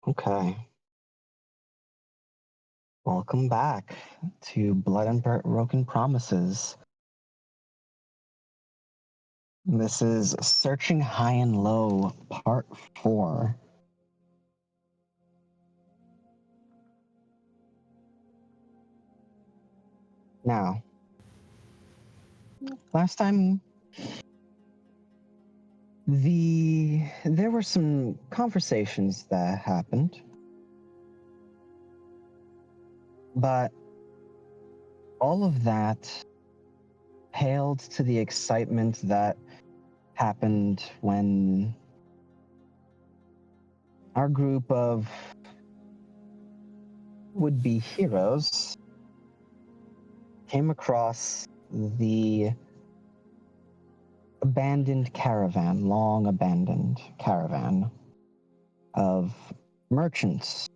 Okay. Welcome back to Blood and Broken Promises. This is Searching High and Low, Part 4. Now, last time there were some conversations that happened, but all of that paled to the excitement that happened when our group of would-be heroes came across the long abandoned caravan of merchants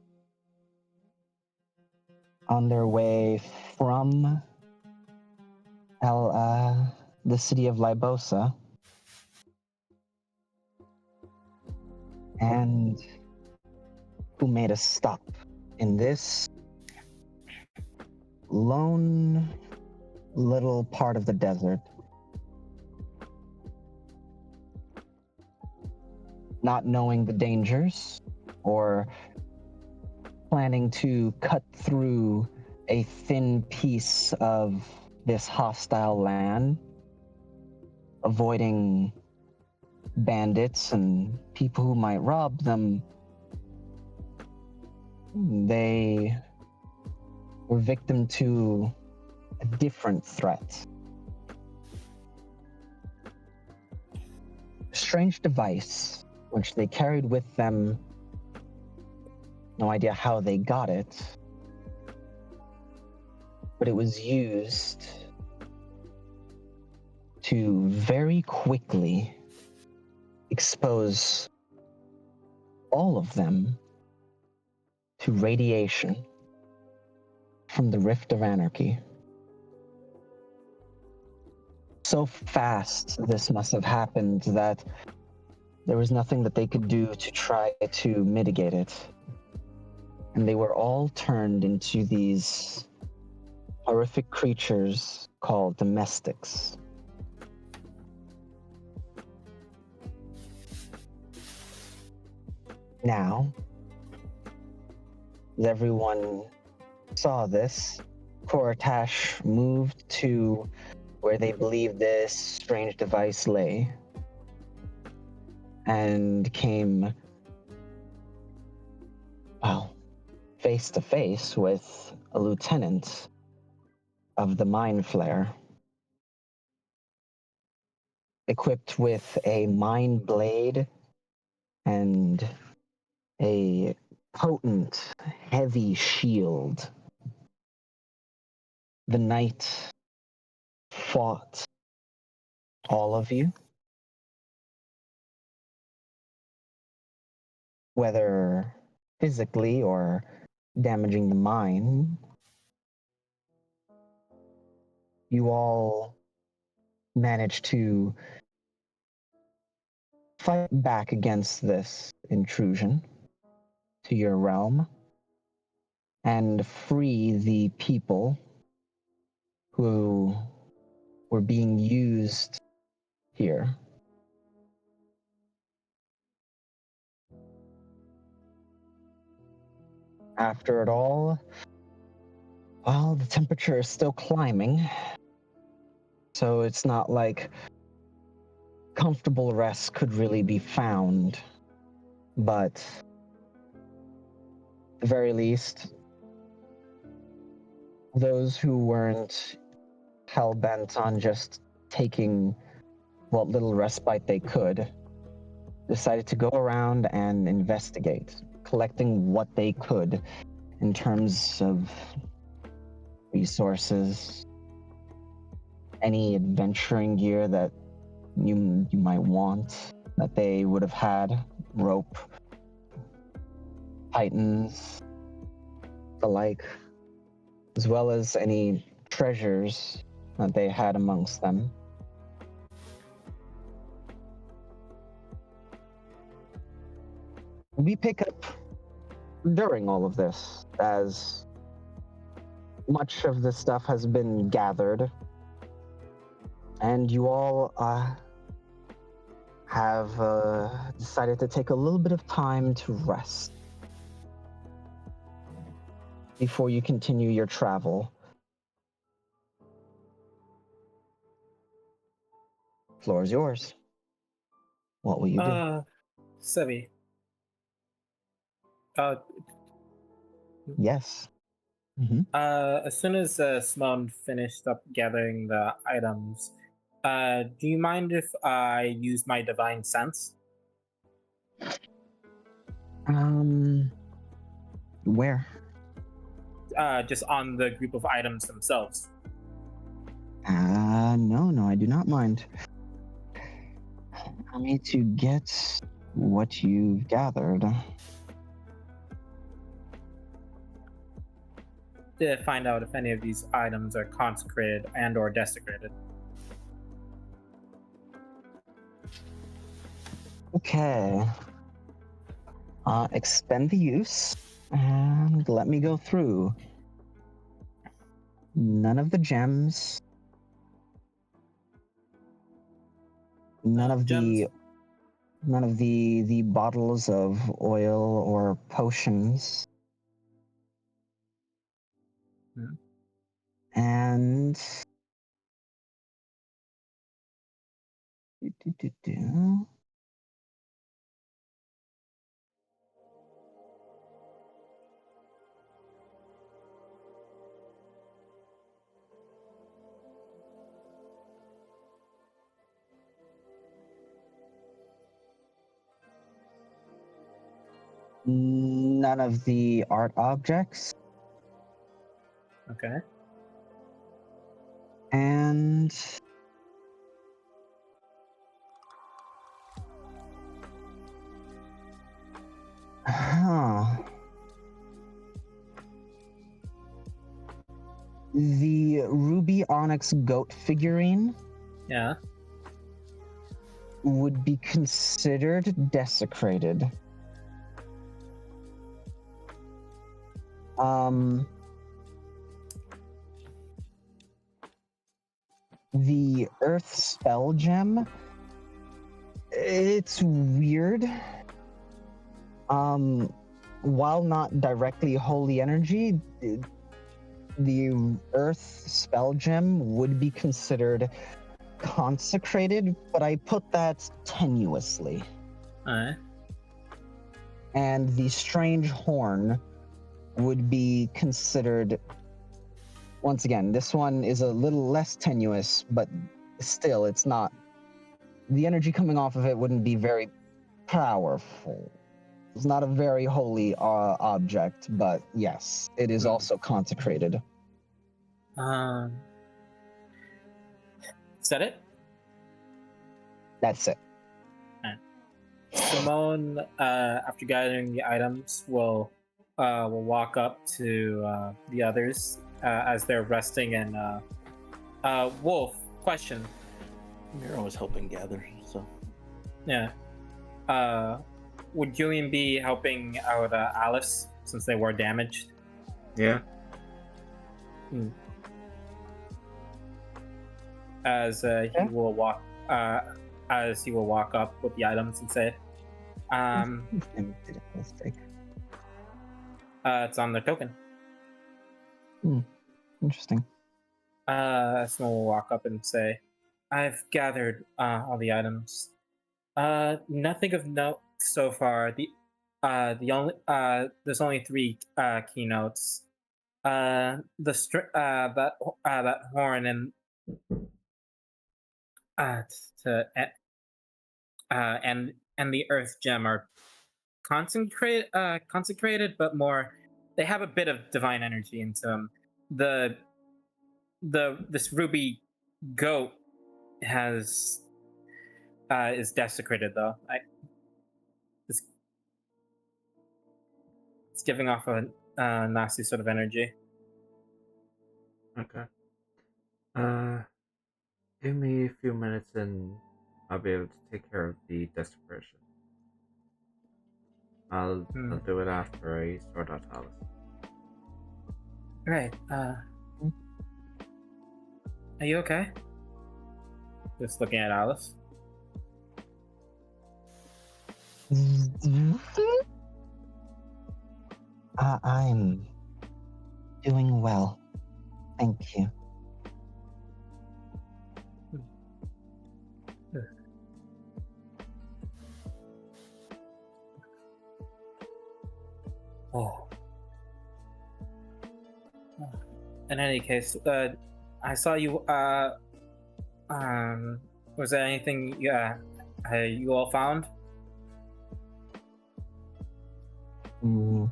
on their way from the city of Libosa, and who made a stop in this lone little part of the desert, not knowing the dangers or planning to cut through a thin piece of this hostile land, avoiding bandits and people who might rob them. They were victim to a different threat. A strange device which they carried with them. No idea how they got it, but it was used to very quickly expose all of them to radiation from the Rift of Anarchy. So fast this must have happened that there was nothing that they could do to try to mitigate it. And they were all turned into these horrific creatures called domestics. Now, as everyone saw this, Koratash moved to where they believed this strange device lay and came, face to face with a lieutenant of the Mind Flare, equipped with a mind blade and a potent, heavy shield. The knight fought all of you, whether physically or damaging the mind. You all managed to fight back against this intrusion to your realm and free the people who were being used here. After it all, well, the temperature is still climbing, so it's not like comfortable rest could really be found, but at the very least, those who weren't hell-bent on just taking what little respite they could decided to go around and investigate, collecting what they could in terms of resources, any adventuring gear that you might want that they would have had, rope, titans, the like, as well as any treasures that they had amongst them. We pick up during all of this, as much of this stuff has been gathered, and you all have decided to take a little bit of time to rest before you continue your travel. Floor is yours. What will you do? Sevi. Yes. Mm-hmm. As soon as Simone finished up gathering the items, do you mind if I use my divine sense? Where? Just on the group of items themselves. No, I do not mind. I need to get what you've gathered. To find out if any of these items are consecrated and or desecrated. Okay. Expend the use, and let me go through. None of the gems. None of Gems? the bottles of oil or potions. Hmm. And none of the art objects. Okay. And the ruby onyx goat figurine Yeah. would be considered desecrated. The earth spell gem, it's weird. While not directly holy energy, the earth spell gem would be considered consecrated, but I put that tenuously. Alright. And the strange horn would be considered, once again, this one is a little less tenuous, but still, it's not, the energy coming off of it wouldn't be very powerful. It's not a very holy object, but yes, it is also consecrated. Is that it? That's it. Simone, after gathering the items, will walk up to the others as they're resting. And Wolf, question. You're always helping gather, so. Yeah. Would Julian be helping out Alice since they were damaged? Yeah. As he will walk up with the items and say, it's on the token. Interesting. Someone will walk up and say, I've gathered all the items. Nothing of note so far. There's only 3 keynotes. That horn and and the earth gem are consecrated, but more, they have a bit of divine energy into them. This ruby goat is desecrated though. It's giving off a nasty sort of energy. Okay. Give me a few minutes and I'll be able to take care of the desecration. I'll do it after I sort out Alice. Right. Are you okay? Just looking at Alice. I'm doing well. Thank you. Oh. In any case, I saw you. Was there anything? You all found? Mm,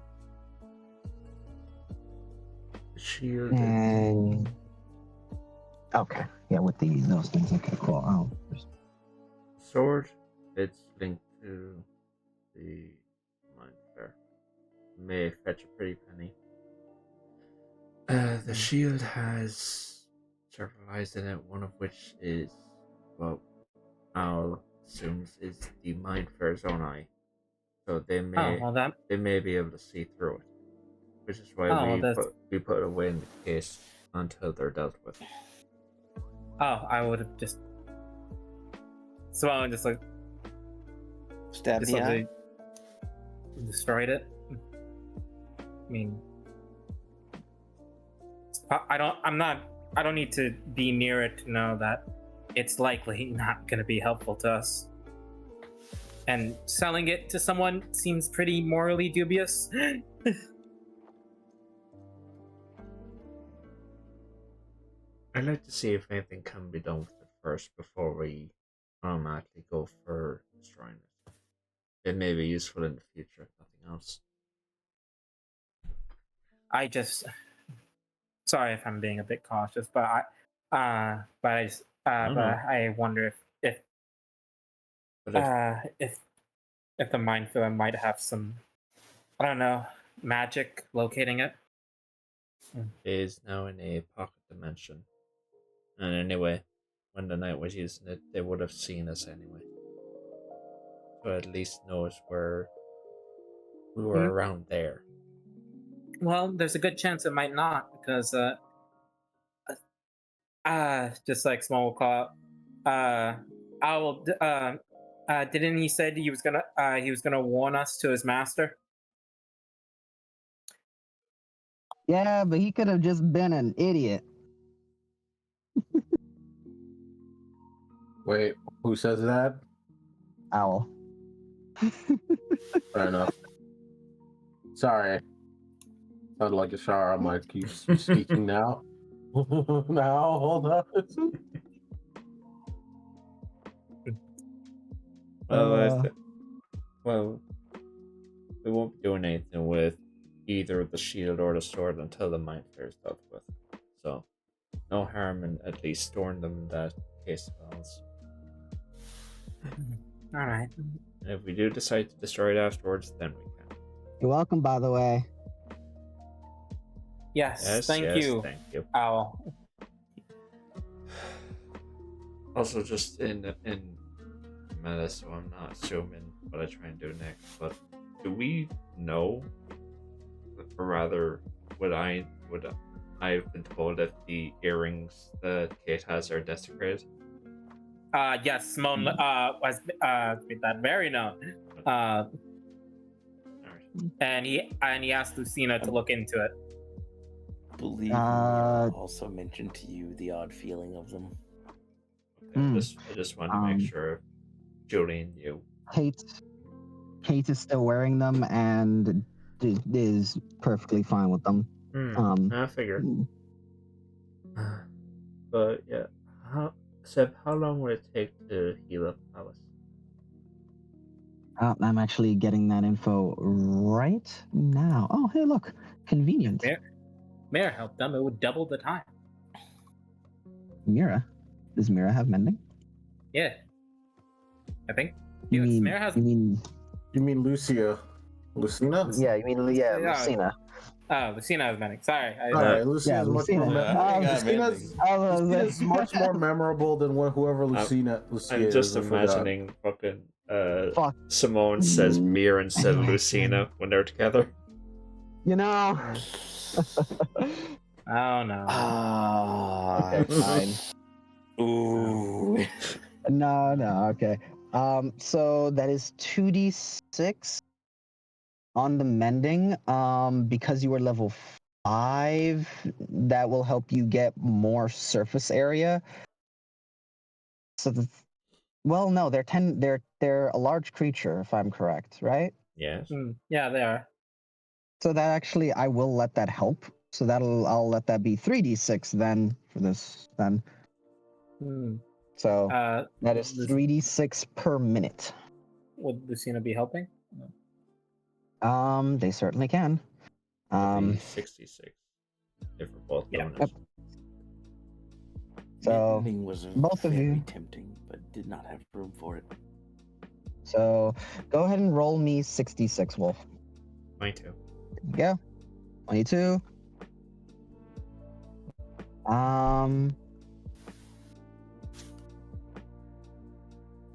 Shield. and okay, yeah, with those things. Okay, cool. Oh, Sword. It's linked to the Mind Fair. May fetch a pretty penny. The shield has several eyes in it, one of which is, well, Owl assumes is the Mind Flayer's own eye. So they may be able to see through it. Which is why we put it away in the case until they're dealt with. Oh, I would have just just like Stab the eye. Destroyed it. I mean, I don't need to be near it to know that it's likely not going to be helpful to us. And selling it to someone seems pretty morally dubious. I'd like to see if anything can be done with it first before we automatically go for destroying it. It may be useful in the future, if nothing else. Sorry if I'm being a bit cautious, but I wonder if the Mind Flayer might have some, I don't know, magic locating it. It is now in a pocket dimension. And anyway, when the knight was using it, they would have seen us anyway. So at least knows where we were around there. Well, there's a good chance it might not, because just like Small will call out, Owl, didn't he say that he was gonna warn us to his master? yeah, but he could have just been an idiot. Wait, who says that? Owl. Fair enough. Sorry. Sounded like a shower. I'm like, you speaking now? Now, hold on. Well, we won't be doing anything with either the shield or the sword until the Mind Flayer is dealt with. So, no harm in at least storing them in that case of balance. Alright. And if we do decide to destroy it afterwards, then we can. You're welcome, by the way. Yes, thank you, Owl. Also, just in meta, so I'm not assuming what I try and do next, but do we know, or rather, would I have been told if the earrings that Kate has are desecrated? Yes, Simone was made that very known. Alright. And he asked Lucina to look into it. I believe Mira also mentioned to you the odd feeling of them. Okay, I just wanted to make sure Julian knew. Kate is still wearing them and is perfectly fine with them. I figured. But yeah, Seb, how long would it take to heal up Alice? I'm actually getting that info right now. Oh, hey, look, convenient. Mira helped them; it would double the time. Mira, does Mira have mending? Yeah, I think. You mean Mira has. You mean Lucia? Lucina? Yeah, you mean Lucina. Oh, Lucina has mending. Sorry. Lucina's much more. Lucina's much more memorable than whoever Lucia I'm just is. imagining fucking Fuck. Simone says Mir instead of Lucina when they're together. You know. Oh no. Okay, fine. Ooh. No, okay. So that is 2d6 on the mending. Because you are level 5, that will help you get more surface area. So well, no, they're 10. They're a large creature, if I'm correct, right? Yes. Yeah, they are. So that actually, I will let that help. So I'll let that be 3d6 then for this then. So that is 3d6 per minute. Would Lucina be helping? They certainly can. It'll be 66 if we're both doing it. Yep. So Mending was both of very you. tempting, but did not have room for it. So go ahead and roll me 66, Wolf. 22. Yeah. 22.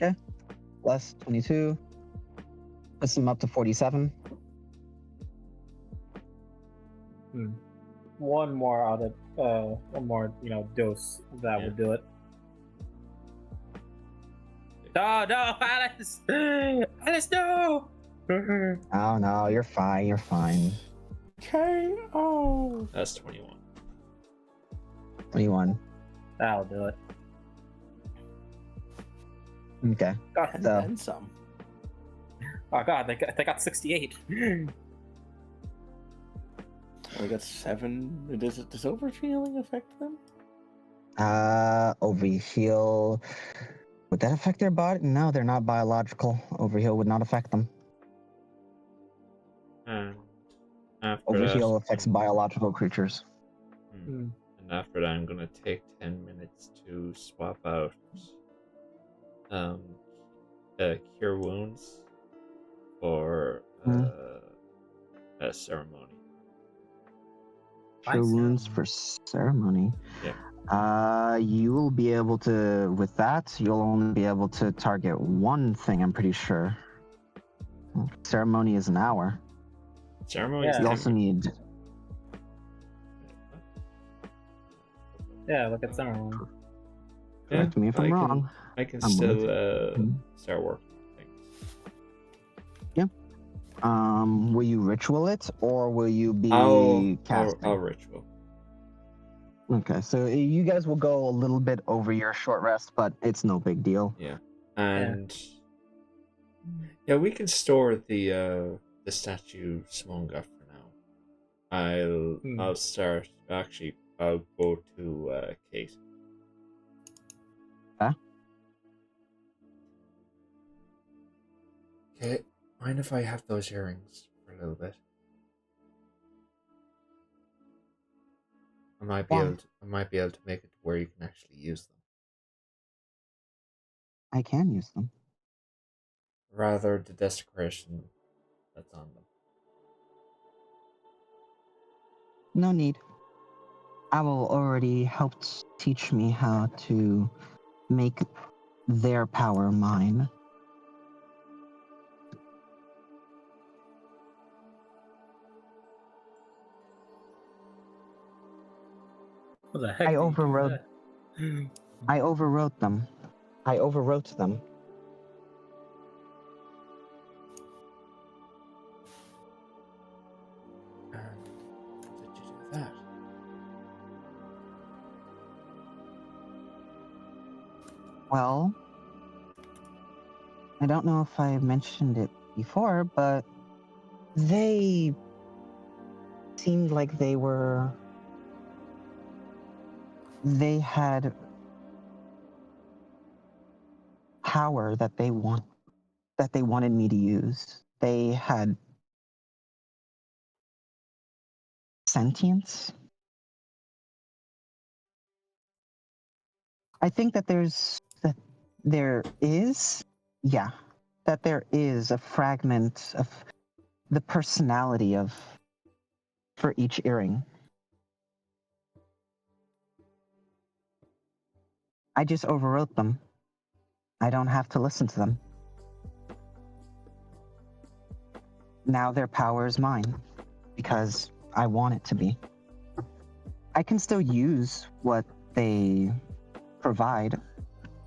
Okay. Plus 22. Puts them up to 47. One more out of one more, dose that would do it. No, Alice! Alice, no! Oh no, you're fine. You're fine. KO. That's 21. 21. That'll do it. Okay. And So then some. Oh god, they got 68. We got 7. Does overhealing affect them? overheal. Would that affect their body? No, they're not biological. Overheal would not affect them. And after Overheal that, affects biological creatures. And after that, I'm gonna take 10 minutes to swap out cure wounds for a ceremony. Cure wounds for ceremony. Yeah. You will be able to, with that, you'll only be able to target one thing, I'm pretty sure. Ceremony is an hour. Ceremony is You also need... Yeah, look at ceremony. Correct me if I'm wrong. I can still start working on things. Yeah. Will you ritual it, or will you be casting? I'll ritual. Okay, so you guys will go a little bit over your short rest, but it's no big deal. Yeah, and we can store the statue Simone got for now. I'll start. Actually, I'll go to Kate. Huh? Okay, mind if I have those earrings for a little bit? I might be able to make it to where you can actually use them. I can use them. Rather the desecration that's on them. No need. Owl already helped teach me how to make their power mine. What the heck? I overrode them. I overwrote them. And how did you do that? Well, I don't know if I mentioned it before, but they seemed like they had power that they wanted me to use. They had sentience. I think that there is a fragment of the personality for each earring. I just overwrote them. I don't have to listen to them. now their power is mine because I want it to be. I can still use what they provide,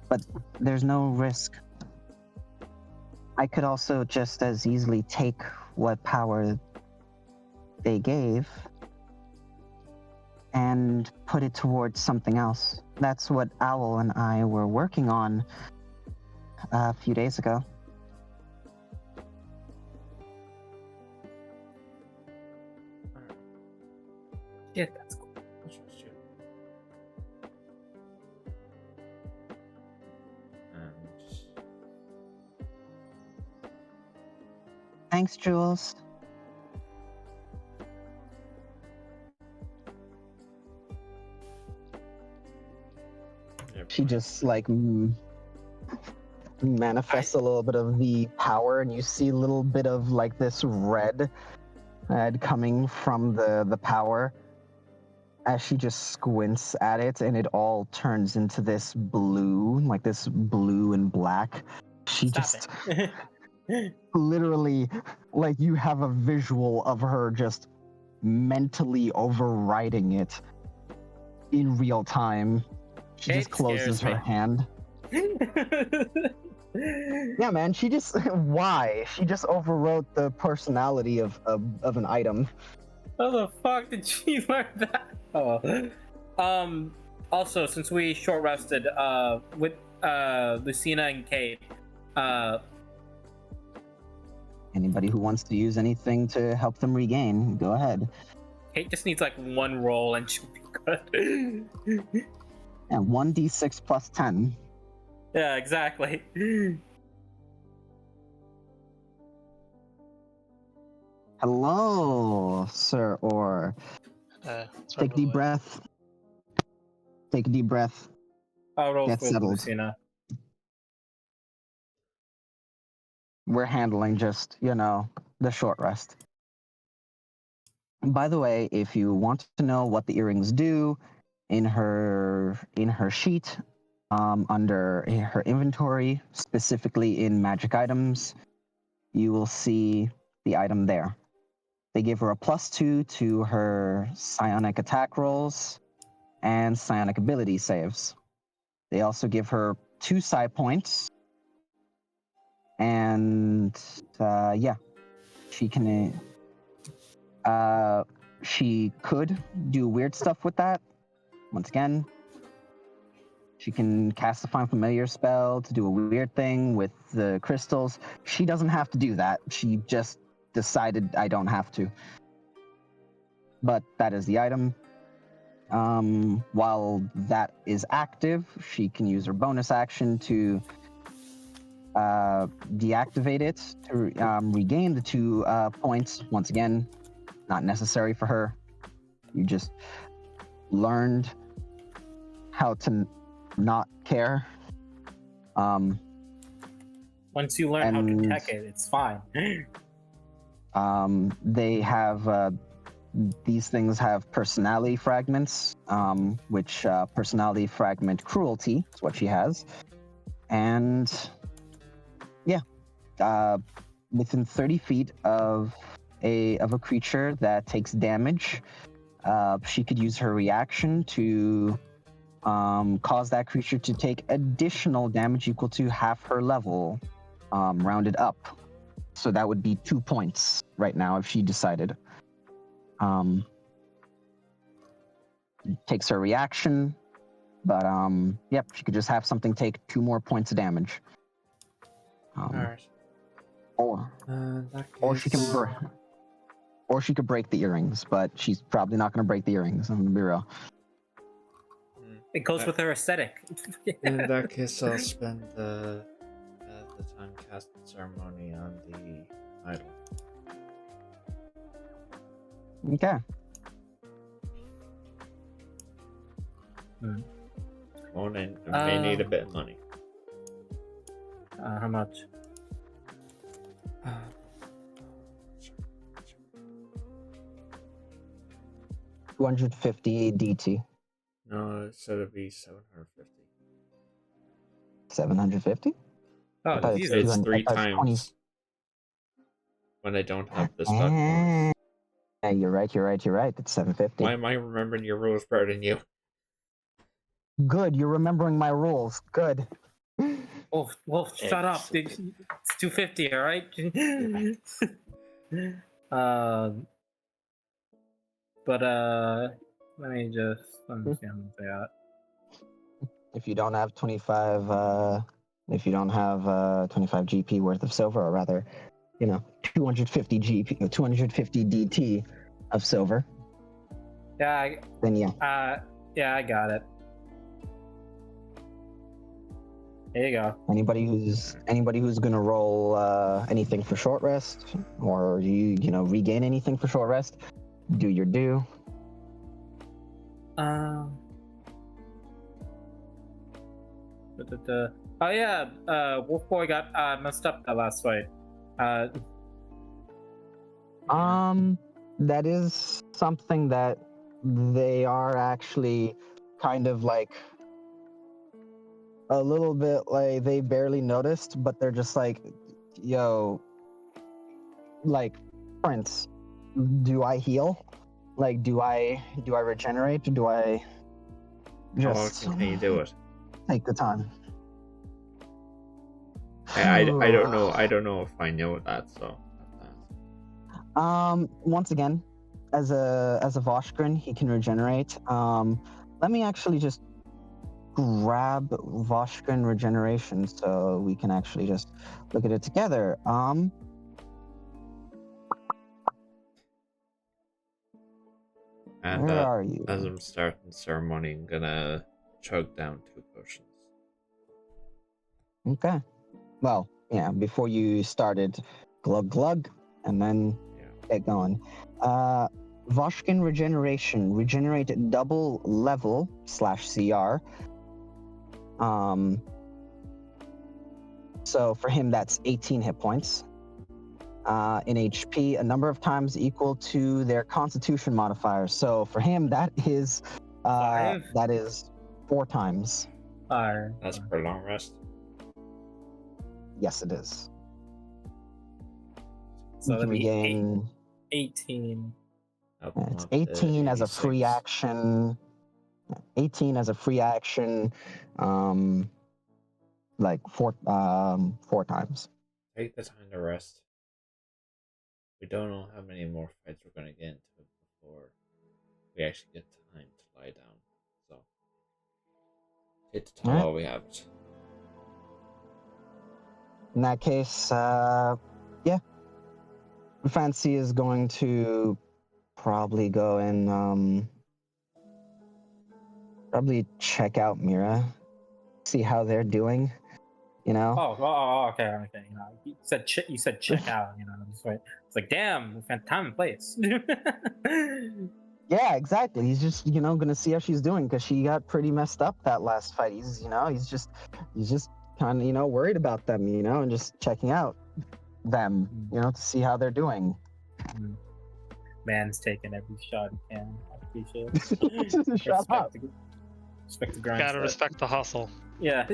but there's no risk. I could also just as easily take what power they gave and put it towards something else. That's what Owl and I were working on a few days ago. Yeah, that's cool. Thanks, Jules. She just like manifests a little bit of the power, and you see a little bit of like this red coming from the power as she just squints at it, and it all turns into this blue, like this blue and black. She just literally, like, you have a visual of her just mentally overriding it in real time. She just closes her hand. Yeah, man, she just why? She just overwrote the personality of an item. How the fuck did she learn that? Oh. Also, since we short rested, with Lucina and Kate, anybody who wants to use anything to help them regain, go ahead. Kate just needs like one roll and she'll be good. And 1d6 plus 10. Yeah, exactly. Hello, Sir Or. Take a deep breath. Take a deep breath. I'll roll Get for settled. Lucina. We're handling just, the short rest. And by the way, if you want to know what the earrings do, in her sheet, under her inventory, specifically in magic items, you will see the item there. They give her a +2 to her psionic attack rolls and psionic ability saves. They also give her 2 psi points. And she can. She could do weird stuff with that. Once again, she can cast a Find Familiar spell to do a weird thing with the crystals. She doesn't have to do that. She just decided I don't have to. But that is the item. While that is active, she can use her bonus action to deactivate it to regain the 2 points. Once again, not necessary for her. You just learned how to not care. Once you learn how to tech it, it's fine. They have these things have personality fragments, which personality fragment cruelty is what she has, and within 30 feet of a creature that takes damage, she could use her reaction to cause that creature to take additional damage equal to half her level, rounded up. So that would be 2 points right now if she decided. Takes her reaction, but she could just have something take 2 more points of damage. Alright. Or she could break the earrings, but she's probably not going to break the earrings. I'm going to be real. It goes with her aesthetic. In that case, I'll spend the time casting ceremony on the idol. Okay. Well, then may need a bit of money. How much? 250 DT. No, it said it'd be 750. 750? Oh, it's 3 times. when I don't have the stock bonus. Yeah, you're right. It's 750. Why am I remembering your rules better than you? Good, you're remembering my rules. Good. Wolf, shut up. It's 250, all right? But let me see how much they got. If you don't have 25 GP worth of silver, or rather, 250 GP, 250 DT of silver. Yeah. Then yeah. Yeah, I got it. There you go. Anybody who's gonna roll anything for short rest, or you regain anything for short rest, do your due. Oh yeah, Wolf Boy got messed up that last fight. That is something that they are actually kind of like a little bit like they barely noticed, but they're just like, yo, like, Prince, do I heal? Like, do I regenerate? Do I How just often can you do it? take the time? I don't know. I don't know if I know that. So. Once again, as a Voshgren, he can regenerate. Let me actually just grab Voshgren regeneration so we can actually just look at it together. And where are you? As I'm starting ceremony, I'm gonna chug down 2 potions. Okay. Well, yeah, before you started, glug glug, and then get going. Voshkin regeneration. Regenerate double level /CR. So for him, that's 18 hit points. In HP, a number of times equal to their Constitution modifier. So for him, that is 5? That is 4 times. 5. That's per long rest. Yes, it is. So you can regain 18. It's 18 as a free action. 18 as a free action. Like 4 times. Take the time to rest. We don't know how many more fights we're going to get into before we actually get time to lie down. So take the time while we have it. In that case, yeah. Fancy is going to probably go and probably check out Mira, see how they're doing. Okay. You said check out. It's like, damn, time and place. Yeah, exactly. He's just gonna see how she's doing because she got pretty messed up that last fight. He's just kind of worried about them, and just checking out them, to see how they're doing. Man's taking every shot he can. I appreciate it. Shut up. Respect the grind. Gotta respect the hustle. Yeah.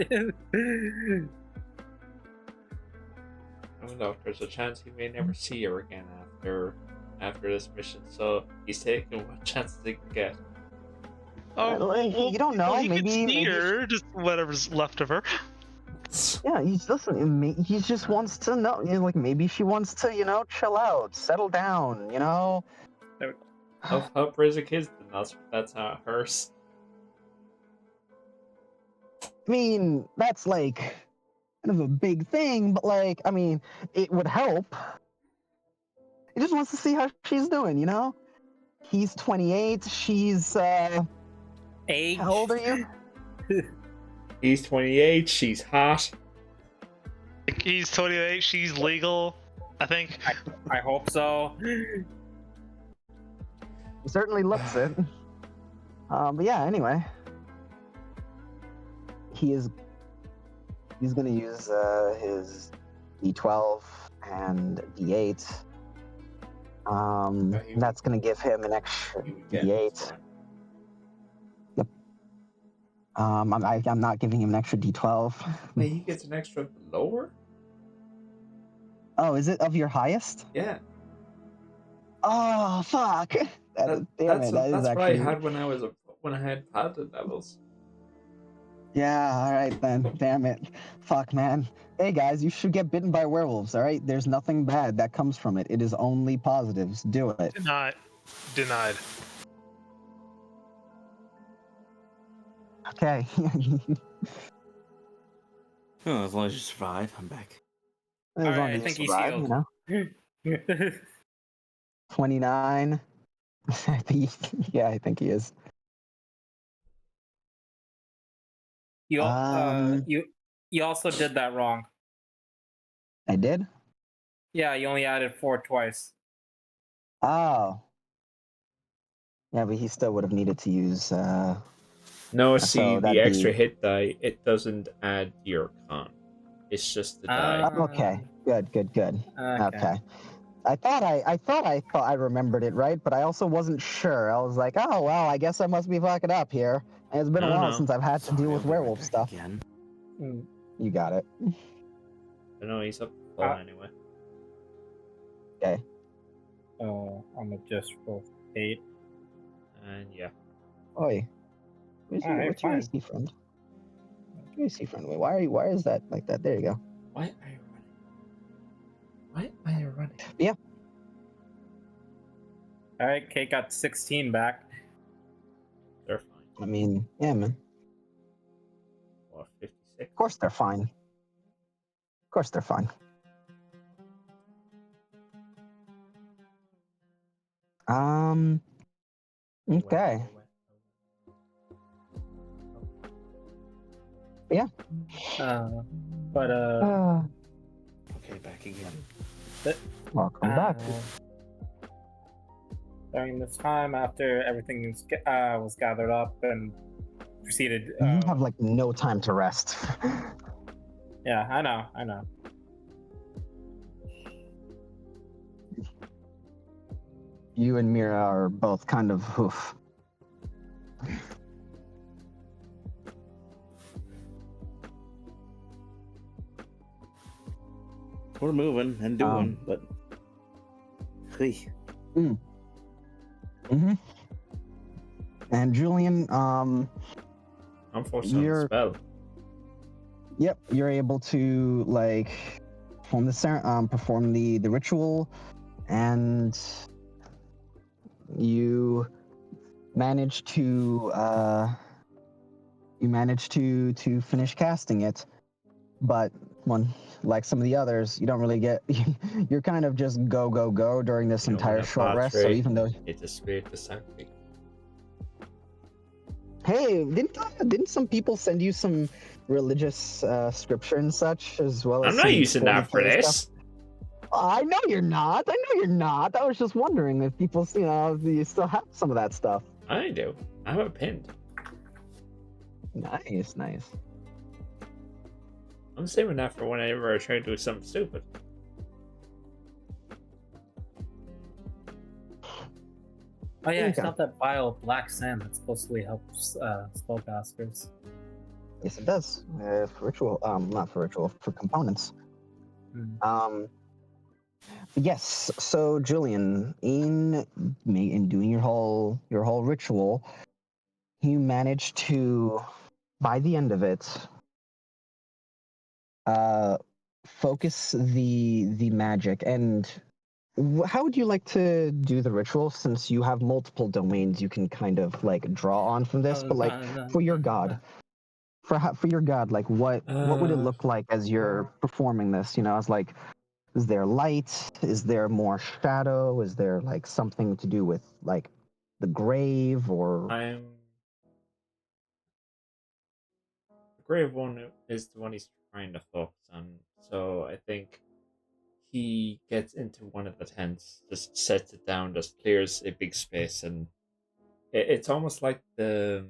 I don't know if there's a chance he may never see her again after this mission, so he's taking what chances he can get. Oh, you don't know. Well, maybe see her, just whatever's left of her. Yeah, he just wants to know. Like maybe she wants to, chill out, settle down. Help raise a kid, then that's how it hurts. I mean, that's like kind of a big thing, but it would help. He just wants to see how she's doing, He's 28, she's Age? How old are you? He's 28, she's hot. He's 28, she's legal, I think. I hope so. He certainly looks it. But yeah, anyway. He's gonna use his D12 and D8. That's gonna give him an extra D8. Yep. I'm not giving him an extra D12. Wait, he gets an extra lower? Oh, is it of your highest? Yeah. Oh, fuck. Damn it. That's That is what I actually... had when I had paladin levels. Yeah, all right then. Damn it. Fuck, man. Hey, guys, you should get bitten by werewolves, all right? There's nothing bad that comes from it. It is only positives. Do it. Denied. Okay. Oh, as long as you survive, I'm back. As All long right, I as think you he's survive, healed. you know? 29. I think I think he is. you Um, you also did that wrong. I did? Yeah, you only added 4 twice. Oh. Yeah, but he still would have needed to use No, so see, the that'd extra be... hit die, it doesn't add to your con. It's just the die. Okay. Good. Okay. I thought I remembered it right, but I also wasn't sure. I was like, oh well, I guess I must be fucking up here. And it's been a while since I've had to deal with werewolf stuff. Again. You got it. I know he's up to full anyway. Okay. So I'm gonna just roll 8. And yeah. Oi. What's your AC friend? What's your AC friend? Wait, why is that like that? There you go. Why are you running? Yeah. All right, Kate got 16 back. They're fine. I mean, yeah, man. What, 56? Of course they're fine. Of course they're fine. Okay. Yeah. Okay, back again. Welcome back. During this time, after everything was gathered up and proceeded. You have like no time to rest. Yeah, I know. You and Mira are both kind of hoof. We're moving and doing, but hey. And Julian, I'm forced on the spell. Yep, you're able to like perform the ritual, and you manage to finish casting it, but like some of the others, you don't really get. You're kind of just go during this entire short rest. So even though it's a spirit to sanctity. Hey, didn't some people send you some religious scripture and such as well? I'm not using that for this. I know you're not. I was just wondering if people, you still have some of that stuff. I do. I have it pinned. Nice. I'm saving that for whenever I try to do something stupid. Oh yeah, I stopped that vial of black sand that supposedly helps spellcasters. Yes, it does. For ritual, not for ritual, for components. Yes. So Julian, in doing your whole ritual, you managed to, by the end of it, focus the magic. And how would you like to do the ritual, since you have multiple domains you can kind of like draw on from this? But like for your god, for your god, like what would it look like as you're performing this? As like, is there light? Is there more shadow? Is there like something to do with like the grave or? The grave one is the one he's trying to focus on. So I think he gets into one of the tents, just sets it down, just clears a big space, and it's almost like the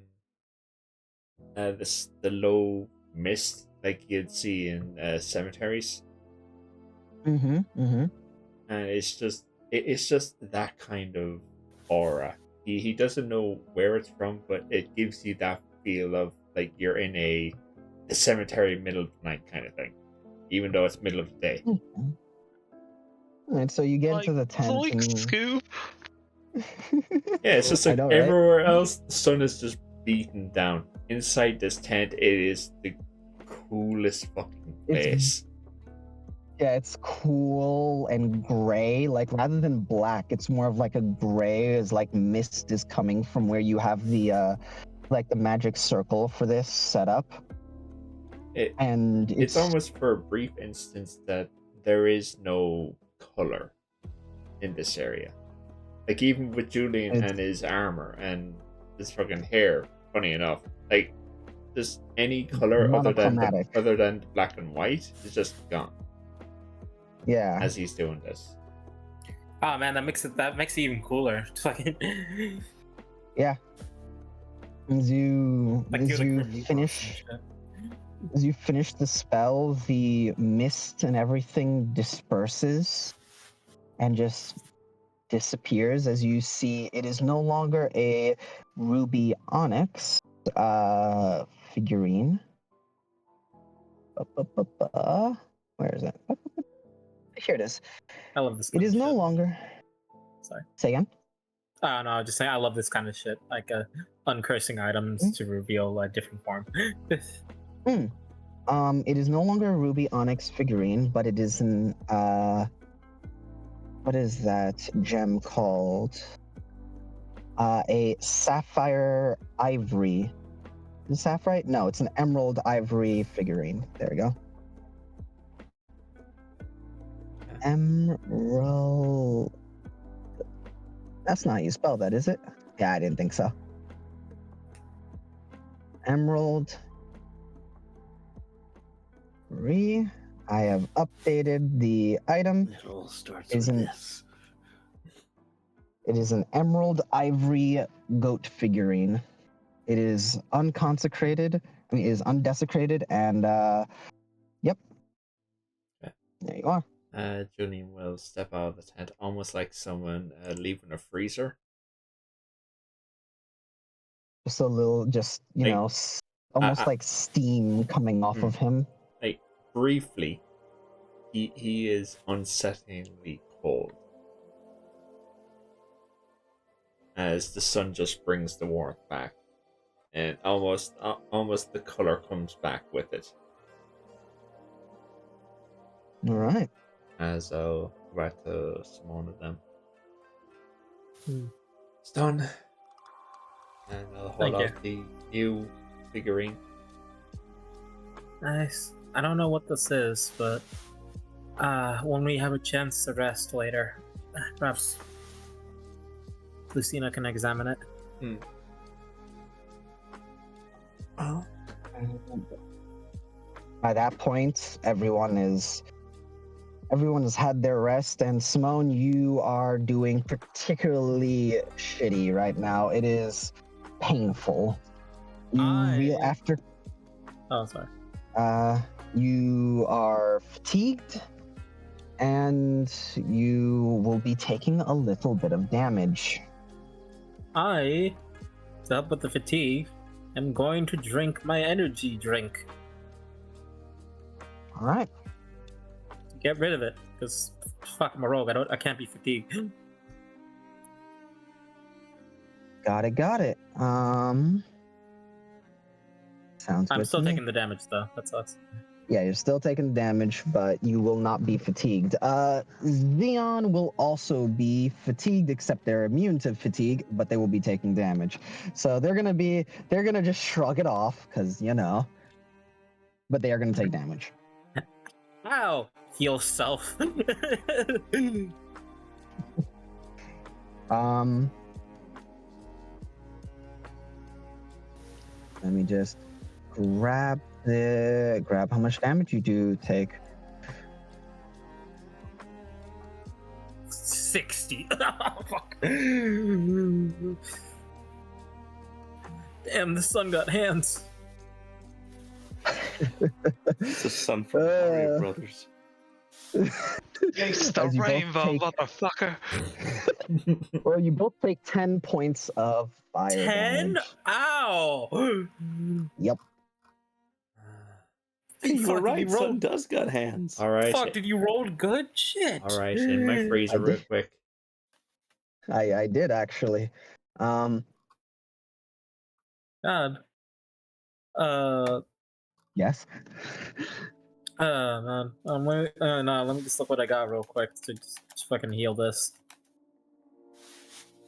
low mist like you'd see in cemeteries. And it's just that kind of aura. He doesn't know where it's from, but it gives you that feel of like you're in a cemetery middle of the night kind of thing, even though it's middle of the day. Alright, so you get into the tent Zoink, and... Scoob. Yeah, it's just I like know, right? everywhere else, the sun is just beaten down. Inside this tent, it is the coolest fucking place. Yeah, it's cool and gray. Like, rather than black, it's more of like a gray, as like mist is coming from where you have the like the magic circle for this setup. And it's almost for a brief instance that there is no color in this area. Like, even with Julian and his armor and his fucking hair, funny enough, like, just any color other than the black and white is just gone. Yeah. As he's doing this. Oh man, that makes it even cooler. Fucking. Yeah. As you finish the spell, the mist and everything disperses and just disappears as you see it is no longer a ruby onyx figurine. Where is it? Here it is. I love this. It is no longer. Sorry. Say again? Oh no, I was just saying I love this kind of shit. Like uncursing items to reveal a different form. It is no longer a ruby onyx figurine, but it is an what is that gem called? A sapphire ivory. Is it sapphire? No, it's an emerald ivory figurine. There we go. Emerald. That's not how you spell that, is it? Yeah, I didn't think so. Emerald. I have updated the item. It all starts with this. It is an emerald ivory goat figurine. It is unconsecrated. I mean, it is undesecrated, and yep. Okay. There you are. Julian will step out of the tent, almost like someone leaving a freezer. Just a little, you know, almost like steam coming off of him. Like, briefly, he is unsettlingly cold. As the sun just brings the warmth back. And almost the color comes back with it. All right. As I'll go back to Simone of them. It's done. And I'll hold out the new figurine. Nice. I don't know what this is, but when we have a chance to rest later, perhaps Lucina can examine it. Oh. By that point, everyone has had their rest, and Simone, you are doing particularly shitty right now. It is painful. After. Oh, sorry. You are fatigued, and you will be taking a little bit of damage. To help with the fatigue, I'm going to drink my energy drink. All right. Get rid of it, because fuck, I'm a rogue. I can't be fatigued. Got it. Sounds good. I'm still taking the damage though. That sucks. Yeah, you're still taking damage, but you will not be fatigued. Xeon will also be fatigued, except they're immune to fatigue, but they will be taking damage. So they're gonna just shrug it off, because you know. But they are gonna take damage. Ow! Heal self. Let me just grab how much damage you do take. 60. Oh, fuck. Damn, the sun got hands. It's the sun from Mario Brothers. It's the rainbow, motherfucker. Well, you both take 10 points of fire 10? damage. Ow! Yep. You were Fuck, right. did you roll? Sun does got hands. All right. Fuck, did you roll good? Shit. All right. In my freezer, real quick. I did actually. God. Yes. Man. No, let me just look what I got real quick to just fucking heal this.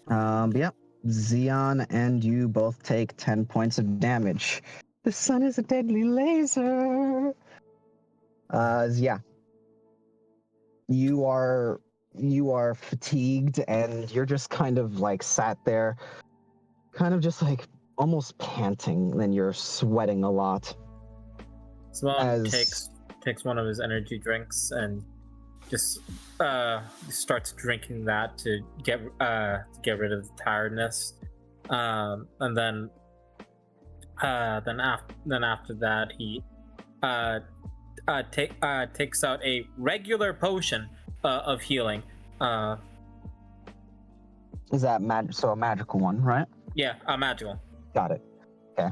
Yep. Xeon and you both take 10 points of damage. The sun is a deadly laser. Yeah. You are fatigued and you're just kind of like sat there, kind of just like almost panting, and you're sweating a lot. Swan takes one of his energy drinks and just starts drinking that to get rid of the tiredness, and then after that he takes out a regular potion of healing. Is that so a magical one, right? Yeah, a magical. Got it. Okay.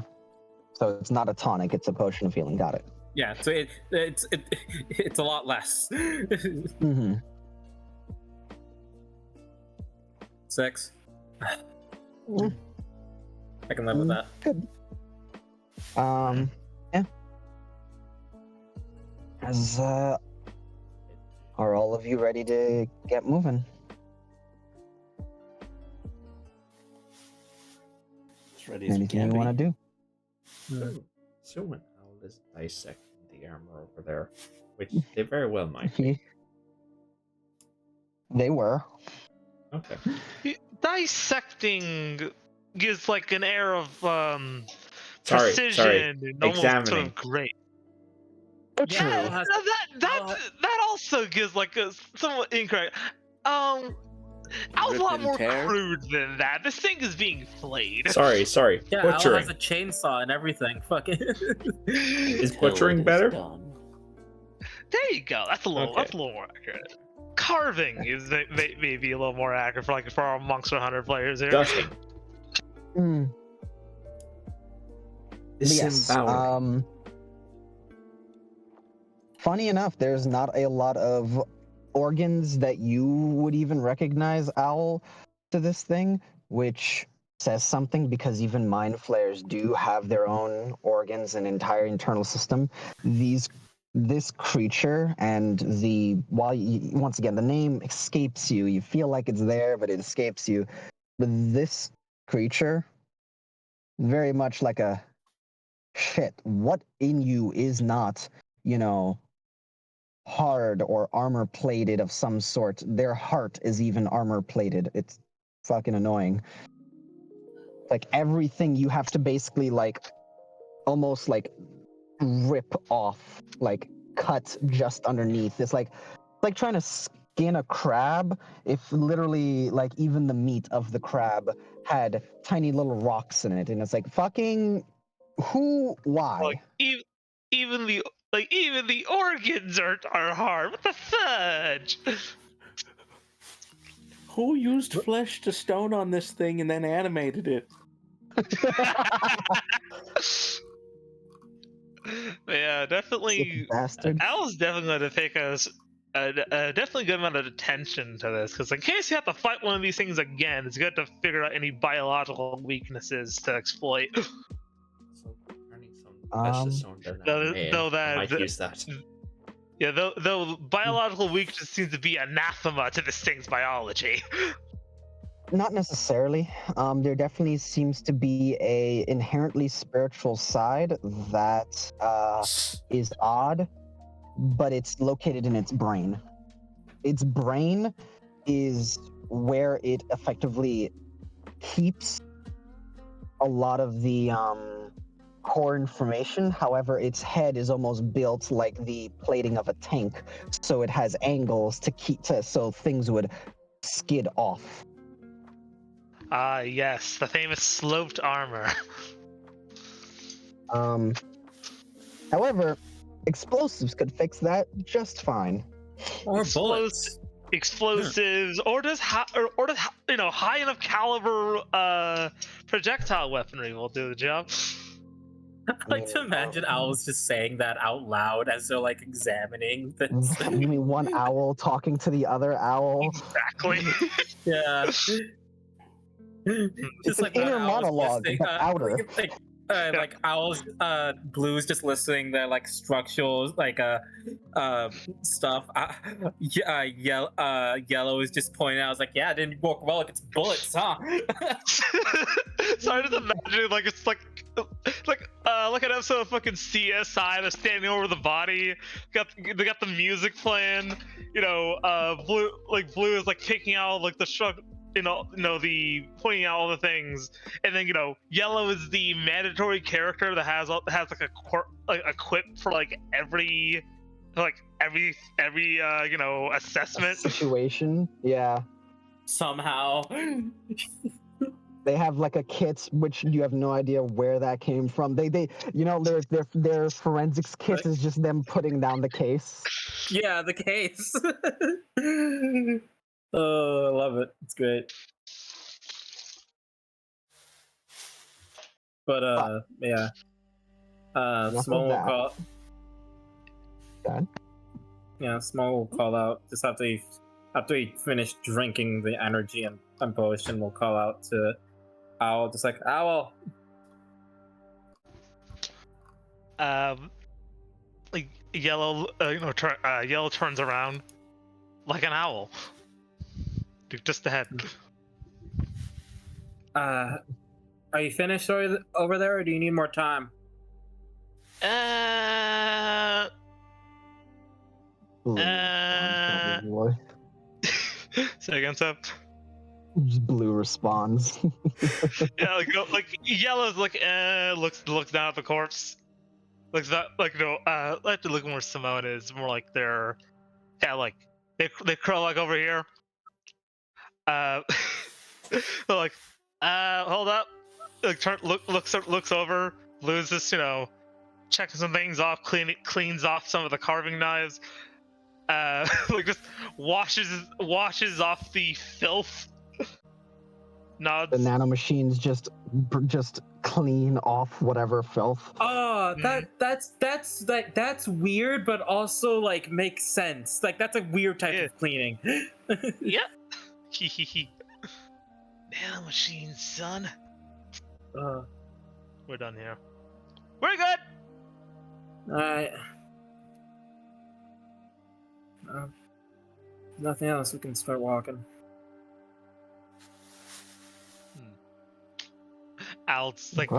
So it's not a tonic; it's a potion of healing. Got it. Yeah, so it's a lot less. Mm-hmm. 6. I can live with that. Good. Yeah. As are all of you ready to get moving? As ready as Anything you want to do? So and Owl is dissecting the armor over there, which they very well might be. They were. Okay. Dissecting gives like an air of precision and almost sort of great. Yeah, that also gives like a somewhat incorrect. I was a lot more crude than that. This thing is being flayed. Sorry. Yeah, Owl has a chainsaw and everything. Fucking. Is butchering better? There you go. That's a little more accurate. Carving is maybe a little more accurate for our Monster Hunter players here. Dusting. Yes. Funny enough, there's not a lot of organs that you would even recognize, Owl, to this thing, which says something, because even mind flayers do have their own organs and entire internal system. This creature and once again, the name escapes you. You feel like it's there, but it escapes you. But this creature, very much like a shit, what in you is not, hard or armor plated of some sort. Their heart is even armor plated. It's fucking annoying. Like everything you have to basically almost rip off, cut just underneath. It's like trying to skin a crab if literally even the meat of the crab had tiny little rocks in it, and it's like fucking why? Even the organs are hard. What the fudge? Who used flesh to stone on this thing and then animated it? Yeah, definitely. Al's definitely going to take us a definitely good amount of attention to this, because in case you have to fight one of these things again, it's good to figure out any biological weaknesses to exploit. I might use that. Yeah, though biological weakness seems to be anathema to this thing's biology. Not necessarily. There definitely seems to be a inherently spiritual side that is odd, but it's located in its brain. Its brain is where it effectively keeps a lot of the core information. However, its head is almost built like the plating of a tank, so it has angles so things would skid off. Ah, yes, the famous sloped armor. However, explosives could fix that just fine. Or bullets. Explosives, or does high enough caliber projectile weaponry will do the job. I like to imagine owls just saying that out loud as they're like examining this. You mean one owl talking to the other owl? Exactly. Yeah. It's Just an like inner one owl's monologue, listening, but outer. like owls, Blue's just listening their like structural like stuff. Yellow is just pointing out. I was like, yeah, it didn't work well against bullets, huh? So I just imagine like it's like an episode of fucking CSI. They're standing over the body. They got the music playing. You know, Blue is like taking out like the the pointing out all the things, and then Yellow is the mandatory character that has like a quip for like every assessment Situation. Yeah. Somehow. They have like a kit which you have no idea where that came from. They their forensics kit is just them putting down the case. Yeah, the case. Oh, I love it. It's great. But yeah. Small will call. God. Yeah, Small will call out just after he finished drinking the energy and potion. Will call out to Owl, just like Owl. Like Yellow, Yellow turns around like an owl. Just ahead. Are you finished over there, or do you need more time? Say again, Seb. Blue responds. Yeah, like Yellow's like looks down at the corpse. Looks that like I have to look more Samoan is more like they're like they curl like over here. They're like hold up. Like looks over. Blue's just checking some things off. Cleans off some of the carving knives. Like just washes off the filth. Nods. The nanomachines just clean off whatever filth. Oh, that's weird, but also like makes sense. Like that's a weird type of cleaning. Yep. Nanomachines, son. We're done here. We're good. All right. Nothing else. We can start walking. Owl's like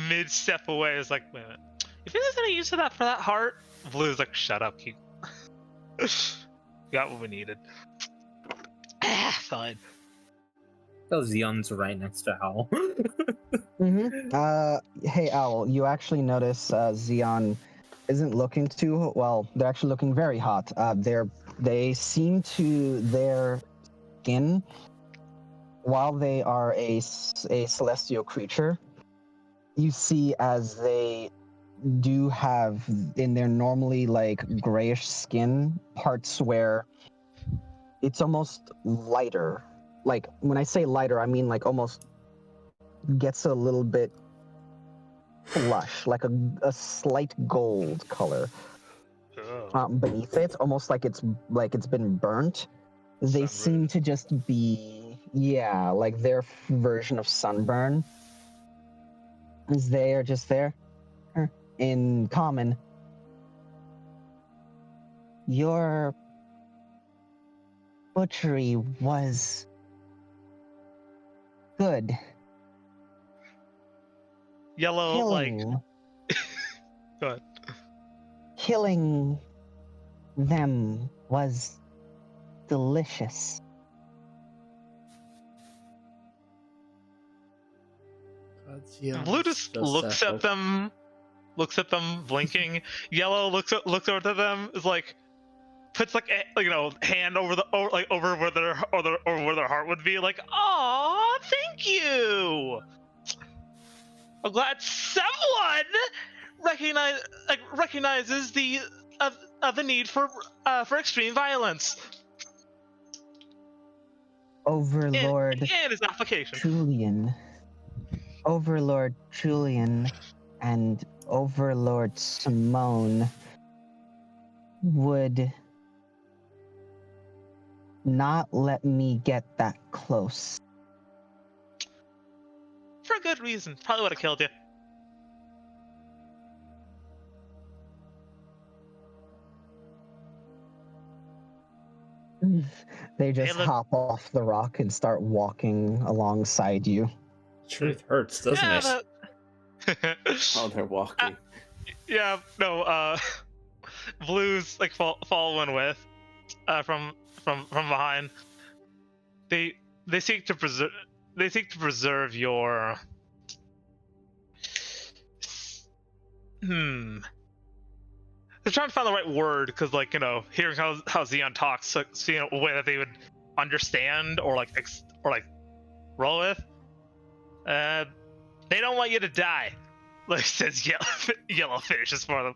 mid step away is like, wait a minute. You think there's any use of that for that heart? Blue's like, shut up, Keith. Got what we needed. Fine. Those Yuns right next to Owl. Hey Owl, you actually notice Xeon isn't looking too well. They're actually looking very hot. They seem to their skin, while they are a celestial creature, you see as they do have in their normally like grayish skin parts where it's almost lighter. Like when I say lighter, I mean like almost gets a little bit flush, like a slight gold color beneath it, almost like it's been burnt. They seem to just be like their version of sunburn. Is they are just there in common. Your butchery was good. Yellow, Killing, Go ahead. Killing them was delicious. Blue just looks at them, blinking. Yellow looks over to them, is like, puts like hand over where their heart would be, like, "Aw, thank you. I'm glad someone recognizes the need for extreme violence." Overlord and his application. Julian. Overlord Julian and Overlord Simone would not let me get that close. For a good reason. Probably would have killed you. They just look- hop off the rock and start walking alongside you. Truth hurts, doesn't it? Oh, they're walking. Yeah, no, Blue's like following with from behind. They seek to preserve your They're trying to find the right word because, like, you know, hearing how Xeon talks, like, seeing a way that they would understand or like roll with. They don't want you to die. Like says Yellowfish is for them.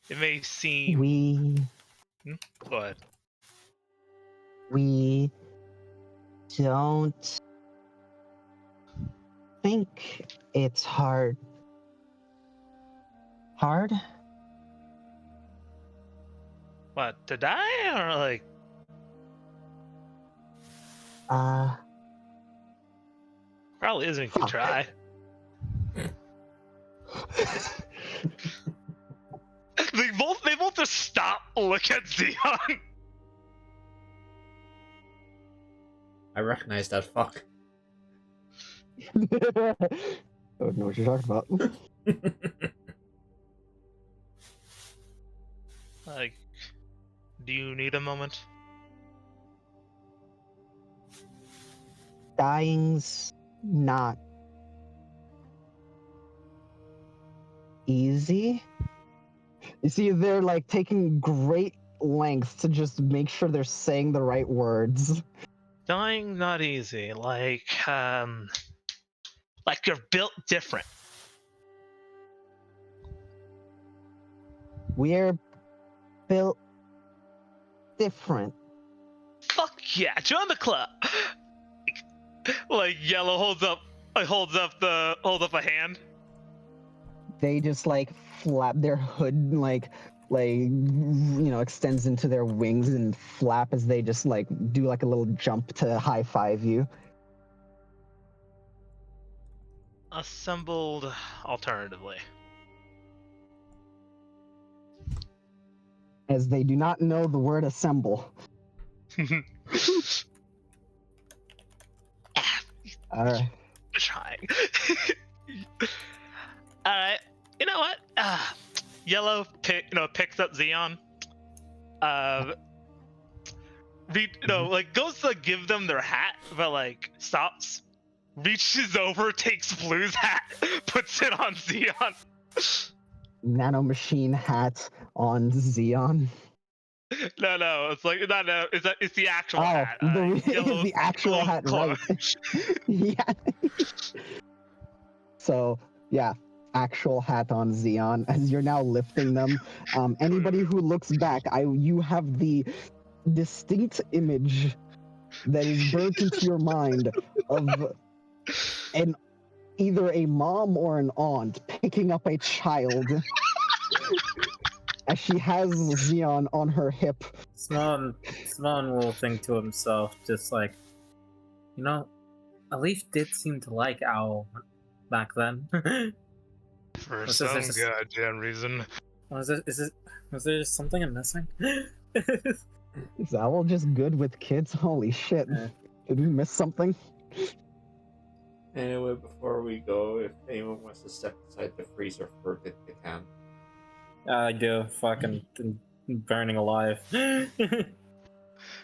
It may seem. Go ahead. We don't think it's hard. Hard? What, to die or like? Probably isn't if you try. They both just stop, look at Xeon. I recognize that fuck. I don't know what you're talking about. Like, do you need a moment? Dying's not easy. You see, they're like taking great lengths to just make sure they're saying the right words. Dying not easy. Like you're built different. We're built different. Fuck yeah, join the club. Like Yellow holds up a hand. They just like flap their hood, like you know, extends into their wings and flap as they just like do like a little jump to high five you. Assembled alternatively. As they do not know the word assemble. Alright. Trying. Alright. You know what? Yellow picks up Xeon. Like goes to give them their hat, but like stops, reaches over, takes Blue's hat, puts it on Xeon. Nanomachine hat on Xeon. No, it's like it's the actual hat. It's the actual hat, right? Yeah. So yeah, actual hat on Xeon. As you're now lifting them, anybody who looks back, you have the distinct image that is burnt into your mind of either a mom or an aunt picking up a child as she has Xeon on her hip. Simone will think to himself, just like, you know, Alif did seem to like Owl back then. For some goddamn reason. Was there just something I'm missing? Is Owl just good with kids? Holy shit. Did we miss something? Anyway, before we go, if anyone wants to step inside the freezer for a bit, they can. I do. Fucking burning alive.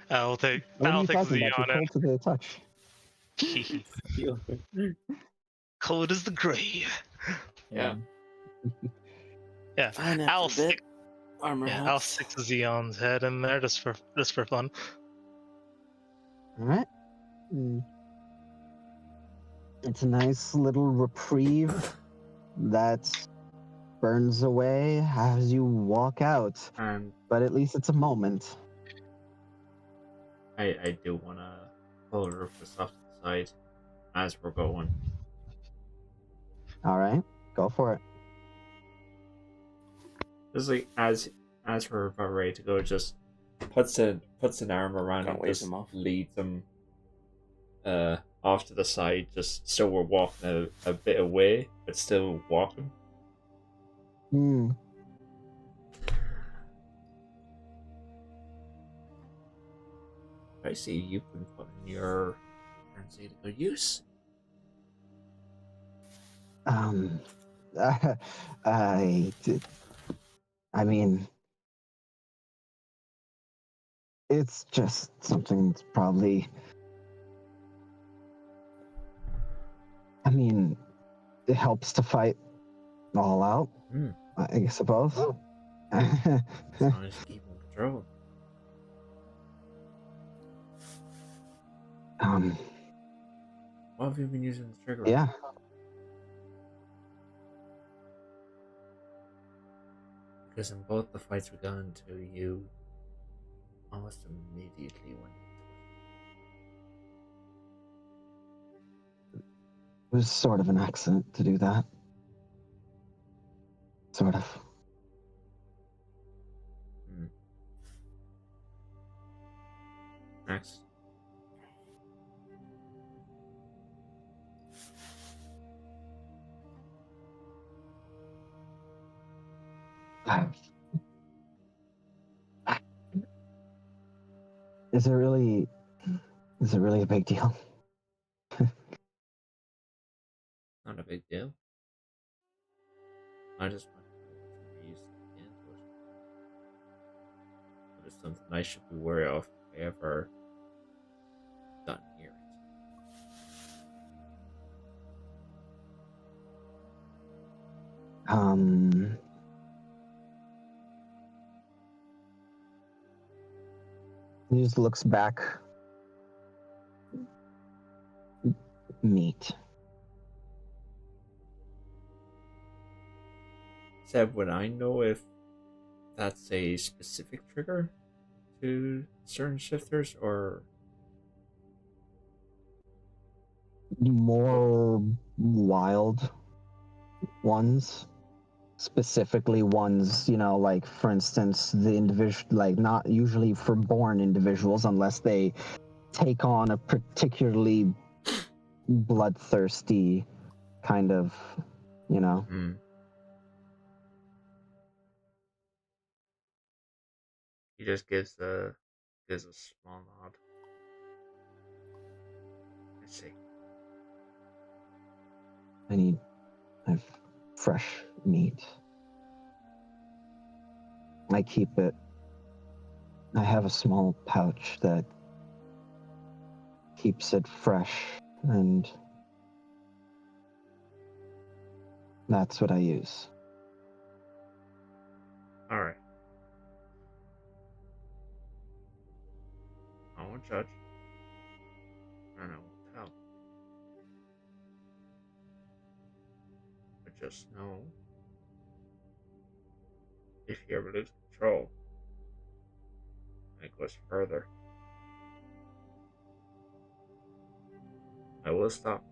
I'll take Xeon it. To the touch. Cold as the grave. Yeah. Yeah. I'll stick Xeon's head in there just for fun. Alright. It's a nice little reprieve that burns away as you walk out. But at least it's a moment. I do want to pull Rufus off to the side as we're going. All right, go for it. Just like as we're about ready to go, just puts an arm around him, just leads him off to the side, just so we're walking a bit away, but still walking. I see you've been putting your currency to good use. I mean, it's just something that's probably. I mean, it helps to fight all out. I suppose. As long as you keep in control. What have you been using the trigger? Yeah. Because in both the fights we got into, you almost immediately went into it. It was sort of an accident to do that. Sort of. Next. Is it really a big deal? Not a big deal. I just want to know what you used to get into it. But it's something I should be wary of if I ever got near it. He just looks back. Meat. Seb, would I know if that's a specific trigger to certain shifters or more wild ones? Specifically ones, like for instance, the individual, like not usually for born individuals unless they take on a particularly bloodthirsty kind of, He just gives a small nod. I see. I need fresh meat. I keep it. I have a small pouch that keeps it fresh, and that's what I use. All right. I won't judge, and I won't tell. But just know, if you ever lose control, and it goes further, I will stop.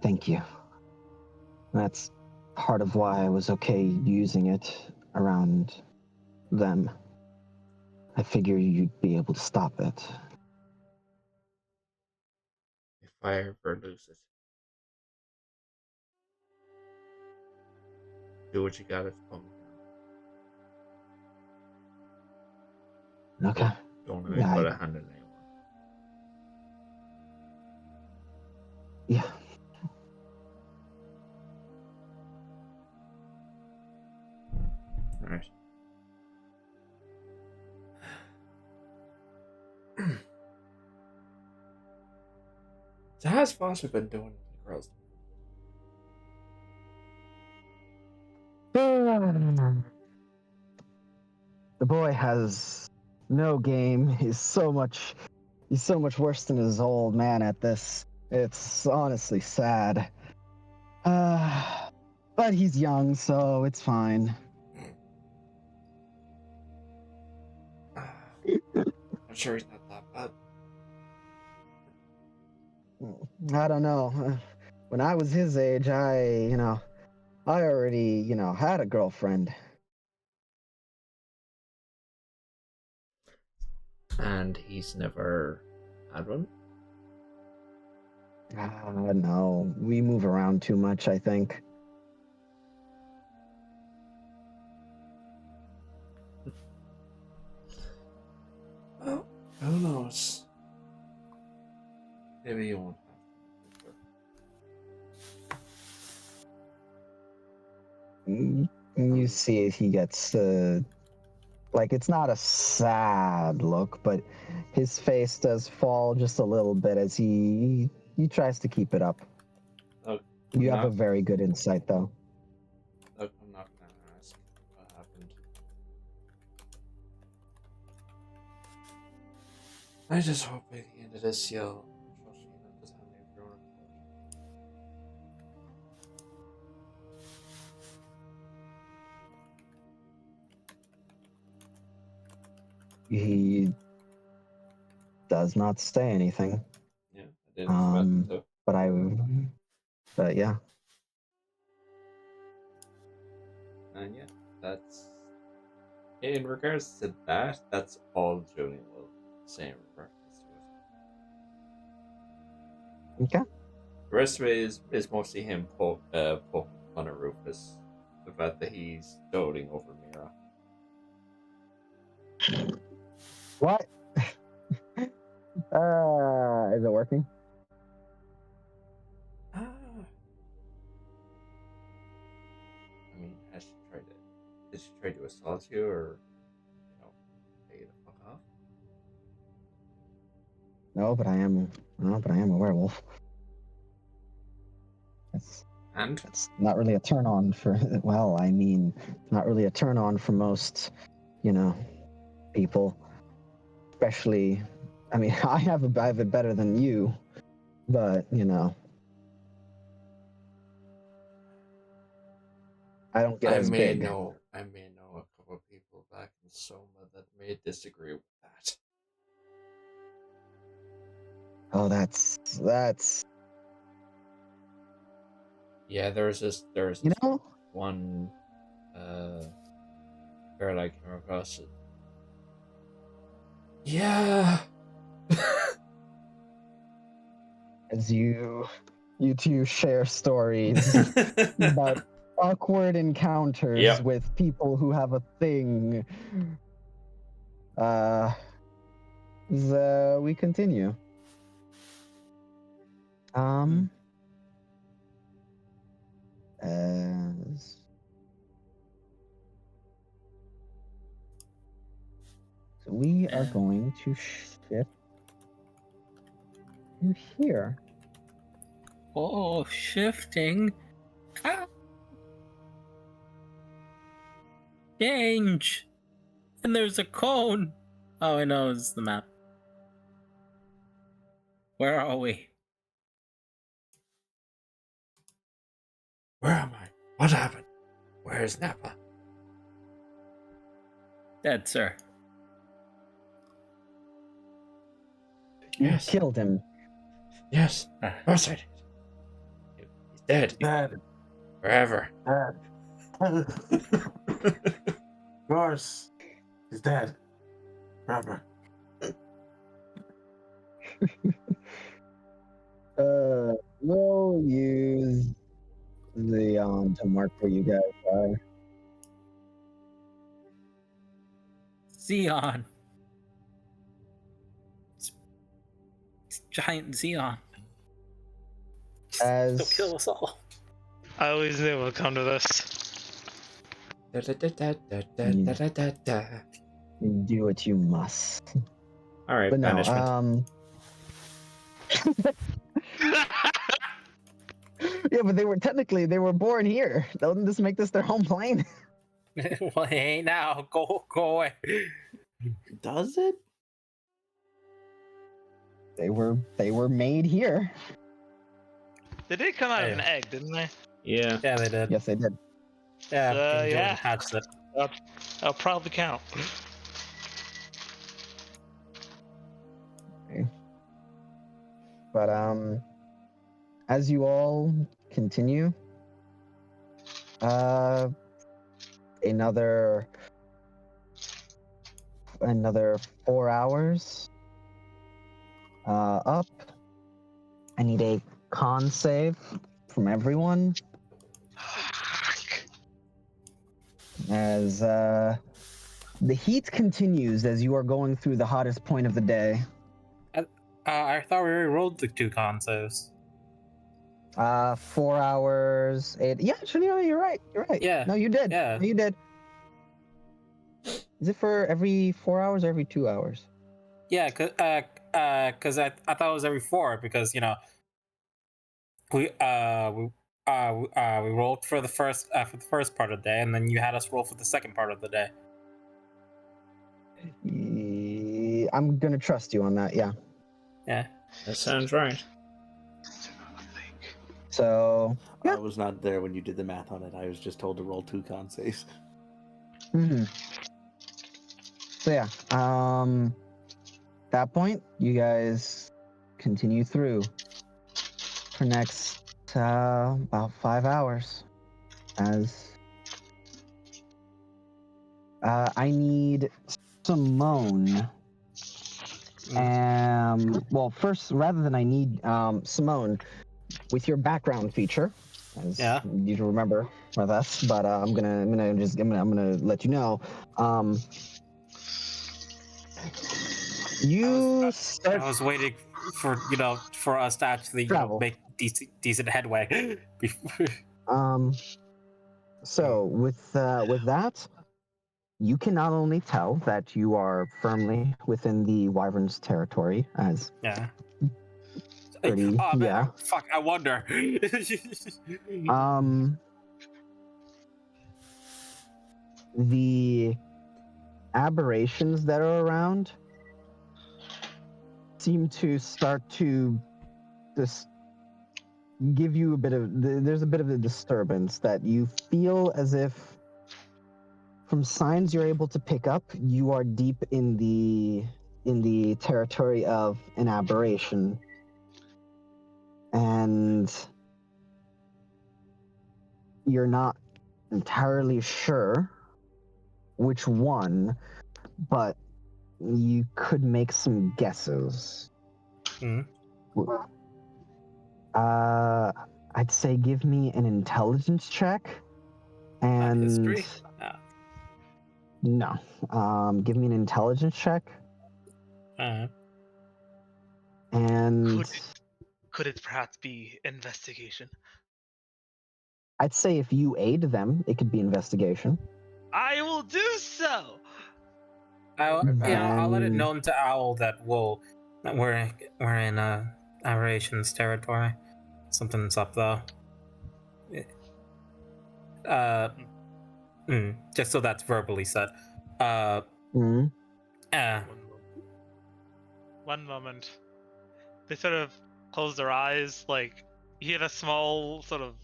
Thank you. That's part of why I was okay using it around them. I figured you'd be able to stop it. If I ever lose it, do what you gotta to pull me down. Okay. Don't let me put a hand in anyone. Yeah. All right. So how's Foster been doing with the girls? The boy has no game. He's so much worse than his old man at this. It's honestly sad. But he's young, so it's fine. I'm sure he's not that bad. I don't know. When I was his age, I already, had a girlfriend. And he's never had one? No. We move around too much, I think. Well, who knows? Maybe you won't have. You see he gets it's not a sad look, but his face does fall just a little bit as he tries to keep it up. Look, you have a very good insight, though. Look, I'm not gonna ask what happened. I just hope by the end of this you'll trust me enough to tell me if you're on He does not say anything. Yeah, I didn't expect to. But yeah. And yeah, that's in regards to that. That's all Joni will say in reference to it. Okay. The rest of it is mostly him poking fun at Rufus, the fact that he's doting over Mira. What? Is it working? I mean, did she try to assault you, or pay you the fuck off? No, but I am a werewolf. It's not really a turn on for. Well, I mean, not really a turn on for most, people. Especially, I mean, I have it better than you, but I don't get as big. I may know a couple of people back in Soma that may disagree with that. Oh, that's. Yeah, there's this one girl I came across. Yeah. As you two share stories about awkward encounters with people who have a thing. We continue. So we are going to shift to here. Oh, shifting. Change. And there's a cone. Oh, I know, it's the map. Where are we? Where am I? What happened? Where is Nappa? Dead, sir. You killed him. Yes. Of course I did. He's dead. Dead. Forever. Dead. Of course. He's dead. Forever. We'll use Xeon to mark where you guys are. Xeon. It's giant Xeon. They'll kill us all. I always knew it would come to this. Do what you must. All right, but no, banishment. Yeah, but they were born here. Doesn't this make this their home plane? Well, hey, now go away. Does it? They were made here. They did come out of an egg, didn't they? Yeah. Yeah, they did. Yes, they did. Yeah, yeah. Hatched it. I'll probably count. Okay. But as you all continue, another 4 hours up. I need a con save from everyone. As the heat continues as you are going through the hottest point of the day. I thought we already rolled the 2 con saves. 4 hours. Yeah, actually, no, you're right. Yeah. No, you did. Yeah. No, you did. Is it for every 4 hours or every 2 hours? Yeah, cause I thought it was every 4 because we rolled for the first part of the day, and then you had us roll for the second part of the day. I'm gonna trust you on that. Yeah. Yeah, that sounds right. So I was not there when you did the math on it. I was just told to roll 2 con saves. Mm-hmm. So yeah, that point, you guys continue through for next about 5 hours. As I need Simone. Well, first, rather than I need Simone, with your background feature, as you remember with us, but I'm gonna let you know. I was waiting for for us to actually make decent headway. So with that, you can not only tell that you are firmly within the Wyvern's territory, as pretty, man, fuck, I wonder. The aberrations that are around seem to start to just give you there's a bit of a disturbance that you feel as if, from signs you're able to pick up, you are deep in the territory of an aberration. And you're not entirely sure which one, but you could make some guesses. I'd say give me an intelligence check. And history? No. Give me an intelligence check. And could it perhaps be investigation? I'd say if you aid them, it could be investigation. I will do so. I'll let it known to Owl that we're in aberrations territory. Something's up though. Just so that's verbally said. One moment. They sort of close their eyes, like you hear a small sort of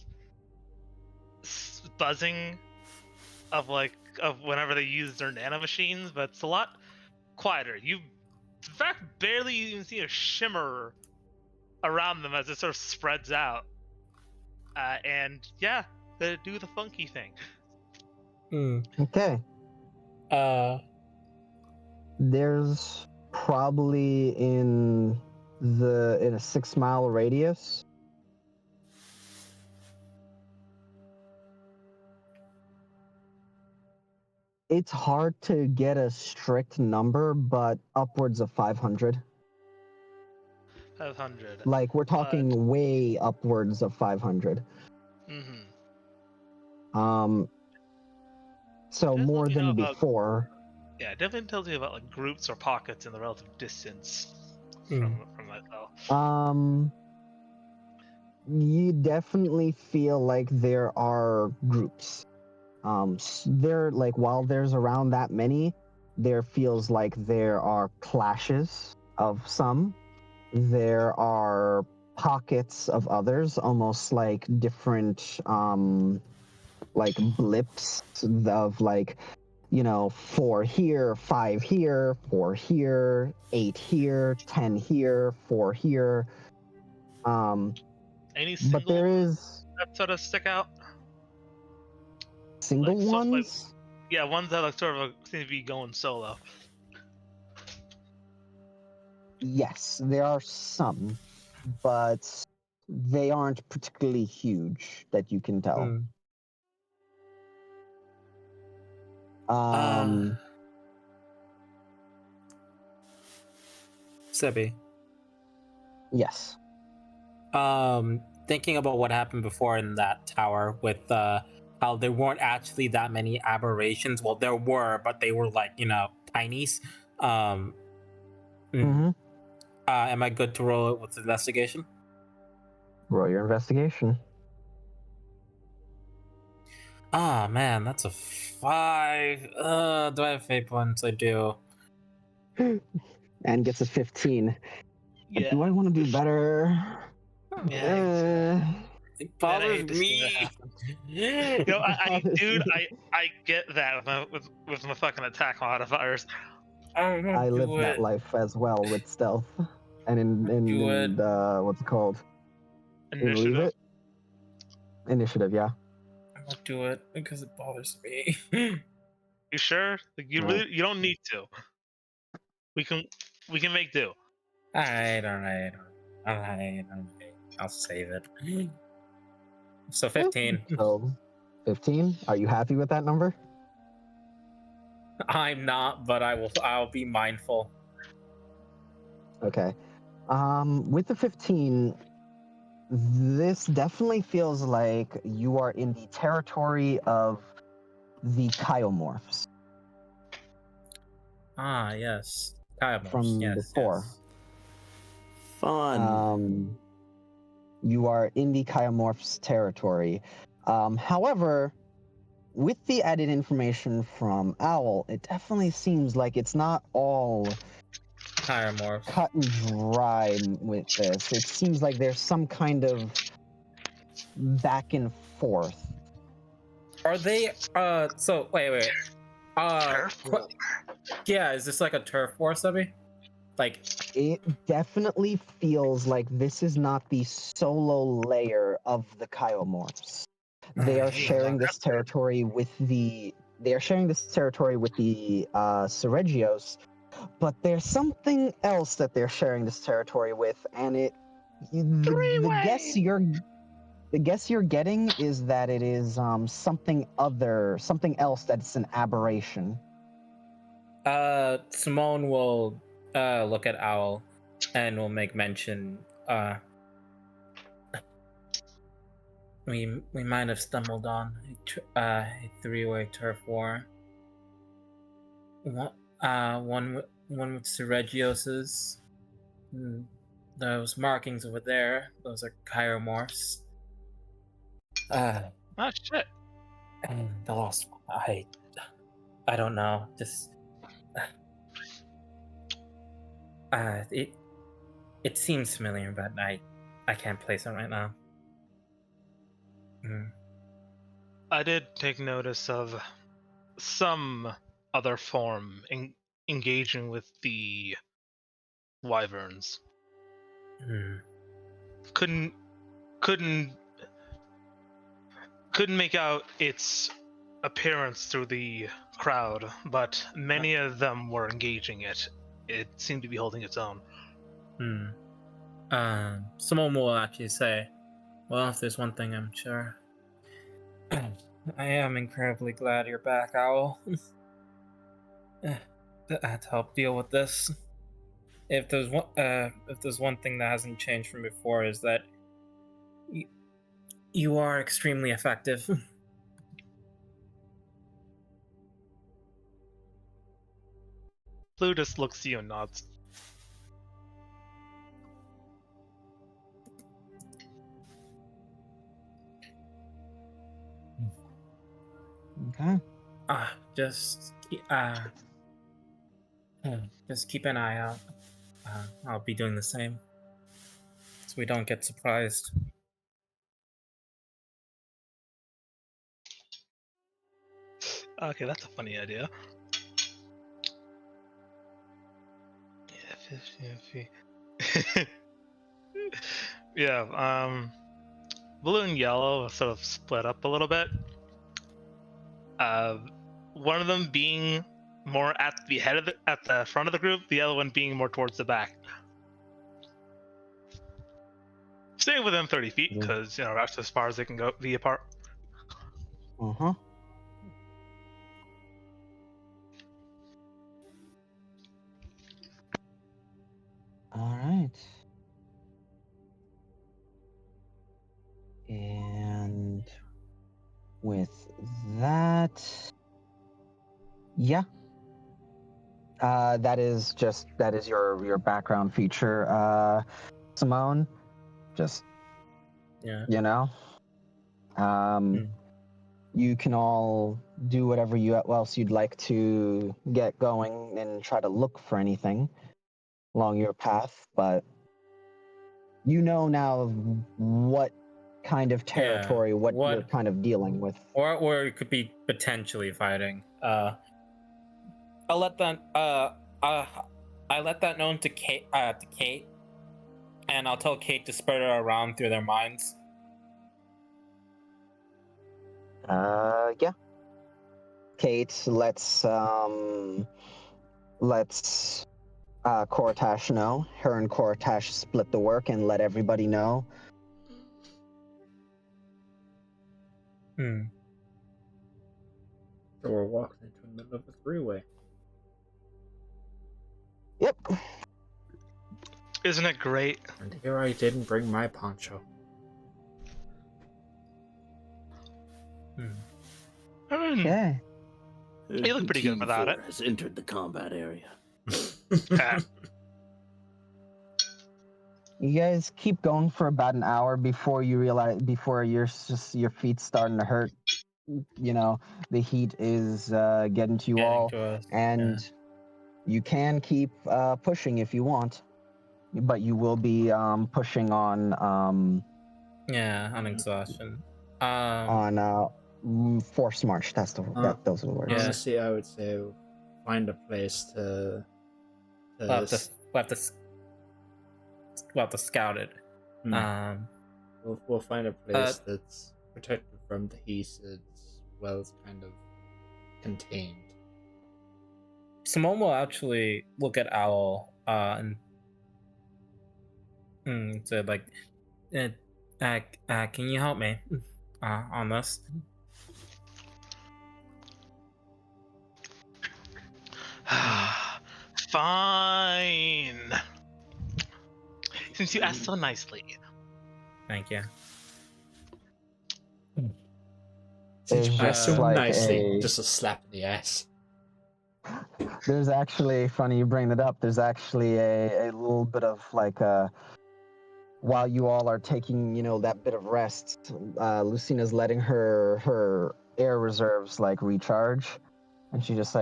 buzzing of whenever they use their nanomachines, but it's a lot quieter. You, in fact, barely even see a shimmer around them as it sort of spreads out. And yeah, they do the funky thing. Okay. There's probably in a 6-mile radius. It's hard to get a strict number, but upwards of 500. 500. Like, we're talking way upwards of 500. So more than before. Yeah, it definitely tells you about like groups or pockets in the relative distance from that though. You definitely feel like there are groups. There, like, while there's around that many, there feels like there are clashes of some. There are pockets of others, almost like different like blips of, like, 4 here, 5 here, 4 here, 8 here, 10 here, 4 here. Any single but there is that sort of stick out? single Like, ones. Yeah, ones that like sort of seem to be going solo. Yes, there are some, but they aren't particularly huge that you can tell. Sebi. Yes. Thinking about what happened before in that tower with how there weren't actually that many aberrations. Well, there were, but they were like, tinies. Am I good to roll it with investigation? Roll your investigation. Ah, man, that's a 5. Do I have fate points? I do. And gets a 15. Yeah. Do I want to do better? Yeah. It bothers me. I get that with my fucking attack modifiers. I live that life as well with stealth, and in what's it called? Initiative. Initiative, yeah. I won't do it because it bothers me. You sure? Like, you don't need to. We can make do. Alright. I'll save it. So 15. So 15. Are you happy with that number? I'm not, but I'll be mindful. Okay. With the 15, this definitely feels like you are in the territory of the Chiomorphs. Ah, yes. Chiomorphs. From yes, before. Yes. Fun. You are in the Chiomorphs territory. However, with the added information from Owl, it definitely seems like it's not all Chiomorphs. cut and dry with this. It seems like there's some kind of back and forth. Are they so wait. Turf war. Yeah, is this like a turf war, Subby? Like, it definitely feels like this is not the solo layer of the Chiomorphs. They are sharing this territory with the Seregios, but there's something else that they're sharing this territory with, and the guess you're getting is that it is something else that's an aberration. Simone will look at Owl and will make mention. We might have stumbled on a three-way turf war. One with Seregios's. Those markings over there, those are Chiomorphs. Oh shit! And the last one, I don't know. Just it seems familiar, but I can't place it right now. I did take notice of some other form engaging with the wyverns. Couldn't make out its appearance through the crowd, but many of them were engaging it. It seemed to be holding its own. Someone will actually say, well, if there's one thing I'm sure, I am incredibly glad you're back, Owl. To help deal with this. If there's one thing that hasn't changed from before, is that you are extremely effective. Plutus looks to you and nods. Okay. Just keep an eye out. I'll be doing the same, so we don't get surprised. Okay, that's a funny idea. Yeah, 50. Yeah. Blue and yellow sort of split up a little bit. One of them being more at the front of the group, the other one being more towards the back. Staying within 30 feet because that's as far as they can go be apart. Uh-huh. All right. And with that, yeah. That is your background feature. Simone, just you can all do whatever else you'd like to get going and try to look for anything along your path, but you know now what kind of territory, what you're kind of dealing with, or it could be potentially fighting. I let that known to Kate. And I'll tell Kate to spread it around through their minds. Yeah. Kate, let's Kortash know. Her and Kortash split the work and let everybody know. So we're walking into the middle of a three-way. Yep. Isn't it great? And here I didn't bring my poncho. Okay. You look pretty good without it. Has entered the combat area. You guys keep going for about an hour before you realize, before your feet starting to hurt. The heat is getting to you all, and you can keep pushing if you want, but you will be pushing on on exhaustion. On force march. Those are the words. Honestly, I would say find a place to. We'll have to scout it. We'll find a place that's protected from the heat as well as kind of contained. Simone will actually look at Owl and say, like, can you help me on this? Fine. Since you asked so nicely. Thank you. Since you asked so nicely, just a slap in the ass. There's actually, funny you bring that up, there's actually a little bit of while you all are taking, that bit of rest, Lucina's letting her air reserves recharge, and she just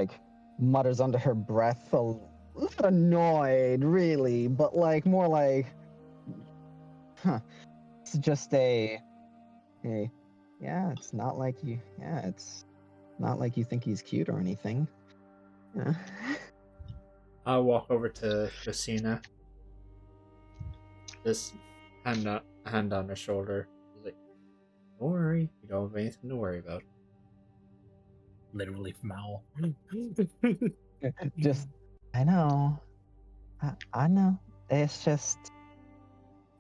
mutters under her breath, not annoyed really, but more it's just yeah, it's not like you think he's cute or anything. Yeah. I'll walk over to Lucina, just hand on her shoulder. He's like, don't worry, you don't have anything to worry about. Literally from Owl. Just, I know. I know. It's just,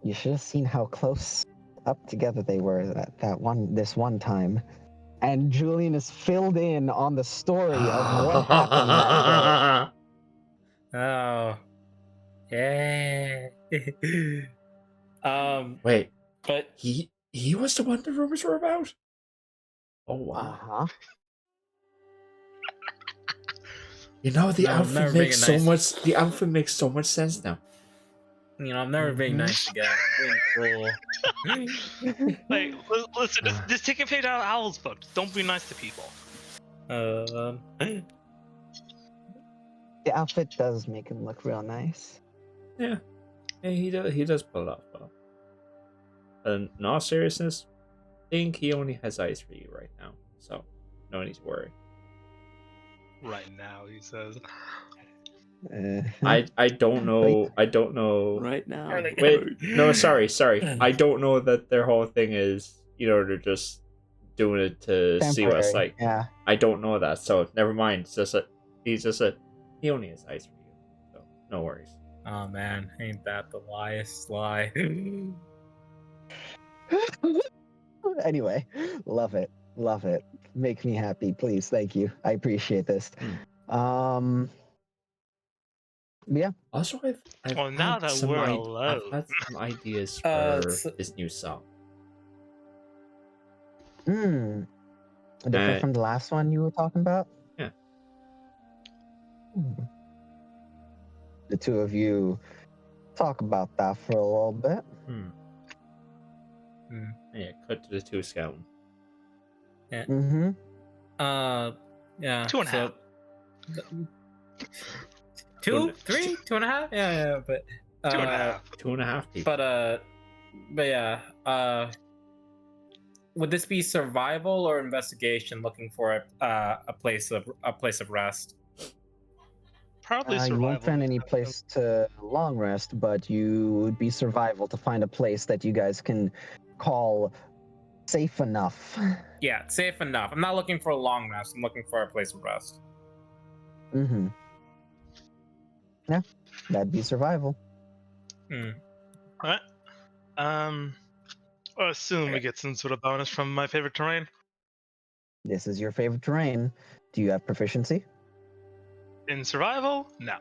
you should have seen how close up together they were this one time. And Julian is filled in on the story of what happened that day. Oh. Yeah. Wait, but he was the one the rumors were about? Oh wow. Uh-huh. The outfit makes so much. The outfit makes so much sense now. I'm never being nice again. I'm being cruel. Listen, just take a page out of Owl's book. Don't be nice to people. The outfit does make him look real nice. Yeah, he does pull it off well. And in all seriousness, I think he only has eyes for you right now, so no need to worry. Right now, he says. I don't know. I don't know. Right now. Wait, no, sorry. I don't know that their whole thing is, they're just doing it to see what it's like. Yeah. I don't know that, so never mind. It's just he only has eyes for you, so no worries. Oh man, ain't that the liest lie? Anyway, love it. Make me happy, please. Thank you. I appreciate this. Yeah. Also, I've Well, now had that some we're I've alone. had some ideas for so- this new song. Different from the last one you were talking about? Yeah. The two of you talk about that for a little bit. Yeah, cut to the two scouting. Yeah. Mm-hmm. Yeah. 2.5. 2, 3, 2.5. Yeah. But 2.5. 2.5 people. But yeah. Would this be survival or investigation? Looking for a place of rest. Probably survival. You won't find any place to long rest, but you would be survival to find a place that you guys can call safe enough. Yeah, safe enough. I'm not looking for a long rest. I'm looking for a place of rest. Mm-hmm. Yeah, that'd be survival. Alright. I assume we get some sort of bonus from my favorite terrain. This is your favorite terrain. Do you have proficiency? In survival? No.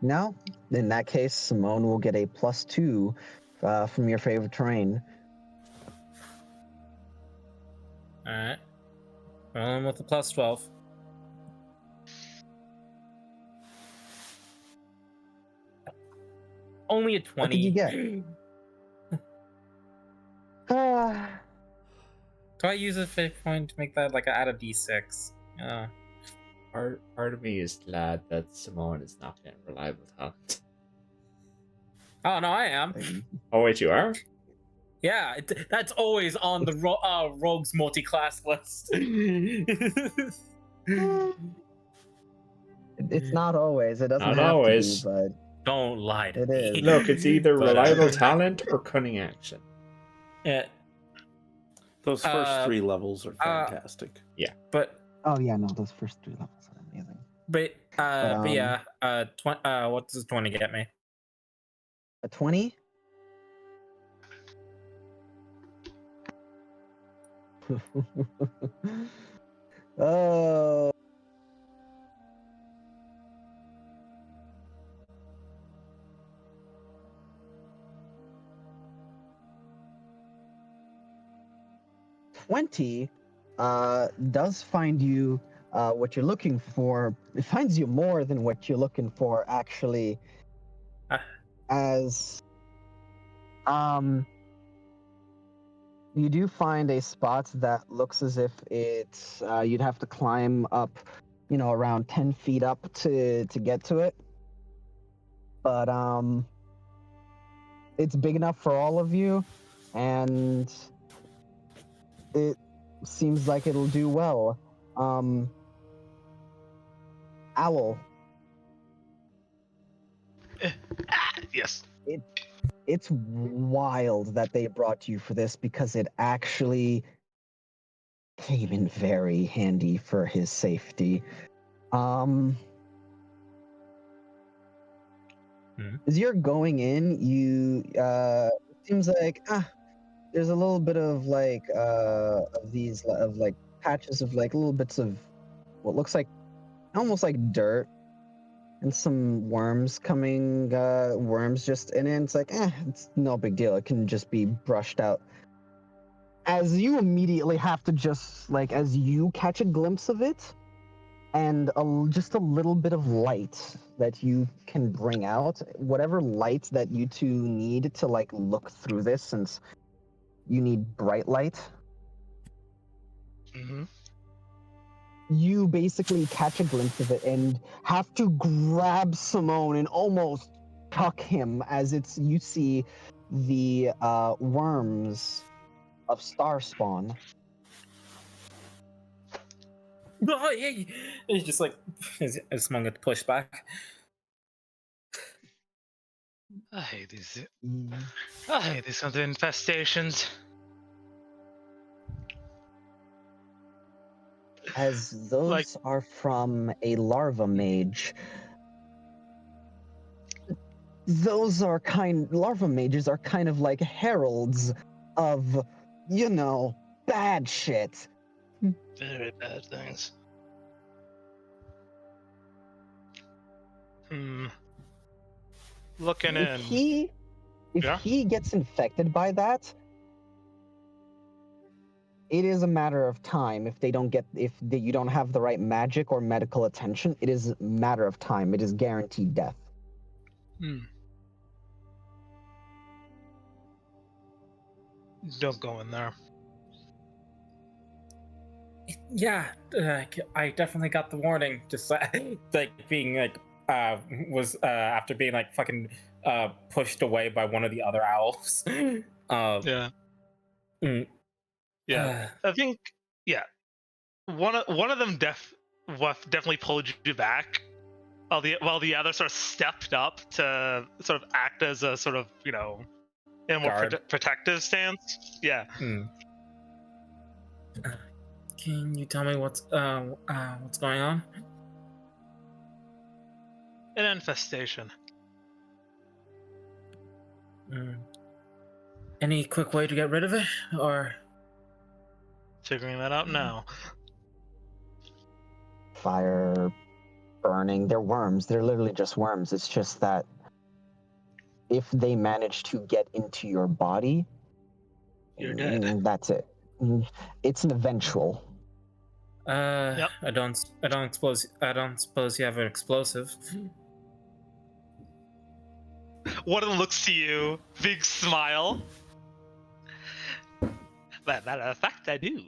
No? In that case, Simone will get a +2 from your favorite terrain. Alright. Rolling with a +12. Only a 20. What did you get? Do I use a fate point to make that like add a d6? Part of me is glad that Simone is not getting reliable talent. Oh no, I am. Oh wait, you are? Yeah, that's always on the rogues multi-class list. It's not always. It doesn't Not have always. to be, but don't lie to it me. is. Look, it's either But, reliable talent or cunning action. Yeah. Those first 3 levels are fantastic. Yeah. But oh yeah, no, those first 3 levels are amazing. But yeah, what does 20 get me? A 20? Oh. $20 does find you what you're looking for. It finds you more than what you're looking for, actually. As you do find a spot that looks as if it's you'd have to climb up, around 10 feet up to get to it. But it's big enough for all of you, and it seems like it'll do well. Owl. Yes. It's wild that they brought you for this, because it actually came in very handy for his safety. As you're going in, it seems like there's a little bit of patches of little bits of what looks like almost like dirt, and some worms just in it. It's like, it's no big deal. It can just be brushed out. As you immediately have to just, as you catch a glimpse of it, and just a little bit of light that you can bring out, whatever light that you two need to, look through this, since you need bright light. Mm-hmm. You basically catch a glimpse of it and have to grab Simone and almost tuck him, as you see the worms of Starspawn Oh, hey! He's just like, is someone going to push back? I hate these other infestations. As those are from a larva mage, larva mages are kind of like heralds of, bad shit. Very bad things. Looking If in. he gets infected by that, it is a matter of time. If you don't have the right magic or medical attention, it is a matter of time. It is guaranteed death. Don't go in there. Yeah, I definitely got the warning. Just like being like was after being like fucking pushed away by one of the other owls. Yeah. Yeah. I think one of them definitely pulled you back, while the other sort of stepped up to sort of act as a sort of in a more protective stance. Yeah. Can you tell me what's going on? An infestation. Any quick way to get rid of it, or figuring that out now? Fire, burning. They're worms. They're literally just worms. It's just that if they manage to get into your body, you're dead. That's it. It's an eventual. Yep. I don't suppose you have an explosive. One of them looks to you, big smile. Matter of fact, I do.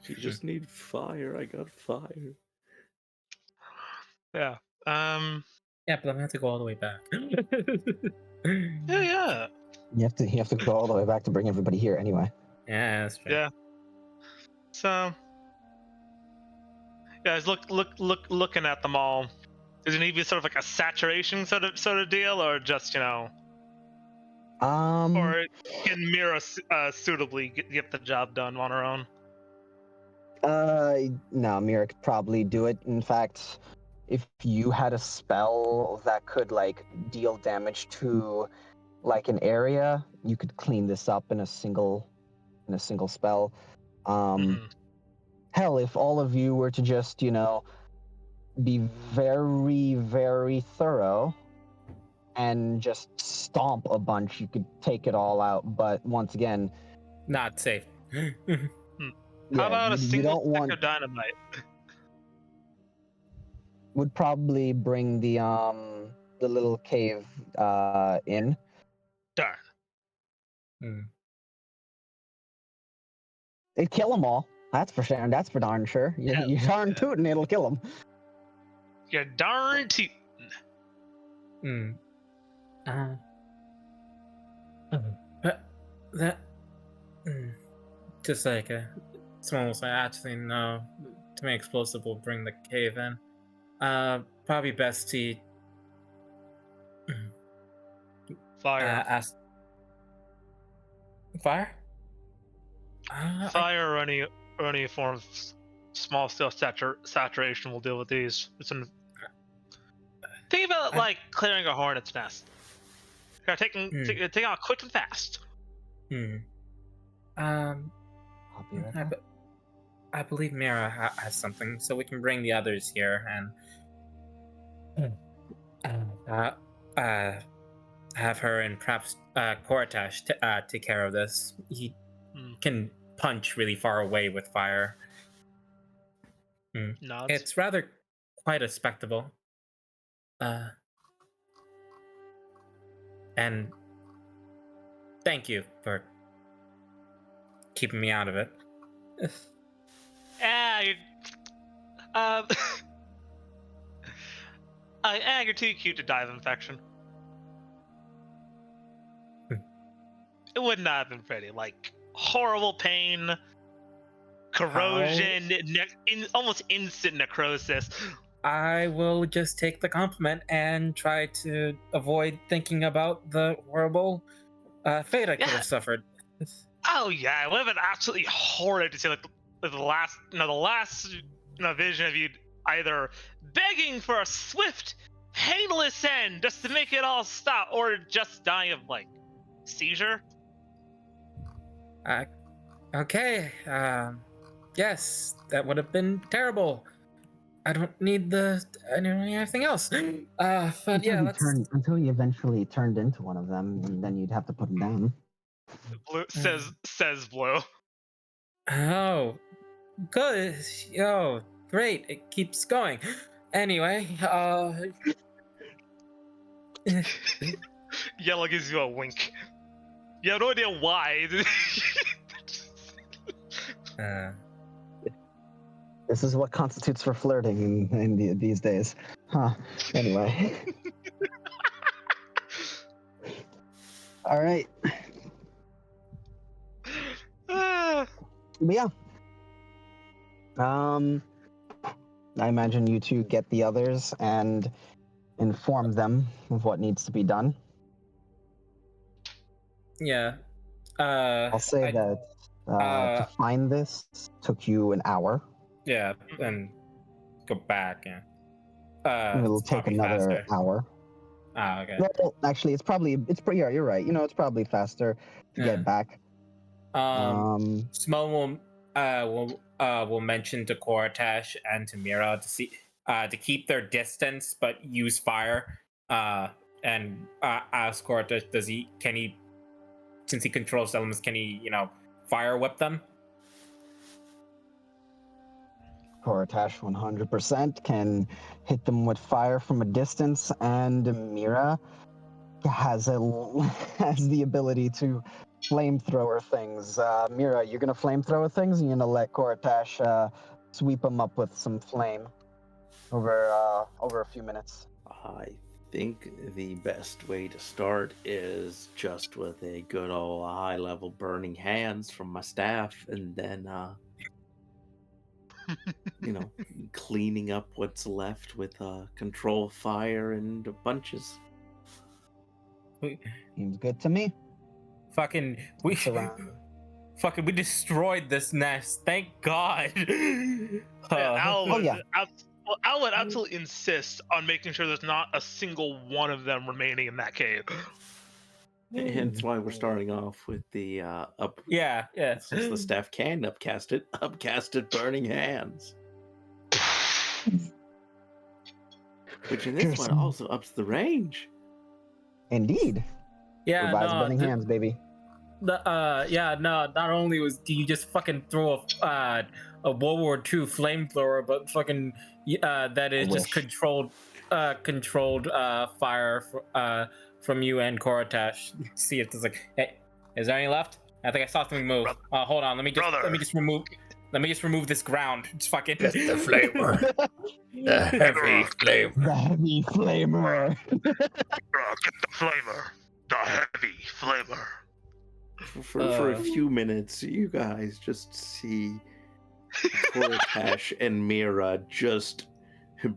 You just need fire. I got fire. Yeah. Yeah, but I'm gonna have to go all the way back. Yeah. You have to go all the way back to bring everybody here anyway. Yeah, that's true. Yeah. So, guys, looking at them all. Does it need to be sort of like a saturation sort of deal, or just or can Mira suitably get the job done on her own? No, Mira could probably do it. In fact, if you had a spell that could deal damage to an area, you could clean this up in a single spell. Hell, if all of you were to just be very, very thorough and just stomp a bunch, you could take it all out. But once again, not safe. How about a single stick of dynamite? Would probably bring the little cave in. Darn. It'd kill them all. That's for sure. That's for darn sure. You darn tootin', it'll kill them. You're darn tootin'. Just like someone will say, actually, no, to make explosive will bring the cave in. Probably best to fire. Fire? Fire or any form of small scale saturation will deal with these. Think about it like clearing a hornet's nest. Taking out quick and fast. I'll be right back. I believe Mira has something, so we can bring the others here and have her and perhaps Kortash take care of this. He can punch really far away with fire. It's rather quite a spectacle. And thank you for keeping me out of it. You're too cute to die of infection. It would not have been pretty. horrible pain, corrosion, almost instant necrosis. I will just take the compliment and try to avoid thinking about the horrible fate I could have suffered. Oh yeah, it would have been absolutely horrid to see like the last vision of you either begging for a swift, painless end just to make it all stop, or just die of like seizure. Okay. Yes, that would have been terrible. I don't need anything else. But yeah, until you eventually turned into one of them, and then you'd have to put them down. Blue says Blue. Oh, good. Oh, great. It keeps going. Anyway, Yellow gives you a wink. You have no idea why. This is what constitutes for flirting in these days. Huh. Anyway. All right. But yeah. I imagine you two get the others and inform them of what needs to be done. Yeah. I'll say that to find this took you an hour. Yeah, and go back. Yeah. It'll take another hour. Ah, okay. Well, actually, yeah, you're right. It's probably faster to get back. Smo will mention to Koratash and to Mira to keep their distance but use fire. And ask Koratash, can he, since he controls elements, can he, fire whip them? Koratash 100% can hit them with fire from a distance, and Mira has the ability to flamethrower things. Mira, you're gonna flamethrower things, and you're gonna let Koratash sweep them up with some flame over a few minutes. I think the best way to start is just with a good old high-level burning hands from my staff, and then cleaning up what's left with control fire and bunches. Seems good to me. We destroyed this nest. Thank God. Al would absolutely insist on making sure there's not a single one of them remaining in that cave. Hence why we're starting off with the up. Yeah. Since the staff can upcast it, burning hands. Which in this one also ups the range. Indeed. Yeah, burning hands, baby. Not only do you just fucking throw a World War II flamethrower, but fucking that is just controlled fire from you and Koratash. See if there's hey, is there any left? I think I saw something move. Hold on, let me just remove this ground. It's fucking get the flamer. The heavy flamer. The heavy flamer. Get the flamer. The heavy flamer. For a few minutes, you guys just see Koratash and Mira just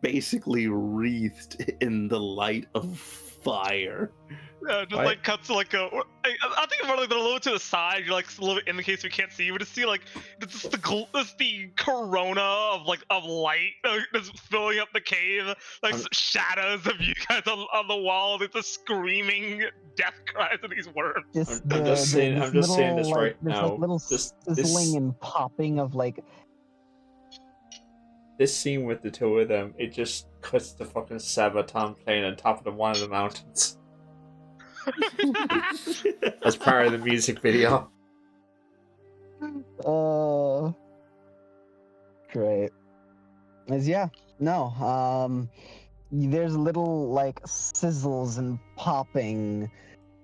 basically wreathed in the light of fire. Yeah, just like cuts to like a. I think more like they're a little to the side. You're like a little bit in the case we can't see, but to see like it's the corona of light that's filling up the cave, like shadows of you guys on the wall, like the screaming death cries of these worms. I'm just saying this right now. Like little sizzling and popping of like. This scene with the two of them, it just cuts the fucking Sabaton playing on top of one of the mountains. As part of the music video. Great. There's little like sizzles and popping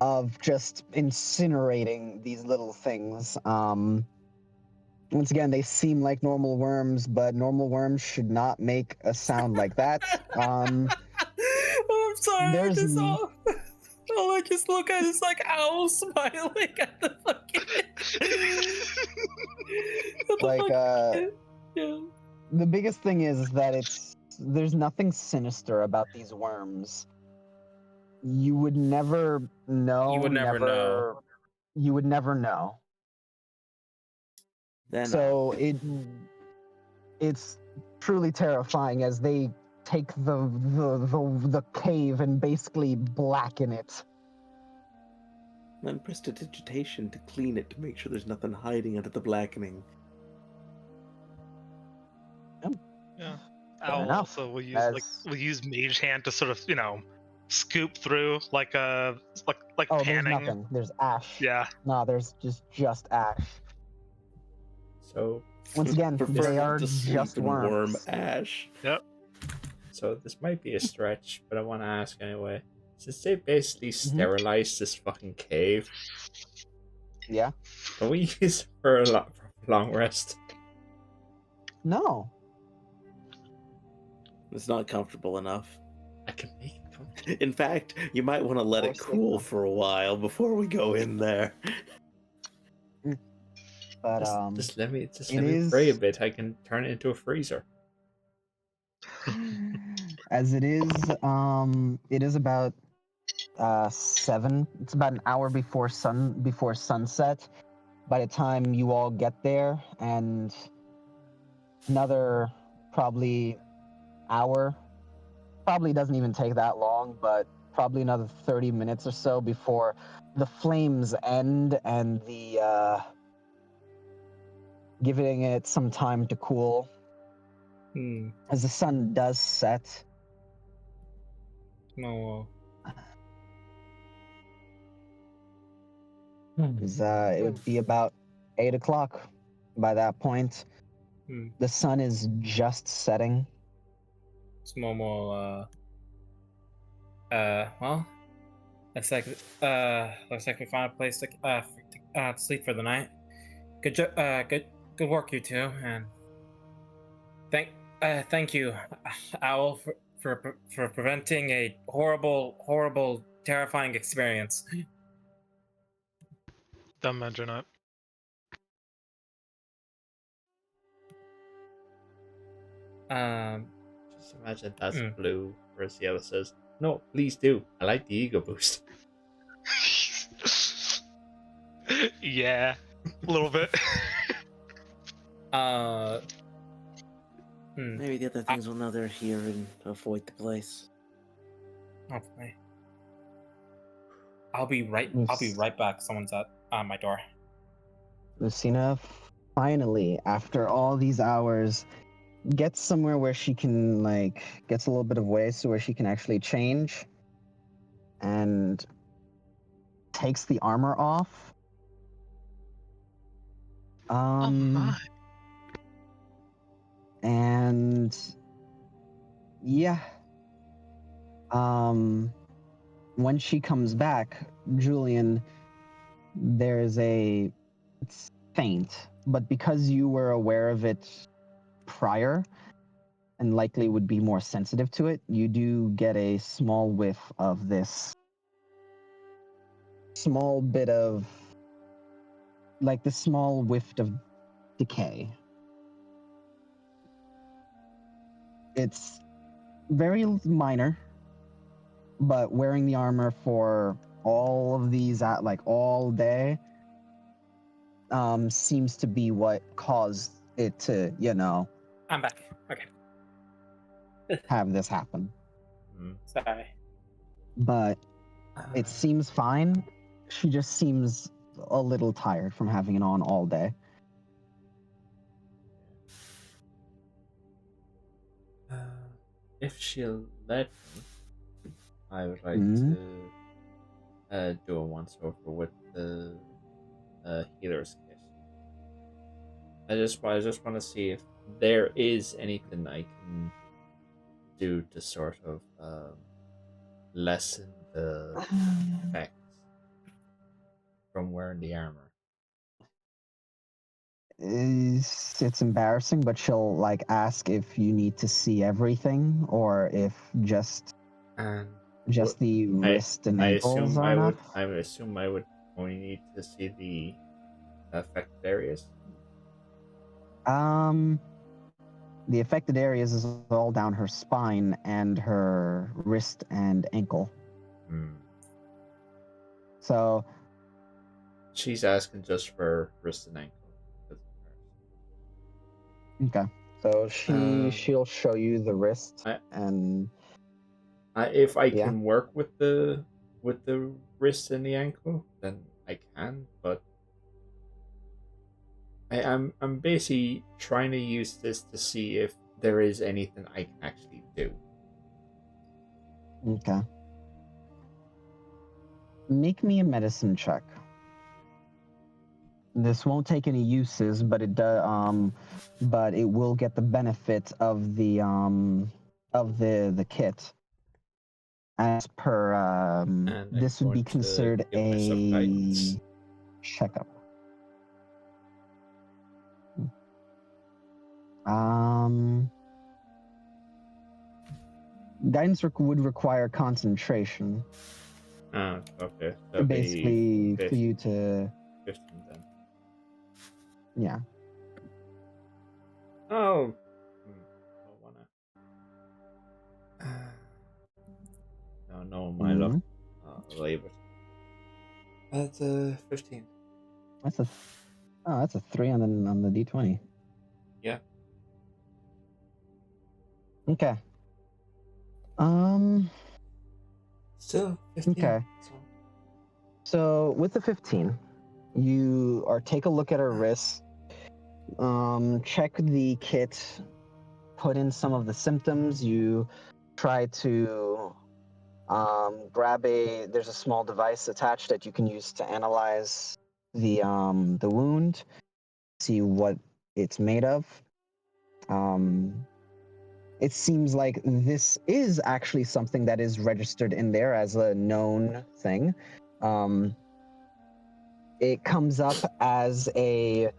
of just incinerating these little things. Once again, they seem like normal worms, but normal worms should not make a sound like that. I'm sorry. All I just look at is like Owl smiling at the fucking. Like, Yeah. the biggest thing is that there's nothing sinister about these worms. You would never know. You would never know. You would never know. Then So it's truly terrifying as they take the cave and basically blacken it. then prestidigitation to clean it to make sure there's nothing hiding under the blackening. Yeah. Fair Owl enough. also will use Mage Hand to sort of, scoop through like Oh, panning. there's nothing. There's ash. Yeah. No, there's just ash. So Once again, they are to sleep just in worms. worm ash. Yep. So this might be a stretch, but I want to ask anyway. Since they basically sterilized this fucking cave, Yeah. can we use it for a long rest? No. It's not comfortable enough. I can make it comfortable. In fact, you might want to let it cool for a while before we go in there. But just let me pray a bit. I can turn it into a freezer. As it is about 7. It's about an hour before sunset. By the time you all get there, and another probably hour, probably doesn't even take that long, but probably another 30 minutes or so before the flames end and the giving it some time to cool. As the sun does set. No. It would be about 8 o'clock by that point. The sun is just setting. It's Momo, well, looks like we found a place to sleep for the night. Good work, you two, and thank you, Owl, for preventing a horrible, terrifying experience. Don't mention it. Just imagine that's blue, whereas the other says, "No, please do. I like the ego boost." Yeah, a little bit. Maybe the other things will know they're here and avoid the place. Hopefully. I'll be right back. Someone's at my door. Lucina finally, after all these hours, gets somewhere where she can gets a little bit of ways so where she can actually change, and takes the armor off. Oh my. And yeah. When she comes back, Julian, it's faint, but because you were aware of it prior and likely would be more sensitive to it, you do get a small whiff of this small bit of the small whiff of decay. It's very minor, but wearing the armor for all of these all day seems to be what caused it to, I'm back. Okay. have this happen. Sorry. But it seems fine. She just seems a little tired from having it on all day. If she'll let me, I would like to do a once over with the healer's kit. I just want to see if there is anything I can do to sort of lessen the effects from wearing the armor. It's embarrassing, but she'll ask if you need to see everything or if just the wrist and ankles are enough. I would assume I would only need to see affected areas? The affected areas is all down her spine and her wrist and ankle. So she's asking just for wrist and ankle. Okay. So she'll show you the wrist and if I can work with the wrist and the ankle, then I can, but I'm basically trying to use this to see if there is anything I can actually do. Okay. Make me a medicine check. This won't take any uses, but it does. But it will get the benefit of the kit. As per this would be considered a checkup. Guidance would require concentration. Okay. Basically, for you to. 15 then. Yeah. Oh. No, my luck. Labor. That's 15. That's a 3 on the D20. Yeah. Okay. Still 15. Okay. So with the 15, you take a look at her wrists, check the kit, put in some of the symptoms. You try to grab there's a small device attached that you can use to analyze the wound, see what it's made of. It seems like this is actually something that is registered in there as a known thing. It comes up as a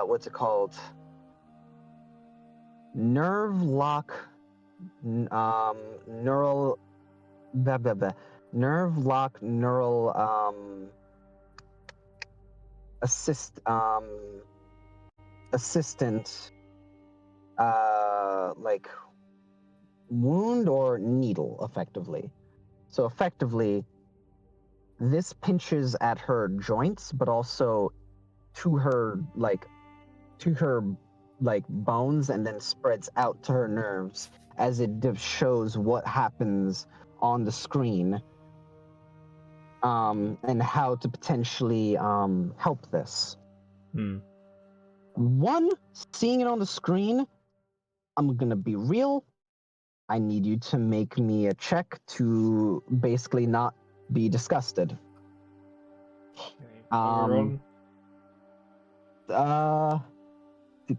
what's it called? Nerve lock, neural, nerve lock, neural, assistant, like wound or needle, effectively. So effectively, this pinches at her joints, but also to her bones, and then spreads out to her nerves as it shows what happens on the screen, and how to potentially help this. One, seeing it on the screen, I'm gonna be real. I need you to make me a check to basically not be disgusted. To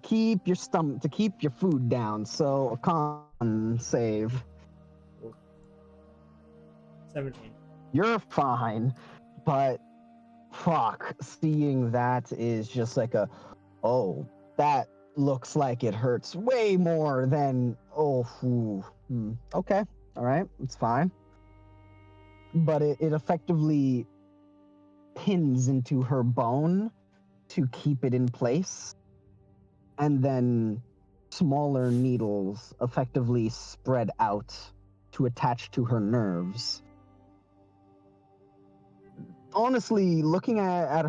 keep your food down. So a con save. 17. You're fine, but fuck, seeing that is just like that looks like it hurts way more than okay, all right, it's fine. But it effectively pins into her bone to keep it in place, and then smaller needles effectively spread out to attach to her nerves. Honestly, looking at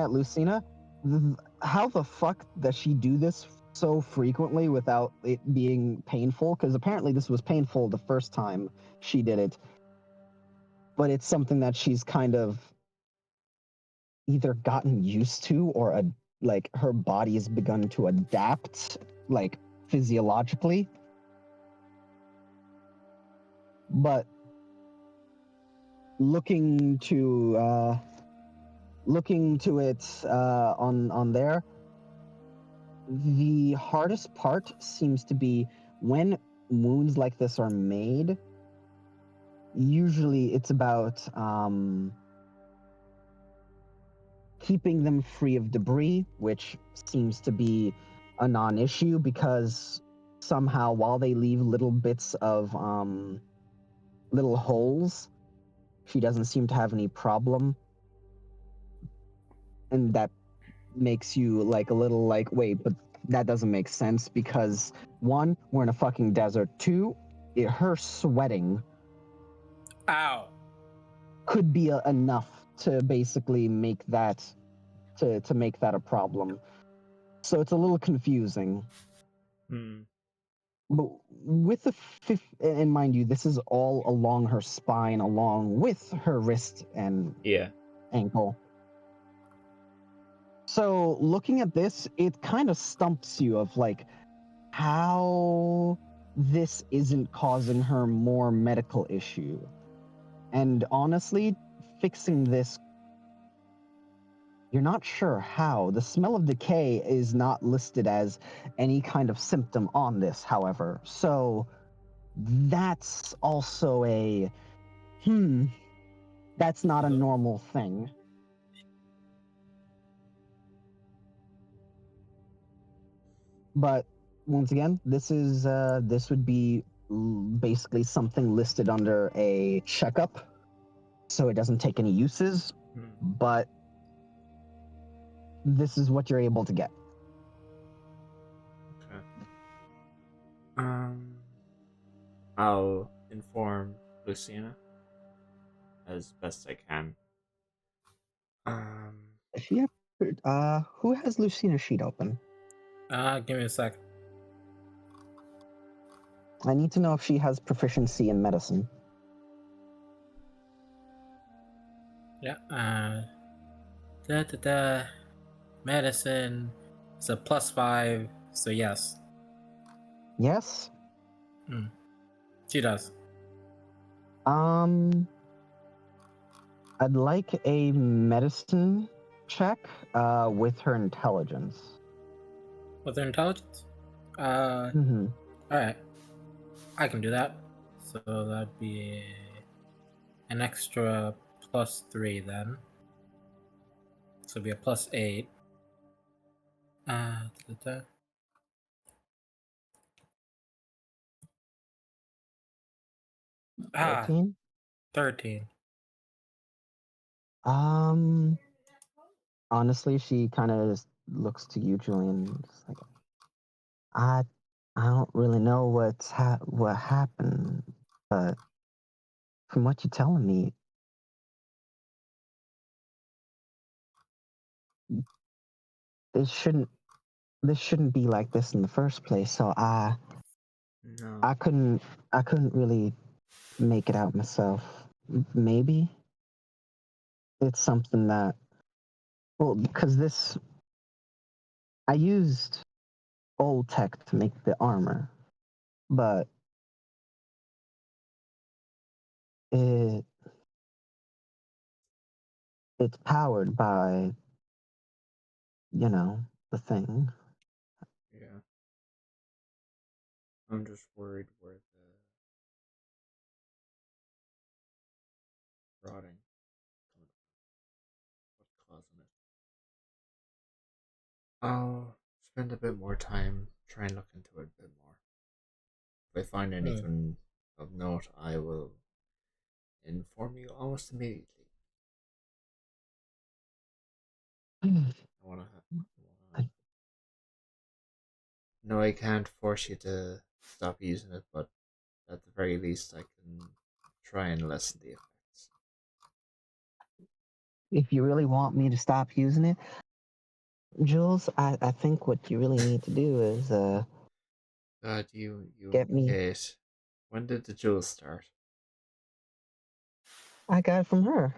Lucina, how the fuck does she do this so frequently without it being painful? Because apparently this was painful the first time she did it. But it's something that she's kind of either gotten used to, or her body has begun to adapt, physiologically. But looking to it on there, the hardest part seems to be when wounds like this are made. Usually it's about keeping them free of debris, which seems to be a non-issue, because somehow while they leave little bits of little holes, she doesn't seem to have any problem And that makes you like a little like, wait, but that doesn't make sense because one, we're in a fucking desert. Two, her sweating Ow. could be enough to basically make that to make that a problem. So it's a little confusing. But with the fifth, and mind you, this is all along her spine, along with her wrist and ankle. So looking at this, it kind of stumps you of like how this isn't causing her more medical issue. And honestly, fixing this, you're not sure how. The smell of decay is not listed as any kind of symptom on this, however. So that's also a that's not a normal thing. But once again, this would be basically something listed under a checkup, so it doesn't take any uses, but this is what you're able to get. Okay. I'll inform Lucina as best I can. Who has Lucina's sheet open? Give me a sec. I need to know if she has proficiency in medicine. Yeah. Medicine is a +5, so yes. Yes? She does. I'd like a medicine check with her intelligence. With her intelligence? Mm-hmm. Alright. I can do that. So that'd be an extra +3 then. So it'd be a +8. Ah, 13? 13. Honestly, she kind of looks to you, Julian. It's like, I don't really know what happened, but from what you're telling me, this shouldn't be like this in the first place. So I couldn't really make it out myself. Maybe it's something that, well, because I used old tech to make the armor, but it's powered by, the thing. Yeah. I'm just worried where the rotting coming from. What's causing it? I'll spend a bit more time trying to look into it a bit more. If I find anything of note, I will inform you almost immediately. No, I can't force you to stop using it, but at the very least, I can try and lessen the effects. If you really want me to stop using it, Jules, I think what you really need to do is God, you get me. Kate. When did the jewels start? I got it from her.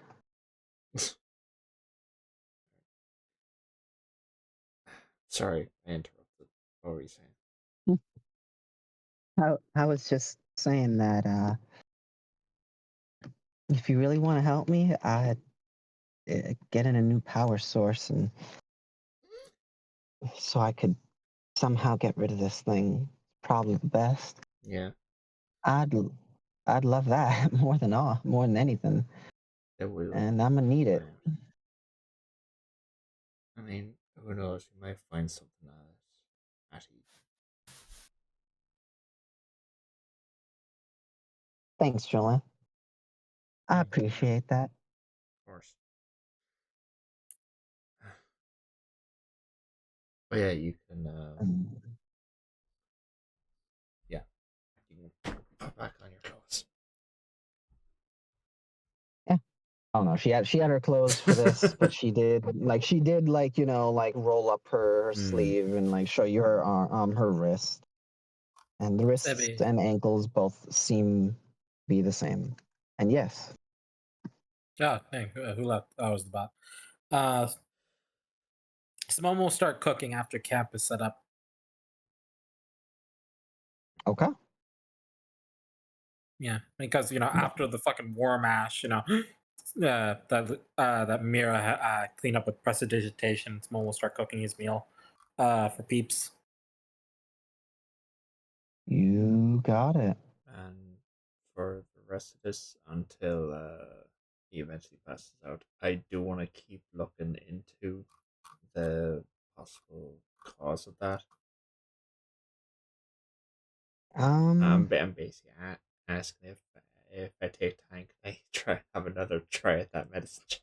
Sorry, I interrupted. What were you saying? I was just saying that if you really want to help me, I get in a new power source, and so I could somehow get rid of this thing. Probably the best. Yeah. I'd love that more than anything. It will. And I'm gonna need it. I mean, who knows? We might find something at ease. Thanks, Julian. I appreciate that. Of course. Oh yeah, you can. Um, Yeah, you can put back on your clothes. I don't know. She had her clothes for this, but she did like roll up her sleeve and like show you her her wrist, and the wrists Sebby. and ankles both seem to be the same. And yes, Oh, dang, who left? I was the bot. Simone will start cooking after camp is set up. okay. Yeah, because after the fucking war mash, that Mira clean up with prestidigitation, Simone will start cooking his meal, for peeps. You got it. And for the rest of this, until he eventually passes out, I do want to keep looking into the possible cause of that. I'm basically asking if I take time, can I have another try at that medicine check?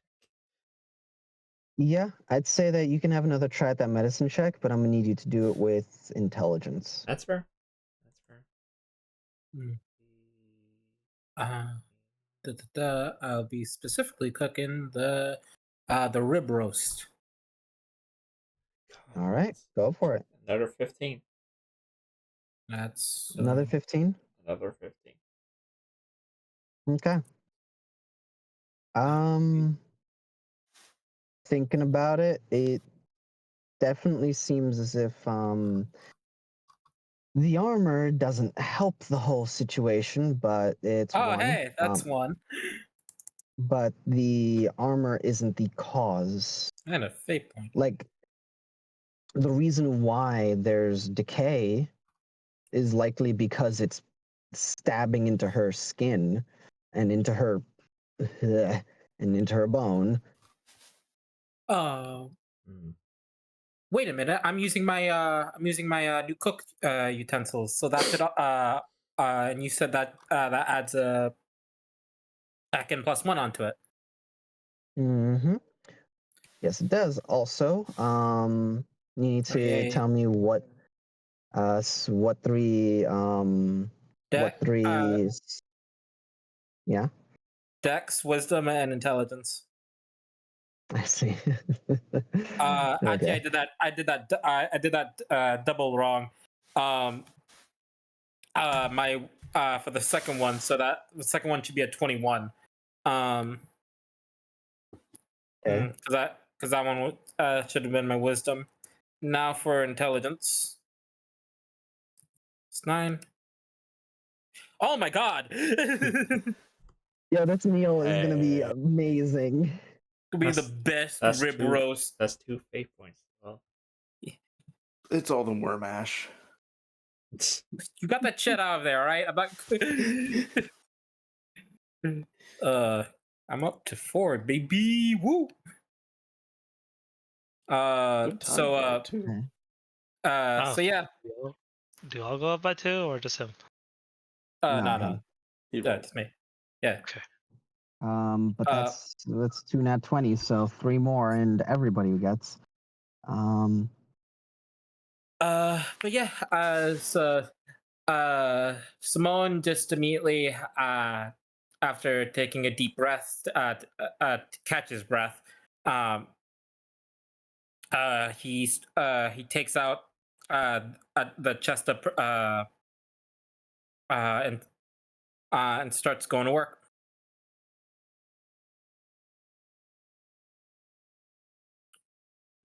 Yeah, I'd say that you can have another try at that medicine check, but I'm gonna need you to do it with intelligence. That's fair. That's fair. I'll be specifically cooking the rib roast. All right, go for it. Another 15. That's Another 15. Another 15. Okay. Thinking about it, it definitely seems as if the armor doesn't help the whole situation, but it's one. Hey, that's one. But the armor isn't the cause. And a fate point. Like, the reason why there's decay is likely because it's stabbing into her skin and into her bone. Oh. Wait a minute! I'm using my new cook utensils. So that's it. And you said that that adds a back end +1 onto it. Mm-hmm. Yes, it does. Also, you need to tell me what three yeah. Dex, wisdom, and intelligence. I see. Actually, I did that double wrong. My for the second one, so that the second one should be a 21. Okay. Because that one should have been my wisdom. Now for intelligence, it's 9. Oh my god! Yeah, this meal is gonna be amazing. It'll be the best rib roast. That's 2 fate points. Well, it's all the worm ash. You got that shit out of there, right? I'm up to 4, baby. Woo! So yeah. Do y'all go up by 2 or just him? No. Yeah, it's me. Yeah. Okay. But that's 2 nat 20s, so 3 more, and everybody gets. But yeah. So Simone just immediately after taking a deep breath, catch his breath. He takes out the chest of and starts going to work.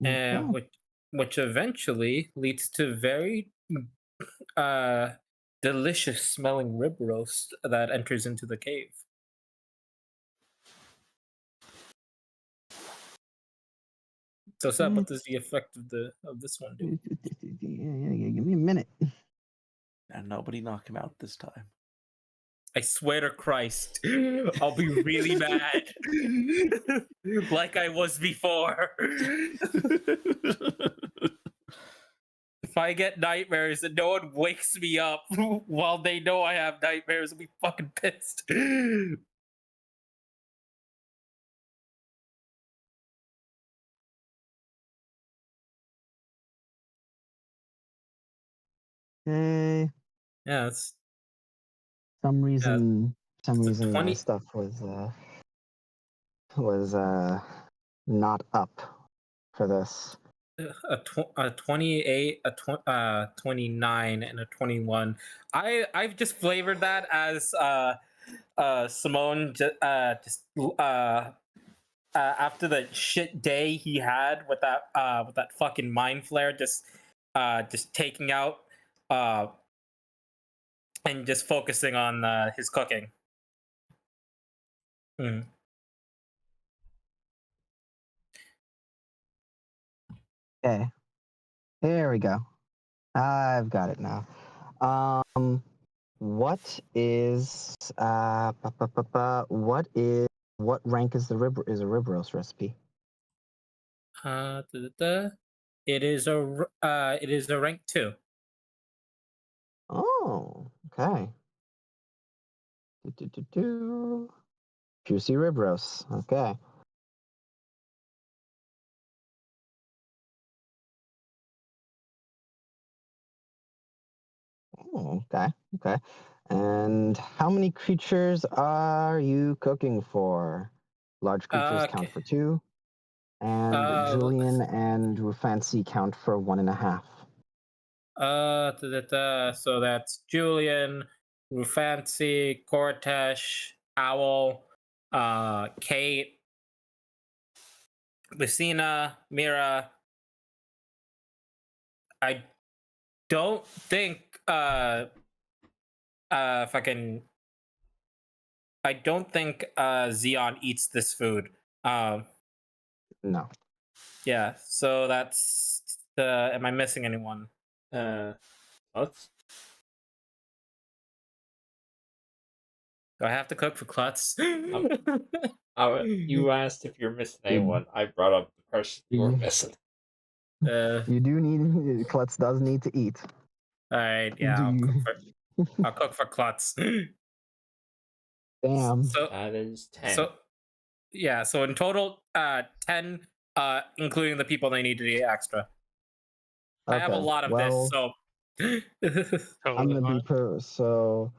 And which eventually leads to very delicious smelling rib roast that enters into the cave. So Seb, what does the effect of this one do? Yeah, give me a minute. And nobody knock him out this time. I swear to Christ, I'll be really mad. Like I was before. If I get nightmares and no one wakes me up while they know I have nightmares, I'll be fucking pissed. Hey, Yeah, it's some reason my 20 stuff was not up for this. a 28, 29, and a 21. I've just flavored that as Simone just after the shit day he had with that fucking mind flare, just taking out and just focusing on his cooking. Mm. Okay, there we go. I've got it now. What is what rank is a rib roast recipe? It is a rank 2. Oh, okay. Juicy rib roast. Okay. Oh, okay. And how many creatures are you cooking for? Large creatures count for 2, and Julian and Rufancy count for 1.5. So that's Julian, Rufancy, Cortesh, Owl, Kate, Lucina, Mira. I don't think fucking I don't think Xeon eats this food. No. Yeah, so that's the. Am I missing anyone? Klutz? Do I have to cook for Klutz? You asked if you're missing anyone. I brought up the person you were missing. You do need Klutz does need to eat. All right, yeah, I'll cook for Klutz. Damn. So that is 10. So yeah, so in total, 10, including the people they need to eat extra. Okay. I have a lot of this, so I'm gonna be so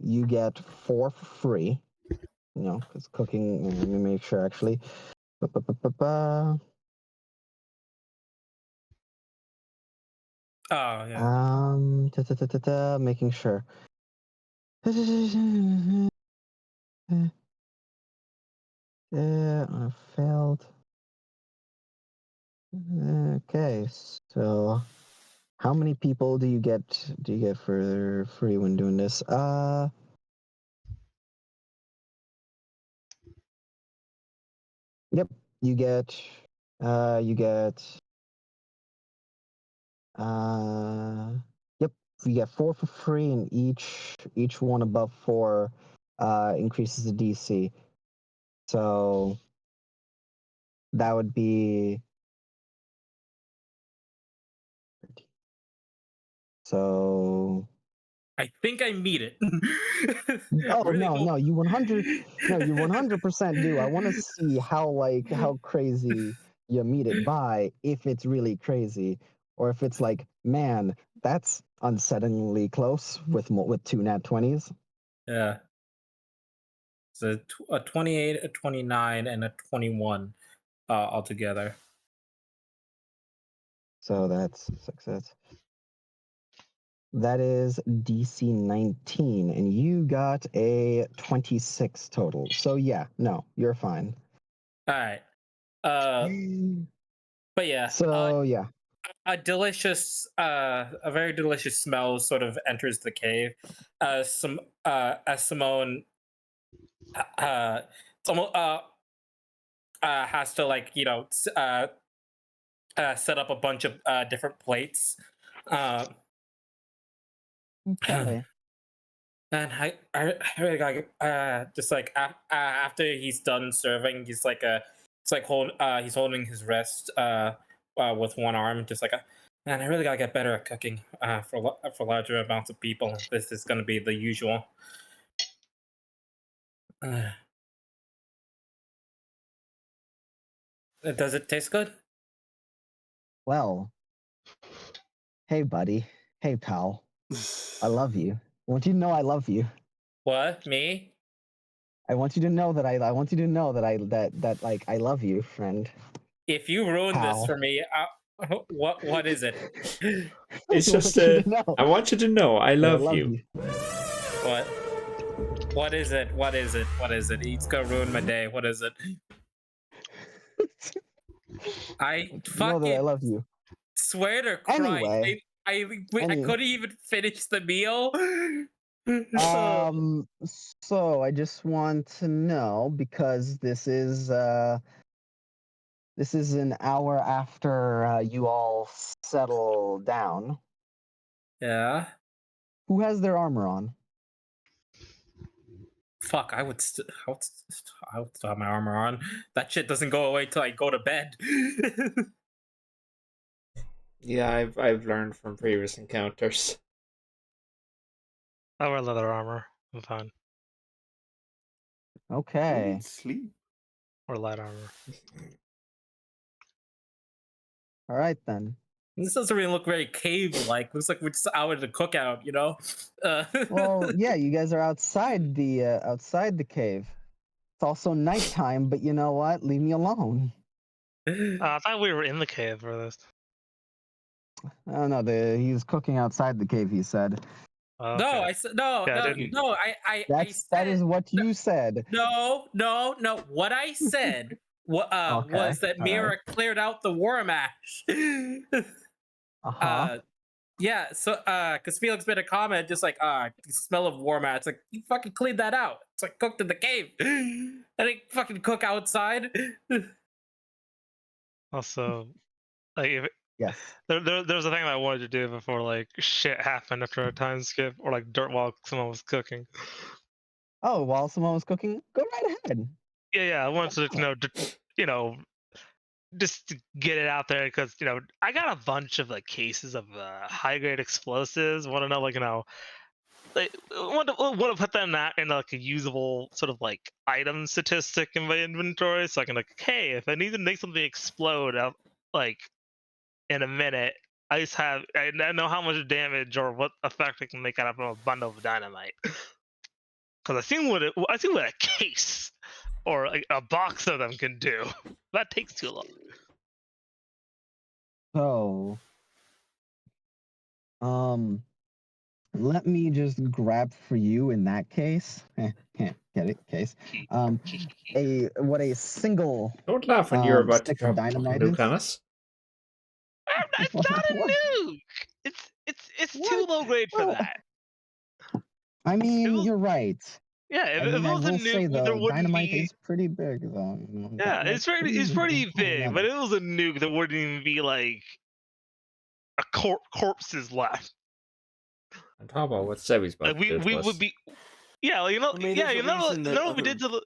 you get 4 for free. You know, because cooking. Let me make sure actually. Oh yeah. Making sure. I failed. Okay, so how many people do you get for free when doing this? Yep, you get yep, you get 4 for free, and each one above 4 increases the DC. So that would be so. I think I meet it. Oh really no, you 100% do. I want to see how crazy you meet it by, if it's really crazy, or if it's like, man, that's unsettlingly close with 2 nat 20s. Yeah. So a 28, a 29, and a 21 altogether. So that's success. That is DC 19, and you got a 26 total. So yeah, no, you're fine. All right. But yeah. So yeah. A very delicious smell sort of enters the cave. As Simone has to, like, set up a bunch of different plates. Okay. And I really got just like after he's done serving, he's like he's holding his wrist with one arm, just like man, I really gotta get better at cooking for larger amounts of people. This is gonna be the usual. Does it taste good? Well, Hey, buddy. Hey, pal. I love you. I want you to know I love you. What? Me? I want you to know that I want you to know that I love you, friend. If you ruin this Pal. for me, what is it? It's I just want you to know I want you to know I that I love you. What? What is it? What is it? What is it? It's gonna ruin my day. What is it? I know that I fucking love you. swear to Christ, Anyway. I couldn't even finish the meal. So I just want to know, because this is an hour after you all settle down. Yeah. Who has their armor on? Fuck, I would still have my armor on. That shit doesn't go away till I go to bed. Yeah, I've learned from previous encounters. I wear leather armor. I'm fine. Okay. Sleep. Or light armor. All right then. This doesn't really look very cave-like. Looks like we're just out at a cookout, you know? Well, yeah, you guys are outside the cave. It's also nighttime, but you know what? Leave me alone. I thought we were in the cave for this. I don't know. He was cooking outside the cave. He said. Okay. No, I said no, Yeah, no. That is what you said. No. What I said was that Mira cleared out the worm ash. Yeah, so because Felix made a comment just like the smell of worm ash. It's like, you fucking cleaned that out. It's like cooked in the cave. I didn't fucking cook outside. Also, like if Yes. there was a thing that I wanted to do before like shit happened after a time skip or like dirt while someone was cooking. Oh, while someone was cooking, go right ahead. Yeah. I wanted to just to get it out there because I got a bunch of like cases of high grade explosives. Want to know want to put them in like a usable sort of like item statistic in my inventory, so I can hey, if I need to make something explode out like in a minute, I know how much damage or what effect I can make out of a bundle of dynamite. Because I seen what a case or like a box of them can do. That takes too long. So, let me just grab for you in that case. Can't get it, case. A single. Don't laugh when you're about to stick of drop dynamite nuke is. on us. It's not a nuke. It's too low grade for that. I mean, you're right. Yeah, if it was a nuke, there wouldn't dynamite be. Is pretty big though. Yeah, it's pretty big, but it was a nuke that wouldn't even be like a corpses left. On top of what Sebi's about we would be. Yeah, what we did to the.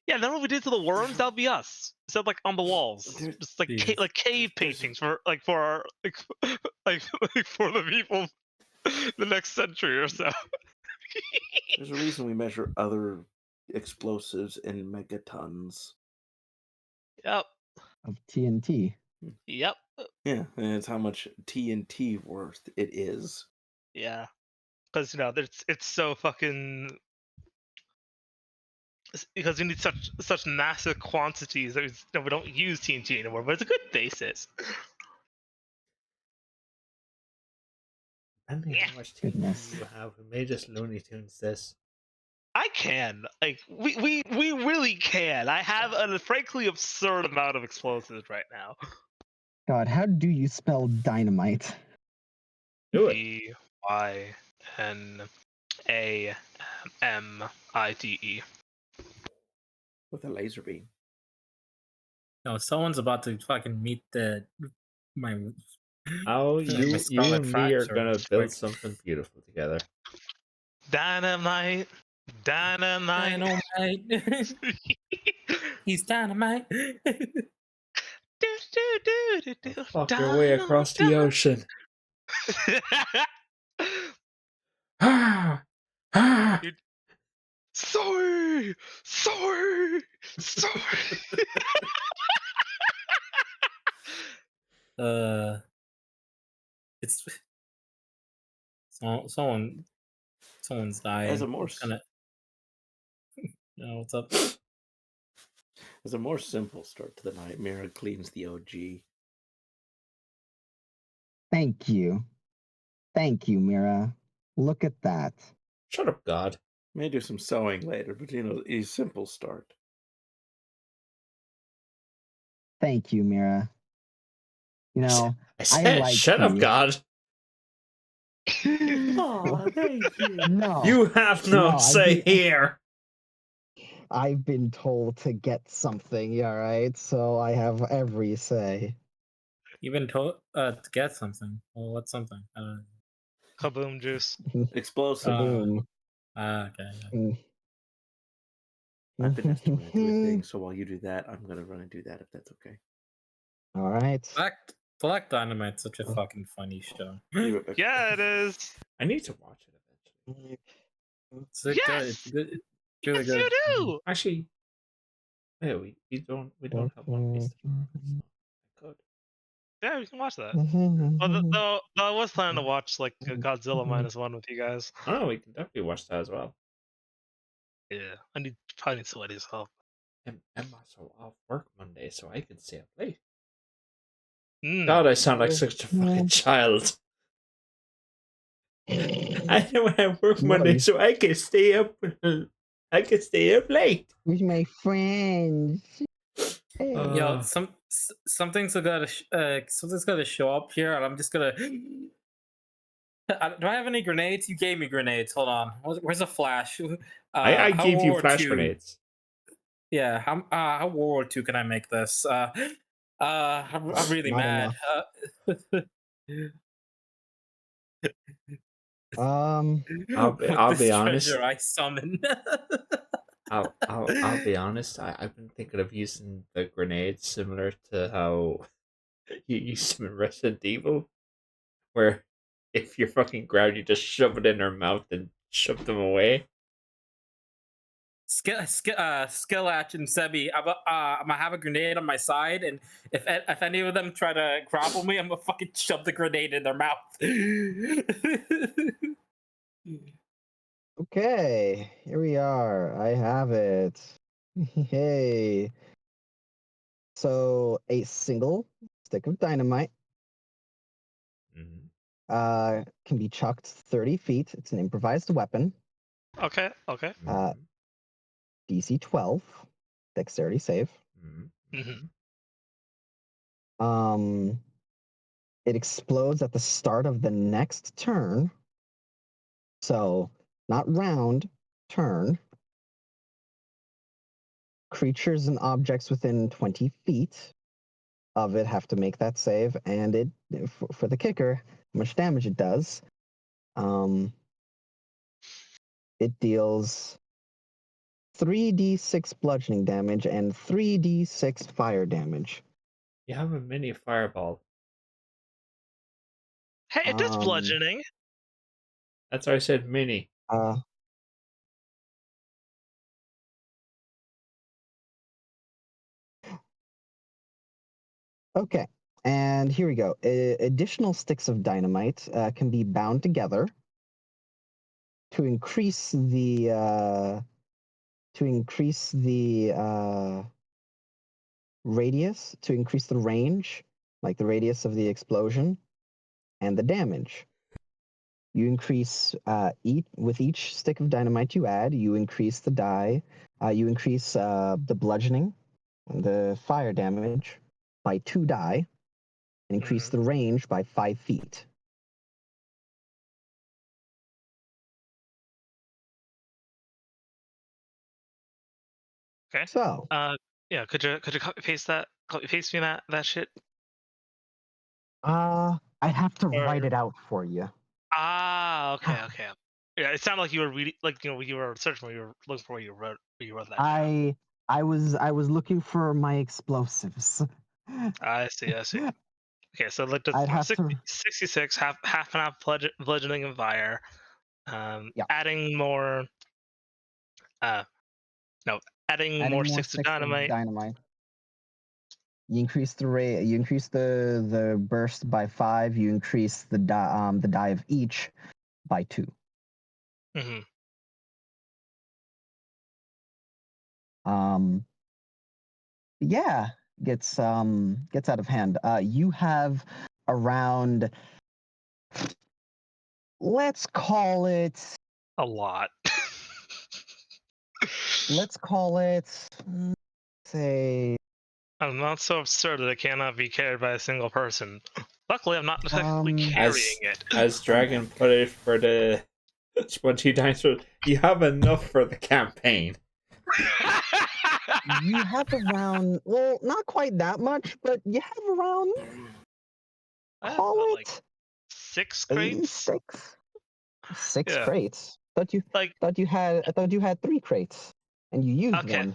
Yeah, then what we did to the worms, that'll be us. Except like on the walls, just like cave paintings for our for the people the next century or so. There's a reason we measure other explosives in megatons. Yep. Of TNT. Yep. Yeah, and it's how much TNT worth it is. Yeah, because it's so fucking. Because we need such massive quantities that we don't use TNT anymore, but it's a good basis. Depending on how much TNT you have, we may just Looney Tunes this. I can. We really can. I have a frankly absurd amount of explosives right now. God, how do you spell dynamite? Do it. DYNAMITE. With a laser beam. No, someone's about to fucking meet my. Oh, you and me are gonna build something beautiful together. Dynamite. He's dynamite. Fuck your way across the ocean. Sorry. It's Someone's dying. As a more what's up? As a more simple start to the night, Mira cleans the OG. Thank you, Mira. Look at that. Shut up, God. May do some sewing later, but a simple start. Thank you, Mira. I said, like shut up, God. Oh, thank you. No. You have no say here. I've been told to get something, all right? So I have every say. You've been told to get something. Well, what's something? Kaboom juice. Explosive. Boom. Okay. I've been asked to run and do a thing, so while you do that, I'm gonna run and do that if that's okay. All right. Black Dynamite's such a fucking funny show. Yeah, it is. I need to watch it eventually. It's good. It's good. It's really good. You do. Actually, yeah, we don't have one piece. Good. Yeah, we can watch that. Though I was planning to watch like Godzilla -1 with you guys. Oh, we can definitely watch that as well. Yeah, I probably need Sweaty's help. Emma's off work Monday, so I can stay up late. Mm. God, I sound like such a fucking child. I know I have work Monday, so I can stay up. I can stay up late with my friends. Yo, something's gotta show up here, and I'm just gonna. Do I have any grenades? You gave me grenades. Hold on. Where's a flash? I gave you flash grenades. Yeah. How World War II can I make this? I'm really mad. I'll be honest. I summon. I'll be honest. I've been thinking of using the grenades similar to how you used them in Resident Evil, where if you're fucking ground, you just shove it in their mouth and shove them away. Skillatch and Sebi, I'm gonna have a grenade on my side, and if any of them try to grapple me, I'm gonna fucking shove the grenade in their mouth. Okay, here we are. I have it. Hey. So a single stick of dynamite can be chucked 30 feet. It's an improvised weapon. Okay. DC 12, dexterity save. It explodes at the start of the next turn. So, not round, turn. Creatures and objects within 20 feet of it have to make that save, and it for the kicker, how much damage it does. It deals 3d6 bludgeoning damage and 3d6 fire damage. You have a mini fireball. Hey, it does bludgeoning. That's why I said mini. Okay, and here we go. Additional sticks of dynamite can be bound together to increase the radius, to increase the range, like the radius of the explosion, and the damage. You increase with each stick of dynamite you add, you increase the die, you increase the bludgeoning, and the fire damage by 2 die, and increase the range by 5 feet. Okay. So. Yeah. Could you copy paste me that shit? I have to write it out for you. Okay. Yeah, it sounded like you were reading, like you were searching where you were looking for where you wrote that. I was looking for my explosives. I see. Okay, so look at 66, half and half bludgeoning and fire. Adding more. Adding more sticks of dynamite. You increase the rate. You increase the burst by 5. You increase the die of each by 2. Mm-hmm. Yeah, gets out of hand. You have around, let's call it a lot. Let's call it, say. I'm not so absurd that it cannot be carried by a single person. Luckily, I'm not technically carrying it. As Dragon put it for the Spongy Dinosaur, you have enough for the campaign. You have around, well, not quite that much, but you have around, call it like 6 crates. Six crates. I thought you had 3 crates, and you used one.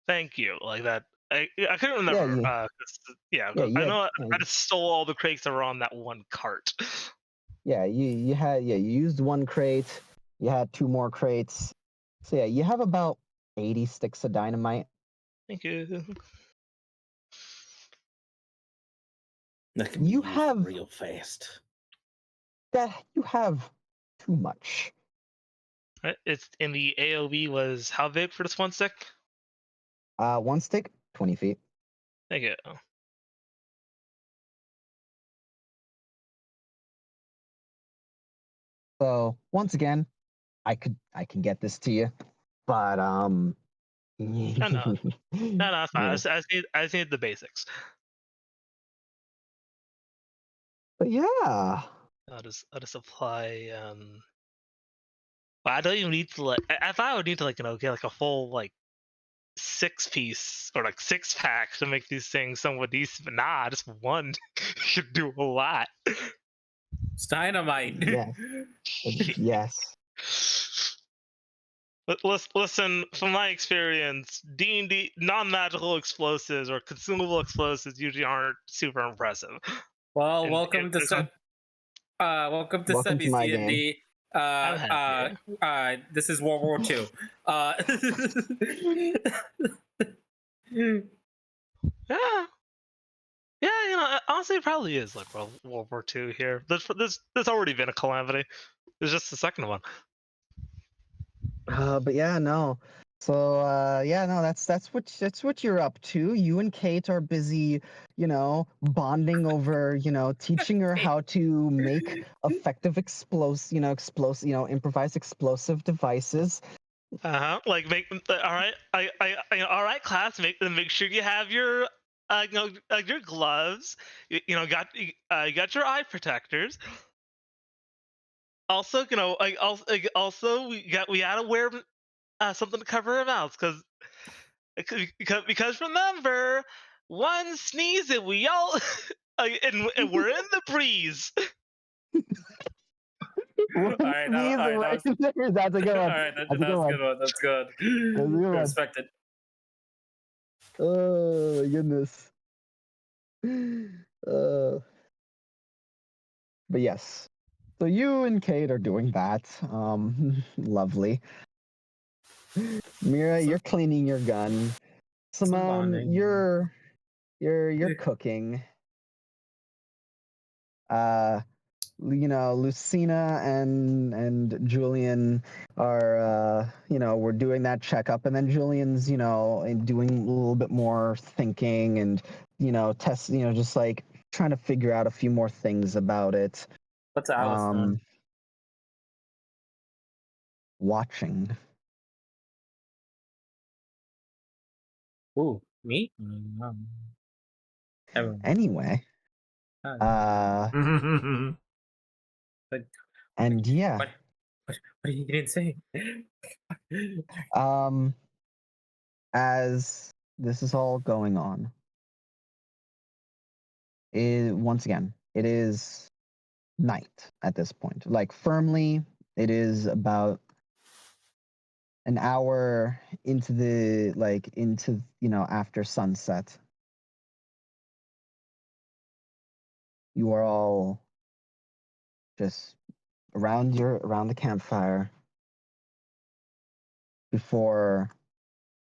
Thank you. Like that. I couldn't remember. I know I just stole all the crates that were on that one cart. Yeah, you used 1 crate. You had 2 more crates. So yeah, you have about 80 sticks of dynamite. Thank you. That can be you have real fast. That you have too much. It's in the AOV was how big for this 1 stick? 1 stick, 20 feet. Thank you. So once again, I can get this to you, but no, it's fine. Yeah. I just need the basics. But yeah, I'll just apply. But I don't even need to like. If I would need to get like a full 6-piece or 6-pack to make these things somewhat decent, but nah, just 1 should do a lot. It's dynamite. Yeah. Yes. But listen, from my experience, D&D non-magical explosives or consumable explosives usually aren't super impressive. Well, welcome to Sebby's D&D. This is World War II. Yeah, honestly, it probably is like World War II here. There's already been a calamity. There's just the second one. But yeah, no. So that's what you're up to. You and Kate are busy, bonding over, teaching her how to make effective improvised explosive devices. Like make all right. All right, class. Make sure you have your your gloves. You got your eye protectors. Also, also we gotta wear something to cover our mouths because remember, 1 sneeze and we all and we're in the breeze. All right, that's a good one. That's a good one. That's good. Respect it. Oh my goodness. But yes. So you and Kate are doing that. Lovely. Mira, you're cleaning your gun. Simone, you're cooking. Lucina and Julian are we're doing that checkup, and then Julian's doing a little bit more thinking and just like trying to figure out a few more things about it. What's Alice doing? Watching. Ooh, me? Anyway. And yeah. What you didn't say? As this is all going on, once again, it is night at this point. Like firmly, it is about an hour into after sunset. You are all just around the campfire. Before,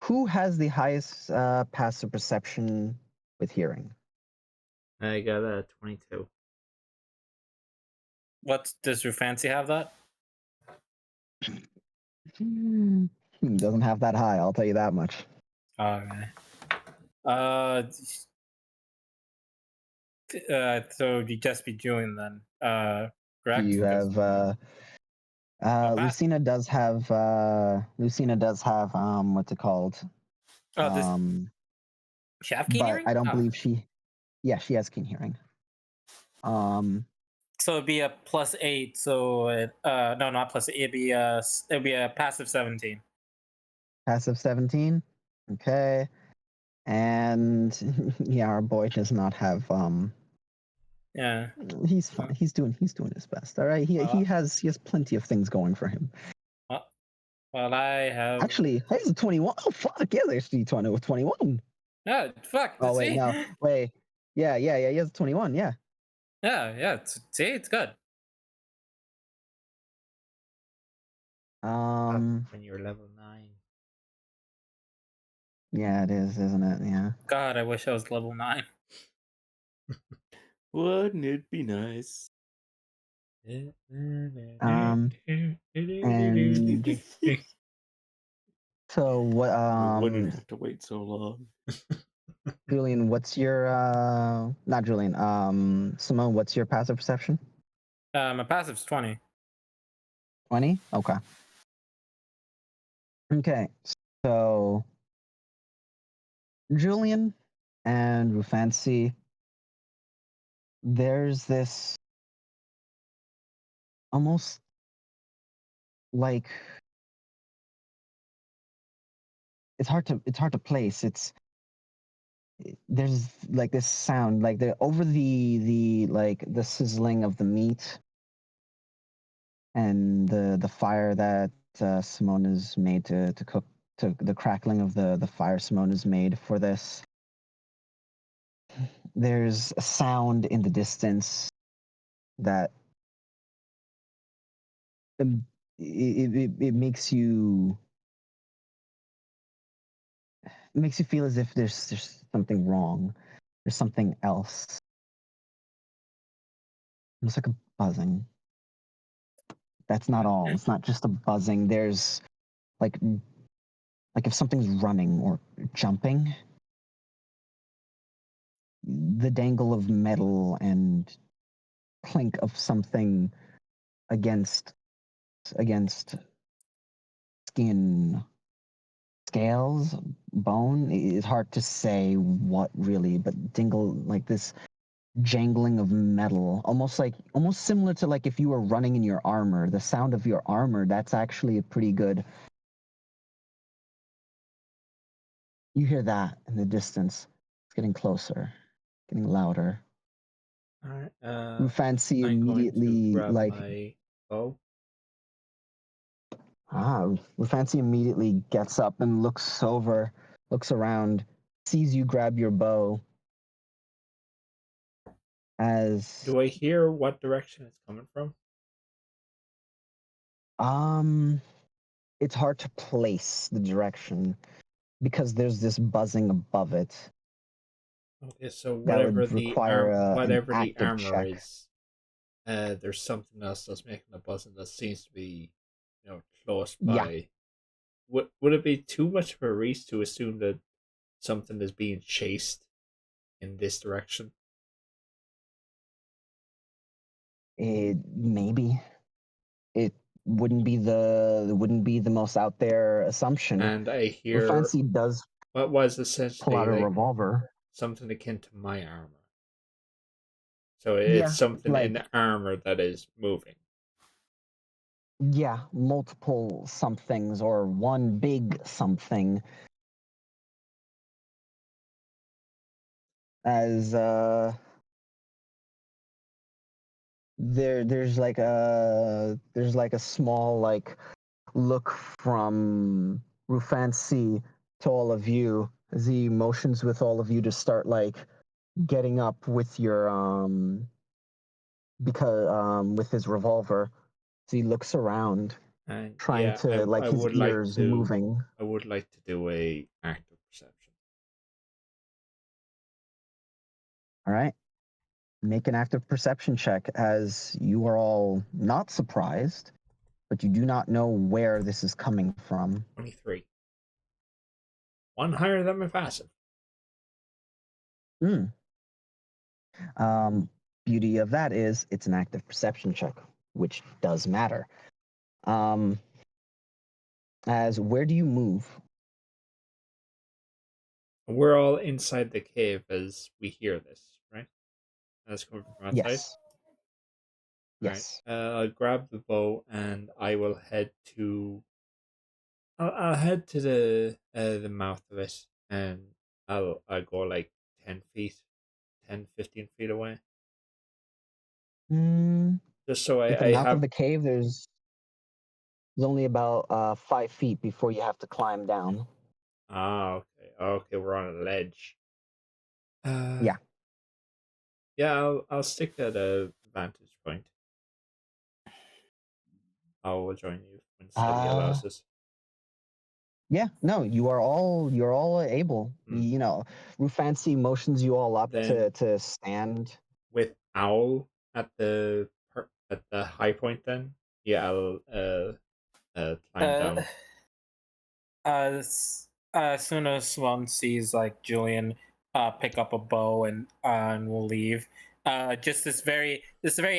who has the highest passive perception with hearing? I got a 22. What does your fancy have that? He doesn't have that high, I'll tell you that much. Okay. So you just be Julian then. Correct? You have Lucina does have what's it called? Oh, this she have keen but hearing? I don't believe she has keen hearing. So it'd be a +8. So no, not +8. It'd be a passive 17. Passive 17. Okay. And yeah, our boy does not have Yeah. He's fine. He's doing his best. All right. He has plenty of things going for him. Well, I have actually. He's a 21. Oh fuck yeah, there's 20 with 21. No, fuck. Oh wait, no, wait. Yeah. He has a 21. Yeah. Yeah. It's good. When you're level 9. Yeah, it is, isn't it? Yeah. God, I wish I was level 9. Wouldn't it be nice? And so what? We wouldn't have to wait so long. Julian, what's your not Julian? Simone, what's your passive perception? My passive's 20. 20? Okay. Okay. So Julian and Rufancy, there's this almost like it's hard to place. There's like this sound, like over the like the sizzling of the meat and the fire that Simone is made to cook, to the crackling of the fire Simone is made for this. There's a sound in the distance that it makes you feel as if there's something wrong. There's something else. It's like a buzzing. That's not all. It's not just a buzzing. There's like if something's running or jumping, the dangle of metal and clink of something against skin, scales, bone. It's hard to say what really, but dingle, like this jangling of metal, almost similar to like if you were running in your armor, the sound of your armor. That's actually a pretty good. You hear that in the distance. It's getting closer, getting louder. All right. Rufancy immediately like. My bow. Rufancy immediately gets up and looks around, sees you grab your bow. Do I hear what direction it's coming from? It's hard to place the direction because there's this buzzing above it. Okay, so whatever the armor check. is, there's something else that's making the buzzing that seems to be, close by. Yeah. Would it be too much of a reach to assume that something is being chased in this direction? Maybe. It wouldn't be the most out there assumption. And I hear Fancy does what was essentially pull out a revolver, something akin to my armor. So it's something in the armor that is moving. Yeah, multiple somethings or one big something. As there's like a small like look from Rufancy to all of you as he motions with all of you to start like getting up with your with his revolver. So he looks around, and trying to his ears moving. I would like to do a active perception. All right. Make an active perception check as you are all not surprised but you do not know where this is coming from. 23. One higher than my passive. Beauty of that is it's an active perception check, which does matter. As where do you move? We're all inside the cave as we hear this, right? That's coming from outside? Yes. Yes. Right. I'll grab the bow and I will head to... I'll head to the mouth of it, and I'll go like 10 feet, 10, 15 feet away. Just so At the I mouth have... of the cave, there's only about 5 feet before you have to climb down. Ah, okay. Okay, we're on a ledge. Yeah. Yeah, I'll stick at a vantage point. I'll join you when Steady allows us. Yeah, no, you're all able. You know, Rufancy motions you all up to stand. With Owl at the high point, then yeah, I'll climb down. As soon as Swan sees like Julian pick up a bow and we'll leave. Just this very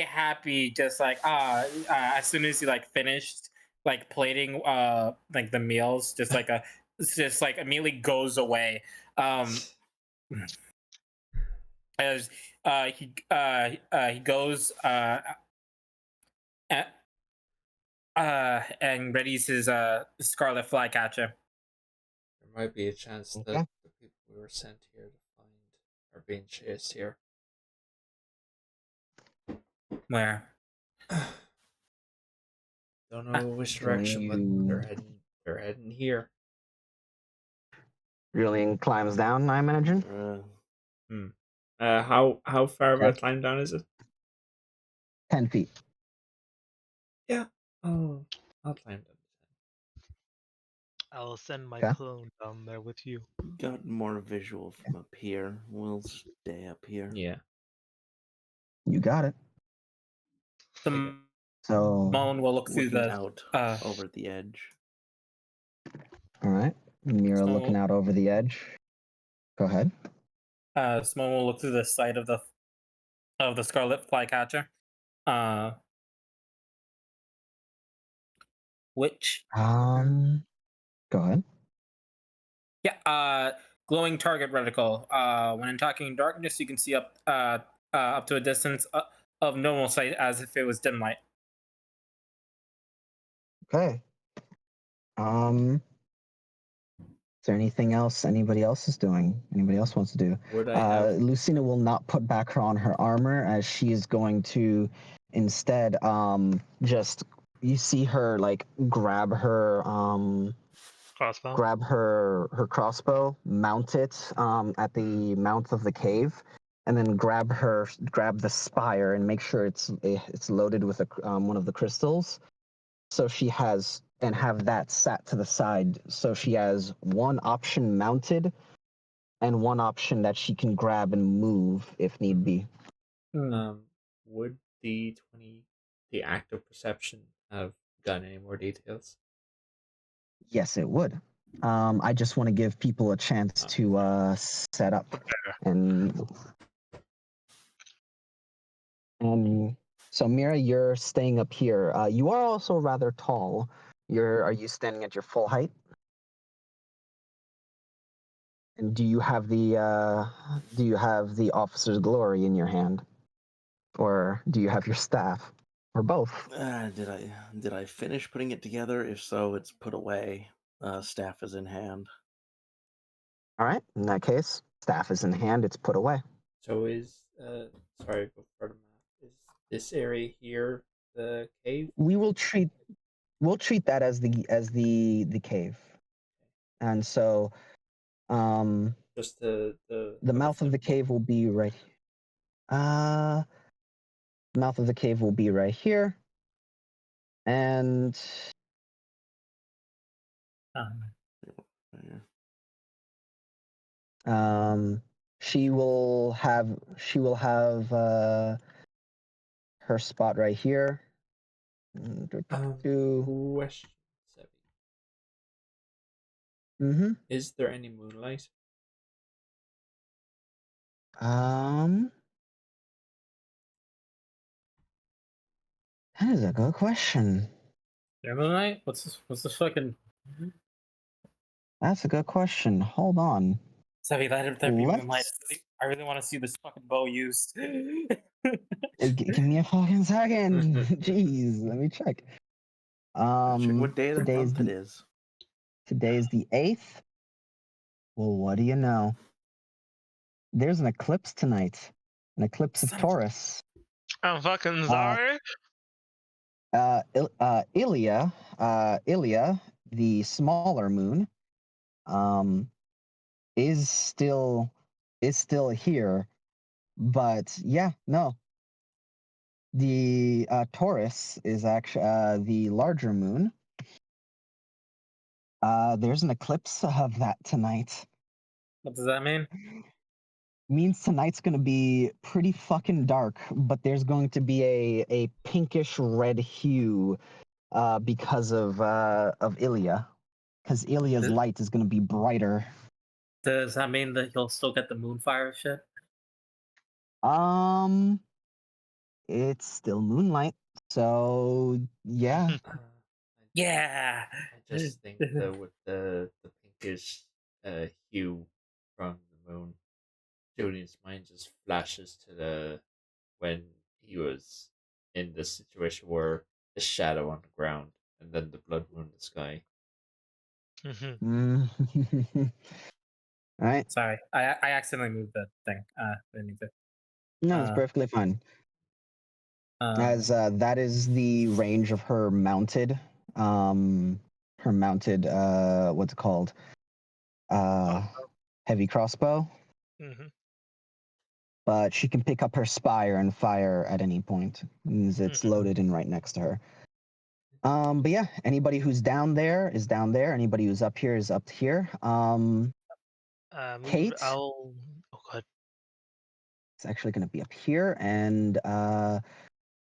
happy, just like as soon as he like finished like plating like the meals, just like immediately goes away. As he goes and readies his scarlet flycatcher. There might be a chance that the people we were sent here to find are being chased here. Where? Don't know which direction, but they're heading here. Julian climbs down, I imagine. How far of a climb down is it? 10 feet. Yeah. Oh, I'll climb down. I'll send my clone down there with you. Got more visual from up here. We'll stay up here. Yeah. You got it. So Moan will look through the out over the edge. All right. Mira looking out over the edge. Go ahead. Simone will look through the sight of the scarlet flycatcher. Which go ahead. Yeah, glowing target reticle. When attacking in darkness, you can see up to a distance of normal sight as if it was dim light. Okay. Is there anything else anybody else is doing? Anybody else wants to do? Lucina will not put back her armor as she is going to instead just you see her like grab her crossbow. Grab her crossbow, mount it at the mouth of the cave, and then grab the spire and make sure it's loaded with one of the crystals. So she has and have that sat to the side. So she has one option mounted, and one option that she can grab and move if need be. Would the active perception have gotten any more details? Yes, it would. I just want to give people a chance to set up and so Mira, you're staying up here. You are also rather tall. Are you standing at your full height? And do you have the officer's glory in your hand, or do you have your staff, or both? Did I finish putting it together? If so, it's put away. Staff is in hand. All right. In that case, staff is in hand. It's put away. So is sorry, before the map, is this area here the cave? We'll treat that as the cave, and so just the mouth of the cave will be right. The mouth of the cave will be right here, and she will have her spot right here, Question, Mm-hmm. Is there any moonlight? That is a good question. Moonlight? What's this fucking? That's a good question. Hold on. Savvy, let there be moonlight. I really want to see this fucking bow used. Give me a fucking second. Jeez, let me check. Check what day of the month it is. Today is the 8th. Well, what do you know? There's an eclipse tonight. An eclipse of Taurus. I'm fucking sorry. Ilia, the smaller moon, is still here, but yeah, no. The Taurus is actually the larger moon. There's an eclipse of that tonight. What does that mean? Means tonight's going to be pretty fucking dark, but there's going to be a pinkish red hue because of Ilia, because Ilia's light is going to be brighter. Does that mean that you'll still get the moonfire shit? It's still moonlight, so yeah. Yeah. I just think that with the pinkish hue from the moon, Julian's mind just flashes to when he was in the situation where the shadow on the ground and then the blood moon in the sky. All right. Sorry, I accidentally moved the thing. Didn't need to. No, it's perfectly fine. As that is the range of her mounted, what's it called? Heavy crossbow. But she can pick up her spire and fire at any point. It's loaded and right next to her. But yeah, anybody who's down there is down there. Anybody who's up here is up here. Kate. Oh, good. It's actually going to be up here, and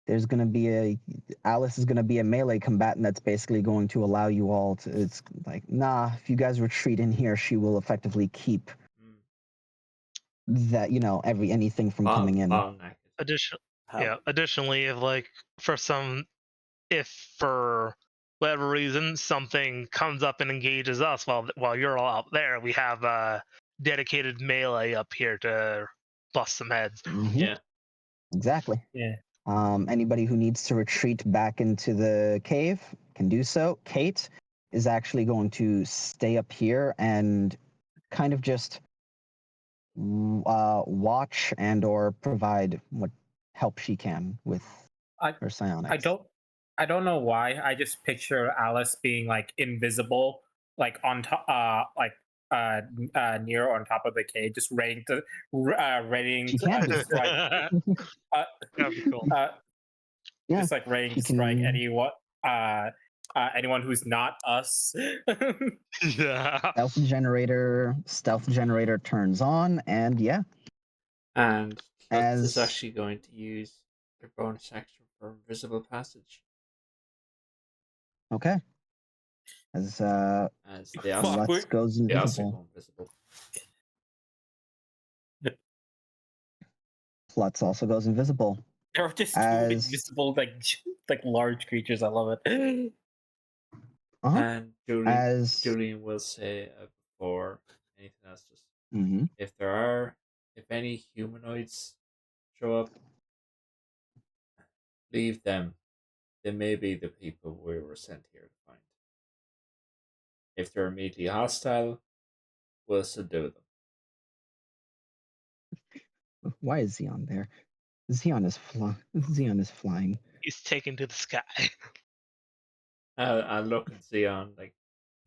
there's going to be Alice is going to be a melee combatant that's basically going to allow you all to. It's like, nah, if you guys retreat in here, she will effectively keep that, anything from coming in. Additionally, if for whatever reason something comes up and engages us while you're all out there, we have a dedicated melee up here to bust some heads. Mm-hmm. Yeah, exactly. Yeah. Anybody who needs to retreat back into the cave can do so. Kate is actually going to stay up here and kind of just watch and or provide what help she can with her psionics. I don't know why. I just picture Alice being like invisible, like on top, near on top of the cave, just ready to just like that'd be cool. Just like ready to strike anyone who's not us. Yeah. Stealth generator turns on, and yeah. And Lutz is actually going to use their bonus action for invisible passage. Okay. As Lutz goes invisible. Lutz also goes invisible. There are just two invisible, like large creatures. I love it. And Julian will say before anything else, just if any humanoids show up, leave them. They may be the people we were sent here to find. If they're immediately hostile, we'll subdue them. Why is Xeon there? Xeon is flying. He's taken to the sky. I look at Xeon like,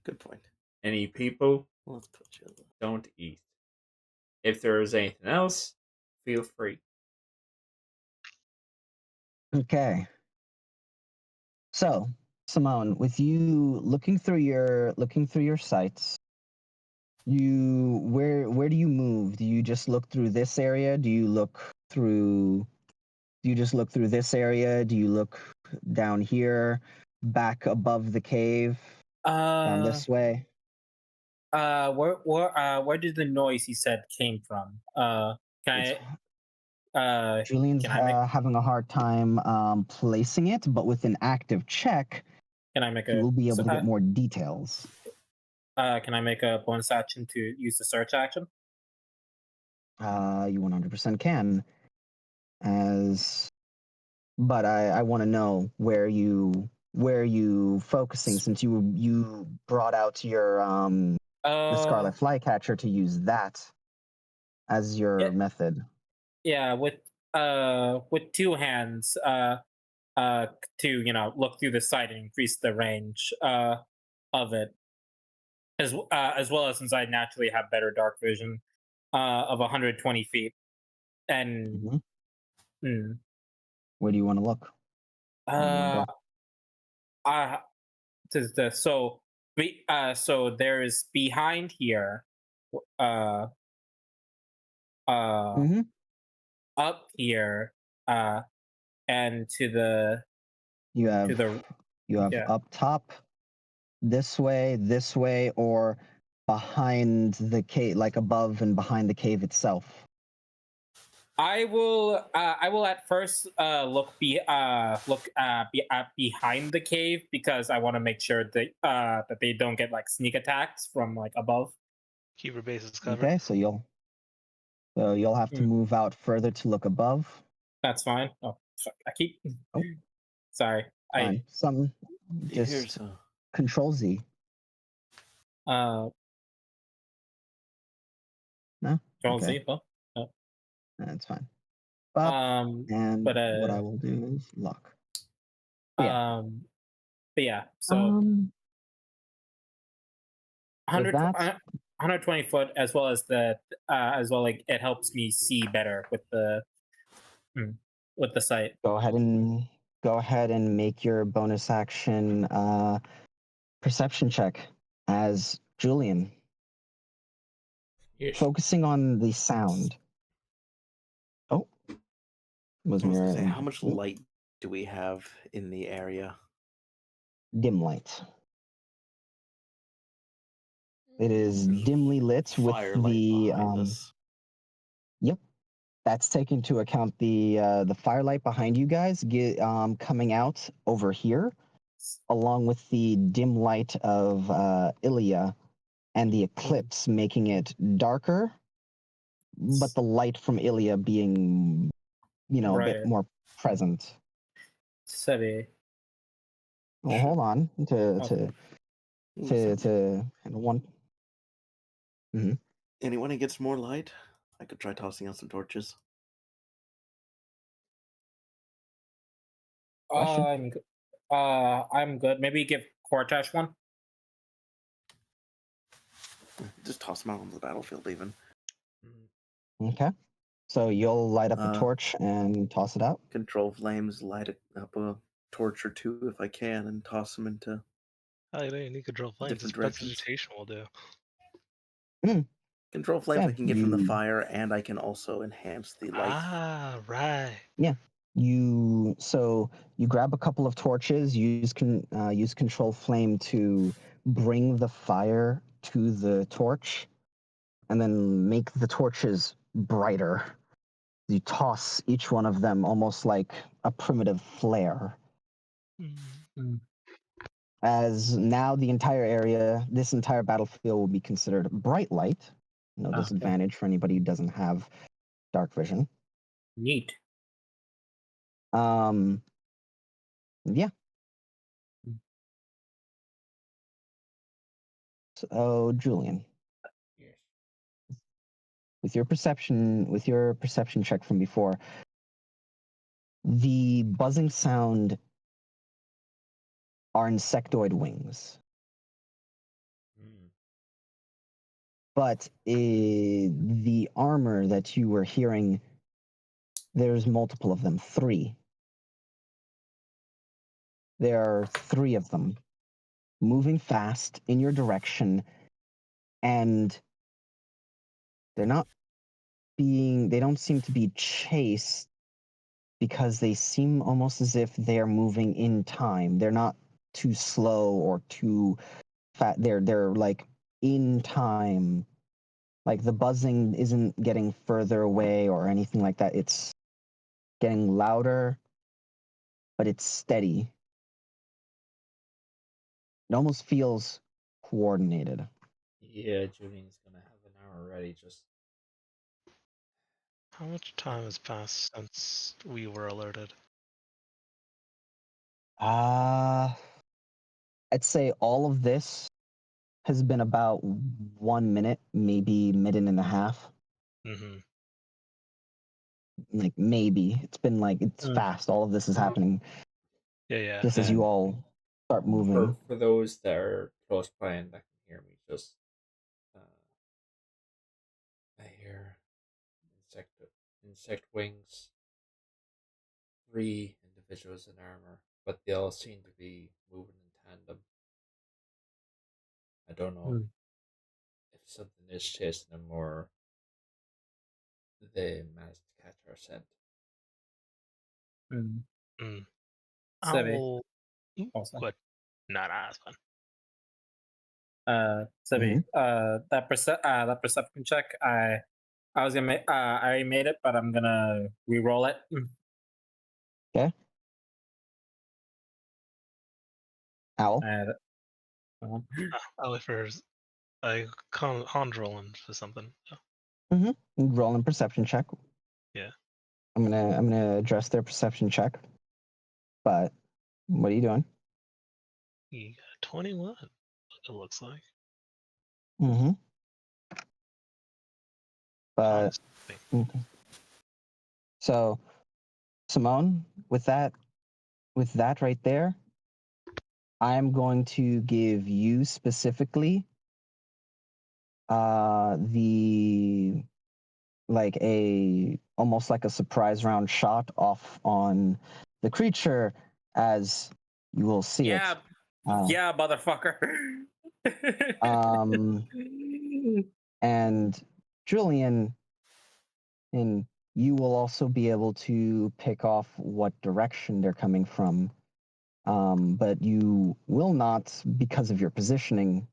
good point. Any people, don't eat. If there is anything else, feel free. Okay. So, Simone, with you looking through your sights, where do you move? Do you just look through this area? Do you just look through this area? Do you look down here, back above the cave, down this way. Where did the noise he said came from? Can Julian's can I make having a hard time placing it, but with an active check, can I make he a will be able to get more details. Can I make a bonus action to use the search action? You 100% can. But I want to know where you focusing, since you brought out your the Scarlet Flycatcher to use that as your method. Yeah, with 2 hands, to look through the sight and increase the range of it, as well as since I naturally have better dark vision of 120 feet, and Where do you want to look? So there is behind here, up here, and to the you have up top, this way, or behind the cave, like above and behind the cave itself. I will at first look behind the cave, because I want to make sure that they don't get like sneak attacks from like above. Keep your bases covered. Okay, so you'll have to move out further to look above. That's fine. Oh, I keep. Oh. Sorry. Fine. Just Control Z. No. Control Z. Oh. That's fine. But what I will do is lock. But yeah. So 120 foot, as well as like it helps me see better with the sight. Go ahead and make your bonus action perception check as Julian. Yes. Focusing on the sound. Oh. How much light do we have in the area? Dim light. It is dimly lit with the Yep. That's taking into account the firelight behind you guys coming out over here, along with the dim light of Ilia and the eclipse making it darker, but the light from Ilia being, a bit more present. Steady. Well, hold on to one. Mm-hmm. Anyone who gets more light, I could try tossing out some torches. I'm good. Maybe give Cortash one. Just toss them out on the battlefield, even. Okay. So you'll light up a torch and toss it out? Control flames, light up a torch or two if I can, and toss them into you don't need control flames. Just precipitation will do. Control flames I can get from the fire, and I can also enhance the light. Ah, right. Yeah. You grab a couple of torches, use control flame to bring the fire to the torch, and then make the torches brighter. You toss each one of them almost like a primitive flare. Mm-hmm. As now this entire battlefield will be considered bright light. No disadvantage for anybody who doesn't have dark vision. Neat. Yeah. So Julian. Yes. With your perception check from before, the buzzing sound are insectoid wings. But the armor that you were hearing, there's multiple of them. 3. There are 3 of them moving fast in your direction, and they don't seem to be chased. because they seem almost as if they're moving in time. They're not too slow or too fat. They're like in time. Like the buzzing isn't getting further away or anything like that. It's getting louder, but it's steady. It almost feels coordinated. Yeah, Julian's gonna have an hour ready. Just how much time has passed since we were alerted? I'd say all of this has been about 1 minute, maybe minute and a half. Mm-hmm. Like maybe it's been like it's fast. All of this is happening. Yeah. Just as you all start moving. For those that are close by and that can hear me, just I hear insect wings. 3 individuals in armor, but they all seem to be moving in tandem. I don't know if something is chasing them or they managed to catch our scent. Owl. What? No, that's fine. Sebi, that perception check, I was gonna make, I already made it, but I'm gonna re-roll it. Okay. Owl. I'll wait for Han's rolling for something. Rolling perception check. Yeah. I'm gonna address their perception check. But what are you doing? You got 21. It looks like. But so, Simone, with that right there, I'm going to give you specifically the like almost like a surprise round shot off on the creature as you will see it. Yeah, motherfucker. And Julian, and you will also be able to pick off what direction they're coming from. But you will not, because of your positioning,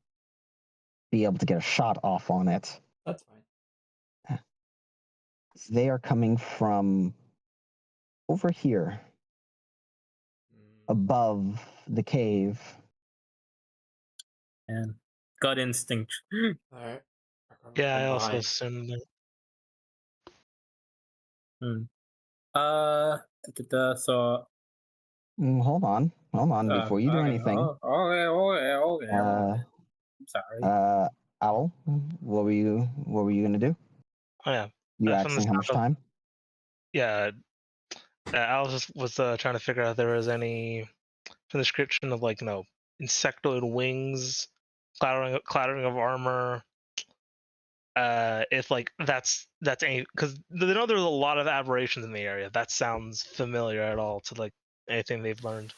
be able to get a shot off on it. That's fine. They are coming from over here, above the cave. And gut instinct. All right. Yeah, I also assumed that. So. Hold on. Before you do anything. Okay. I'm sorry. Owl, what were you gonna do? Oh yeah. You asking how much time? Yeah. Alice was trying to figure out if there was any description of like insectoid wings, clattering of armor. If like that's any, because they know there's a lot of aberrations in the area. That sounds familiar at all to like anything they've learned?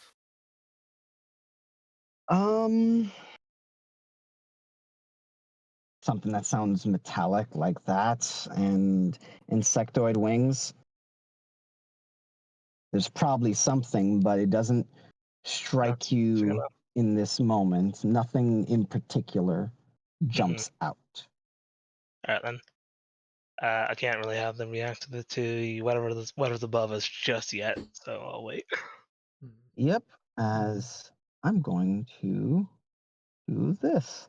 Something that sounds metallic like that and insectoid wings. There's probably something, but it doesn't strike you in this moment. Nothing in particular jumps out. All right then. I can't really have them react to whatever's above us just yet, so I'll wait. Yep, as I'm going to do this.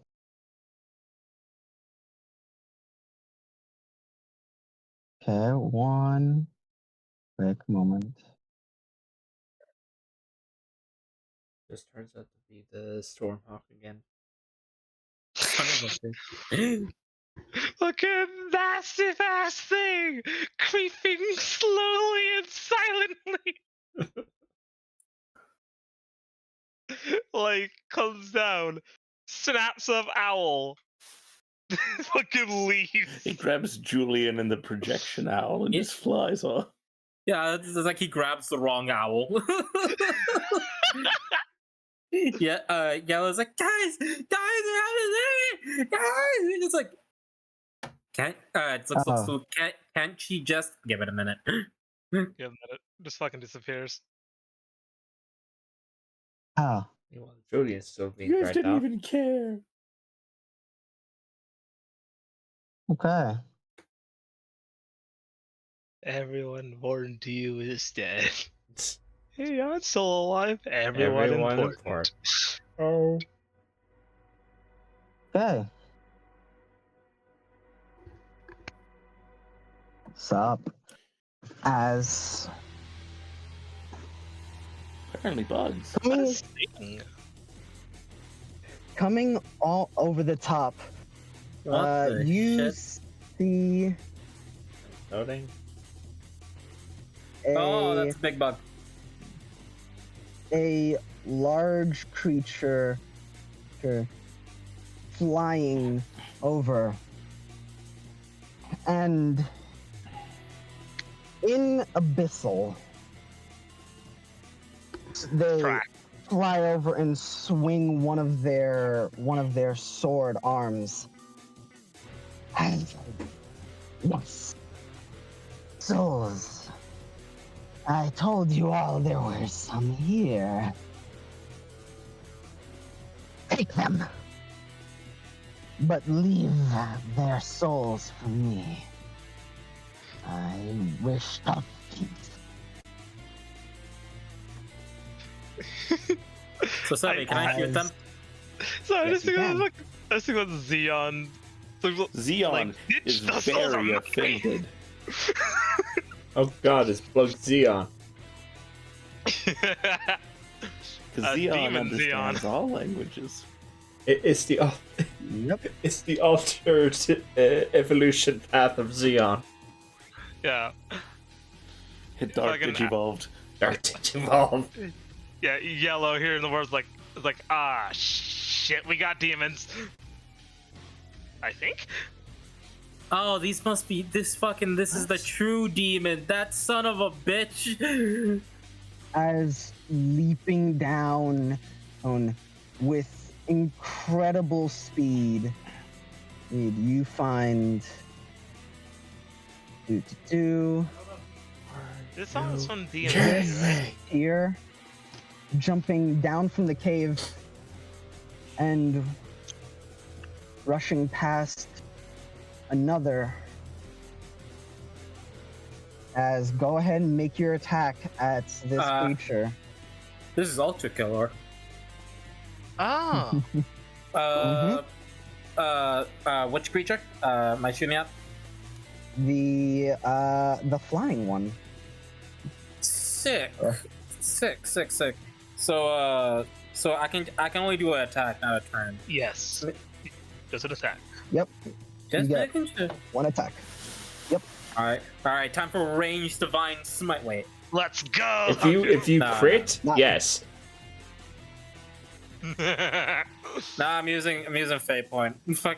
Okay, one quick moment. This turns out to be the Stormhawk again. Look at massive ass thing creeping slowly and silently. Like comes down, snaps up owl, fucking leaves. He grabs Julian and the projection owl and just flies off. Yeah, it's like he grabs the wrong owl. Yeah, Yellow's like, guys, they're out of there, guys. And it's like, can't she just give it a minute? Give him that. It just fucking disappears. Oh. Meanwhile, Julian's still being You guys dragged didn't out. even care. Okay. Everyone important to you is dead. Hey, I'm still alive. Everyone important. Oh. Okay. Sup? As Apparently bugs. coming all over the top, you see Loading. Oh, that's a big bug. A large creature flying over, and in Abyssal, they fly over and swing one of their sword arms. Yes, souls. I told you all there were some here. Take them, but leave their souls for me. I wish to peace. So, Savvy, can I shoot them? Sorry, Yes, you can. I just think about Xeon. Xeon is very offended. Oh god, it's plugged Xeon. Because Xeon understands all languages. It's the it's the altered evolution path of Xeon. Yeah. Dark Digivolved. Dark Digivolved. Yeah, yellow here in the world's like shit, we got demons. I think. Oh, these must be this is the true demon. That son of a bitch. As leaping down with incredible speed, you find This song is from DMC, right? Here, jumping down from the cave and rushing past another. As go ahead and make your attack at this creature. This is Ultra Killer. Oh. Which creature? Am I shooting at? The flying one. Sick. So I can only do an attack, not a turn. Yes. Just an attack. Yep. Just You making sure. One attack. Yep. All right. Time for ranged divine smite. Wait. Let's go. If you crit, Nah. yes. Nah, I'm using Fate Point. Fuck.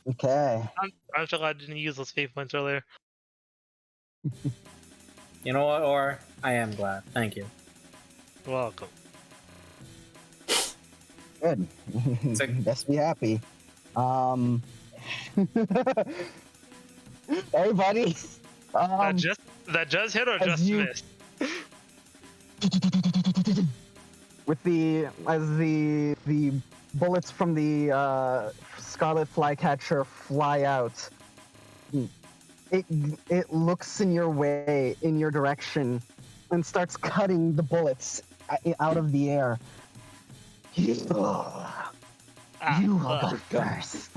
Okay. I'm so glad I didn't use those fate points earlier. You know what? Or I am glad. Thank you. Welcome. Good. Best be happy. Hey, buddy. That just hit or just missed? With the bullets from the Scarlet Flycatcher fly out, it looks in your direction, and starts cutting the bullets out of the air. You will go first.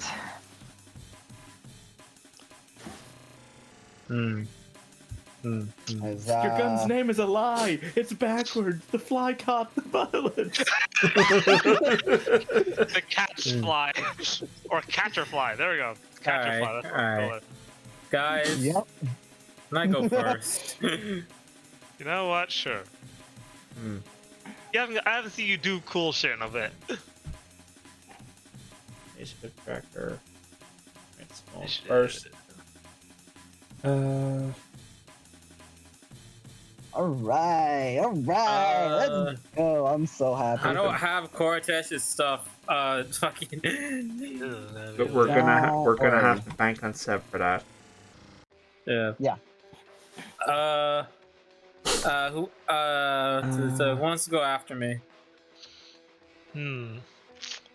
As, Your gun's name is a lie. It's backwards. The fly caught the bullets. The catch fly. Or catcher fly. There we go. Catcher fly. That's all right. Guys, Yep. Can I go first? You know what? Sure. I haven't seen you do cool shit in a bit. Initiative tracker. Right, small first. All right. Let's go. I'm so happy. I don't have Cortez's stuff. Fucking. But we're gonna have to bank on Seb for that. Yeah. Yeah. Who so who wants to go after me?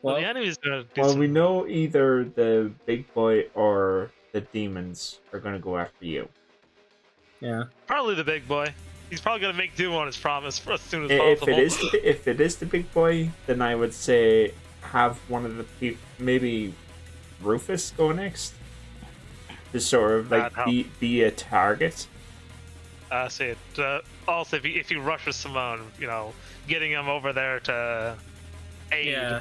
Well, the enemy's gonna do Well, some... we know either the big boy or the demons are gonna go after you. Yeah. Probably the big boy. He's probably gonna make do on his promise as soon as If possible. it is the big boy, then I would say have one of the people, maybe Rufus, go next to sort of like be a target. See it. Also, if he rushes Simone, getting him over there to aid. Yeah.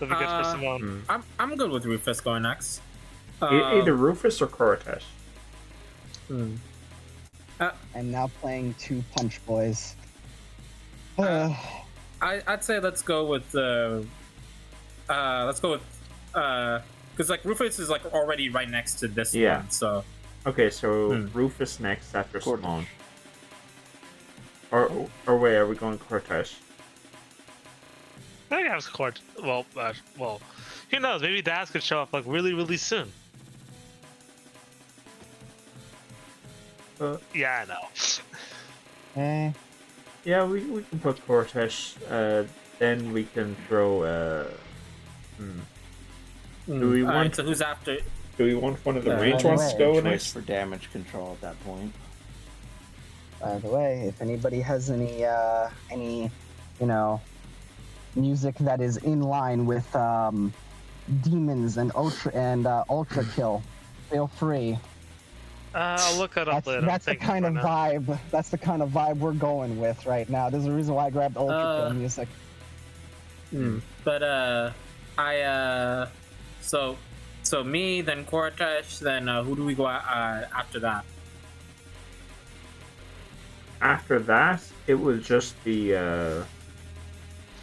That'd be good for Simone. I'm good with Rufus going next. Either Rufus or Cortesh. I'm now playing two punch boys. I'd say let's go with because like Rufus is like already right next to this one, so. Okay, so Rufus next after Simone. Or wait, are we going Cortesh? I think I was Cortesh. Well, who knows? Maybe Daz could show up like really, really soon. Yeah, I know. Yeah, we can put Cortesh. Then we can throw. Do we want? Right, so who's after? Do we want one of the range ones to go next for damage control at that point? By the way, if anybody has any music that is in line with demons and ultra kill, feel free. I'll look it up later. That's the kind of vibe. That's the kind of vibe we're going with right now. There's a reason why I grabbed ultra kill music. But so me, then Cortesh, then who do we go after that? After that, it will just be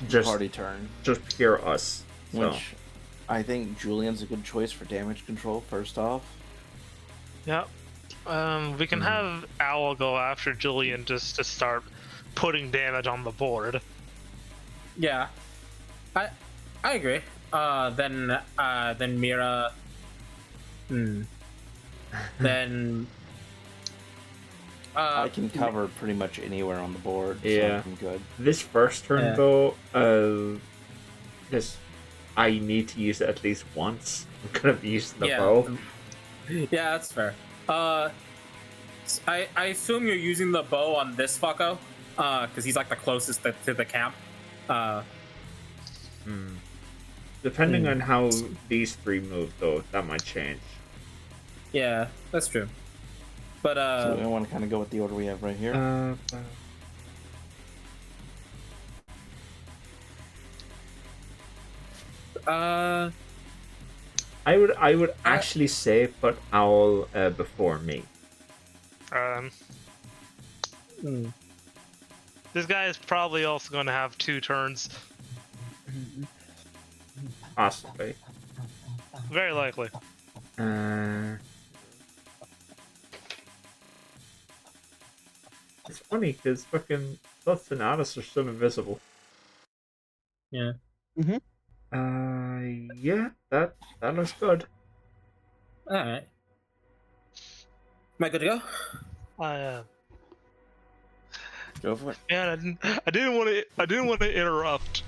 just party turn, just pure us. Which I think Julian's a good choice for damage control. First off, yeah. We can have Owl go after Julian just to start putting damage on the board. Yeah, I agree. Then Mira. Then. I can cover pretty much anywhere on the board. Yeah, so I'm good. This first turn though, I need to use it at least once. I'm gonna be using the bow. Yeah, that's fair. I assume you're using the bow on this fucko, because he's like the closest to the camp. Depending on how these three move, though, that might change. Yeah, that's true. But so we want to kind of go with the order we have right here. I would actually say put Owl before me. This guy is probably also going to have 2 turns. Possibly. Very likely. It's funny because fucking Lutz and Alice are still invisible. Yeah. Yeah, that looks good. Alright. Am I good to go? Go for it. Yeah, I didn't want to interrupt.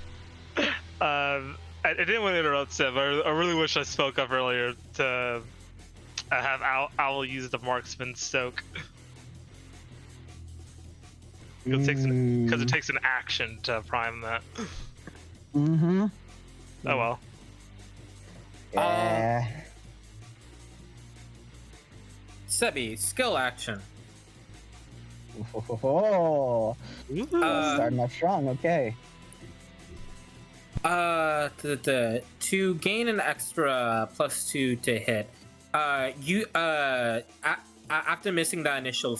I didn't want to interrupt Seb. I really wish I spoke up earlier to have Owl use the marksman stoke. Because it takes an action to prime that. Oh well. Yeah. Sebi, skill action. Oh, starting off strong. Okay. To gain an extra +2 to hit, after missing that initial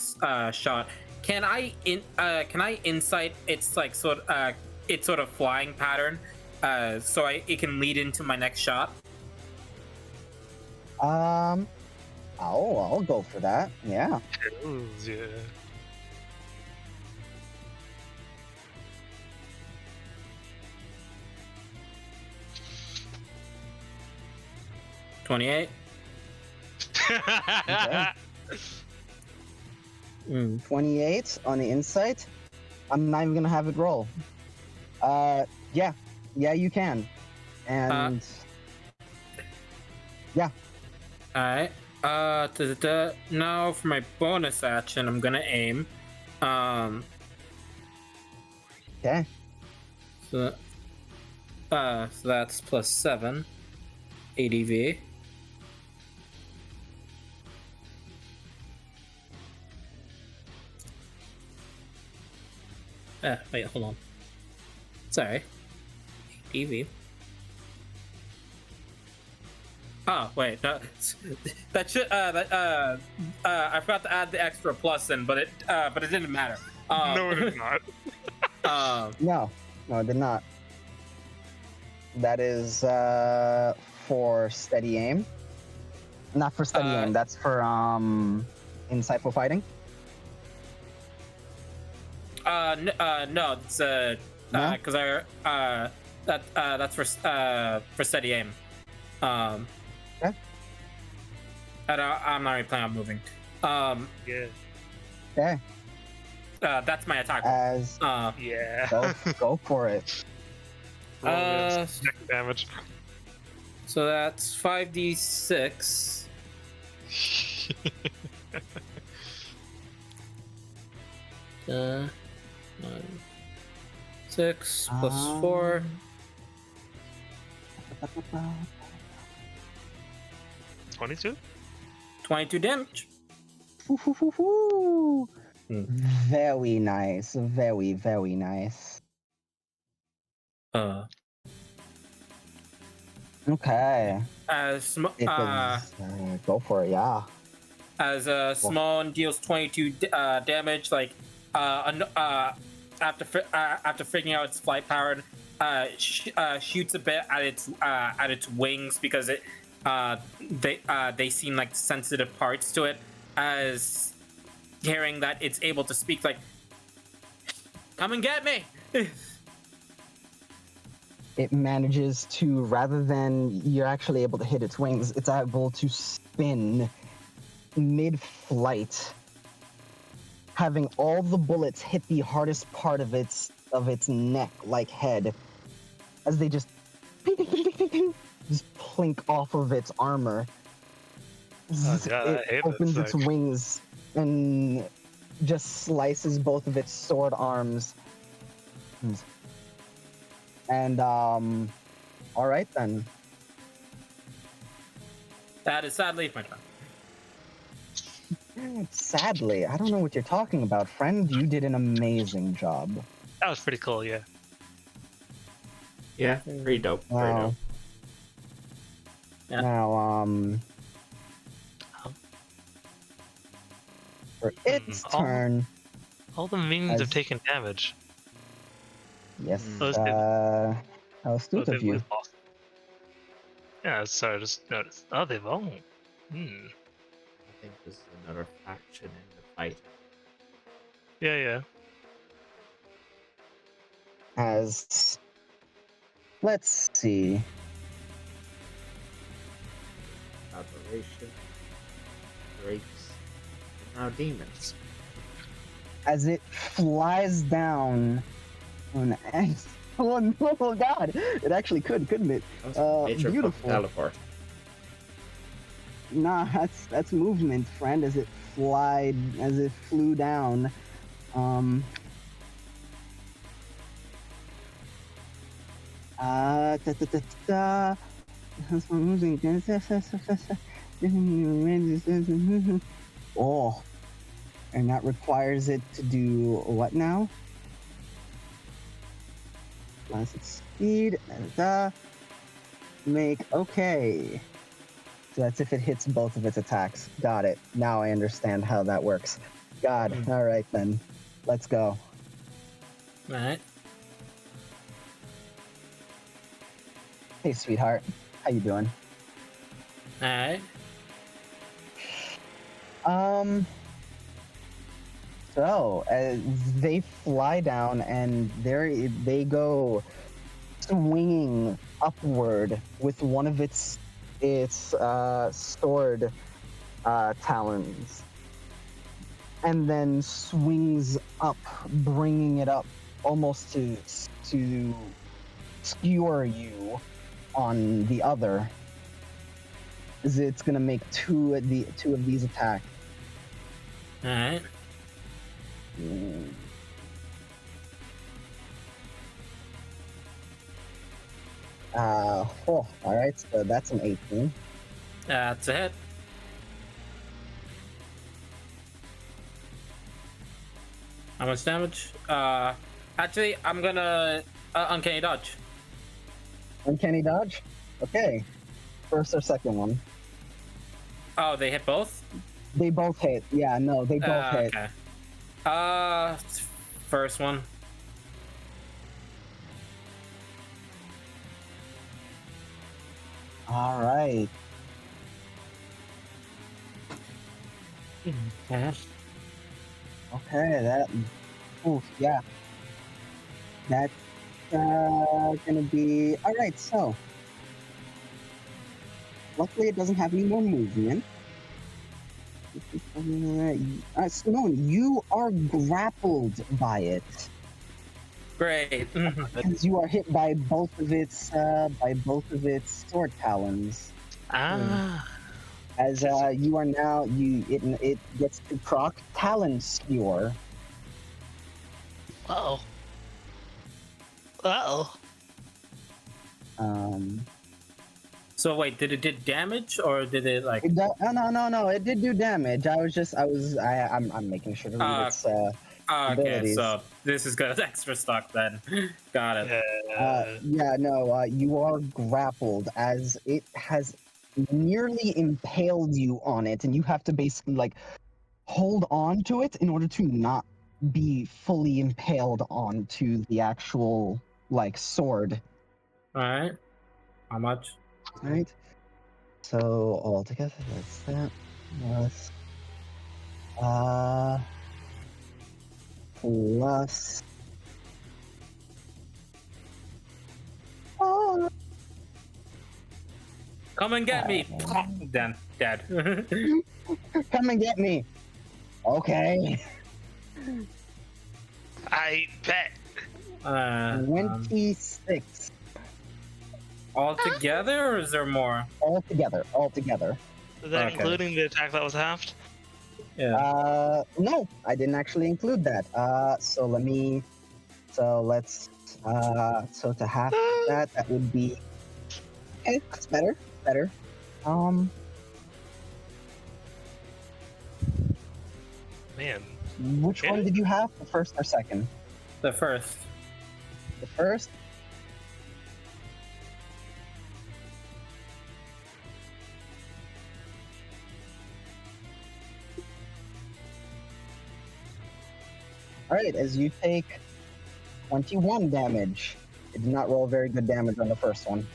shot, can I insight its like sort of flying pattern, so it can lead into my next shot? I'll go for that. Yeah. Yeah. 28. Okay. 28 on the insight. I'm not even gonna have it roll. Yeah, you can. And yeah. Alright. Now for my bonus action, I'm gonna aim. Okay. So that's +7 ADV. Wait, hold on. Sorry. ADV. Oh wait, that should I forgot to add the extra plus in, but it didn't matter. No, it did not. No, it did not. That is for steady aim. Not for steady aim. That's for insightful fighting. No, it's because that's for steady aim. Okay. I'm not really planning on moving. Yeah. Okay. That's my attack. As yeah. Go for it. Damage. So that's 5d6. 6 plus 4. 22? 22 damage. Very nice. Very, very nice. Okay. Go for it, yeah. As Simone deals 22 damage, like after figuring out its flight power, shoots a bit at its wings because they seem like sensitive parts to it. As hearing that it's able to speak, like, come and get me. It manages to, rather than you're actually able to hit its wings, it's able to spin mid-flight, having all the bullets hit the hardest part of its neck, like head, as they just plink off of its armor. Oh, God, it opens its wings and just slices both of its sword arms. And all right then. That is sadly my turn. Sadly, I don't know what you're talking about, friend. You did an amazing job. That was pretty cool, yeah. Yeah, pretty dope. Very dope. Yeah. Now, for its turn. All the minions have taken damage. Yes. How astute of you. Yeah, so I just noticed. Oh, they've all. I think this is another faction in the fight. Yeah. As let's see. Aberration, breaks, and now demons. As it flies down on oh no, God! It actually couldn't it? Beautiful. Teleport. Nah, that's movement, friend. As it flew down. Oh, and that requires it to do what now? Plus its speed. Okay. So that's if it hits both of its attacks. Got it. Now I understand how that works. God. All right then. Let's go. All right. Hey, sweetheart. How you doing? All right. So as they fly down and they go swinging upward with one of its sword talons, and then swings up, bringing it up almost to skewer you on the other. It's gonna make two of these attacks. All right. All right, so that's an 18. That's a hit. How much damage? Actually, I'm gonna uncanny dodge. Uncanny dodge? Okay. First or second one? Oh, they hit both? They both hit. Yeah, no, they both hit. Okay. First one. All right. Okay, that. Oof, yeah. That's gonna be. All right, so. Luckily, it doesn't have any more movement. Simone, you are grappled by it. Great. Because you are hit by both of its sword talons. As you are now, it gets to proc Talon Skewer. Uh-oh. So wait, did it do damage or did it like? No. It did do damage. I'm making sure to read its abilities. So this is good extra stock then. Got it. You are grappled as it has nearly impaled you on it, and you have to basically like hold on to it in order to not be fully impaled onto the actual like sword. All right. How much? All right. So altogether, that's that. Plus. Plus. Come and get me. Then dead. Come and get me. Okay. I bet. 26. All together, or is there more? All together. Is that including the attack that was halved? Yeah. No, I didn't actually include that. So to half that would be. Okay, that's better. Man. Which one did you have? The first or second? The first. The first? Alright, as you take 21 damage. It did not roll very good damage on the first one.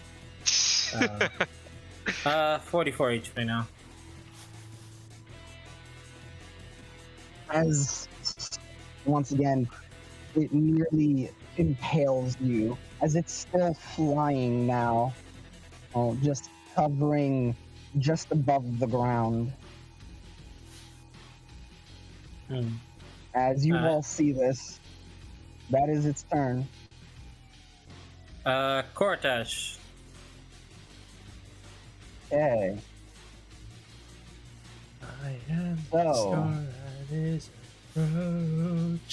44 HP now. As, once again, it nearly impales you, as it's still flying now, just hovering just above the ground. As you all see this, that is its turn. Cortesh. Okay. So,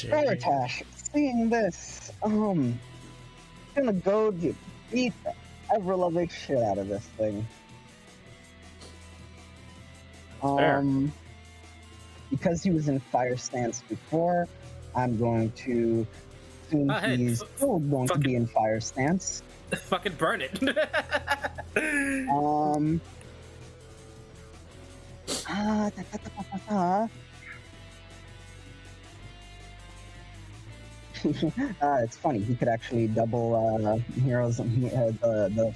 Cortesh, seeing this, gonna go to beat the ever-loving shit out of this thing. Because he was in fire stance before, I'm going to assume he's still going to be in fire stance. Fucking burn it. It's funny. He could actually double heroes. The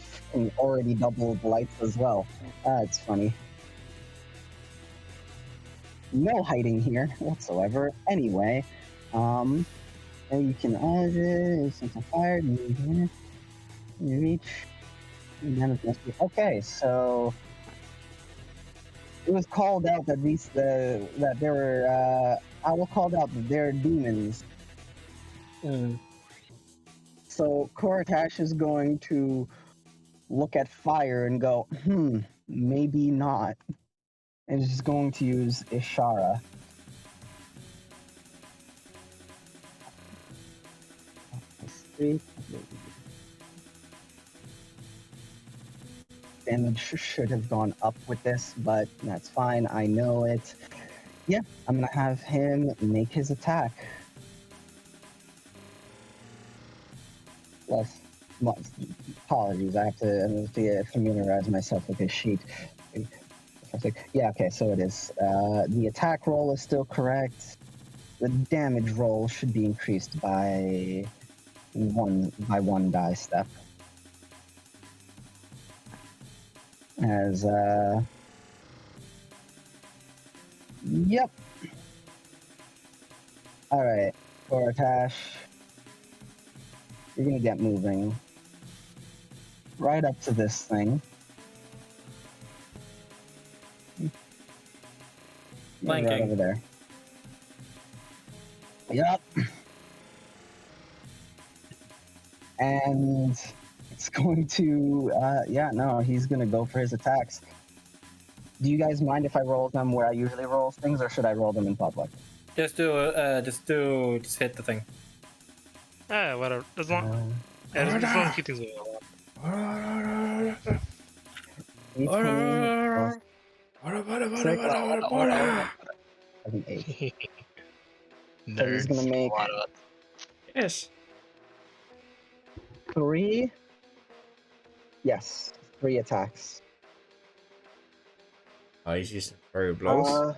already doubled lights as well. It's funny. No hiding here whatsoever. Anyway, you can sense of fire. You reach. Okay, so it was called out that there were I will call out that they're demons. So Koratash is going to look at fire and go, maybe not. And is just going to use Ishara. Damage should have gone up with this, but that's fine. I know it. Yeah, I'm gonna have him make his attack. Apologies, I have to familiarize myself with his sheet. Yeah, okay, so it is. The attack roll is still correct. The damage roll should be increased by one die step. As yep. All right, Koratash, you're gonna get moving right up to this thing. Flanking. Right over there. Yep. And it's going to, he's going to go for his attacks. Do you guys mind if I roll them where I usually roll things, or should I roll them in public? Just hit the thing. Whatever. As long as keep things So he's gonna make Yes. 3. Yes, 3 attacks. Oh, he's using fairy blows.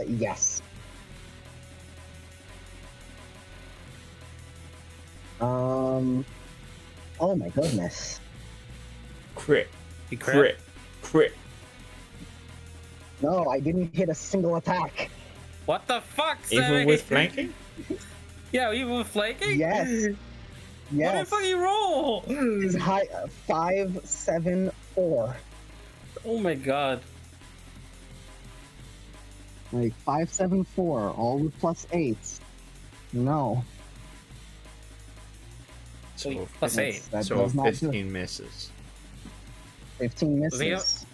Yes. Oh my goodness. Crit. He crit. No, I didn't hit a single attack. What the fuck? Even with flanking? Yeah, even with flanking? Yes. What the fuck you roll? Is high 5, 7, 4. Oh my god. Like 5, 7, 4, all with +8s. No. So plus 8. That so does not 15 misses. 15 misses.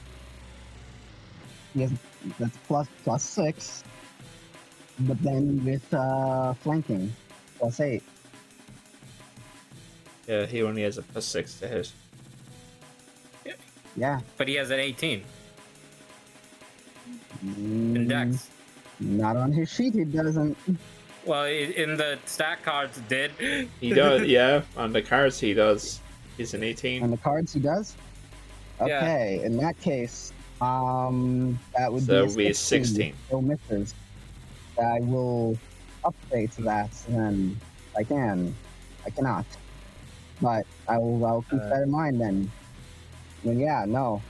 Yes, that's plus 6. But then with flanking, +8. Yeah, he only has a +6 to hit. Yeah. But he has an 18. In Dex. Not on his sheet, he doesn't. Well, in the stat cards, it did. He does, yeah. On the cards, he does. He's an 18. On the cards, he does? Okay, in that case, that would be a 16. Still misses. I will update that, and I cannot. But I'll keep that in mind then. And yeah, no.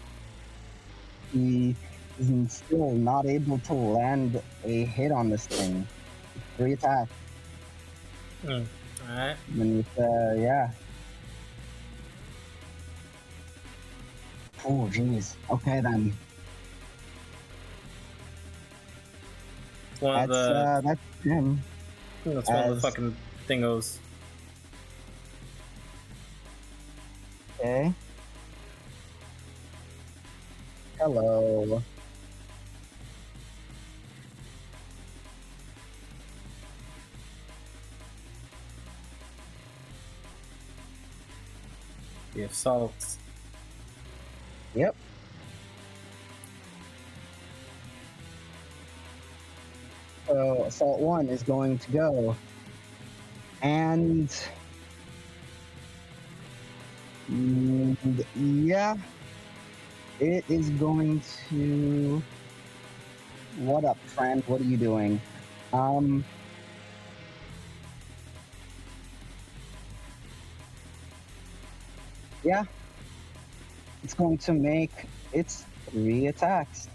He is still not able to land a hit on this thing. 3 attacks. Alright. And with, yeah. Oh, jeez. Okay, then. That's him. That's one of the fucking thingos. Okay. Hello. The assaults. Yep. So assault 1 is going to go, and yeah, it is going to. What up, friend? What are you doing? Yeah, it's going to make its 3 attacks.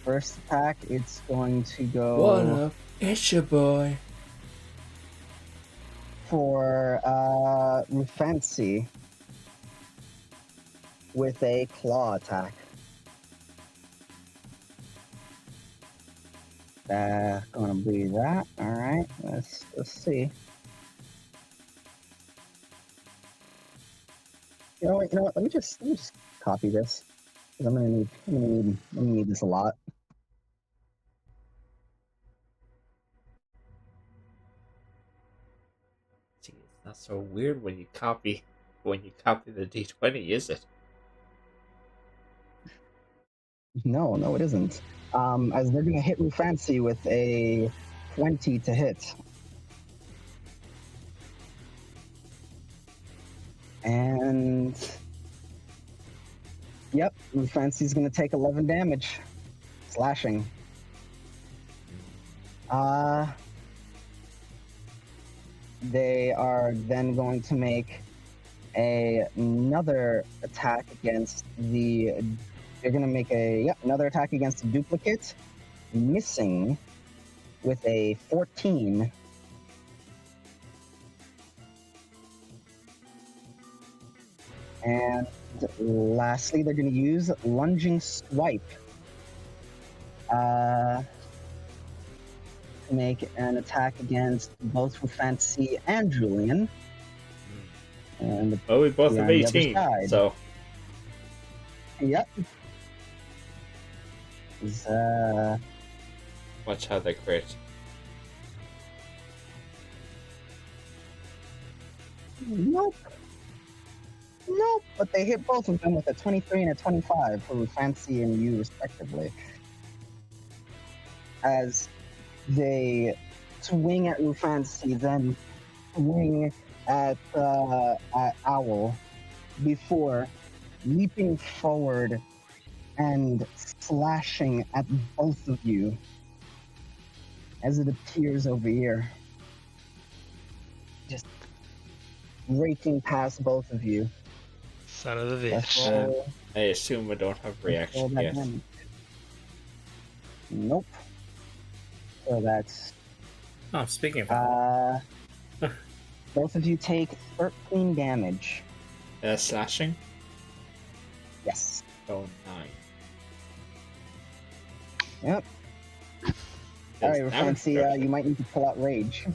First attack, it's going to go. What up? It's your boy. For Rufancy. with a claw attack. Gonna be that. All right, let's see. You know what? Let me just copy this, because I'm gonna need this a lot. Gee, it's not so weird when you copy the D20, is it? No, it isn't. As they're gonna hit Rufancy with a 20 to hit. And yep, Rufancy's gonna take 11 damage. Slashing. They are then going to make another attack against the. They're going to make another attack against the duplicate, missing with a 14. And lastly, they're going to use Lunging Swipe to make an attack against both Rufancy and Julian. And we both have 18, so. Yep. Watch how they crit. Nope, but they hit both of them with a 23 and a 25 for Rufancy and you, respectively. As they swing at Rufancy, then swing at Owl before leaping forward and slashing at both of you as it appears over here. Just raking past both of you. Son of a bitch. I assume I don't have reaction yet. Nope. So that's... Oh, speaking of both of you take 13 damage. Slashing? Yes. Oh, 9. Yep. Alright, Rufancy, you might need to pull out Rage.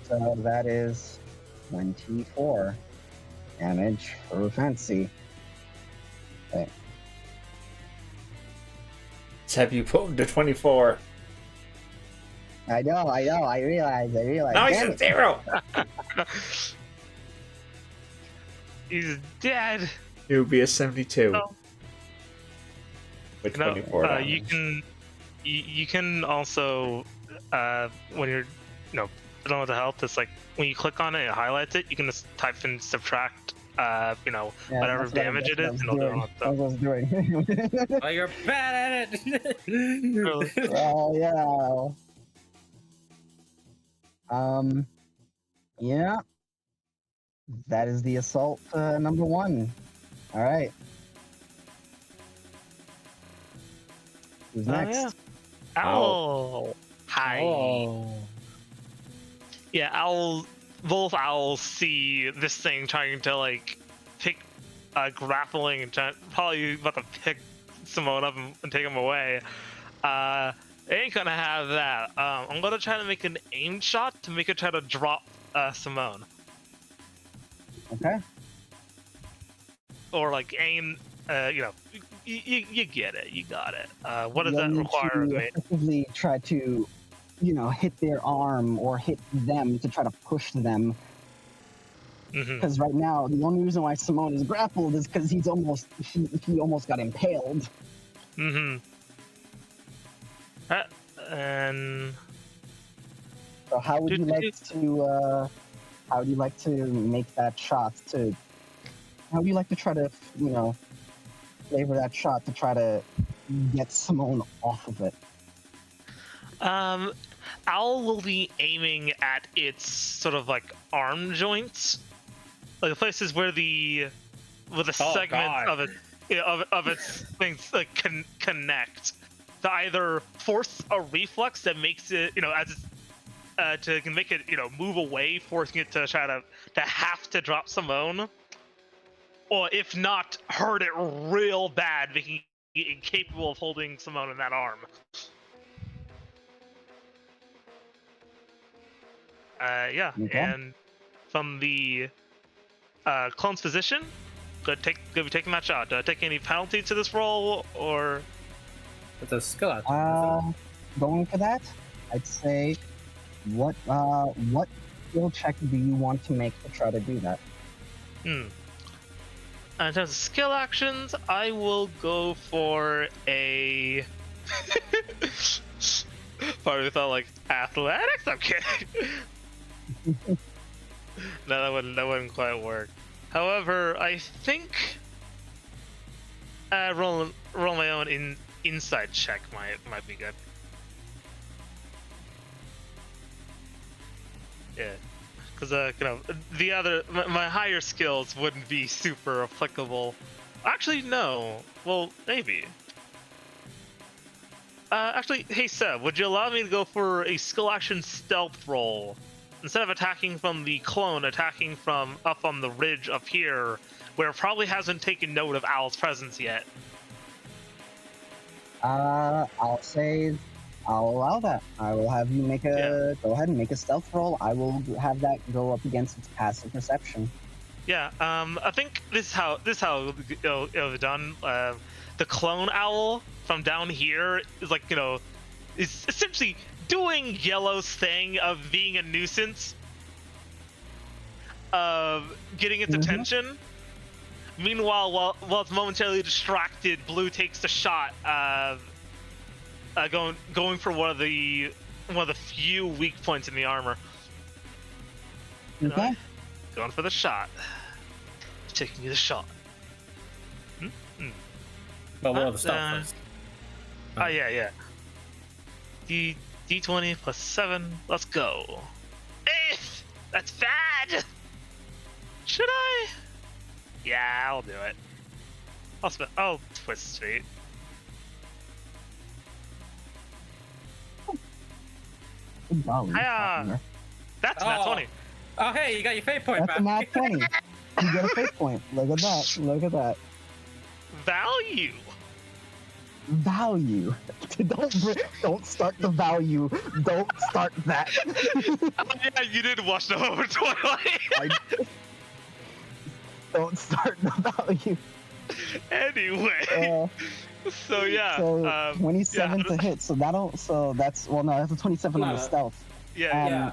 So that is 24 damage for Rufancy. Okay. Have you put him to 24? I know, I realize. Now he's at 0! He's dead! It would be a 72. Oh. With 24 damage. You can also, when you're, fiddling with the health, it's like, when you click on it, it highlights it, you can just type in subtract, whatever damage it is, and it'll do it. That's what I was doing. Oh, you're bad at it! Really? Oh, yeah. Yeah. That is the assault number 1. All right. Who's next? Yeah. Owl. Hi. Oh. Yeah, both owls see this thing trying to pick, grappling and probably about to pick Simone up and take him away. It ain't gonna have that. I'm gonna try to make an aim shot to make it try to drop Simone. Okay. Or aim, you get it, you got it. What does that require of me? Effectively try to, hit their arm or hit them to try to push them. Because right now, the only reason why Simone is grappled is because he almost got impaled. And so how would you like to make that shot how would you like to try to flavor that shot to try to get Simone off of it? Owl will be aiming at its sort of arm joints, the places where the segments of its things connect, to either force a reflex that makes it, to make it move away, forcing it to try to have to drop Simone, or if not, hurt it real bad, making it incapable of holding Simone in that arm. Yeah, okay. And from the clone's position, go be taking that shot. Do I take any penalty to this roll, or? It's a skill action. Going for that, I'd say, what skill check do you want to make to try to do that? In terms of skill actions, I will go for a. Part of me thought like athletics. I'm kidding. No, that wouldn't quite work. However, I think roll my own inside check might be good. Yeah, because the other my higher skills wouldn't be super applicable. Actually, no. Well, maybe. Actually, hey Seb, would you allow me to go for a skill action stealth roll? Instead of attacking from the clone, attacking from up on the ridge up here, where it probably hasn't taken note of Owl's presence yet. I'll say I'll allow that. I will have you make go ahead and make a stealth roll. I will have that go up against its passive perception. Yeah, I think this is how it'll be done. The clone owl from down here is like, is essentially doing Yellow's thing of being a nuisance, of getting its attention. Meanwhile, while it's momentarily distracted, Blue takes the shot, going for one of the few weak points in the armor. Okay. Going for the shot. Taking the shot. Well, we'll stop first. Oh yeah. D20 plus 7. Let's go. 8! That's bad! Should I? Yeah, I'll do it. I'll twist fate. That's not 20. Oh, hey, you got your fate point back. That's not 20. You get a fate point. Look at that. Look at that. Value. Don't start the value. Don't start that. Yeah, you did watch the whole Twilight. Don't start the value. Anyway. So yeah. So 27 to hit. So that's a 27 on the stealth. Yeah.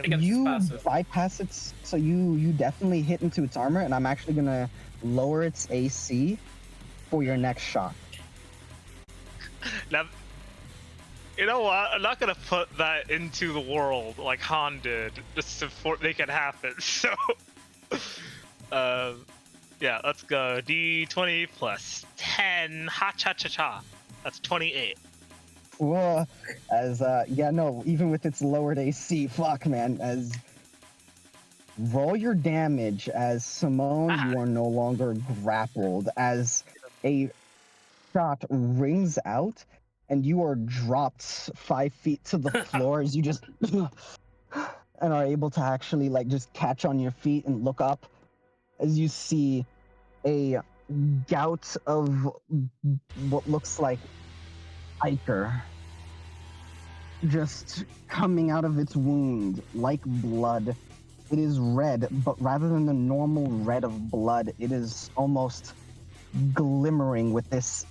You bypass it, so you definitely hit into its armor, and I'm actually gonna lower its AC for your next shot. Now, you know what? I'm not gonna put that into the world like Han did, just to make it happen. So, yeah, let's go. D20 plus 10. Ha cha cha cha. That's 28. Well, even with its lowered AC, fuck, man. As roll your damage as Simone, you are no longer grappled. As a shot rings out, and you are dropped 5 feet to the floor as you just and are able to actually just catch on your feet and look up as you see a gout of what looks like ichor just coming out of its wound like blood. It is red, but rather than the normal red of blood, it is almost glimmering with this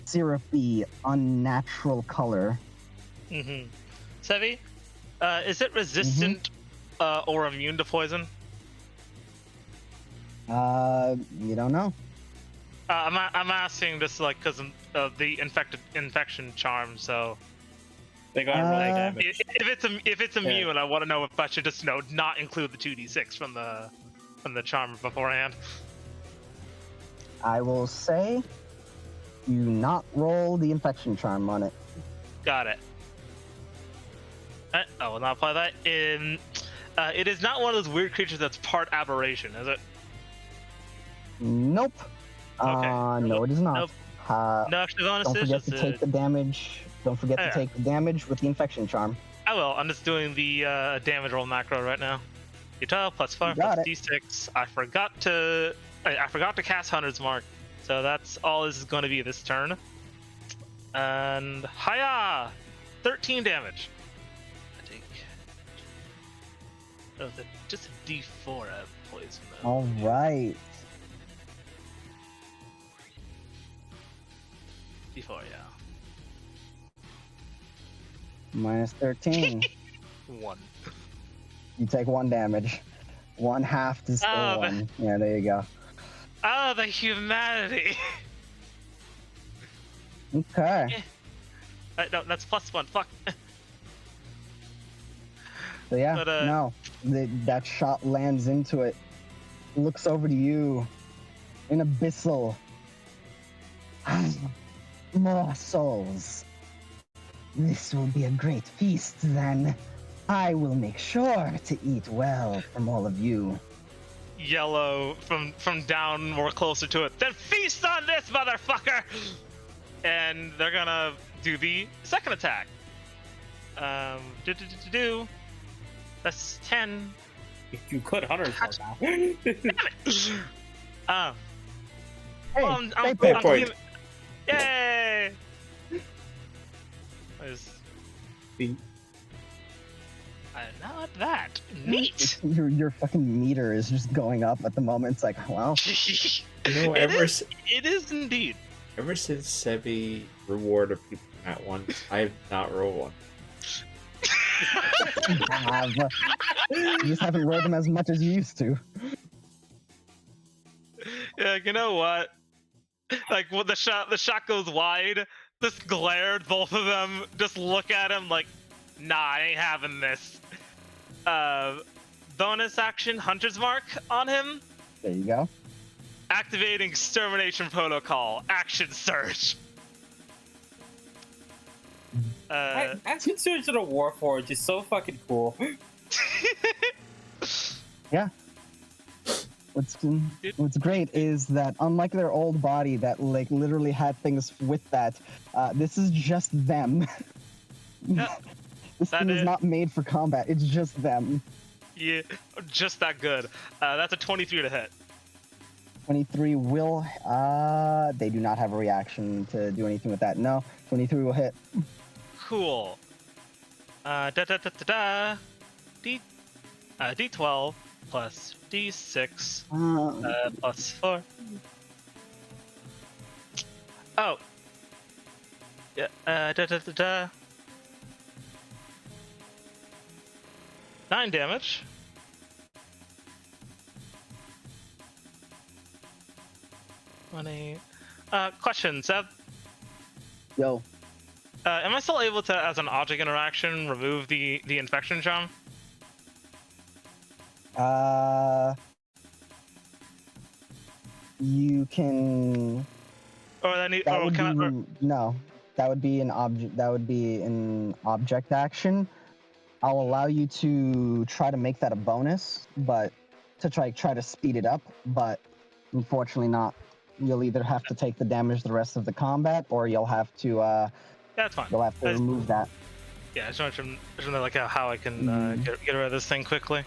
syrupy, unnatural color. Sevi, is it resistant or immune to poison? You don't know. I'm asking this because of the infection charm. So they got roll damage. If it's immune, I want to know if I should just not include the 2d6 from the charm beforehand. I will say, do not roll the infection charm on it. Got it. I will not apply that. It is not one of those weird creatures that's part aberration, is it? Nope. Okay. No, it is not. Nope. No extra bonuses. Don't forget to take the damage. Don't forget to take the damage with the infection charm. I will. I'm just doing the damage roll macro right now. D12 plus 4 plus D6. I forgot to cast Hunter's Mark, so that's all this is going to be this turn. And hiya, 13 damage. I think. Oh, just a D4 of poison. Though. All right. D4, yeah. Minus 13. 1. You take 1 damage. 1 half to still 1. Yeah, there you go. Oh, the humanity. Okay. No, that's +1. Fuck. So yeah, But, no. That shot lands into it. Looks over to you. In abyssal. More souls. This will be a great feast then. I will make sure to eat well from all of you. Yellow from down more closer to it. Then feast on this motherfucker! And they're gonna do the second attack. That's 10. You could Hunter's Mark now. Damn it! Hey, I'm point. Yay! Not that. Neat! Your fucking meter is just going up at the moment. It's like, wow. It is indeed. Ever since Sebi rewarded people at once, I have not rolled one. You just haven't rolled them as much as you used to. Yeah, you know what? Like when the shot goes wide, just glared, both of them just look at him like, nah, I ain't having this. Bonus action, Hunter's Mark on him. There you go. Activating Extermination Protocol, Action Surge. Action Surge in a Warforged is so fucking cool. Yeah. What's great is that unlike their old body that like literally had things with that, this is just them. Yep. This thing is not made for combat. It's just them. Yeah, just that good. That's a 23 to hit. 23 will. They do not have a reaction to do anything with that. No, 23 will hit. Cool. D12 plus D6 plus 4. Oh. Yeah. 9 damage. Question, Seb. Yo. Am I still able to, as an object interaction, remove the infection charm? You can. No, that would be an object. That would be an object action. I'll allow you to try to make that a bonus, but to try to speed it up. But unfortunately, not. You'll either have to take the damage the rest of the combat, or you'll have to. Yeah, that's fine. You'll have to remove that. Yeah, I just want to know like how I can get rid of this thing quickly.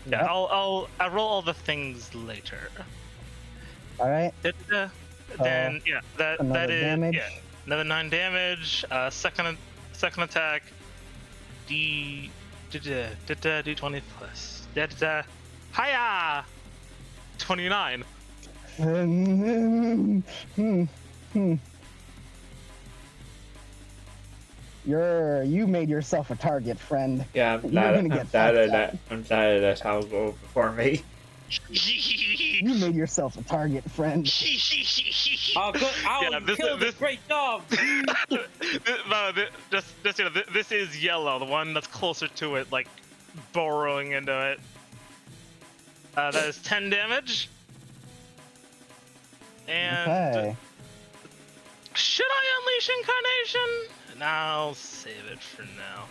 Yeah, yep. I'll roll all the things later. All right. Then yeah, that is damage. Yeah, another 9 damage. Second attack. D20 plus. Hiya! 29. You made yourself a target, friend. Yeah, I'm glad that's how it go before me. You made yourself a target, friend. Great job. This is Yellow, the one that's closer to it, like burrowing into it. That is 10 damage. And okay. Should I unleash Incarnation? No, I'll save it for now.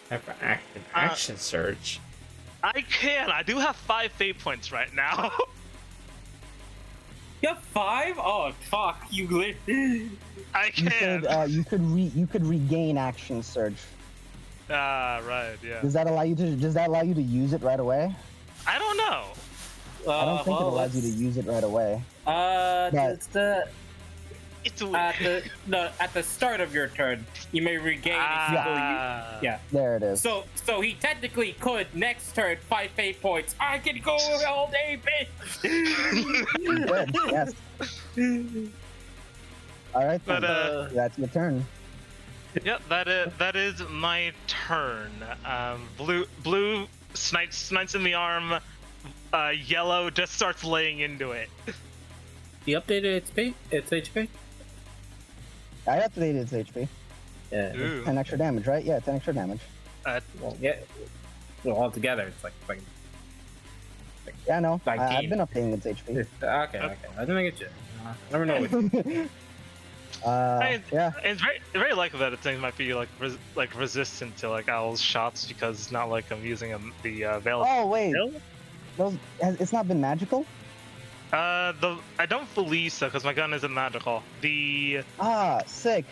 For action surge. I can. I do have 5 fate points right now. You have 5? Oh fuck! I can. You could regain action surge. Ah, right. Yeah. Does that allow you to use it right away? I don't know. I don't think it allows you to use it right away. It's It's at the start of your turn, you may regain. Yeah. There it is. So he technically could next turn 5 fate points. I can go all day, bitch. Good. Yes. All right. But, that's your turn. Yep, that is my turn. Blue snites in the arm. Yellow just starts laying into it. You updated its HP? I updated its HP. Yeah. Ooh. 10 extra damage, right? Yeah, 10 extra damage. Well, yeah. Well, altogether, it's like Yeah, I know. 19. I've been updating its HP. Okay. I didn't make it yet. I never know. Yeah. It's very likely that things might be like resistant to like Owl's shots because it's not like I'm using the veil. Oh wait, it's not been magical. I don't believe so because my gun isn't magical. Sick.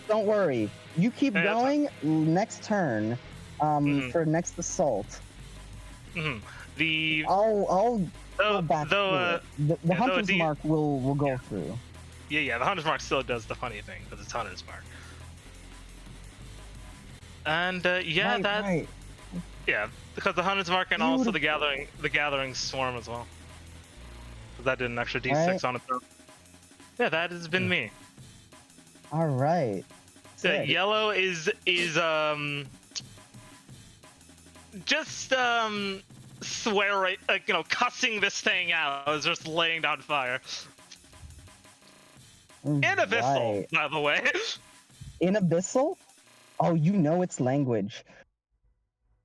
Don't worry. You keep going. Next turn, for next assault. Mm-hmm. I'll go back through it. The Hunter's Mark will go through. Yeah, the Hunter's Mark still does the funny thing because it's Hunter's Mark. And right. Yeah, because the Hunter's Mark and also the Gathering Swarm as well. That did an extra D6 on its own. Yeah, that has been me. All right. The yellow is just swearing, cussing this thing out. Is just laying down fire. In Abyssal, by the way. In Abyssal? Oh, you know its language.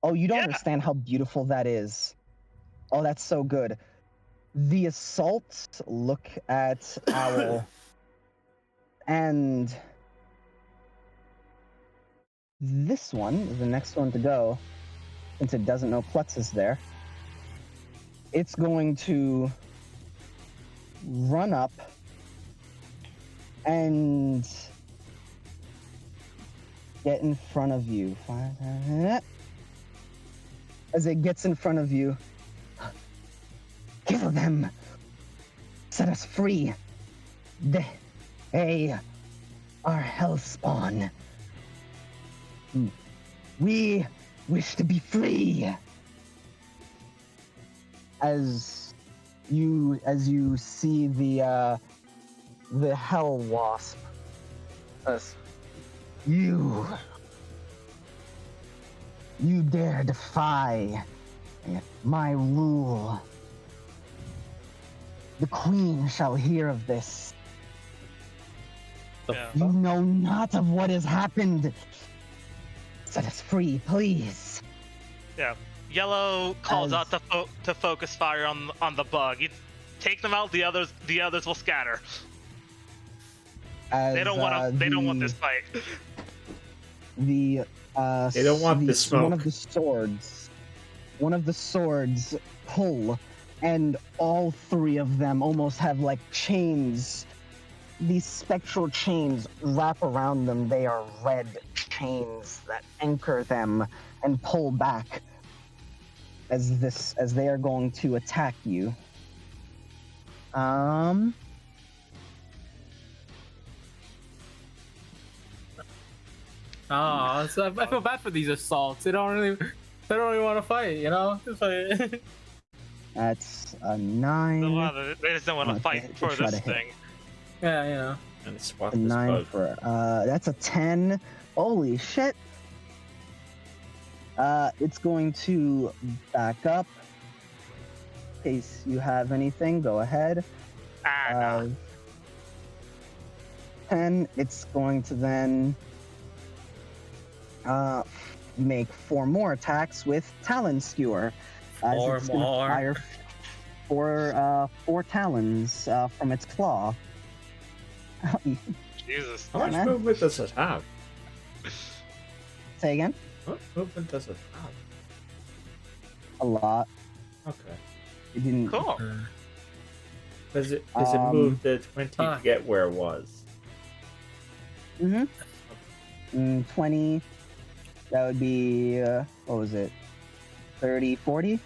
Oh, you don't understand how beautiful that is. Oh, that's so good. The assaults look at Owl, and this one is the next one to go, since it doesn't know Klutz is there. It's going to run up and get in front of you. As it gets in front of you, kill them! Set us free! They are Hellspawn. We wish to be free! As you see the Hell Wasp says, You dare defy my rule. The Queen shall hear of this. You know not of what has happened. Set us free, please. Yeah. Yellow calls out to focus fire on the bug. You take them out, the others will scatter. They don't want this fight. They don't want this smoke. One of the swords pull, and all three of them almost have like chains. These spectral chains wrap around them. They are red chains that anchor them and pull back as they are going to attack you. Oh, so I feel bad for these assaults. They don't really want to fight, you know? That's a 9. They just don't want to fight for this thing. Yeah, you know. And swap a 9 for that's a 10. Holy shit. It's going to back up. In case you have anything, go ahead. No. 10. It's going to then make 4 more attacks with Talon Skewer. It's going to fire 4 talons from its claw. Jesus. How much movement does it have? Say again? What movement does it have? A lot. Okay. It didn't. Cool. Does it move the 20 to get where it was? 20. That would be, what was it? 30, 40?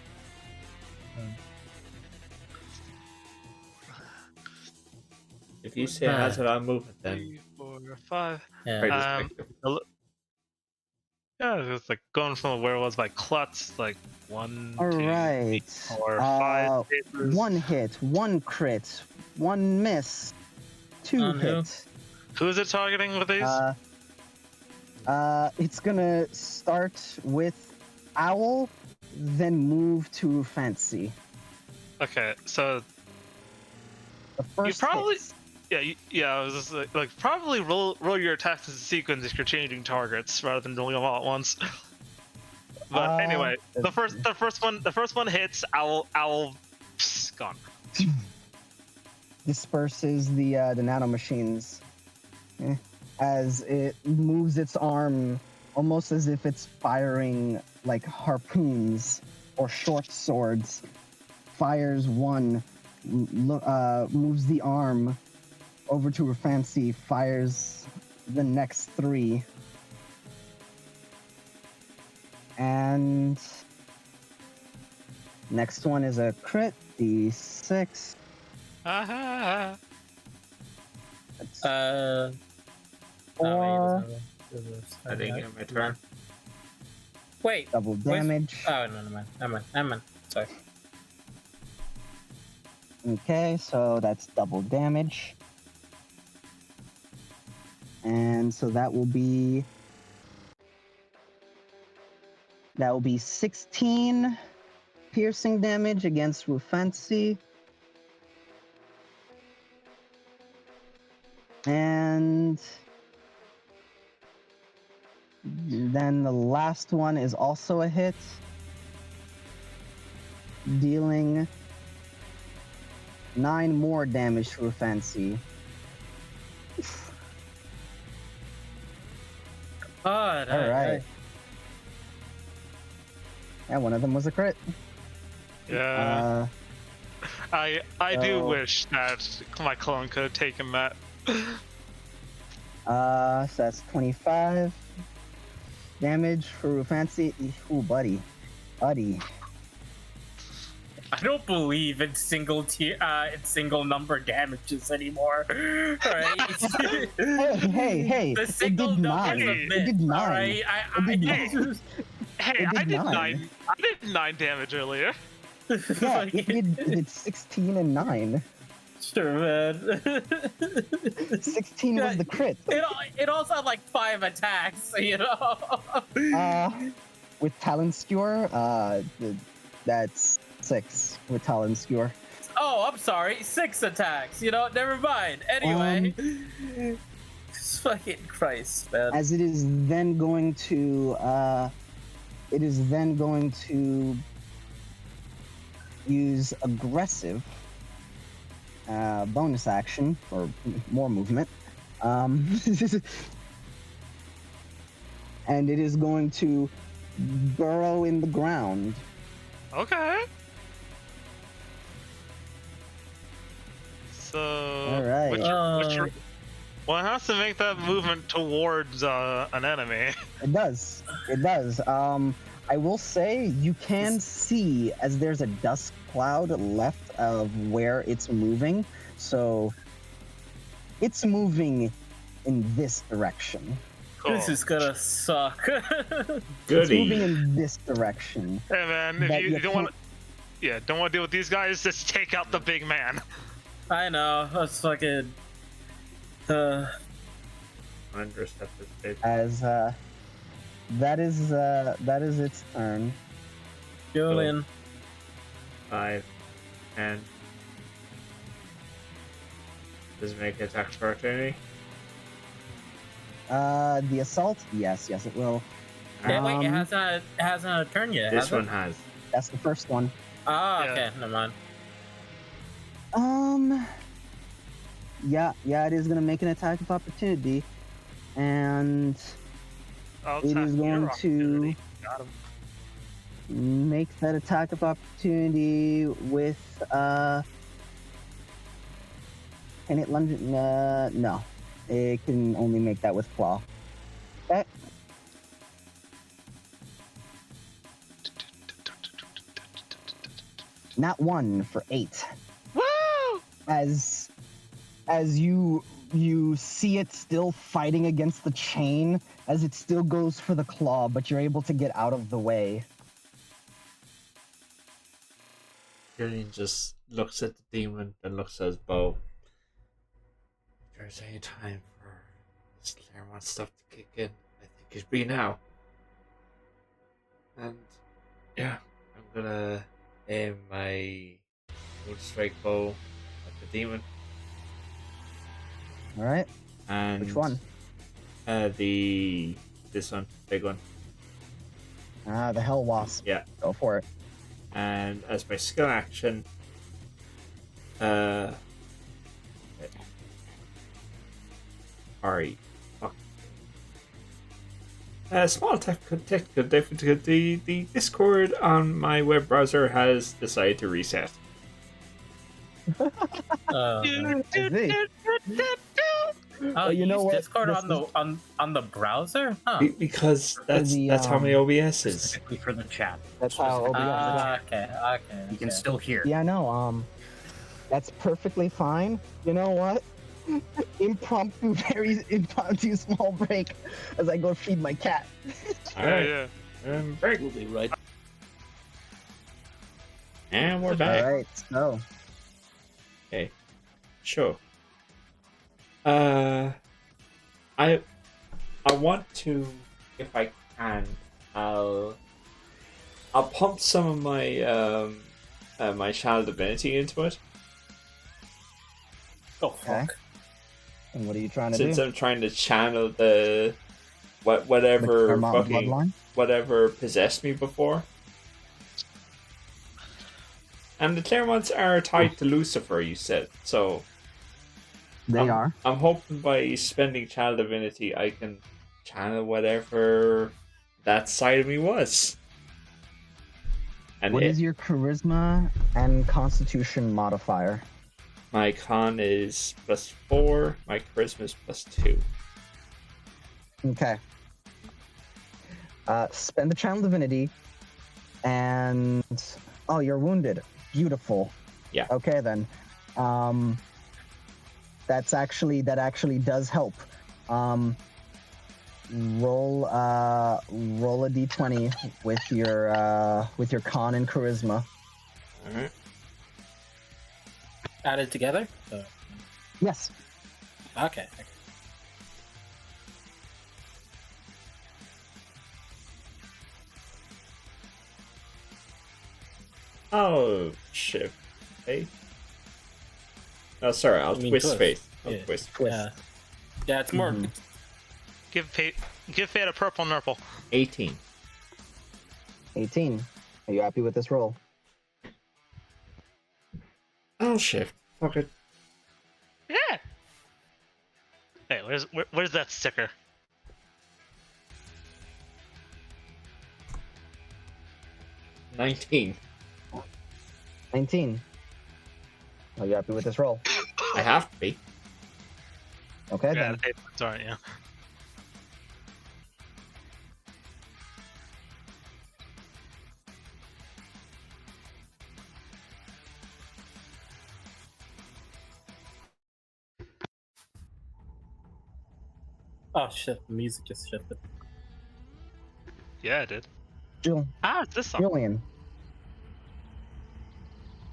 If you say it has a lot of movement, then 3, 4, 5. Yeah, it's like going from where it was by Klutz, like 1, All 2, right. 4, 5 papers. 1 hit, 1 crit, 1 miss, 2 hits. Who is it targeting with these? It's gonna start with Owl, then move to Fancy. Okay, so the first you probably hits. I was just like probably roll your attacks in sequence if you're changing targets rather than doing them all at once. But anyway, the first one hits Owl gone. Disperses the nanomachines as it moves its arm almost as if it's firing like harpoons or short swords. Fires one, moves the arm over to her fancy, fires the next 3. And next one is a crit, D6. Aha. Or I didn't get my turn. Wait. Double damage. Oh, no, never mind. Sorry. Okay, so that's double damage. And so that will be 16 piercing damage against Rufancy. And then the last one is also a hit, dealing 9 more damage to Rufancy. All right. Yeah, one of them was a crit. Yeah. I do wish that my clone could have taken that. So that's 25 damage for Rufancy. Ooh, buddy. I don't believe in single number damages anymore. Right? hey! The single numbers of It did 9. All right? I did 9 damage earlier. Yeah, it did 16 and 9. Sure, man. 16 was the crit. It also had like 5 attacks, you know. With Talon Skewer, that's 6 with Talon Skewer. Oh, I'm sorry, 6 attacks. You know, never mind. Anyway, fucking Christ, man. As it is then going to, use aggressive. Bonus action for more movement. And it is going to burrow in the ground. Okay. So. All right. Well, it has to make that movement towards an enemy. It does. I will say you can see as there's a dust cloud left of where it's moving. So it's moving in this direction. Cool. This is gonna suck. It's moving in this direction. Hey man, if you don't want to, don't want to deal with these guys, just take out the big man. I know. That's fucking. As that is its turn. Julian. 5, 10. Does it make an attack for opportunity? The assault? Yes, it will. Yeah, wait, it hasn't had a turn yet. This one has. That's the first one. Oh, okay, never mind. Yeah, it is gonna make an attack of opportunity, and it is going to make that attack of opportunity with Can it lunge? No. It can only make that with claw. Okay. Not 1 for 8. Woo! As you see it still fighting against the chain, as it still goes for the claw, but you're able to get out of the way. Julian just looks at the demon and looks at his bow. If there's any time for this Claremont stuff to kick in, I think it'd be now. And yeah, I'm gonna aim my wood strike bow at the demon. All right. And which one? This one, big one. The Hell Wasp. Yeah. Go for it. And as my skill action, sorry, fuck. Small technical difficulty. The Discord on my web browser has decided to reset. Oh, you know what? Discord on the browser? Huh. Because that's how my OBS is. Specifically for the chat. That's how OBS is. Okay. You can still hear. Yeah, no, that's perfectly fine. You know what? Very impromptu small break as I go feed my cat. Alright. Yeah. Break. We'll be right. And we're back. All right, so Okay. Sure. I want to, if I can, I'll pump some of my my channel divinity into it. Oh fuck. Okay. And what are you trying to Since do? I'm trying to channel the whatever The Karmapa fucking bloodline? whatever possessed me before. And the Claremonts are tied to Lucifer, you said, so They are. I'm hoping by spending channel divinity I can channel whatever that side of me was. And What is your charisma and constitution modifier? my con is +4, my charisma is +2. Okay. Spend the channel divinity, and you're wounded. Beautiful. Yeah. Okay then. That actually does help. Roll a d20 with your con and charisma. All right. Added together? Yes. Okay. Oh shit. Hey. Oh, sorry. I'll twist faith. I'll Yeah. twist. Yeah, it's more. Mhm. Give Fate a purple nurple. 18. 18. Are you happy with this roll? Oh shit. Fuck it. Yeah. Hey, where's that sticker? $19. 19. Are you happy with this roll? I have to be. Okay Yeah, then. the papers aren't, yeah. Oh shit! The music just shifted. Yeah, it did. It's this song. Julian,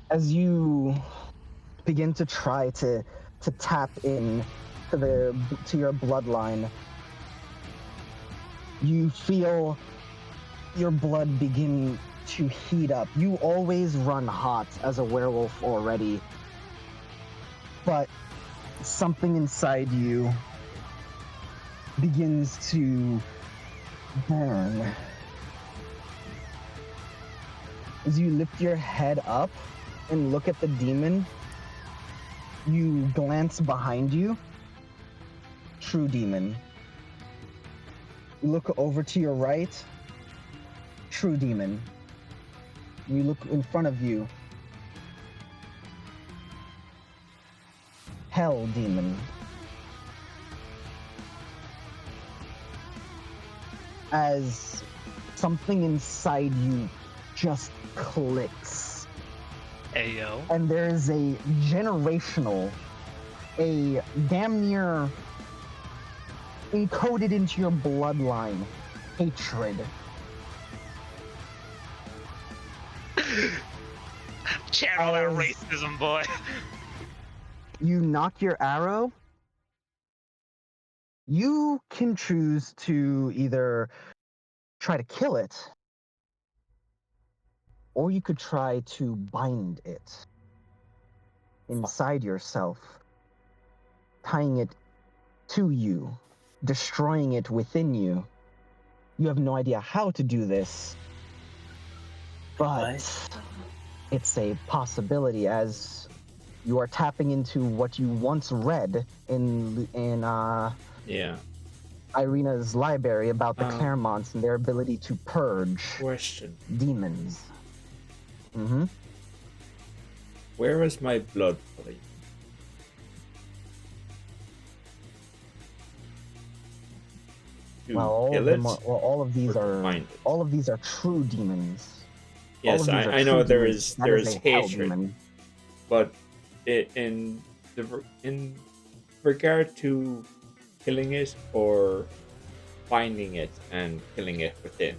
as you begin to try to tap in to your bloodline, you feel your blood begin to heat up. You always run hot as a werewolf already, but something inside you begins to burn. As you lift your head up and look at the demon, you glance behind you. True demon. You look over to your right. True demon. You look in front of you. hell demon. As something inside you just clicks. Ayo. And there is a generational, a damn near encoded into your bloodline hatred. Channel that racism, boy. You knock your arrow. You can choose to either try to kill it, or you could try to bind it inside yourself, tying it to you, destroying it within you. You have no idea how to do this, but it's a possibility as you are tapping into what you once read in Irina's library about the Claremonts and their ability to purge demons. Mm-hmm. Where is my blood plate? Well, all of these are true demons. Yes, I know there is hatred, but in regard to killing it or finding it and killing it within,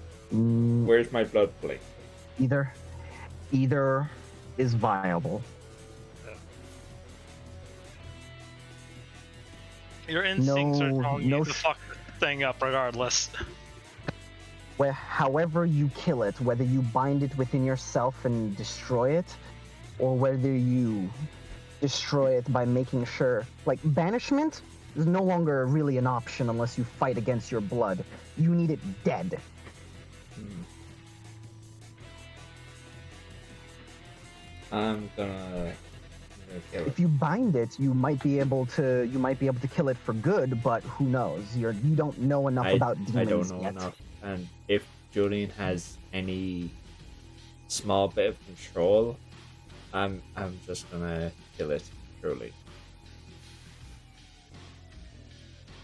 where's my blood plate? Either is viable. Your instincts are telling you to fuck this thing up regardless. However you kill it, whether you bind it within yourself and destroy it, or whether you destroy it by making sure, like banishment is no longer really an option unless you fight against your blood. You need it dead. I'm gonna kill it. If you bind it, you might be able to kill it for good, but who knows? You don't know enough about demons I don't know yet. enough. And if Julian has any small bit of control, I'm just gonna kill it, truly.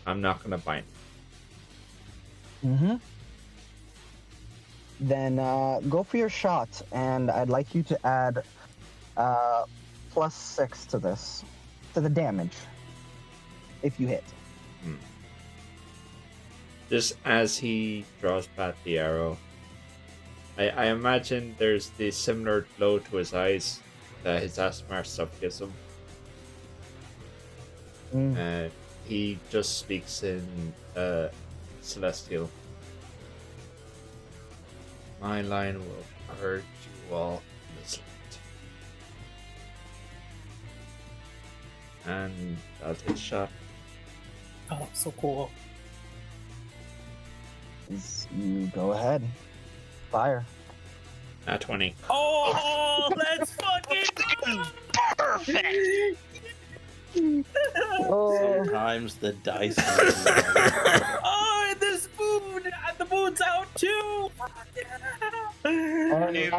I'm not gonna bind it. Mm-hmm. Then go for your shot, and I'd like you to add +6 to this, to the damage, if you hit. Just as he draws back the arrow, I imagine there's the similar glow to his eyes that his Asmar stuff gives him. He just speaks in Celestial. My line will purge you all in this light. And I'll take a shot. Oh, so cool. You go ahead. Fire. Not 20. Oh, let's fucking perfect. Sometimes the dice. Oh, and this moon, and the moon's out too. I need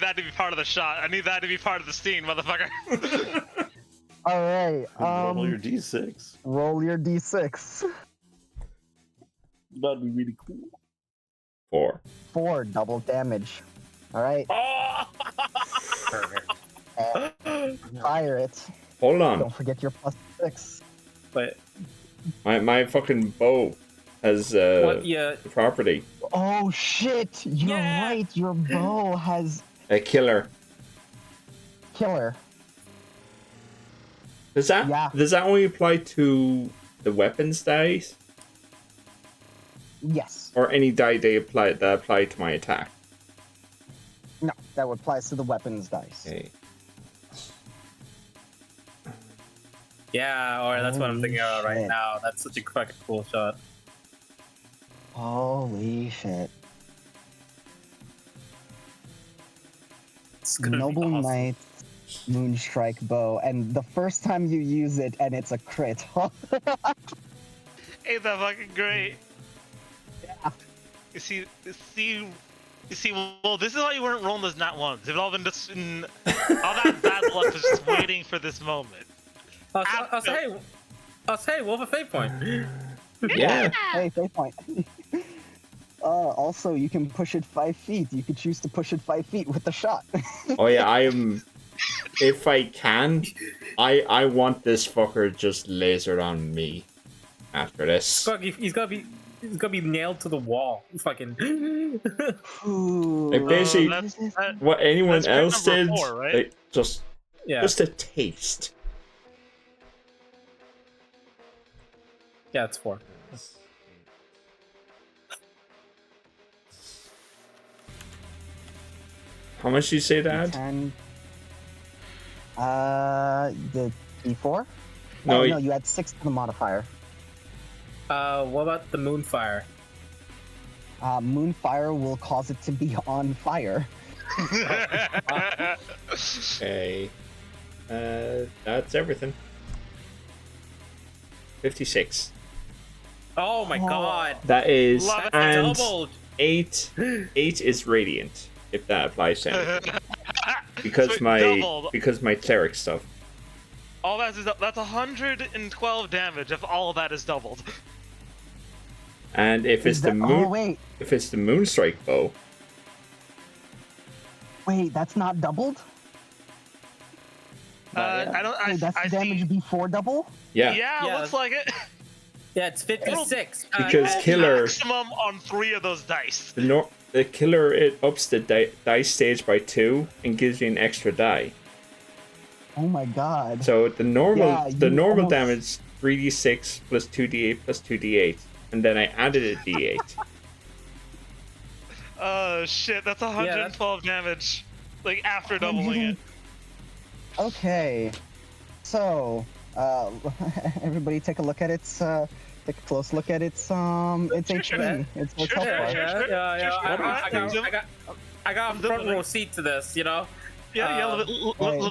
that to be part of the shot. I need that to be part of the scene, motherfucker. All right. Roll your d6. Roll your d6. That'd be really cool. 4 double damage. All right. Fire it. Hold on. Don't forget your +6. But my fucking bow has property. Oh shit! You're right. Your bow has a killer. Does that only apply to the weapons dice? Yes. Or any die that apply to my attack? No, that applies to the weapons dice. Okay. yeah, or that's what I'm thinking of right now. That's such a fucking cool shot. Holy shit. Noble awesome. Knight Moonstrike bow, and the first time you use it and it's a crit. Ain't that fucking great? Yeah. You see You see, well, this is why you weren't rolling those nat ones. They've all been just all that bad luck was just waiting for this moment. I'll say, we'll have a fate point. Yeah. Hey, fate point. Also, you can push it 5 feet. You could choose to push it 5 feet with the shot. Oh yeah, I am. If I can, I want this fucker just lasered on me. After this, He's gonna be nailed to the wall. Fucking. like basically, what anyone else did, 4, right? like just a taste. Yeah, it's 4. How much do you say that? The D4? No, no, you add 6 to the modifier. What about the Moonfire? Moonfire will cause it to be on fire. Okay. That's everything. 56. Oh my god. That is and doubled. 8 is radiant, if that applies to anything. Because So my cleric stuff. All that's 112 damage if all of that is doubled. And if it's the moon if it's the Moonstrike bow. Wait, that's not doubled? I that's damage before double? Yeah. Yeah, looks like it. Yeah, it's 56. Because killer maximum on 3 of those dice. The killer, it ups the dice stage by 2 and gives you an extra die. Oh my god. So the normal almost... damage 3d6 plus 2d8 plus 2d8, and then I added a d8. Oh shit, that's 112 damage. Like after doubling it. Okay. So, everybody take a look at its take a close look at its HP. It's health bar. I got a front row seat to this, you know. Yeah. Let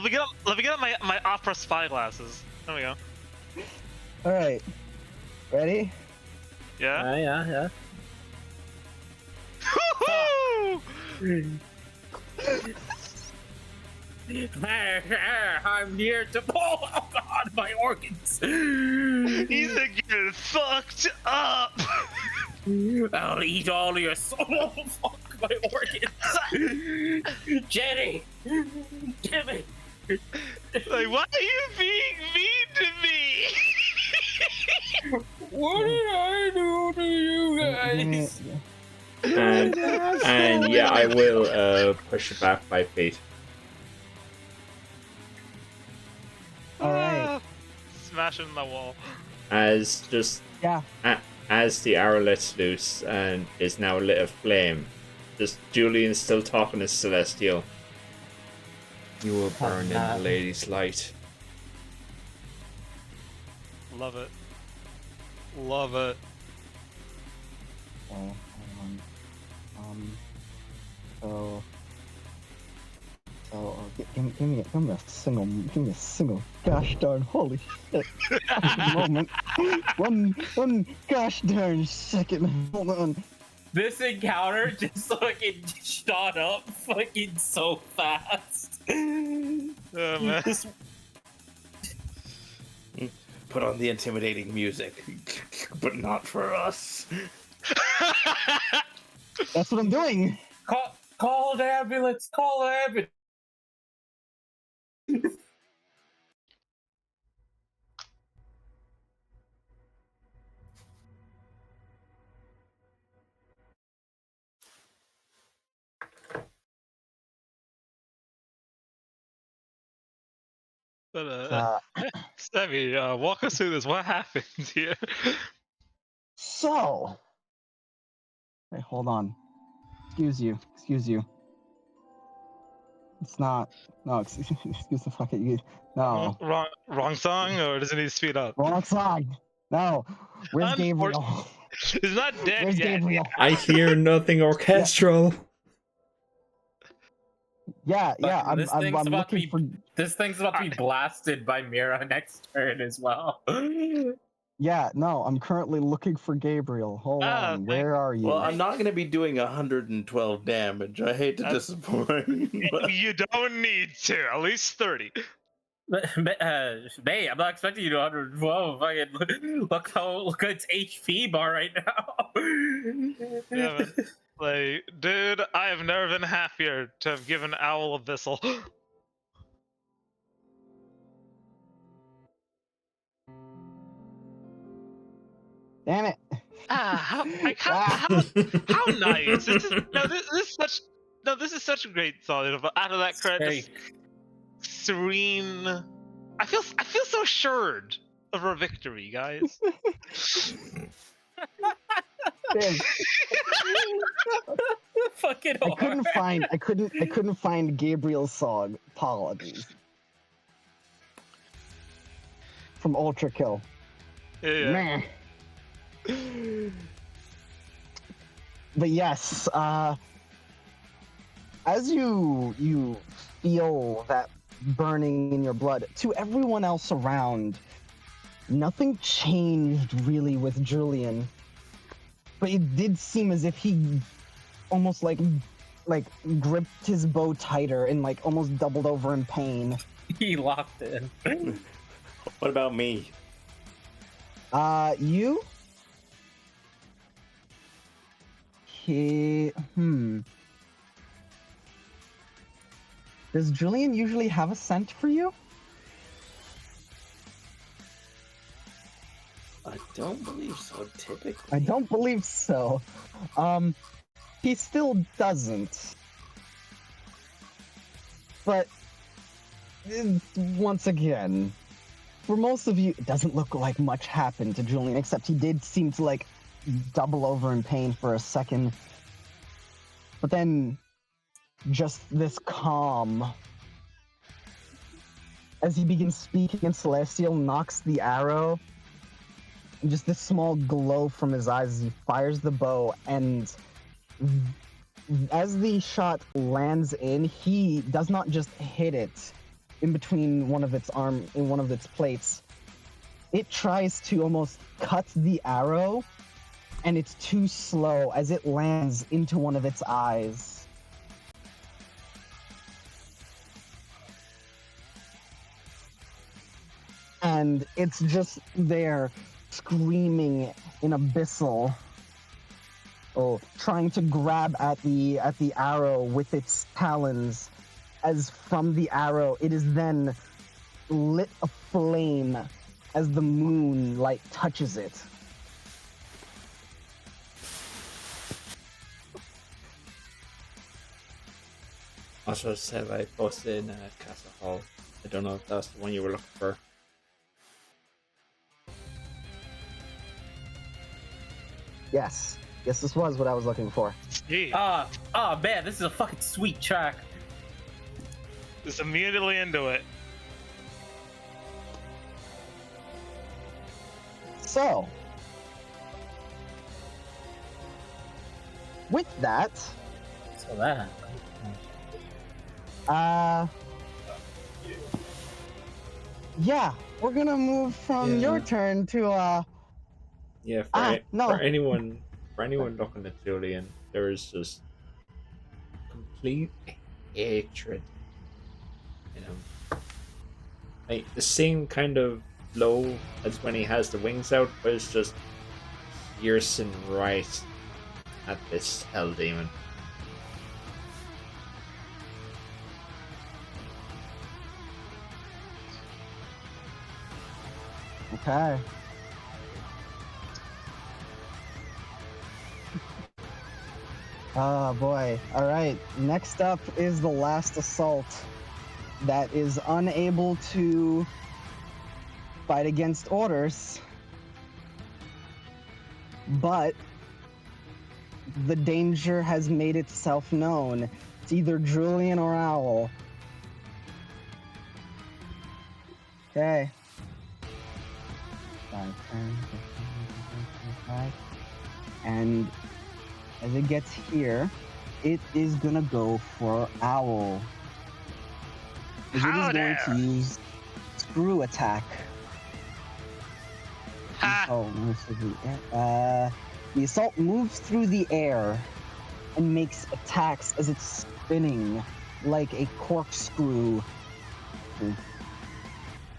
me get up my opera spyglasses. There we go. All right. Ready? Yeah. Yeah. I'm here to pull out my organs. He's getting fucked up. I'll eat all your soul. Fuck my organs. Jenny, Jimmy. Like, why are you being mean to me? What did I do to you guys? And yeah, I will push it back 5 feet. Alright. Smash it in the wall. As the arrow lets loose and is now lit aflame, just Julian's still talking to Celestial. You will burn in the lady's light. Love it. Love it. Give me a single gosh darn holy shit moment. One gosh darn second. Hold on. This encounter just fucking shot up fucking so fast. Oh, man. Put on the intimidating music, but not for us. That's what I'm doing. Call the ambulance. Call the ambulance. But Sammy, walk us through this. What happened here? So, wait, hold on. Excuse you. It's not. No, excuse the fuck it. You. No. Wrong song, or does it need to speed up? Wrong song. No. Where's Gabriel? He's not dead Where's yet. Gabriel? I hear nothing orchestral. Yeah. I'm looking for. This thing's about to be blasted by Mira next turn as well. Yeah, no, I'm currently looking for Gabriel. Hold on, where are you? Well, I'm not going to be doing 112 damage. I hate to disappoint. But... You don't need to. At least 30. Bay, I'm not expecting you to 112. Look at its HP bar right now. Yeah, man. Like, dude, I have never been happier to have given Owl a Vissel. Damn it! How nice! This is such a great song. But out of that credit, serene. I feel so assured of our victory, guys. Fucking I couldn't find Gabriel's song. Apologies. From Ultra Kill. Yeah. Meh. But yes, as you feel that burning in your blood, to everyone else around, nothing changed really with Julian. But it did seem as if he almost like gripped his bow tighter and like almost doubled over in pain. He locked in. What about me? You? Does Julian usually have a scent for you? I don't believe so, typically. I don't believe so. He still doesn't. But, once again, for most of you, it doesn't look like much happened to Julian, except he did seem to, like, double over in pain for a second. But then, just this calm. As he begins speaking in Celestial, knocks the arrow, and just this small glow from his eyes as he fires the bow, and as the shot lands in, he does not just hit it in between one of its plates. It tries to almost cut the arrow, and it's too slow as it lands into one of its eyes. And it's just there, screaming in abyssal, trying to grab at the arrow with its talons, as from the arrow it is then lit aflame as the moonlight touches it. Also said I posted in Castle Hall. I don't know if that's the one you were looking for. Yes, this was what I was looking for. Man, this is a fucking sweet track. Just immediately into it. So, with that, yeah, we're gonna move from your turn to Yeah, for anyone looking at Julian, there is just complete hatred in him. Like the same kind of low as when he has the wings out, but it's just piercing right at this hell demon. Okay. Oh boy. Alright, next up is the last assault that is unable to fight against orders, but the danger has made itself known. It's either Julian or Owl. Okay. 5, 10, 15, 25. And as it gets here, it is gonna go for Owl. It is going to use Screw Attack. The assault moves through the air and makes attacks as it's spinning like a corkscrew,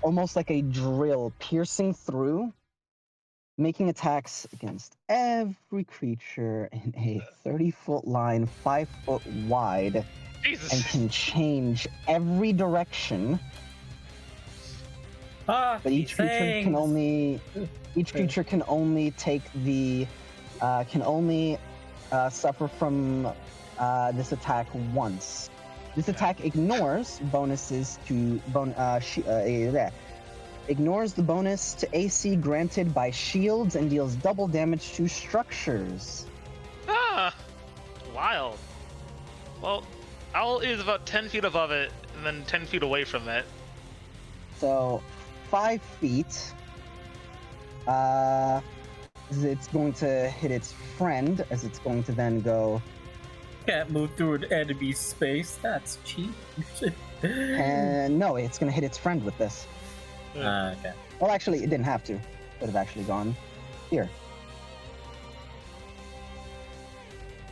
almost like a drill, piercing through, making attacks against every creature in a 30-foot line, 5 foot wide, Jesus. and can change every direction. But each creature can only take the suffer from this attack once. This attack ignores bonuses to ignores the bonus to AC granted by shields and deals double damage to structures. Ah, wild. Well, Owl is about 10 feet above it, and then 10 feet away from it. So, 5 feet. It's going to hit its friend, as it's going to then go. Can't move through an enemy space. That's cheap. And no, it's going to hit its friend with this. Okay. Well, actually, it didn't have to. Could have actually gone here.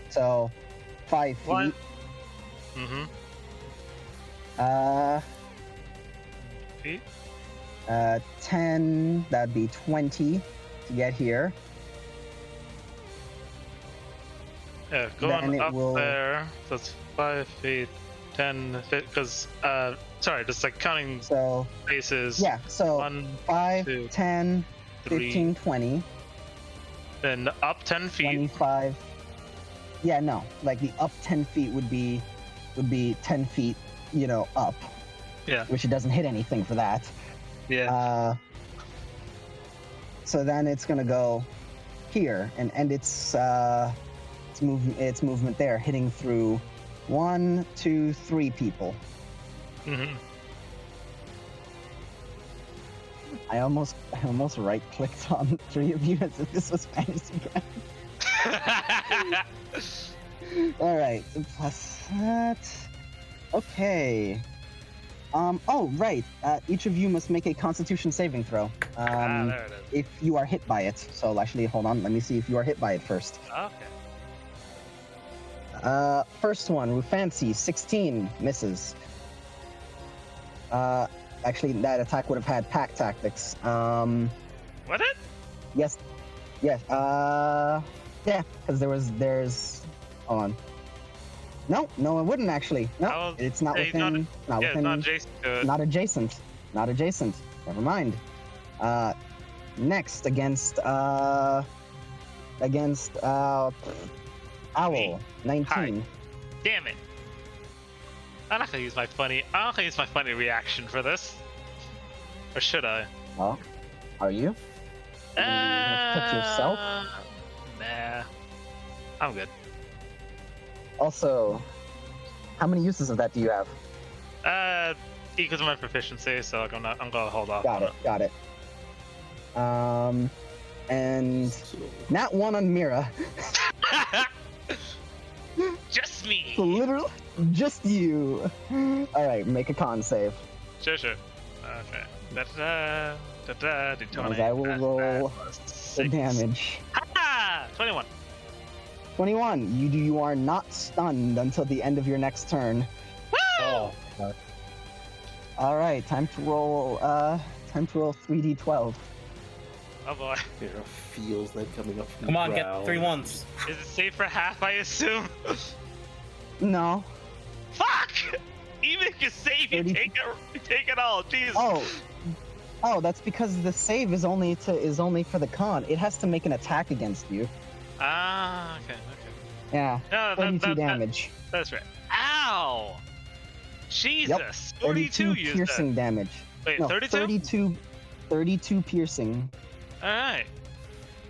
So, 5 feet. One. Mm-hmm. Feet? 10, that'd be 20 to get here. Yeah, going up there. So it's 5 feet, 10, because, sorry, just like counting spaces. Yeah, so 1, 5, 2, 10, 3, 15, 20. Then up 10 feet. 25. Yeah, no, like the up 10 feet would be 10 feet, up. Yeah. Which it doesn't hit anything for that. Yeah. So then it's gonna go here and end its movement there, hitting through 1, 2, 3 people. Mm-hmm. I almost right clicked on 3 of you as if this was Fantasy Ground. All right, so plus that. Okay. Oh, right. Each of you must make a Constitution saving throw. There it is. If you are hit by it. So actually, hold on. Let me see if you are hit by it first. Okay. First one, Rufancy, 16, misses. Actually, that attack would have had pack tactics. What it? Yes. Yeah, because there's... Hold on. No, it wouldn't actually. No, it's not within... Not adjacent. Not adjacent. Never mind. Next, against Owl, 19. Hi. Damn it. I'm not gonna use my funny reaction for this. Or should I? Well, are you? Put yourself? Nah. I'm good. Also, how many uses of that do you have? Equals my proficiency, so I'm gonna hold off. Got it. And nat 1 on Mira. Just me. So literally, just you. All right, make a con save. Sure. Okay. As I will roll the damage. Ah! 21. 21. You are not stunned until the end of your next turn. Woo! All right, time to roll 3d12. Oh boy. Mira feels that coming up from Come on, the get ground. 3 ones. Is it safe for half, I assume? No. Fuck! Even if you save, you take it all. Jeez. Oh, that's because the save is only for the con. It has to make an attack against you. Ah, okay. Yeah. No, 32 damage. That's right. Ow! Jesus. Yep. 42 piercing damage. Wait, no, 32? 32 piercing. All right.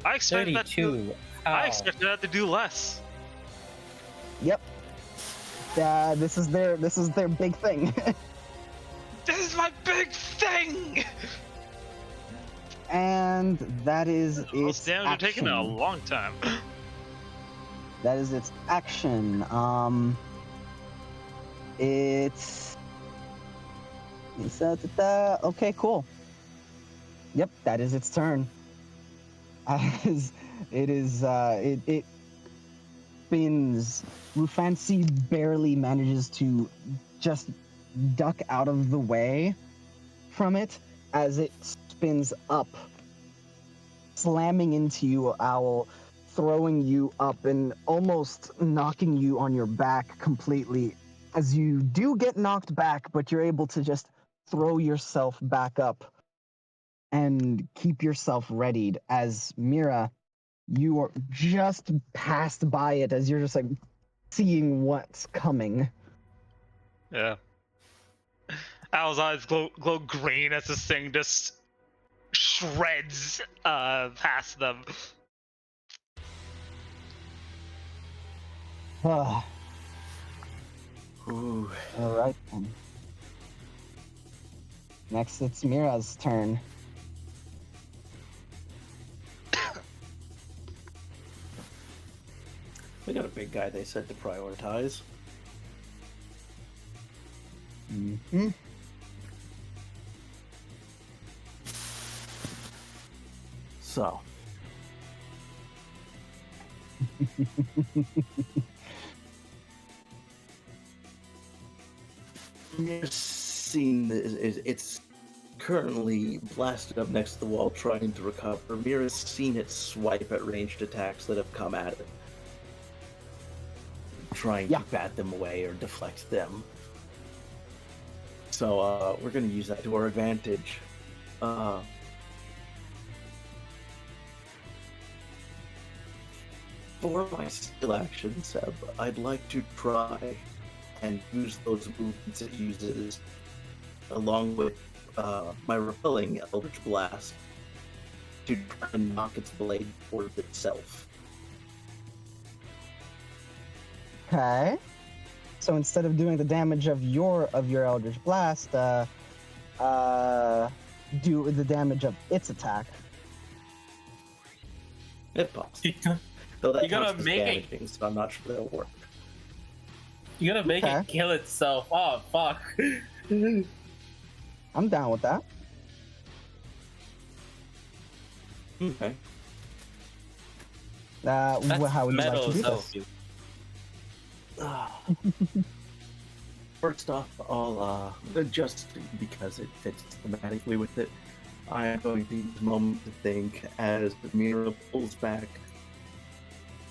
I expected 32. I expected that to do less. Yep. This is their big thing. This is my big thing. And that is Most its damage action. taken in a long time. That is its action. It's okay, cool. Yep, that is its turn. as it spins. Rufancy barely manages to just duck out of the way from it as it spins up, slamming into you, Owl, throwing you up and almost knocking you on your back completely. As you do get knocked back, but you're able to just throw yourself back up and keep yourself readied. As Mira, you are just passed by it as you're just like seeing what's coming. Yeah. Al's eyes glow green as this thing just shreds past them. All right then. Next, it's Mira's turn. We got a big guy they said to prioritize. Mm-hmm. So. Mira's seen it's currently blasted up next to the wall trying to recover. Mira's seen it swipe at ranged attacks that have come at it, trying to bat them away or deflect them. So we're going to use that to our advantage. For my skill action, Seb, I'd like to try and use those movements it uses along with my repelling Eldritch Blast to try and knock its blade towards itself. Okay. So instead of doing the damage of your Eldritch Blast, do the damage of its attack. If possible. Though that You gotta counts as make damaging, so I'm not sure that'll work. You gotta make it kill itself. Oh, fuck. I'm down with that. Okay. How would you like to do this? First off, I'll just because it fits thematically with it, I am going to use a moment to think as Mira pulls back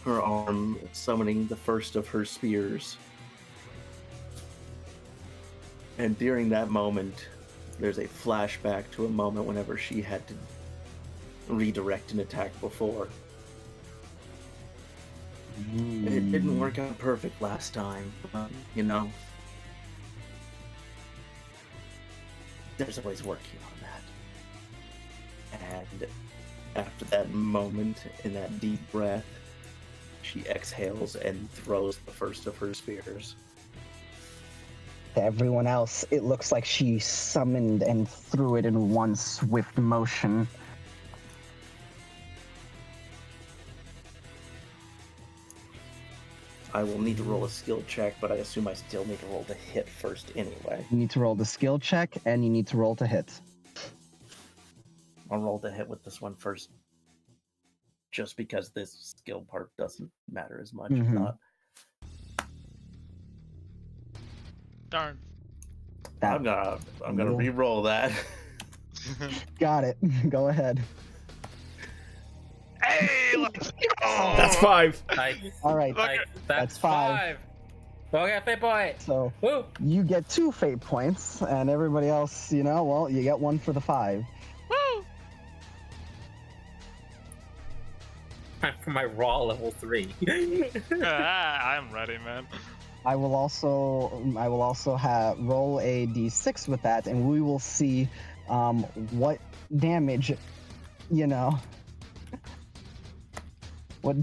her arm, summoning the first of her spears. And during that moment, there's a flashback to a moment whenever she had to redirect an attack before. It didn't work out perfect last time, but, you know, there's always working on that. And after that moment, in that deep breath, she exhales and throws the first of her spears. To everyone else, it looks like she summoned and threw it in one swift motion. I will need to roll a skill check, but I assume I still need to roll to hit first anyway. You need to roll the skill check, and you need to roll to hit. I'll roll to hit with this one first, just because this skill part doesn't matter as much. Mm-hmm. Not. Darn. I'm gonna re-roll that. Got it. Go ahead. Hey, let's go! That's 5. All right. That's 5. Okay, fate point. So you get 2 fate points, and everybody else, you get 1 for the 5. Woo! For my raw level 3. I'm ready, man. I will also roll a d6 with that, and we will see what damage, what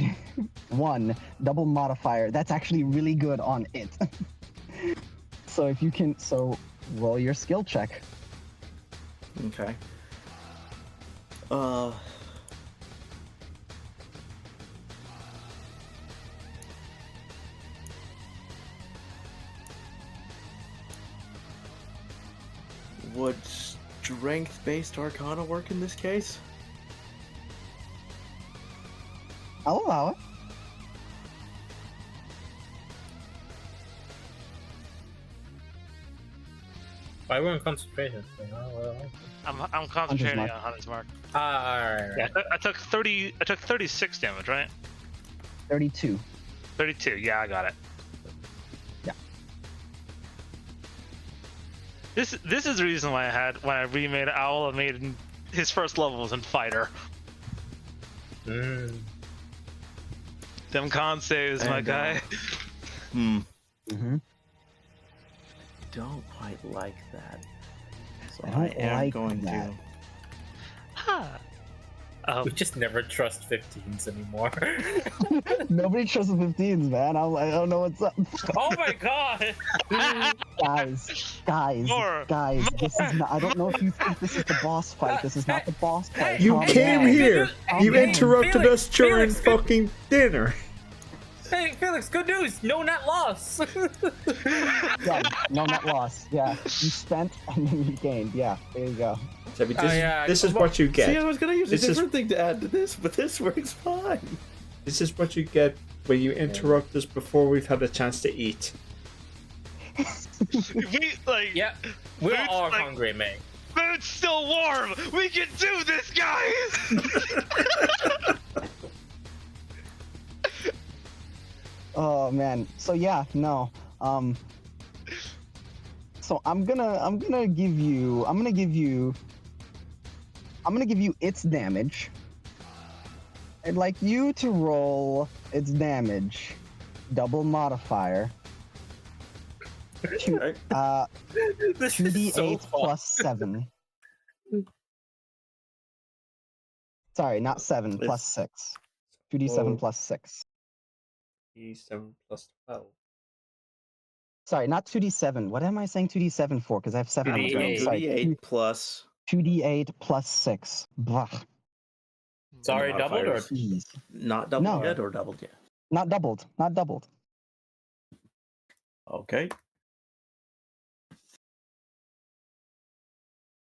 1 double modifier. That's actually really good on it. So if you can, roll your skill check. Okay. Would strength-based arcana work in this case? I'll allow it. Why we're in concentration? I'm concentrating on Hunter's Mark. Alright. Yeah, I took 36 damage, right? 32. 32. Yeah, I got it. Yeah. This is the reason why I remade Owl and made his first level was in Fighter. Them con saves, my guy. Mm-hmm. Don't quite like that. So I don't am like going that. to. We just never trust 15s anymore. Nobody trusts the 15s, man. I don't know what's up. Oh my god! guys, More. this is not. I don't know if you think this is the boss fight. This is not the boss fight. You Calm came down. here. You down. interrupted us during Felix, fucking dinner. Hey, Felix, good news! No net loss! Yeah, no net loss. Yeah, you spent and then you gained. Yeah, there you go. Sebby, this is what you get. See, I was gonna use a This is- different thing to add to this, but this works fine. This is what you get when you interrupt us before we've had a chance to eat. We like. Yeah, we're Food's all like- hungry, mate. Food's still warm. We can do this, guys. Oh man. So yeah, no. So I'm gonna give you its damage. I'd like you to roll its damage, double modifier. Right. This is 2d8 so fun. plus 7. Sorry, not 7, plus 6. 2d7 Whoa. plus 6. E7 plus 12. Sorry, not 2d7. What am I saying 2d7 for? Because I have 7 on the 2d8. brain. Sorry, 2d8 plus. 2d8 plus 6. Blah. Sorry, doubled or? Jeez. Not doubled No. yet or doubled yet? Not doubled. Not doubled. Okay.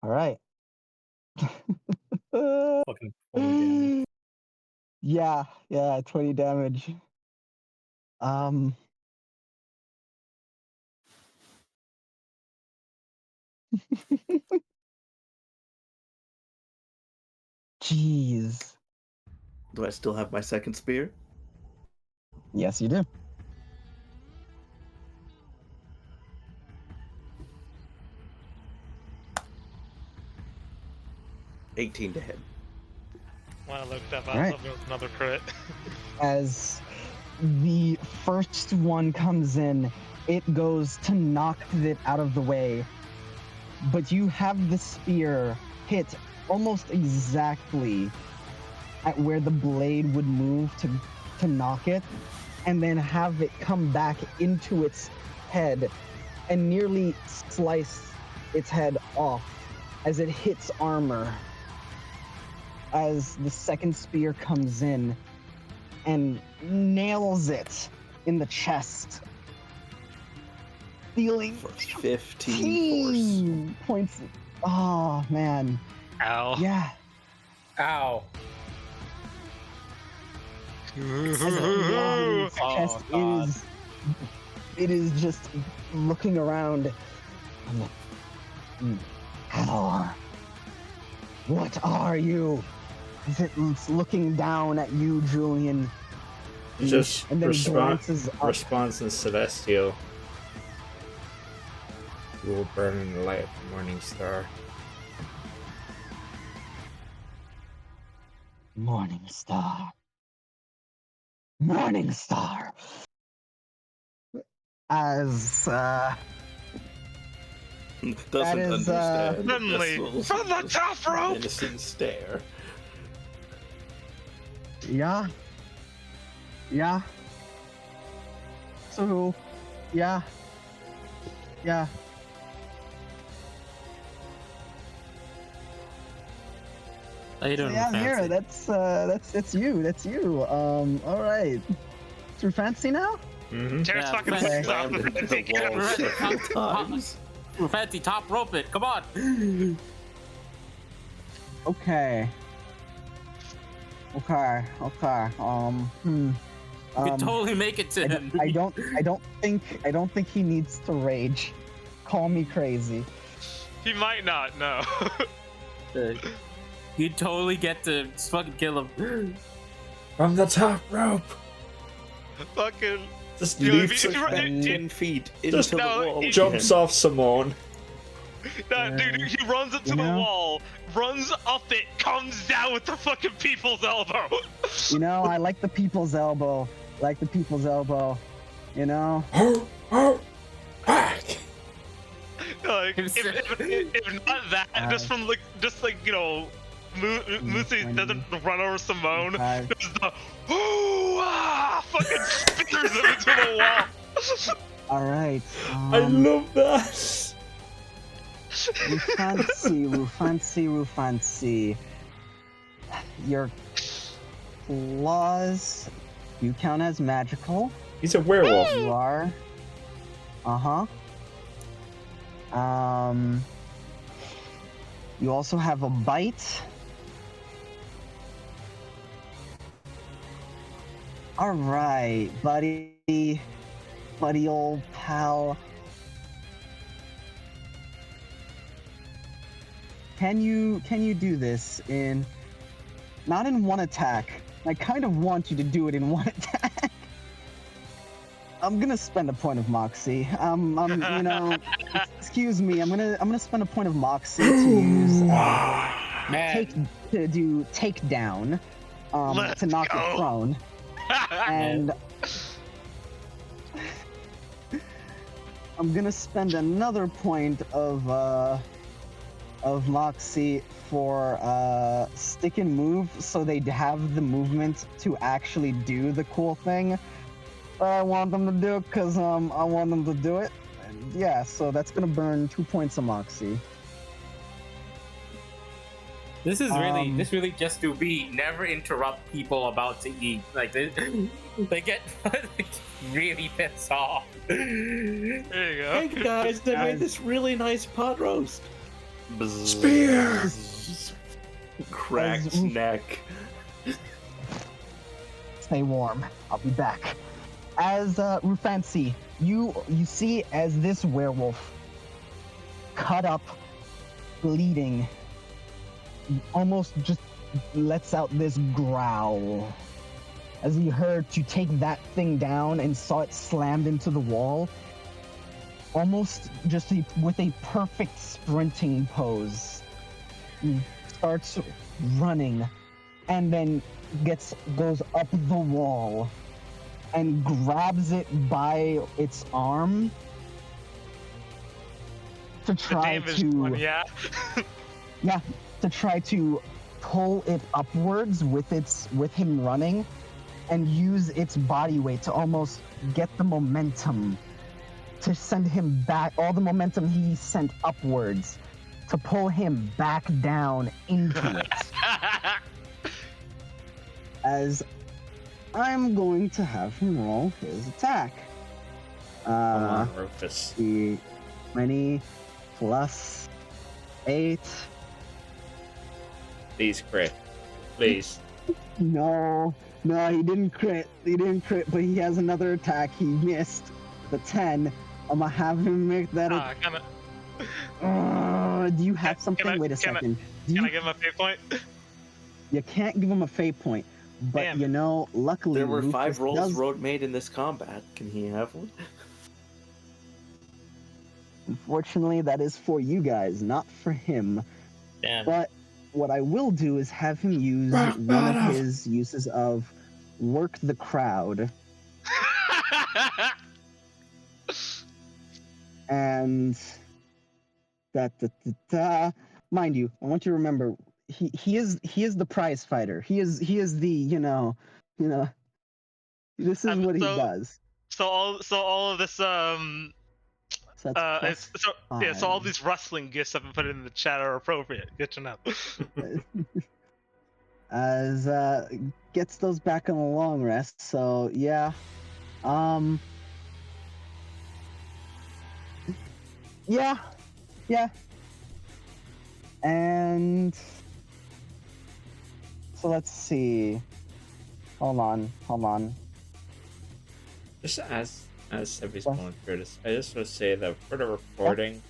All right. Fucking 20 damage. Yeah, 20 damage. Jeez. Do I still have my second spear? Yes, you do. $18 to hit. When I looked up, I Alright. was hoping it was another crit. As the first one comes in, it goes to knock it out of the way. But you have the spear hit almost exactly at where the blade would move to knock it, and then have it come back into its head and nearly slice its head off as it hits armor. As the second spear comes in and nails it in the chest, dealing For 15 force. 15 points. Oh man, Ow. yeah. Ow. As it nails its Oh, chest, God. it is just looking around. I'm like, Hador, what are you? As it's looking down at you, Julian. Just and then glances up. responds in Celestial. You will burn in the light of the morning star. Morning Star. Morning Star. As Doesn't is, understand. Suddenly, Vessel's from the top rope! Innocent stare. yeah. So, yeah. How you doing, Yeah, Mira, Fancy? that's you. All right. Through fancy now? Mm-hmm. Terrace Yeah, fucking okay. stop Slammed into the wall several times. Fancy, top rope it. Come on. Okay. Okay. You could totally make it to him. I don't think he needs to rage. Call me crazy. He might not. No. You'd totally get to fucking kill him. From the top rope. Fucking. Just Yo, leaps if you- 10 feet into Just the wall. jumps off Simone. Dude, he runs up to the wall, runs up it, comes down with the fucking people's elbow. You know, I like the people's elbow. You know. Back. Like, if not that, just you know, Lucy doesn't run over Simone. There's the fucking spears him into the wall. All right. I love that. Rufansi. Your claws, you count as magical. He's a werewolf. You are. You also have a bite. All right, buddy, old pal. Can you do this not in one attack? I kind of want you to do it in one attack. I'm gonna spend a point of moxie. You know, excuse me. I'm gonna spend a point of moxie to use do takedown, to knock it prone, and I'm gonna spend another point of moxie for stick and move, so they'd have the movement to actually do the cool thing. I want them to do it because I want them to do it. And yeah, so that's gonna burn 2 points of moxie. This really just to be never interrupt people about to eat. Like they get really pissed off. There you go. Hey guys, they made this really nice pot roast. Spear. Cracked neck. Stay warm. I'll be back. As Rufansi, you see as this werewolf, cut up, bleeding, almost just lets out this growl. As he heard to take that thing down and saw it slammed into the wall, almost just with a perfect sprinting pose, he starts running, and then goes up the wall and grabs it by its arm to try to try to pull it upwards with him running, and use its body weight to almost get the momentum to send him back, all the momentum he sent upwards to pull him back down into it. As I'm going to have him roll his attack. Come on, Rufus. The 20 plus 8. Please crit. Please. No, he didn't crit. But he has another attack. He missed the 10. I'm gonna have him make that. Do you have something? Wait a second. Can I give him a fate point? You can't give him a fate point. But you know, luckily there were Rufus 5 rolls made in this combat. Can he have one? Unfortunately, that is for you guys, not for him. Damn. But what I will do is have him use one of his uses of work the crowd. And mind you, I want you to remember he is the prize fighter. He is the you know this is what he does. So all of this so all these wrestling gifts I've been put in the chat are appropriate. Good to know. As gets those back on the long rest. So yeah, yeah, and So let's see. Hold on. Just as Sebby's going through this, I just want to say that for the recording,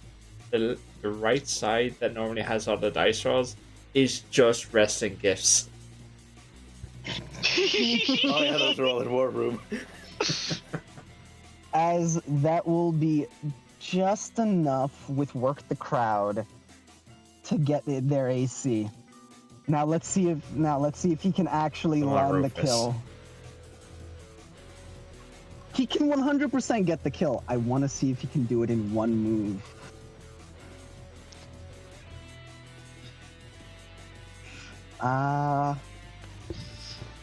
the right side that normally has all the dice rolls is just resting gifts. Oh yeah, those are all in War Room. As that will be just enough with Work the Crowd to get their AC. Now let's see if he can actually land the kill. He can 100% get the kill. I want to see if he can do it in one move.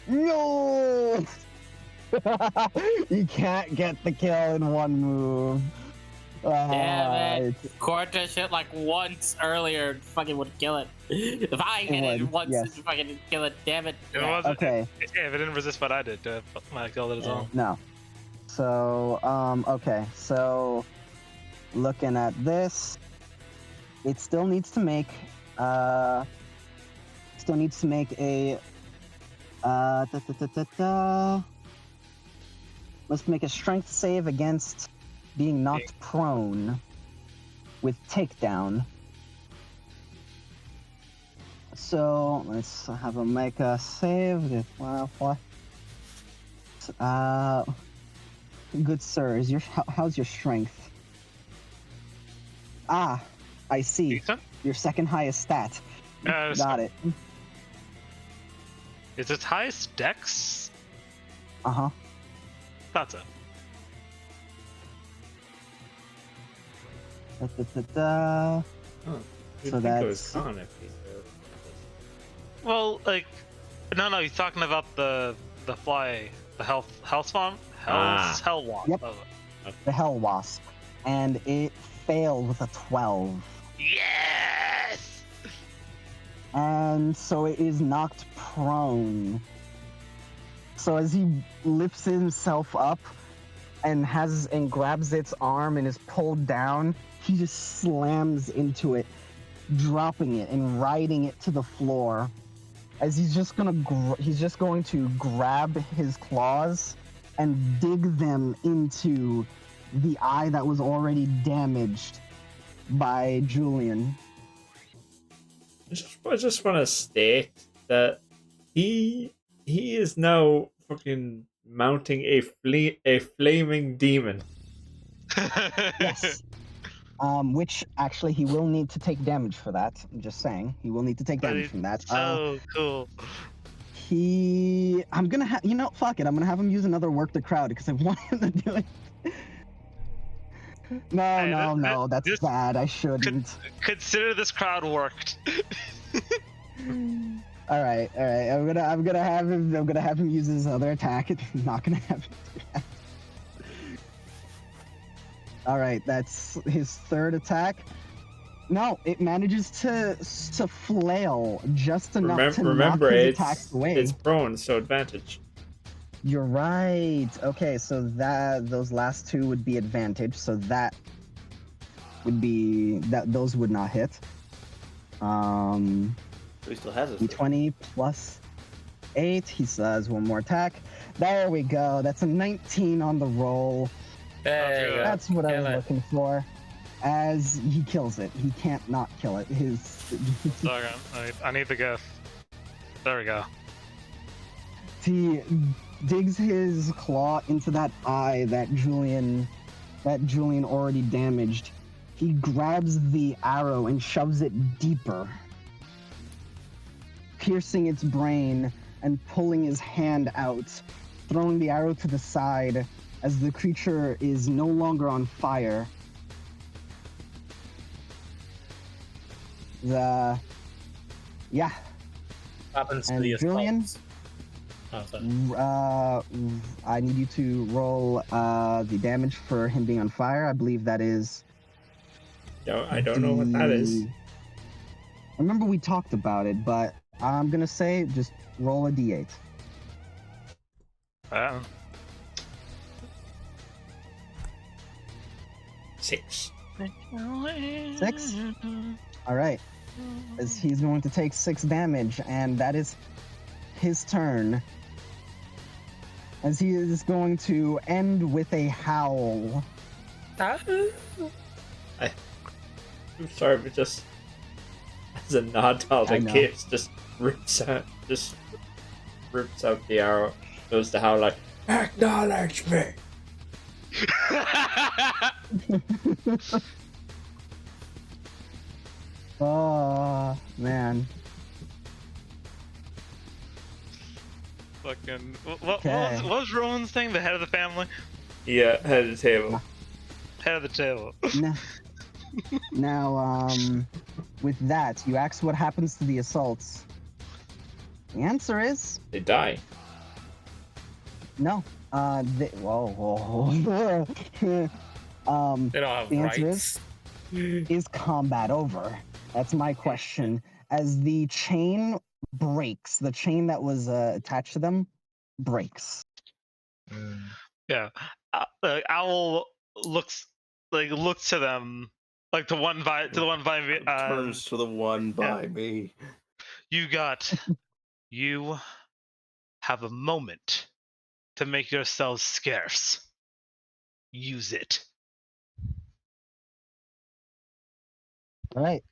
No! You can't get the kill in one move. Damn it. Cortus hit like once earlier, fucking would kill it. If I hit it once, yes. Fucking kill it. Damn it. Okay. If it didn't resist what I did, I killed it as well. No. So, okay. So, looking at this, it still needs to make, a, let's make a strength save against being knocked prone with takedown. So let's have him make a save. Good sir, how's your strength? Ah, I see. Decent? Your second highest stat. Got it. Is its highest dex? Uh-huh. That's it. Oh, so that's... Well, like, no, he's talking about the fly, the Hellspawn? Hell Wasp. Yep. The Hell Wasp. And it failed with a 12. Yes! And so it is knocked prone. So as he lifts himself up and grabs its arm and is pulled down, he just slams into it, dropping it and riding it to the floor. As he's just going to grab his claws and dig them into the eye that was already damaged by Julian. I just want to state that he is now fucking mounting a flaming demon. Yes. Which actually he will need to take damage for that. I'm just saying, he will need to take damage from that. So cool. I'm gonna fuck it. I'm gonna have him use another Work the Crowd because I want him to do it. No, that's bad. I shouldn't. Consider this crowd worked. All right. I'm gonna have him use his other attack. I'm not gonna have him do that. All right, that's his third attack. No, it manages to flail just enough to knock his attacks away. It's prone, so advantage. You're right. Okay, so those last two would be advantage. So that would be those would not hit. So he still has it. D20 plus 8. He says one more attack. There we go. That's a 19 on the roll. That's what I was looking for. As he kills it, he can't not kill it. Sorry, I need the gift. There we go. He digs his claw into that eye that Julian already damaged. He grabs the arrow and shoves it deeper, piercing its brain and pulling his hand out, throwing the arrow to the side as the creature is no longer on fire. Happens to the Julian, I need you to roll the damage for him being on fire. I believe that is... I don't know what that is. I remember we talked about it, but I'm gonna say just roll a d8. 6. 6? Alright. As he's going to take 6 damage, and that is his turn, as he is going to end with a howl. I'm sorry, but just as a nod to all the kids, just rips out the arrow, goes to howl like, acknowledge me. Oh man. Fucking what was Rowan's thing? The head of the family? Yeah, head of the table. Head of the table. Now, with that, you ask what happens to the assaults. The answer is they die. No. They don't have the answer is combat over? That's my question. As the chain breaks, the chain that was attached to them breaks. Yeah. Owl looks to them, like to the one by turns to the one by me. You have a moment to make yourselves scarce. Use it. All right.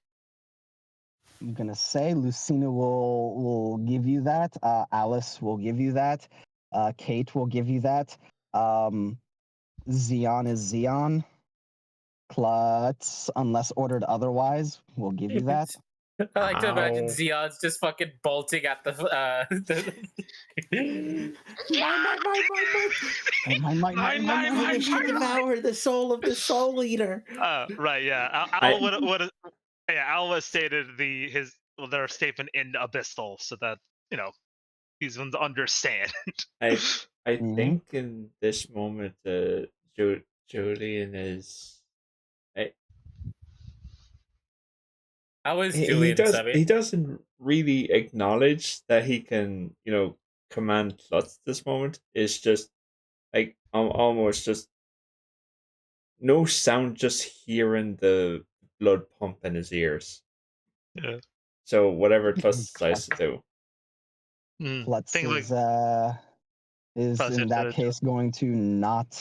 I'm gonna say Lucina will give you that. Alice will give you that. Kate will give you that. Xeon is Xeon. Klutz, unless ordered otherwise, will give you that. I like to imagine Xeon's just fucking bolting at the I should devour the soul of the soul eater. Right, yeah. Al was stated their statement in Abyssal, so that these ones understand. I think in this moment, Julian is. How is Julian? He doesn't really acknowledge that he can, command Klutz this moment. It's just like almost just no sound, just hearing the blood pump in his ears. Yeah. So whatever Klutz decides to do. Klutz is in that case going to not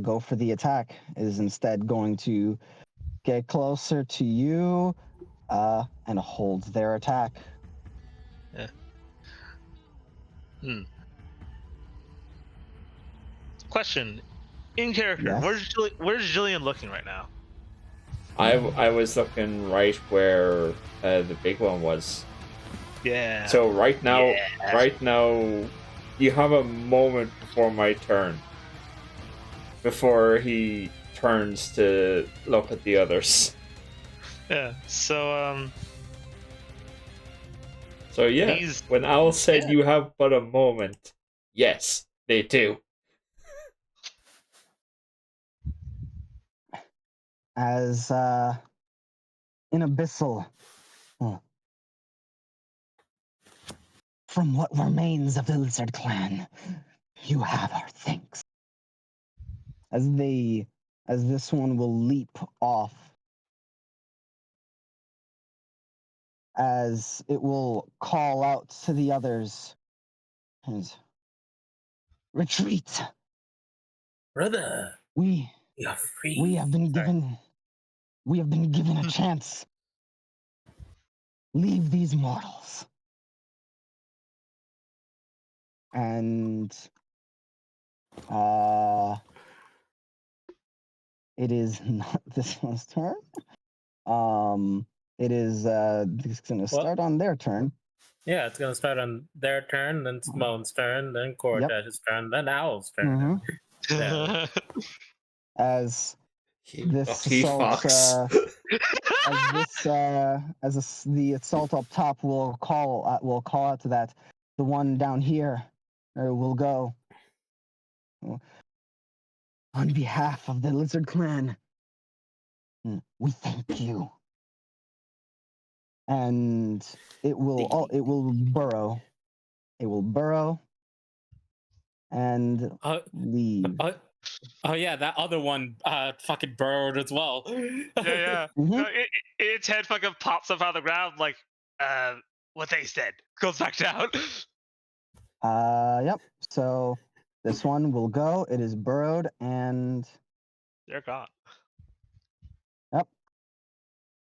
go for the attack. Is instead going to get closer to you and hold their attack. Yeah. Question. In character, yes. Where's Jillian looking right now? I was looking right where the big one was. Yeah. So right now, you have a moment before my turn. Before he turns to look at the others. Yeah. So yeah, when Owl said you have but a moment, yes, they do. As in Abyssal, from what remains of the Lizard Clan, you have our thanks. As this one will leap off, as it will call out to the others, and retreat, brother. We are free. We have been given a chance. Leave these mortals. And it is not this one's turn. It is it's gonna start on their turn. Yeah, it's gonna start on their turn, then Simone's turn, then Cortash's turn, then Owl's turn. Mm-hmm. As this assault, the assault up top will call out to that. The one down here will go. On behalf of the Lizard Clan, we thank you. And it will burrow. It will burrow and leave. Oh yeah, that other one fucking burrowed as well. Yeah. Mm-hmm. Its head fucking pops up out of the ground like, what they said. Goes back down. Yep. So this one will go. It is burrowed and they're gone. Yep.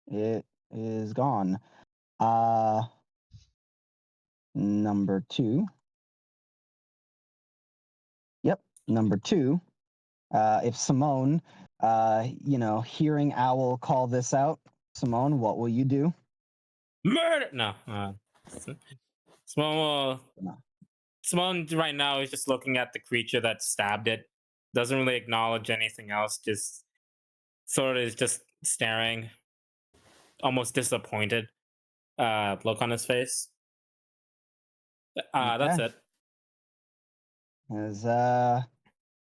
It is gone. Number 2. Yep. Number 2. If Simone, hearing Owl call this out, Simone, what will you do? Murder! No. Simone Simone right now is just looking at the creature that stabbed it. Doesn't really acknowledge anything else. Just sort of is just staring, almost disappointed. Look on his face. That's it. As that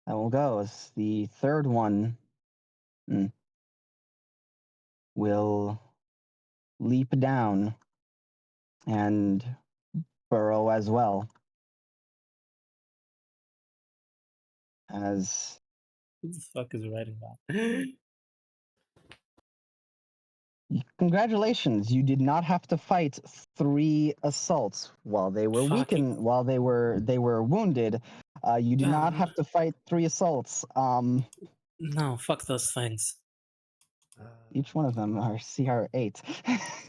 will go. As the third one will leap down and burrow as well. As who the fuck is writing that? Congratulations, you did not have to fight 3 assaults while they were weakened, while they were wounded. You did not have to fight 3 assaults. No, fuck those things. Each one of them are CR8.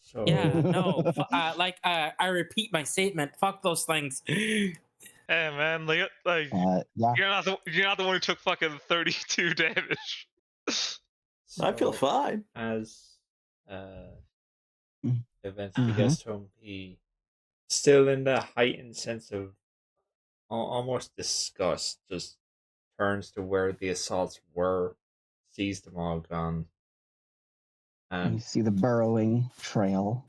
So... Yeah, no. I repeat my statement. Fuck those things. Hey man, yeah. You're not the one who took fucking 32 damage. So, I feel fine. As events begins to him, he still in the heightened sense of almost disgust, just turns to where the assaults were, sees them all gone. And you see the burrowing trail.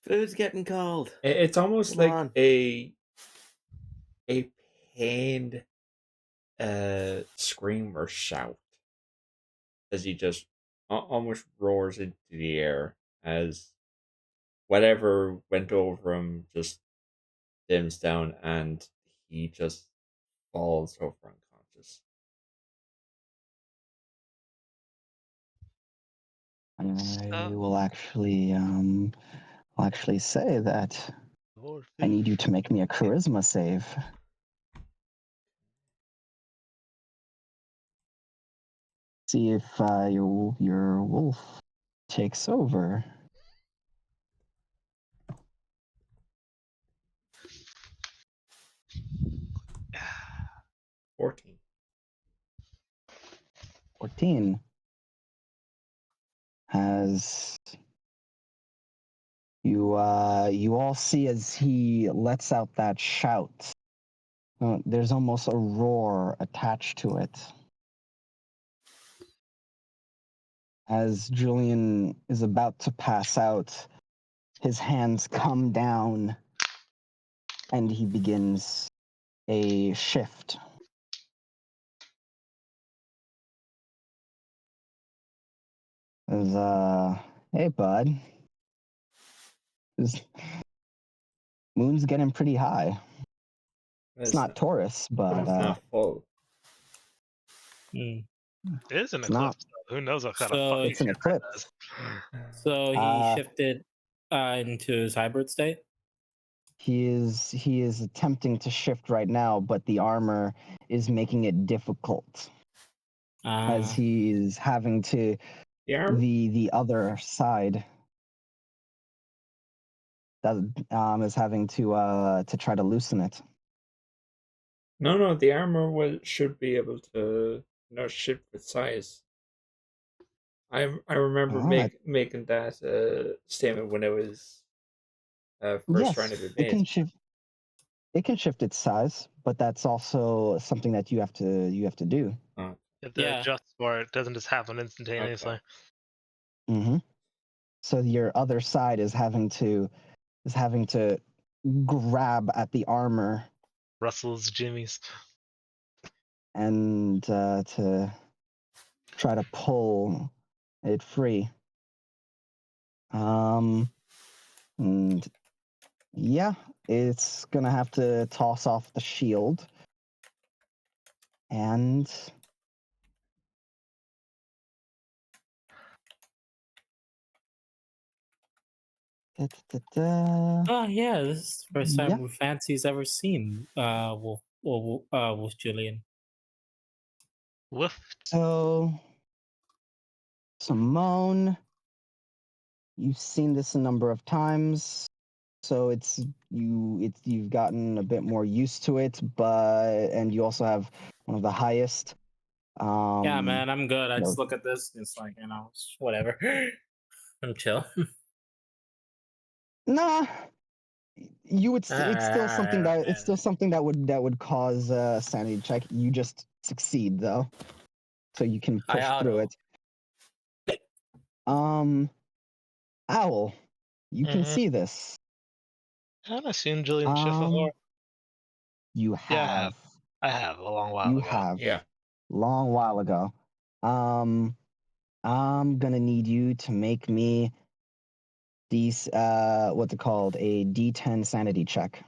Food's getting cold. It's almost like a pained scream or shout as he just almost roars into the air as whatever went over him just dims down and he just falls over unconscious. I will actually say that I need you to make me a charisma save. See if your wolf takes over. 14. As you all see as he lets out that shout, there's almost a roar attached to it. As Julian is about to pass out, his hands come down and he begins a shift. As, hey bud. This moon's getting pretty high. It's not Taurus, but it's not full. It is an eclipse. Who knows what kind of fucking it's an eclipse. So he shifted into his hybrid state? He is attempting to shift right now, but the armor is making it difficult. As he is having to the other side that is having to try to loosen it. No, the armor should be able to shift with size. I remember making that statement when it was first trying to be made. It can shift its size, but that's also something that you have to do. You have to adjust for it. It doesn't just happen instantaneously. Okay. Mm-hmm. So your other side is having to grab at the armor. Russell's Jimmy's. And to try to pull it free. And yeah, it's gonna have to toss off the shield. And Oh yeah, this is the first time Fancy's ever seen Wolf Julian. Woof. So, Simone, you've seen this a number of times, so you've gotten a bit more used to it, and you also have one of the highest. Yeah, man, I'm good. I just look at this, and it's like, whatever. I'm chill. Nah, you would. It's still something that would cause a sanity check. You just succeed though, so you can push through it. Owl, you can see this. I've seen Julian shift before. You have. Yeah, I have a long while ago. You have. Yeah. Long while ago. I'm gonna need you to make me these what's it called? A D10 sanity check.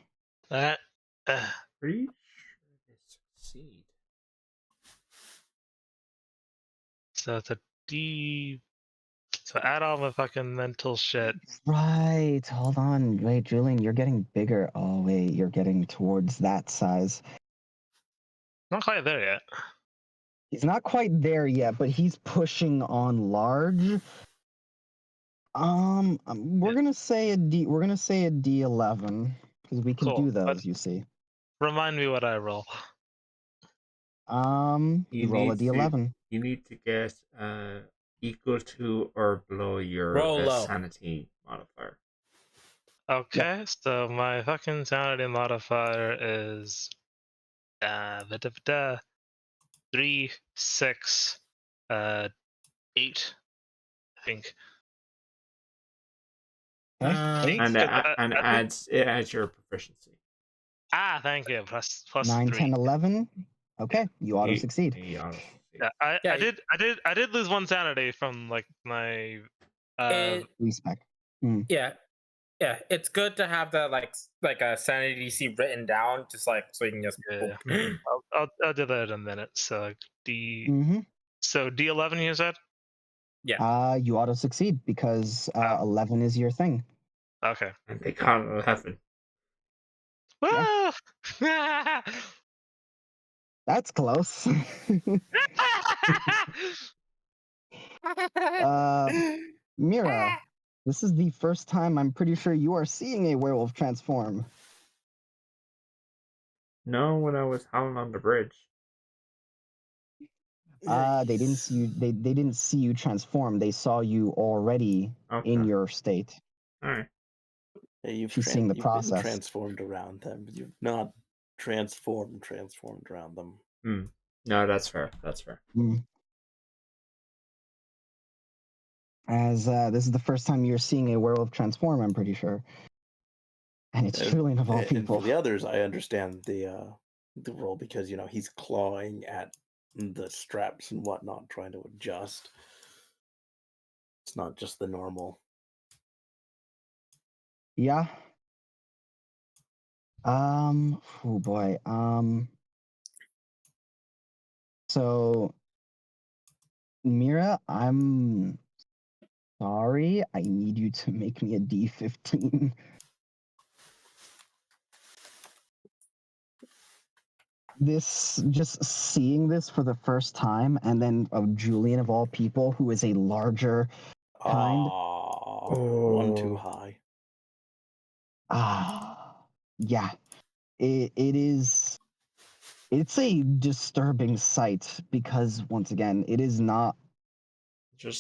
Pretty sure they succeed. So it's a D. So add all my fucking mental shit. Right. Hold on. Wait, Julian, you're getting bigger. Oh wait, you're getting towards that size. Not quite there yet. He's not quite there yet, but he's pushing on large. We're gonna say a D. We're gonna say a D11 because we can do those. You see. Remind me what I roll. You roll a D11. You need to get equal to or below your sanity modifier. Okay, so my fucking sanity modifier is 3, 6, 8, I think. And it adds your proficiency. Thank you. Plus 9, 3. 10, 11. Okay, you auto succeed. Yeah, I did lose 1 sanity from like my respec. Yeah, it's good to have the like a sanity DC written down, just like so you can just. I'll do that in a minute. So So D11, you said? Yeah. You auto succeed because 11 is your thing. Okay. And they can't 11. Yeah. That's close. Mira, this is the first time I'm pretty sure you are seeing a werewolf transform. No, when I was howling on the bridge. They didn't see you. They didn't see you transform. They saw you already in your state. All right. Yeah, you've seeing the process. Been transformed around them. You've not transformed around them. No, that's fair. That's fair. As this is the first time you're seeing a werewolf transform, I'm pretty sure. And it's Julian of all people. And for the others, I understand the role because he's clawing at the straps and whatnot, trying to adjust. It's not just the normal. Yeah. Oh boy. So, Mira, I'm sorry. I need you to make me a D15. Just seeing this for the first time, and then of Julian of all people, who is a larger kind. One too high. Yeah. It is. It's a disturbing sight because once again, it is not. It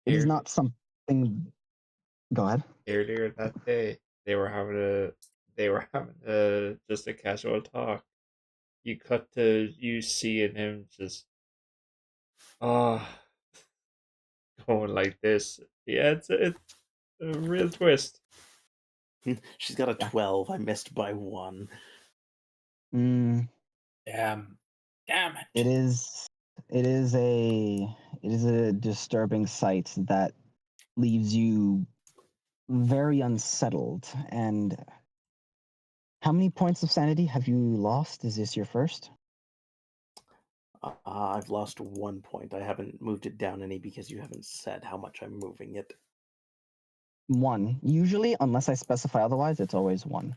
is not something. Go ahead. Earlier that day, they were having just a casual talk. You cut to you seeing him just going like this. Yeah, it's a real twist. She's got a 12. I missed by 1. Damn it. It is a disturbing sight that leaves you very unsettled. And how many points of sanity have you lost? Is this your first? I've lost 1 point. I haven't moved it down any because you haven't said how much I'm moving it. 1. Usually, unless I specify otherwise, it's always 1.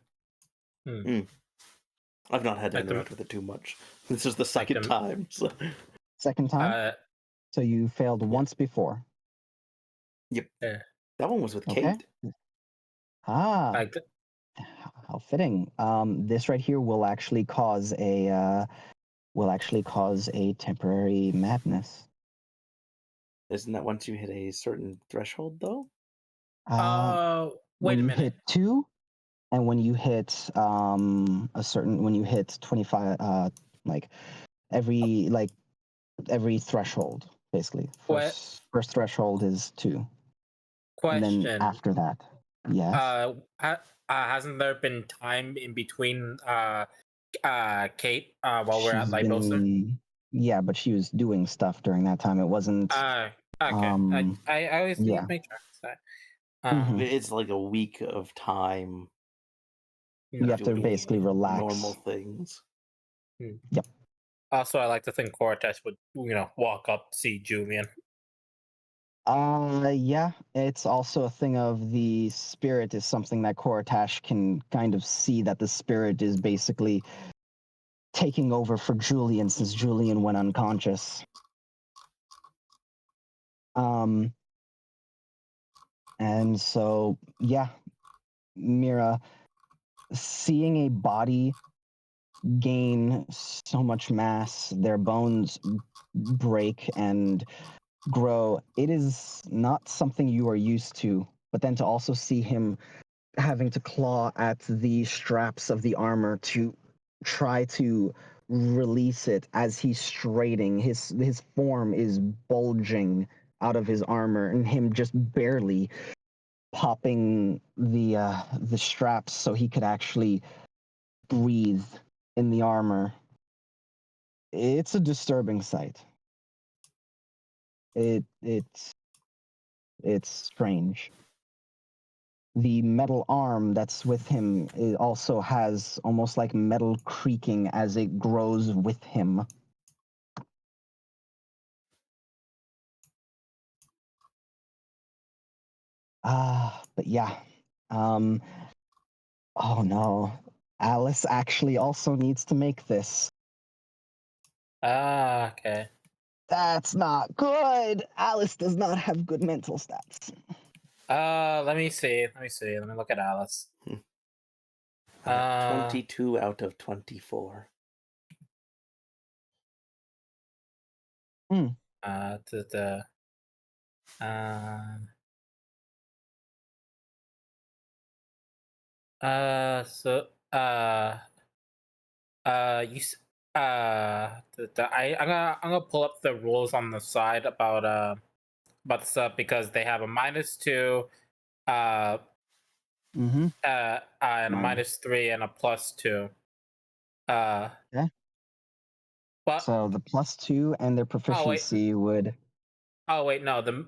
I've not had to interact with it too much. This is the second time. So. Second time? So you failed once before. Yep. That one was with Okay. Kate. How fitting. This right here will actually cause a temporary madness. Isn't that once you hit a certain threshold, though? Wait a minute. Hit 2, and when you hit when you hit 25, every threshold, basically. First threshold is 2. Question. And then after that, yes. Hasn't there been time in between Kate while we're at Liposa? Yeah, but she was doing stuff during that time. It wasn't. Okay. I always need to make sure that. It's like a week of time. You have to basically relax. Normal things. Yep. Also, I like to think Cortex would, walk up, see Julian. Yeah. It's also a thing of the spirit is something that Cortash can kind of see, that the spirit is basically taking over for Julian since Julian went unconscious. And so, yeah, Mira, seeing a body gain so much mass, their bones break and grow, it is not something you are used to. But then to also see him having to claw at the straps of the armor to try to release it as he's straining, his form is bulging out of his armor, and him just barely popping the straps so he could actually breathe in the armor. It's a disturbing sight. It's strange. The metal arm that's with him also has almost like metal creaking as it grows with him. But yeah. Oh no. Alice actually also needs to make this. Okay. That's not good. Alice does not have good mental stats. Let me see. Let me look at Alice. 22 out of 24. I'm gonna pull up the rules on the side about the stuff, because they have a -2, and a -3 and a +2. Yeah. But so the +2 and their proficiency would. Oh wait, no, their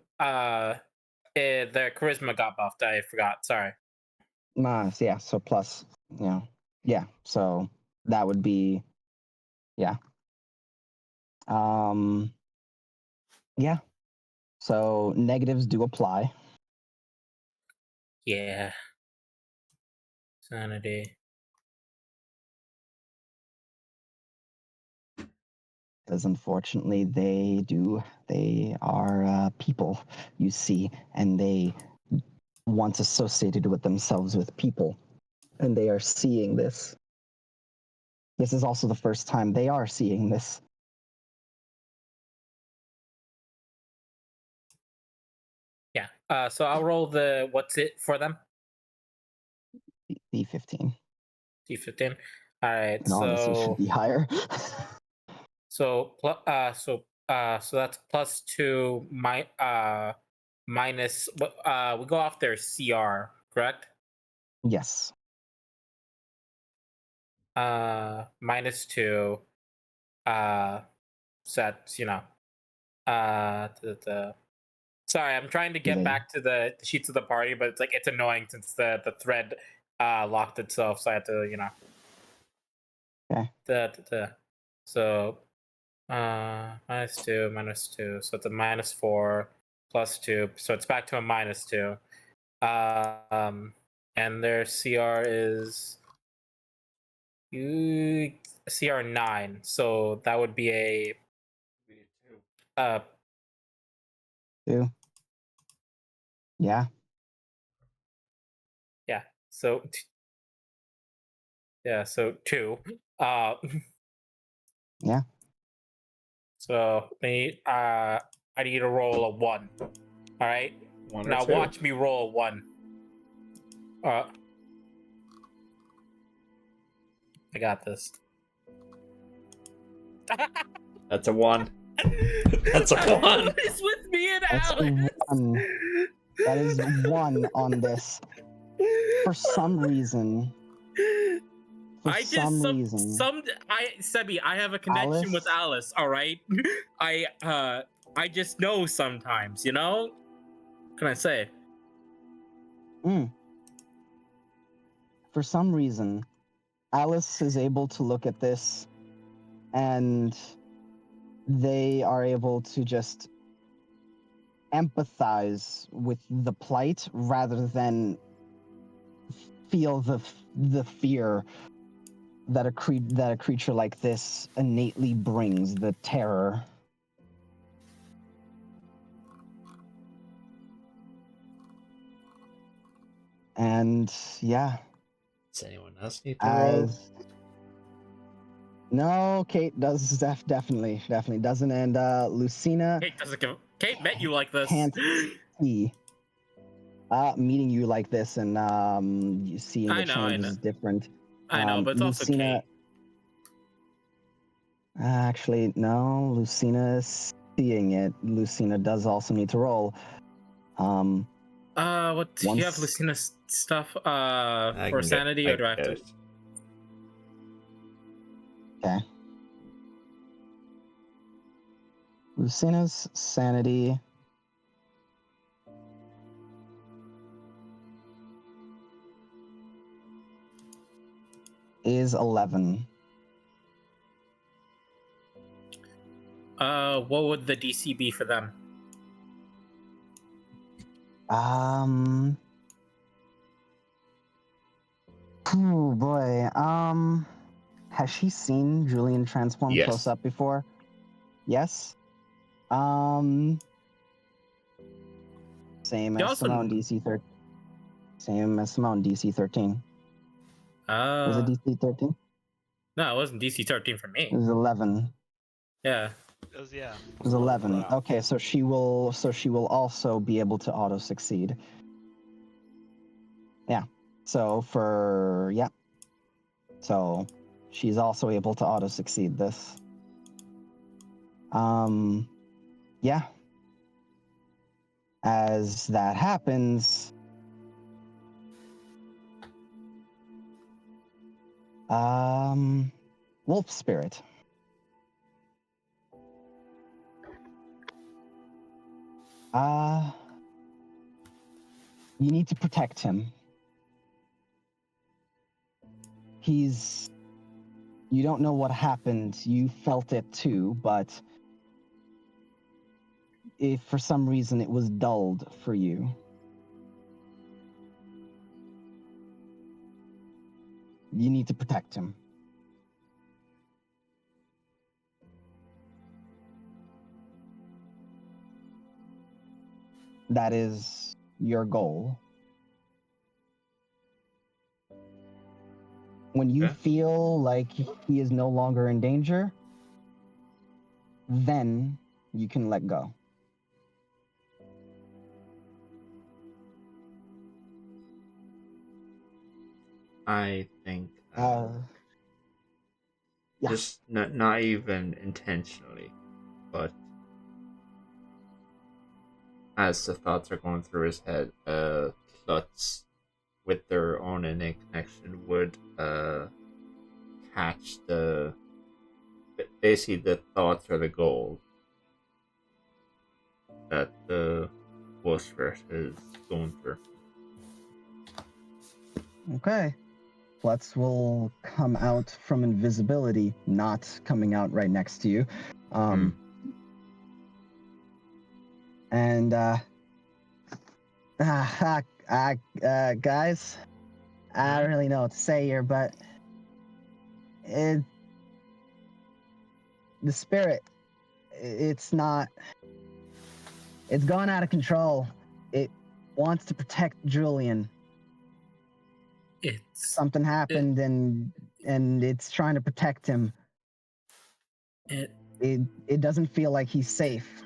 charisma got buffed. I forgot. Sorry. Nice, yeah. So plus, yeah. So that would be, yeah. Yeah. So negatives do apply. Yeah. Sanity. Because unfortunately they are people, you see, and they once associated with themselves with people, and they are seeing this. This is also the first time they are seeing this. Yeah. So I'll roll the what's it for them? D15. D15. All right. And honestly, it should be higher. So that's +2 minus we go off their CR, correct? Yes. -2. So that's Sorry, I'm trying to get back to the sheets of the party, but it's annoying since the thread locked itself, so I had to Okay. So -2, so it's a -4 +2, so it's back to a -2. And their CR is CR 9, so that would be a 2. Yeah. Yeah. So 2. Yeah. So I need to roll a 1. All right. Now 2. Watch me roll a 1. I got this. That's a 1. That's a 1. It's with me and That's Alice. a 1. That is 1 on this. For some reason. Sebi, I have a connection with Alice, all right? I just know sometimes, you know? What can I say? For some reason, Alice is able to look at this and they are able to just empathize with the plight rather than feel the fear that a creature like this innately brings, the terror. And yeah. Does anyone else need to roll? No, Kate does definitely doesn't, and Lucina. Kate doesn't give. Kate met you like this. Can't see. Meeting you like this and you seeing the change is different. I know, but it's also Kate. Actually, no. Lucina is seeing it. Lucina does also need to roll. What do you have Lucina's stuff? For sanity, or do I have to? Okay. Lucina's sanity is 11. What would the DC be for them? Oh boy. Has she seen Julian transform close up before? Yes. Same as Simone DC 13. Same as Simone DC 13. Was it DC 13? No, it wasn't DC 13 for me. It was 11. Yeah. It was 11. Okay, so she will also be able to auto succeed. Yeah. So So she's also able to auto succeed this. Yeah. As that happens, Wolf Spirit. You need to protect him. You don't know what happened. You felt it too, but if for some reason it was dulled for you. You need to protect him. That is your goal. When you feel like he is no longer in danger, then you can let go. I think just not even intentionally, but as the thoughts are going through his head, Klutz, with their own innate connection, would catch basically the thoughts or the goal that the Wolfsburg is going through. Okay. Klutz will come out from invisibility, not coming out right next to you. And Guys, I don't really know what to say here, but the spirit, it's gone out of control. It wants to protect Julian. Something happened, and it's trying to protect him. It doesn't feel like he's safe.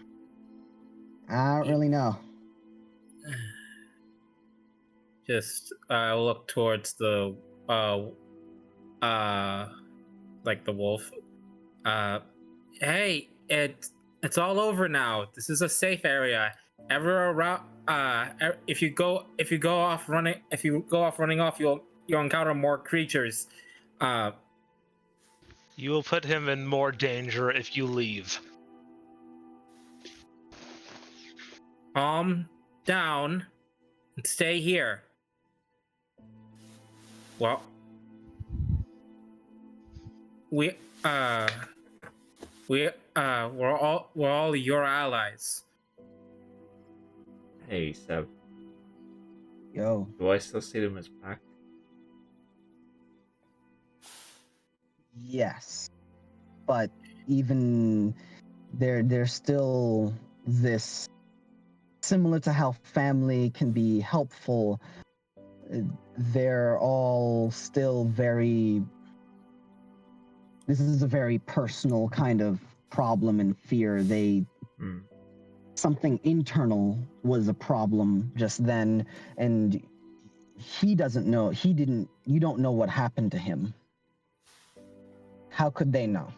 I don't really know. Just look towards the like the wolf. Hey, it's all over now. This is a safe area. If you go off running off, you'll encounter more creatures. You will put him in more danger if you leave. Calm down and stay here. Well, we're all your allies. Hey, Seb. Yo. Do I still see them as pack? Yes, but even there's still this, similar to how family can be helpful. They're all still very. This is a very personal kind of problem and fear. Something internal was a problem just then, and he doesn't know. You don't know what happened to him. How could they know?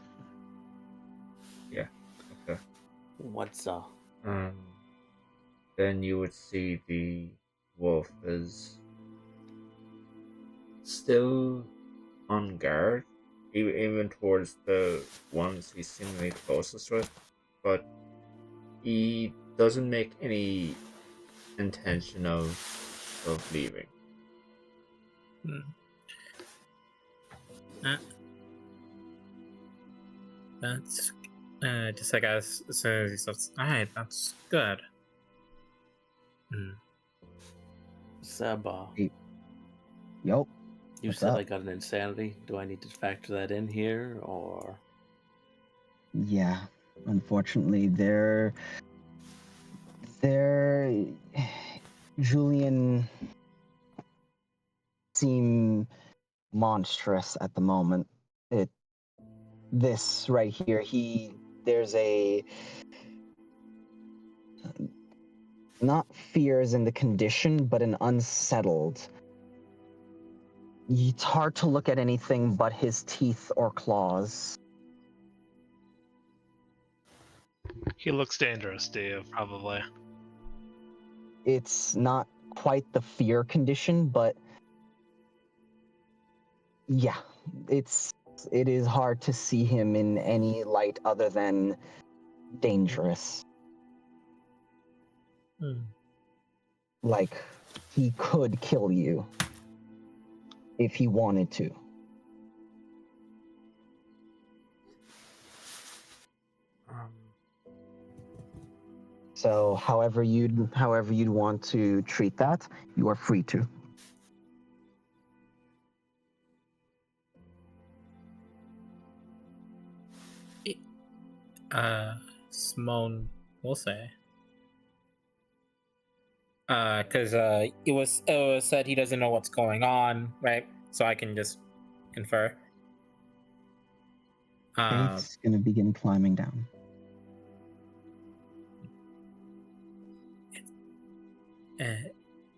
Yeah. Okay. What's up? Then you would see the wolf is still on guard, even towards the ones he's seemingly closest with, but he doesn't make any intention of leaving. That's just like as soon as he starts. Alright, that's good. Seba. Yup. You said I got an insanity. Do I need to factor that in here, or? Yeah, unfortunately, Julian seem monstrous at the moment. This right here, there's a, not fears in the condition, but an unsettled. It's hard to look at anything but his teeth or claws. He looks dangerous, Dave, probably. It's not quite the fear condition, but yeah, it is hard to see him in any light other than dangerous. Like, he could kill you if he wanted to. So however you'd want to treat that, you are free to. Simone will say. Because it was said he doesn't know what's going on, right? So I can just infer. Faith's gonna begin climbing down.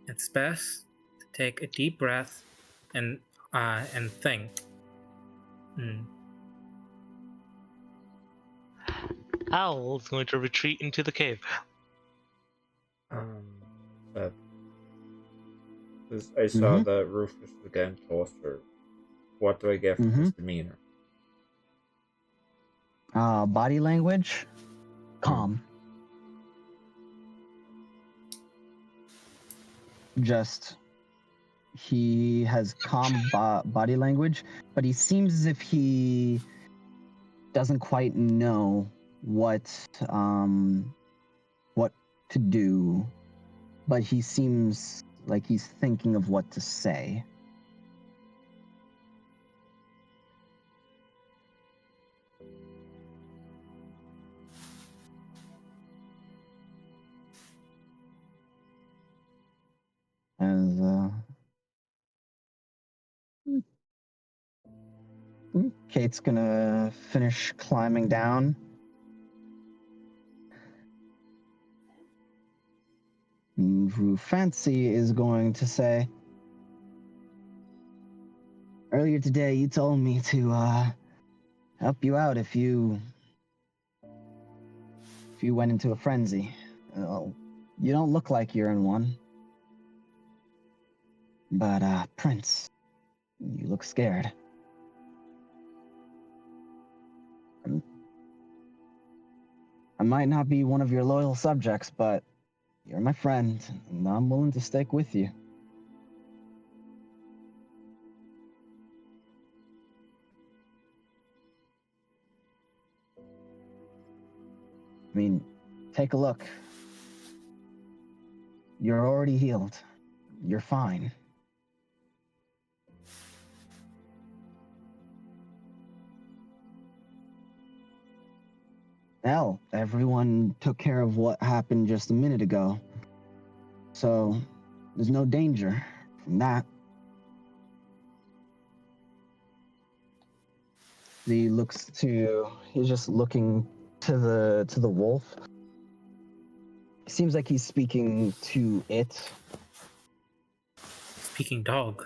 It's best to take a deep breath and think. Owl is going to retreat into the cave. But I saw that Rufus again closer. What do I get from his demeanor? Body language, calm. Just, he has calm body language, but he seems as if he doesn't quite know what to do. But he seems like he's thinking of what to say. As Kate's gonna finish climbing down. And Fancy is going to say, earlier today you told me to help you out if you went into a frenzy. Well, you don't look like you're in one. But Prince, you look scared. I might not be one of your loyal subjects, but you're my friend, and I'm willing to stick with you. I mean, take a look. You're already healed. You're fine. Hell, everyone took care of what happened just a minute ago. So, there's no danger from that. He's just looking to the wolf. Seems like he's speaking to it. Speaking dog.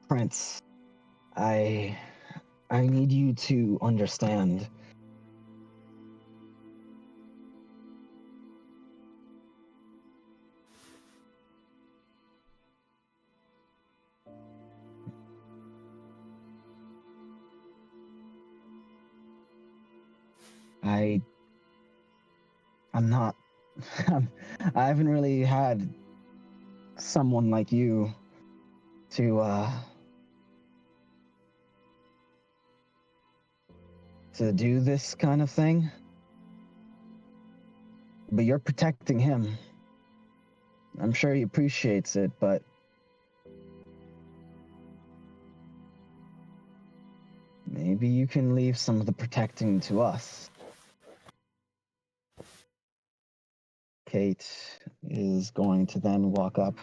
Prince, I need you to understand. I'm not. I haven't really had someone like you to do this kind of thing. But you're protecting him. I'm sure he appreciates it, but maybe you can leave some of the protecting to us. Kate is going to then walk up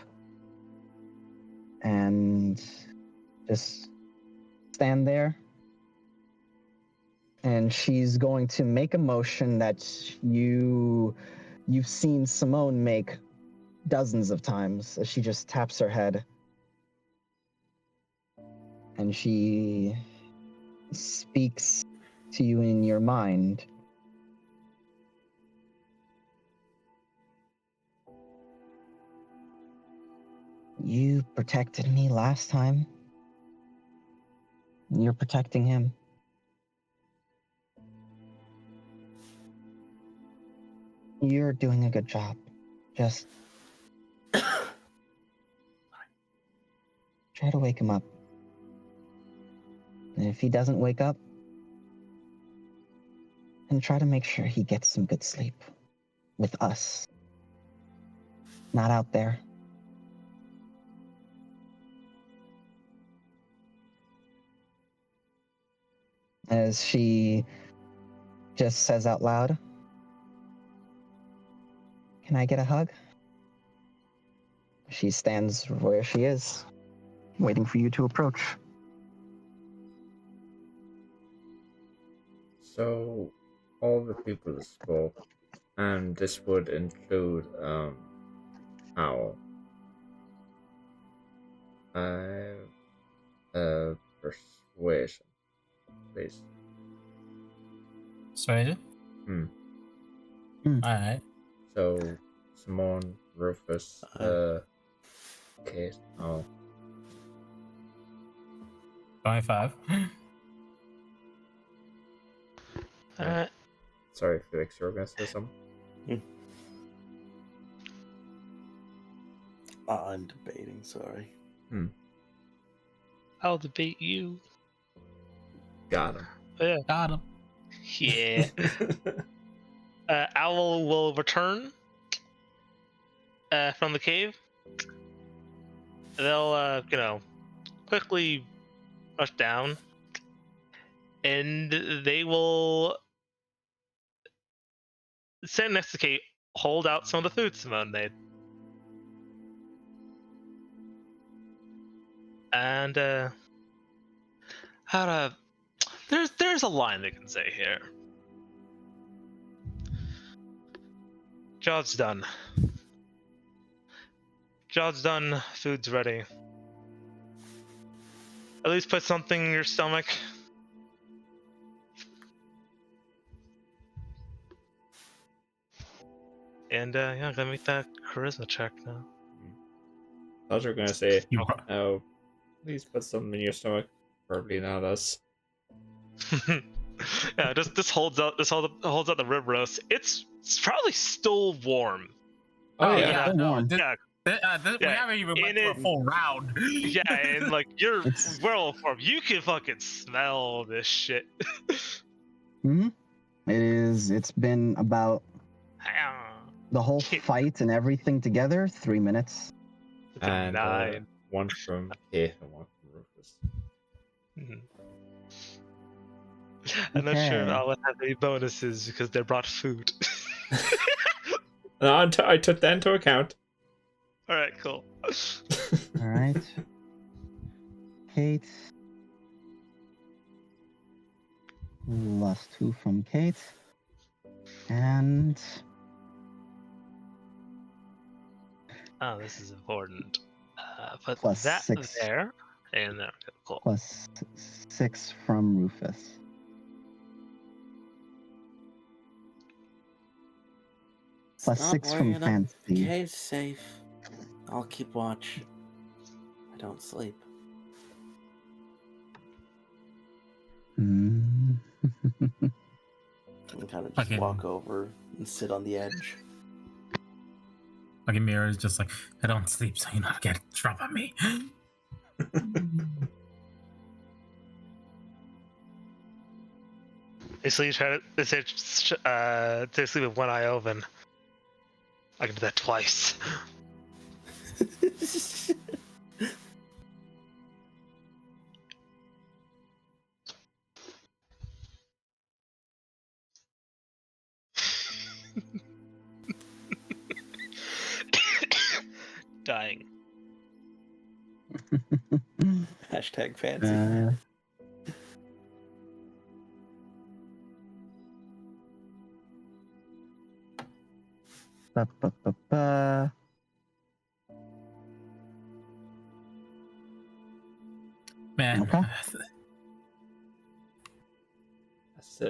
and just stand there. And she's going to make a motion that you've seen Simone make dozens of times, as she just taps her head. And she speaks to you in your mind. You protected me last time. You're protecting him. You're doing a good job. Just try to wake him up. And if he doesn't wake up, then try to make sure he gets some good sleep. With us. Not out there. As she just says out loud, "Can I get a hug?" She stands where she is, waiting for you to approach. So, all the people spoke, and this would include, Owl. Persuasion, please. Persuasion? Alright. So, Simone, Rufus, Kate, Owl. 25. Sorry, Felix, you were going to say something? I'm debating, sorry. I'll debate you. Got him. Yeah. Got him. Yeah. Owl will return from the cave. They'll, quickly rush down, and they will stand next to Kate, hold out some of the food Simone made. And there's a line they can say here. Job's done. Job's done. Food's ready. At least put something in your stomach. And yeah, gonna make that charisma check now. I was gonna say, oh, please put something in your stomach. Probably not us. Yeah, this holds out the rib roast. It's probably still warm. Oh yeah, yeah, no, warm. we haven't even went through a full round. Yeah, and like you're well form. You can fucking smell this shit. It's been about the whole fight and everything together 3 minutes. And 9. One from Kate and one from Rufus. I'm not sure if I'll have any bonuses because they brought food. No, I took that into account. Alright, cool. Alright. Kate. +2 from Kate. And... Oh, this is important. Put Plus that 6. there. And there. Cool. +6 from Rufus. +6 from Fancy. Cave's safe. I'll keep watch. I don't sleep. Mm. And kind of just walk over and sit on the edge. Fucking Mira is just like, I don't sleep, so you're not gonna drop on me. Basically, you try to sleep with one eye open. I can do that twice. Dying. Hashtag fancy. Man. Okay.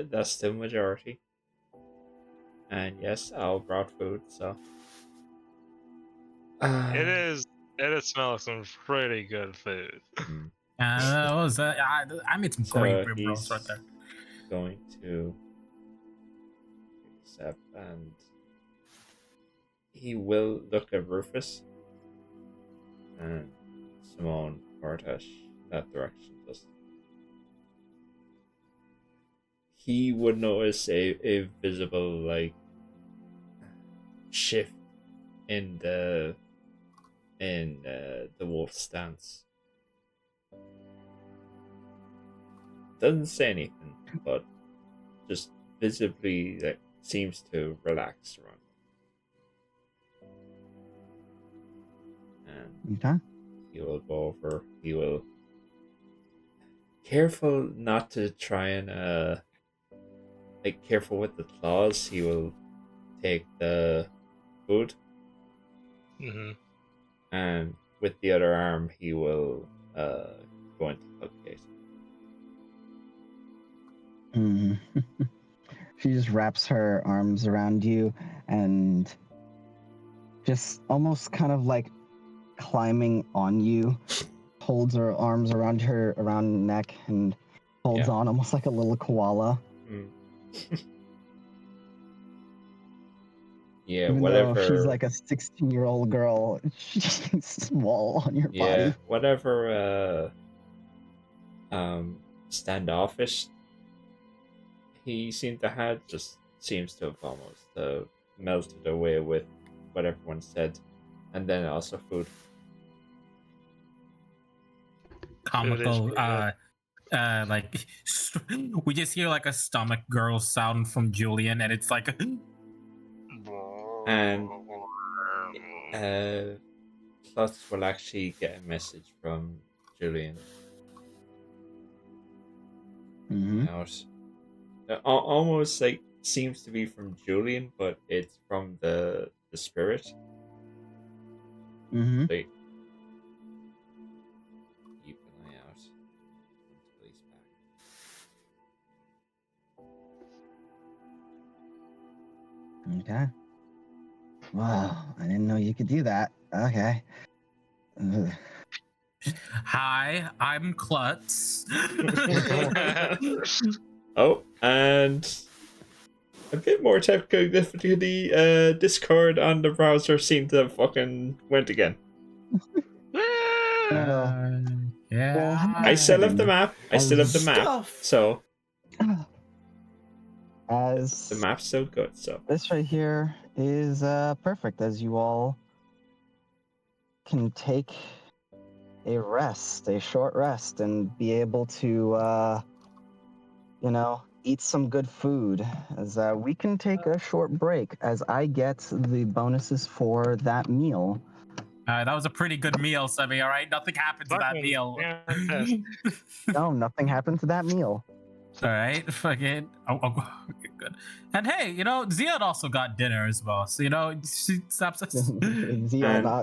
That's the majority. And yes, Al brought food, so. It smells like some pretty good food. I made some great rib rolls right there. Going to accept, and he will look at Rufus and Simone Cortesh that direction. Just he would notice a visible like shift in the wolf stance. Doesn't say anything, but just visibly like seems to relax around. And he will go over. He will careful not to try and like careful with the claws. He will take the food. Mm-hmm. And with the other arm, he will go into hug Kate. She just wraps her arms around you and just almost kind of like climbing on you, holds her arms around her neck and holds on almost like a little koala. Yeah, even whatever. Though she's like a 16-year-old girl, she's small on your body. Whatever standoffish he seemed to have just seems to have almost melted away with what everyone said, and then also food. Comical, like we just hear like a stomach girl sound from Julian, and it's like, and Klutz will actually get a message from Julian. Out. Almost like seems to be from Julian, but it's from the spirit. Like, keep an eye out until he's back. Okay. Wow, I didn't know you could do that. Okay. Hi, I'm Klutz. Oh, and a bit more technical difficulty. Discord on the browser seemed to have fucking went again. Yeah. I still have the map. So as the map's still good. So this right here is perfect, as you all can take a short rest, and be able to, eat some good food. As we can take a short break, as I get the bonuses for that meal. That was a pretty good meal, Semi. All right, nothing happened to that meal. No, nothing happened to that meal. All right, fucking. Okay, good. And hey, Zeon also got dinner as well. So Zeon.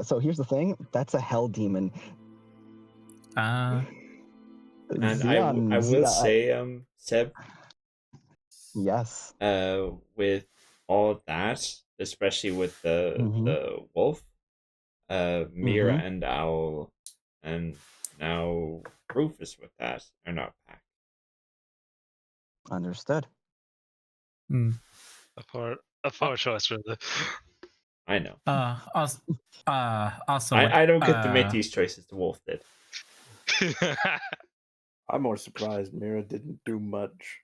So here's the thing. That's a hell demon. And Zeon, I will say, Seb. Yes. With all that, especially with the wolf, Mira and Owl, and now Rufus with that are not back. Understood. A poor choice, really. I know. Also, I don't get to make these choices. The wolf did. I'm more surprised Mira didn't do much.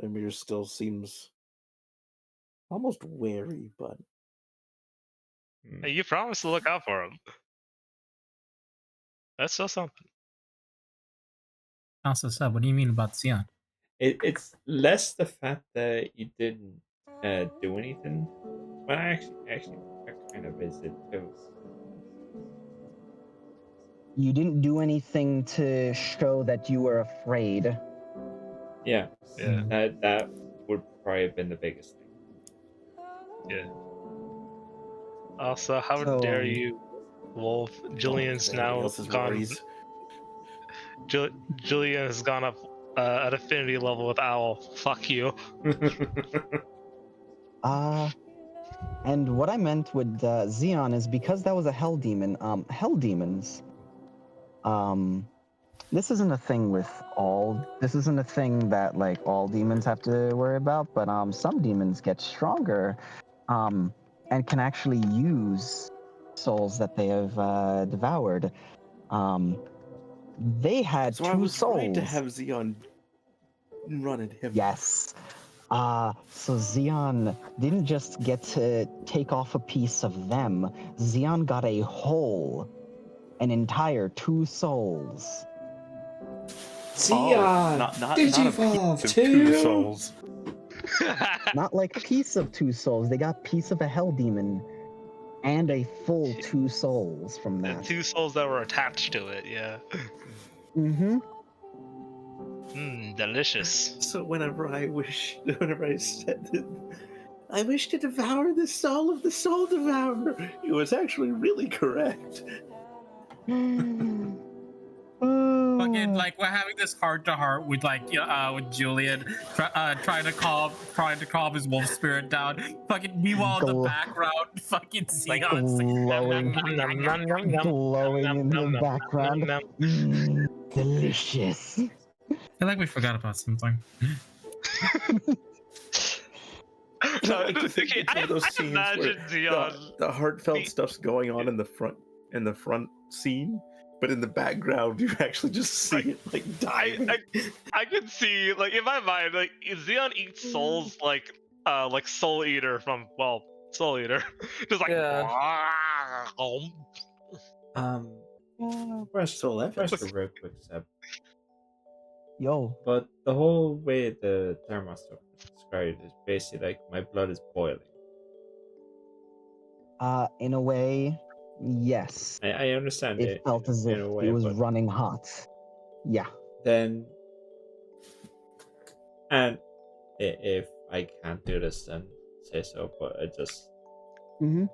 And Mira still seems almost wary, but hey, you promised to look out for him. That's still something. Also, Seb, what do you mean about Zeon? It's less the fact that you didn't do anything, but actually, that kind of is it too. You didn't do anything to show that you were afraid. Yeah. That would probably have been the biggest thing. Yeah. Also, how dare you, Wolf? Julian's now gone. Julian has gone up at affinity level with Owl. Fuck you. And what I meant with Zeon is because that was a hell demon. Hell demons. This isn't a thing this isn't a thing that like all demons have to worry about, but some demons get stronger, and can actually use souls that they have devoured. They had so two I was souls. right to have Zeon run at him. Yes. So Zeon didn't just get to take off a piece of them. Zeon got an entire 2 souls. Zeon! Not Digivolve, two souls. Not like a piece of 2 souls. They got a piece of a hell demon and a full 2 souls from that. The 2 souls that were attached to it, yeah. Delicious. So whenever I said that I wish to devour the soul of the soul devourer, it was actually really correct. Fucking like we're having this heart to heart with with Julian trying to calm his wolf spirit down. Fucking meanwhile in the background, fucking Zeon glowing in the background. Delicious. I feel like we forgot about something. No, I imagine Zeon. The heartfelt stuff's going on in the front scene, but in the background you actually just see it dying. I can see in my mind Zeon eats souls like Soul Eater from Soul Eater, just like. Yeah. Rest So a real quick step. Yo. But the whole way the Thermaster described is basically like my blood is boiling. In a way, yes. I understand it felt as if in a way, it was but running hot. Yeah. then, and if I can't do this, then say so. But I just,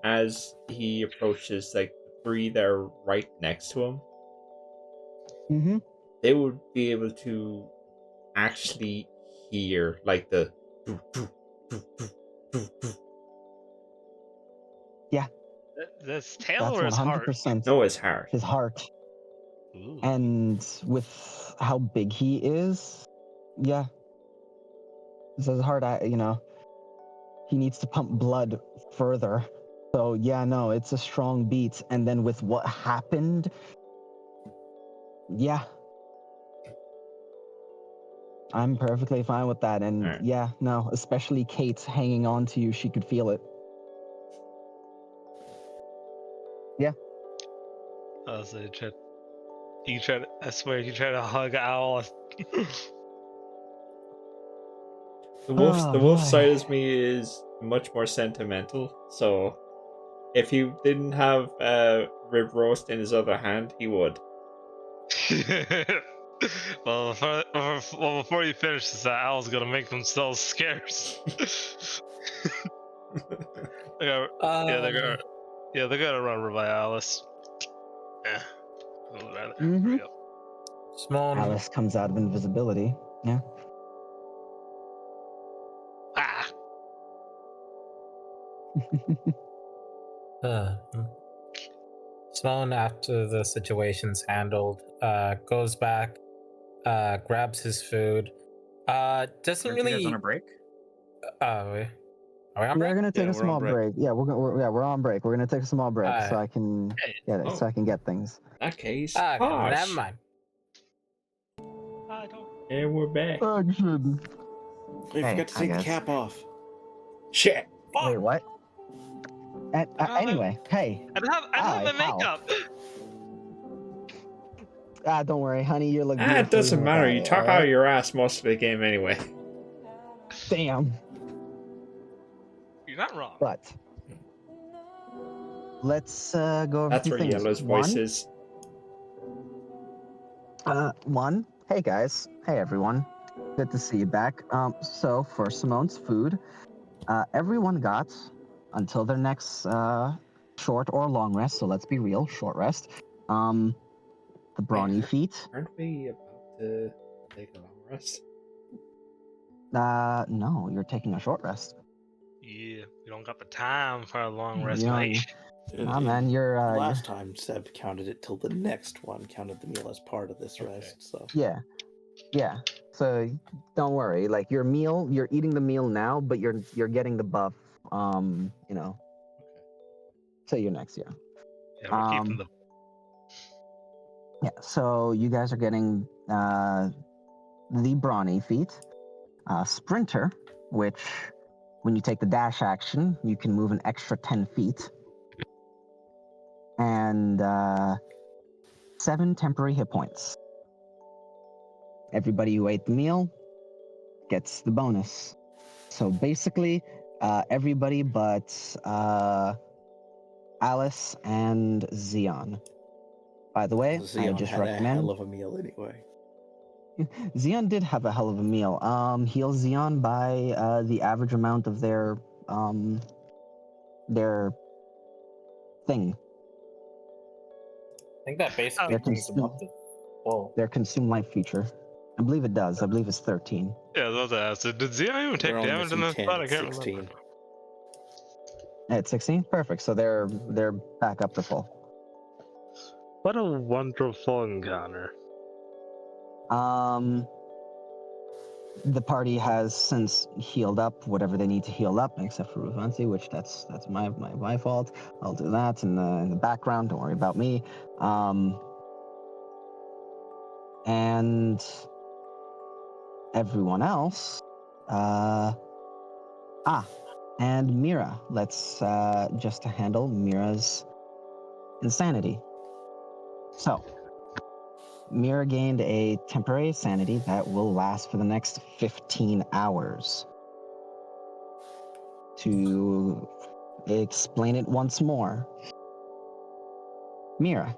as he approaches like the three that are right next to him, they would be able to actually hear like the. Yeah. This tail or his 100%. heart? No, his heart. His heart. Ooh. And with how big he is, yeah. It's his heart, he needs to pump blood further. So yeah, no, it's a strong beat. And then with what happened, yeah. I'm perfectly fine with that. And right. yeah, no, especially Kate's hanging on to you. She could feel it. Yeah. I swear you try to hug Owl. The wolf side of me is much more sentimental. So if he didn't have rib roast in his other hand, he would. Well, before you finish this, Owl's gonna make themselves scarce. They're gonna run by Alice. Yeah. Here we go. Small. Alice comes out of invisibility. Yeah. Ah. Sloan, after the situation's handled, goes back, grabs his food. Doesn't Aren't really. you guys on a break? Are we on break? We're gonna take a small break. Yeah, we're on break. We're gonna take a small break so I can so I can get things. In that case, never mind. And we're back. Action. I forgot to take the cap off. Shit. Wait, what? Anyway, hey. I don't have my makeup. Don't worry, honey. You look. It doesn't matter. You talk out of your ass most of the game anyway. Damn. You're not wrong. But let's go over That's two where things. Yellow's voice is. One. Hey guys. Hey everyone. Good to see you back. So for Simone's food, everyone got until their next short or long rest. So let's be real, short rest. The brawny feet. Aren't we about to take a long rest? No, you're taking a short rest. Yeah, we don't got the time for a long rest, mate. Nah, man, you're last time Seb counted it till the next one counted the meal as part of this rest. So yeah. So don't worry. Like your meal, you're eating the meal now, but you're getting the buff. Till your next year. Yeah, we're keeping the. Yeah. So you guys are getting the brawny feat, sprinter, which when you take the dash action, you can move an extra 10 feet. And 7 temporary hit points. Everybody who ate the meal gets the bonus. So basically, everybody but Alice and Xeon. By the way, Xeon I just had recommend. a hell of a meal anyway. Xeon did have a hell of a meal. Heals Xeon by the average amount of their thing. I think that basically brings them up to full. Their consume life feature. I believe it does. I believe it's 13. Yeah, I was about to ask. Did Xeon even take damage in this spot? I can't 16. remember. At 16? Perfect. So they're back up to full. What a wonderful encounter. The party has since healed up whatever they need to heal up, except for Ruvansi, which that's my fault. I'll do that in the background. Don't worry about me. And everyone else, And Mira. Let's just to handle Mira's insanity. So, Mira gained a temporary sanity that will last for the next 15 hours. To explain it once more, Mira,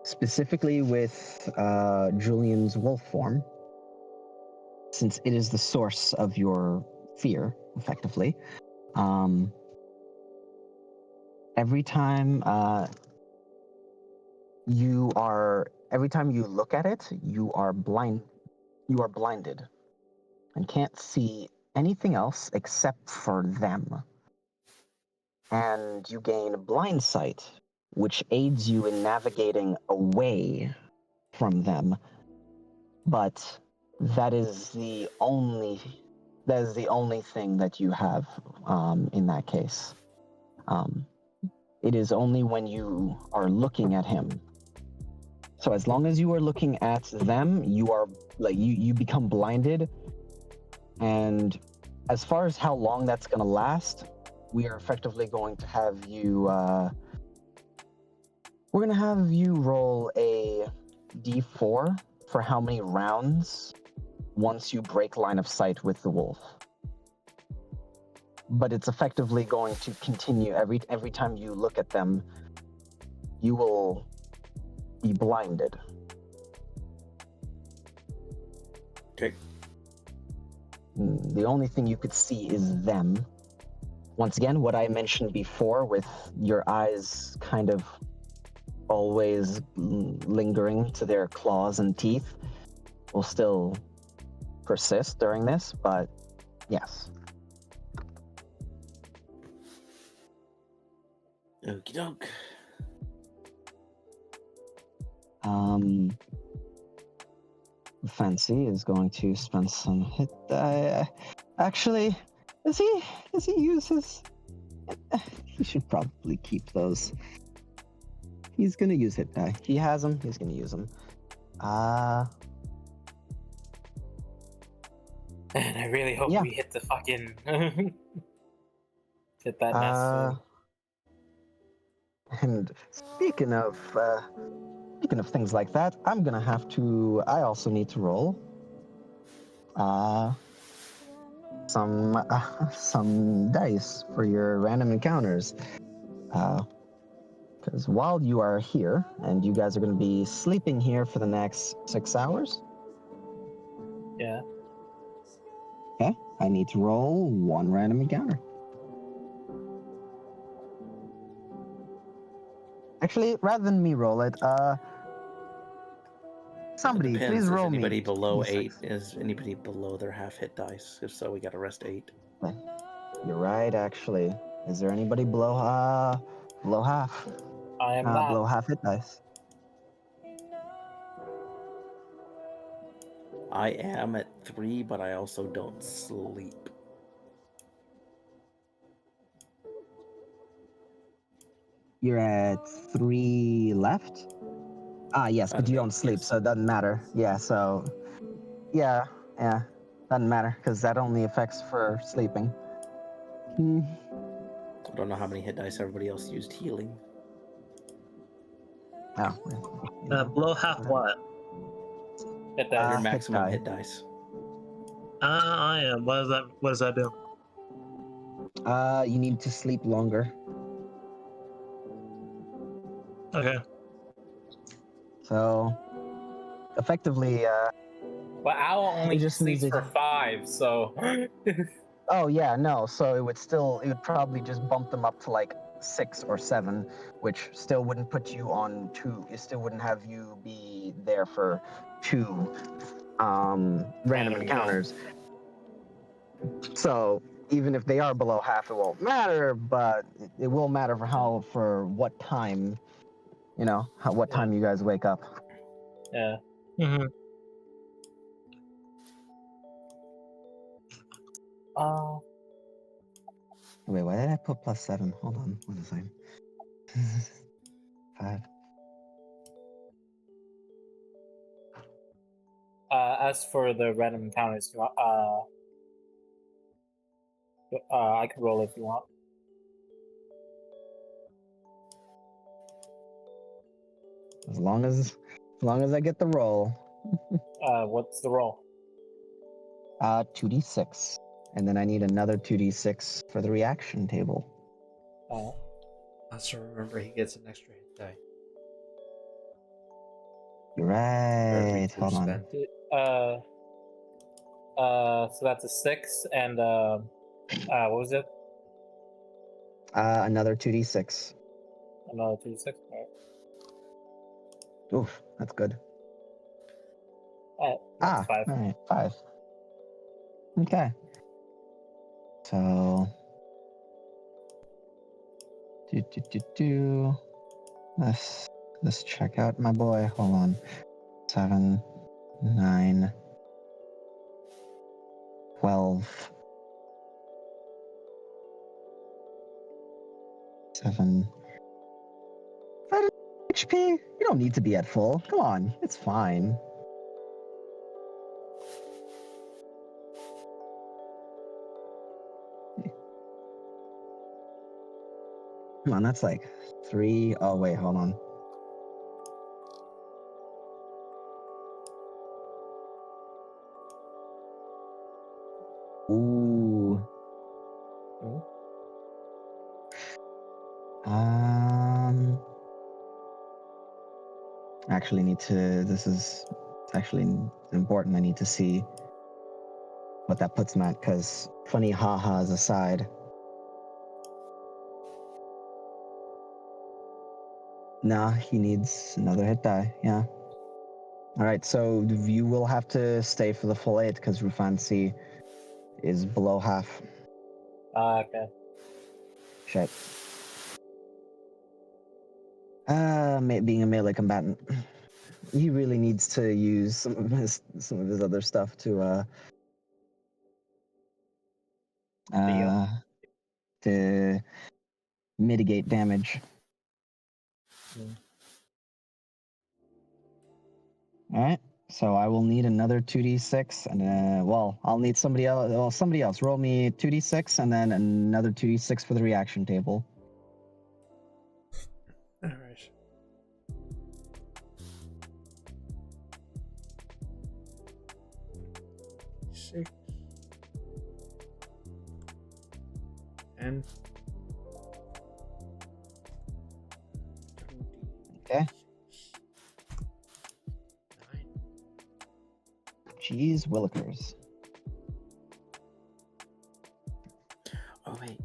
specifically with Julian's wolf form, since it is the source of your fear, effectively, every time you look at it, you are blinded and can't see anything else except for them. And you gain blind sight, which aids you in navigating away from them. But that is the only thing that you have in that case. It is only when you are looking at him. So as long as you are looking at them, you are you become blinded. And as far as how long that's going to last, we are effectively going to have you we're going to have you roll a d4 for how many rounds once you break line of sight with the wolf. But it's effectively going to continue every time you look at them, you will be blinded. Okay. The only thing you could see is them. Once again, what I mentioned before with your eyes kind of always lingering to their claws and teeth will still persist during this, but yes. Okie doke. Fancy is going to spend some hit die. Actually, does he use his? He should probably keep those. He's gonna use hit die. He has them. He's gonna use them. And I really hope we hit the fucking hit that nest. And speaking of things like that, I'm gonna have to. I also need to roll some dice for your random encounters. Because while you are here, and you guys are going to be sleeping here for the next 6 hours. Yeah. Okay, I need to roll one random encounter. Actually, rather than me roll it, somebody Depends. please roll Is anybody me. below 8? Is anybody below their half hit dice? If so, we got to rest 8. You're right, actually. Is there anybody below half? I am not. Below half hit dice. I am at 3, but I also don't sleep. You're at 3 left? Yes, but you don't sleep, so it doesn't matter. Yeah, so... Yeah, doesn't matter, because that only affects for sleeping. I don't know how many hit dice everybody else used healing. Below half what? Your maximum hit dice. I am. What does that do? You need to sleep longer. Okay. So, effectively, Well, Owl only just sleeps for 5, so. Oh yeah, no. So it would probably just bump them up to like 6 or 7, which still wouldn't put you on 2. It still wouldn't have you be there for 2 random encounters. So even if they are below half, it won't matter. But it will matter for what time, what time you guys wake up. Yeah. Mm-hmm. Wait, why did I put +7? Hold on, one second. 5. As for the random encounters, I can roll if you want. As long as I get the roll. What's the roll? 2d6. And then I need another 2d6 for the reaction table. Oh. Also remember he gets an extra hit die. You're right. Hold on. So that's a 6 and what was it? Another 2d6. Another 2d6. Alright. Oof, that's good. That's 5. All right, 5. Okay. So, let's check out my boy. Hold on. 7, 9, 12, 7. 5 HP. You don't need to be at full. Come on, it's fine. Come on, that's like 3. Oh wait, hold on. Ooh. Actually need to, this is actually important. I need to see what that puts him at, because funny ha-has aside. Nah, he needs another hit die, yeah. Alright, so you will have to stay for the full 8, because Rufansi is below half. Okay. Shit. Being a melee combatant, he really needs to use some of his other stuff to to mitigate damage. All right. So I will need another 2d6, and well, I'll need somebody else. Well, somebody else roll me 2d6, and then another 2d6 for the reaction table. All right. 6 and okay. Jeez willikers. Oh wait.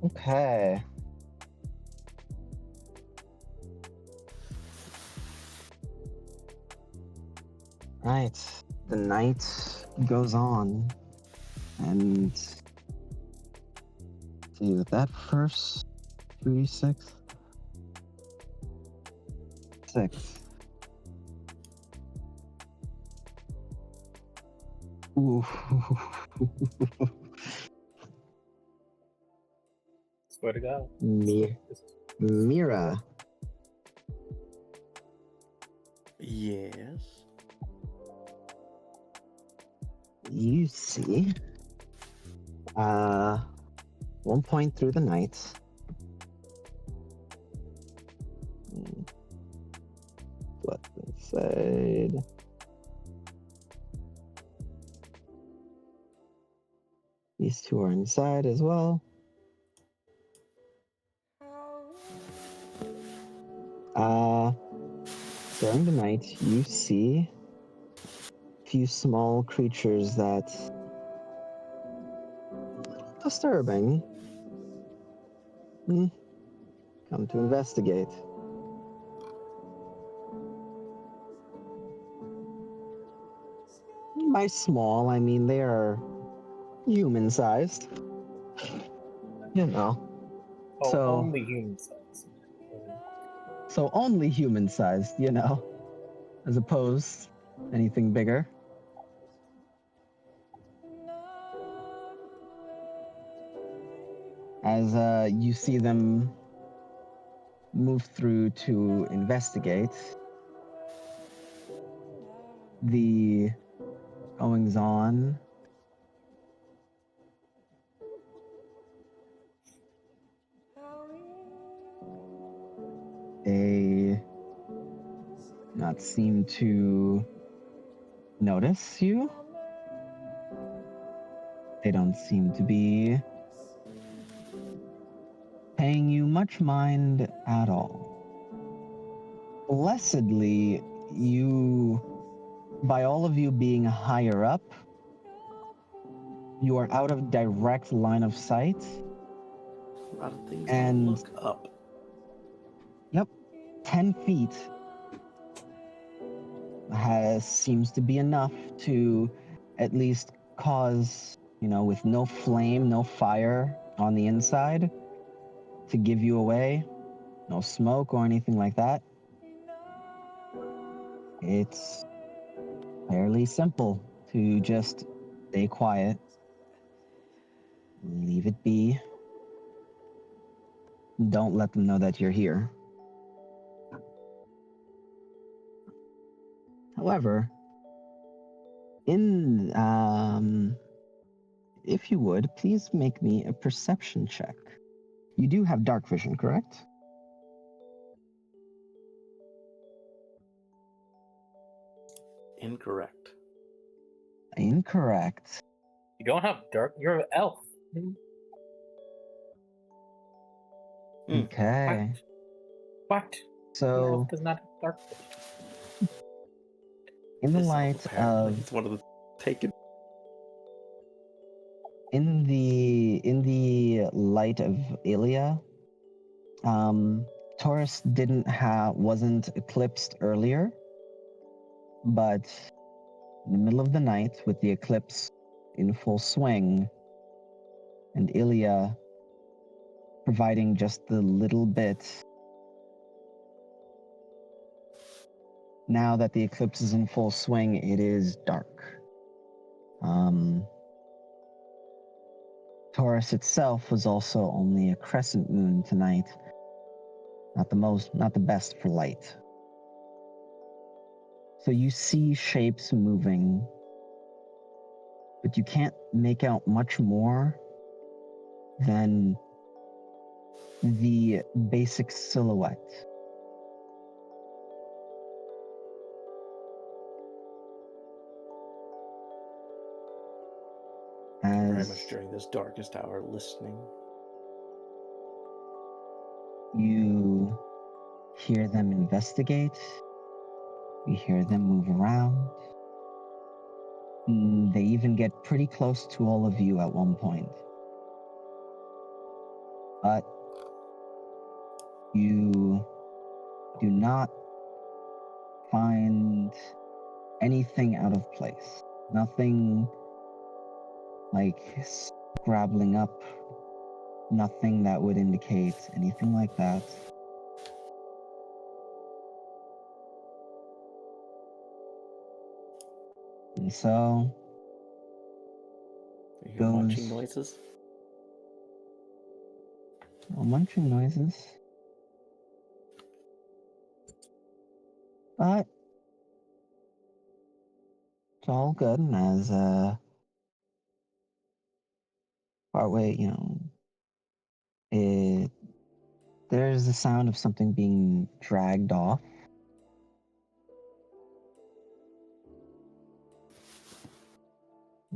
Okay. Right. The night goes on, and see with that first 2d6. 6. Ooh. Swear to God. Mira. Yes. You see, 1 point through the night, left inside. These two are inside as well. During the night, you see a few small creatures that disturbing. Come to investigate. By small, I mean they are human-sized. You know. Oh, so only human-sized. So only human-sized, you know, as opposed to anything bigger. As you see them move through to investigate, the goings on. They not seem to notice you. They don't seem to be paying you much mind at all. Blessedly, by all of you being higher up, you are out of direct line of sight. A lot of things and look up. Yep, 10 feet seems to be enough to at least cause, with no flame, no fire on the inside, to give you away. No smoke or anything like that. It's fairly simple to just stay quiet, leave it be. Don't let them know that you're here. However, if you would, please make me a perception check. You do have dark vision, correct? Incorrect. Incorrect. You don't have dark. You're an elf. Okay. What? So, elf does not have dark vision. In the light of, it's one of the taken. In the light of Ilya, Taurus wasn't eclipsed earlier, but in the middle of the night, with the eclipse in full swing, and Ilya providing just the little bit. Now that the eclipse is in full swing, it is dark. Taurus itself was also only a crescent moon tonight. Not the best for light. So you see shapes moving, but you can't make out much more than the basic silhouette. Very much during this darkest hour, listening. You hear them investigate. You hear them move around. They even get pretty close to all of you at one point. But you do not find anything out of place. Nothing like scrabbling up. Nothing that would indicate anything like that. And so, you hear munching noises? Well, munching noises. But it's all good, and as partway, there's the sound of something being dragged off.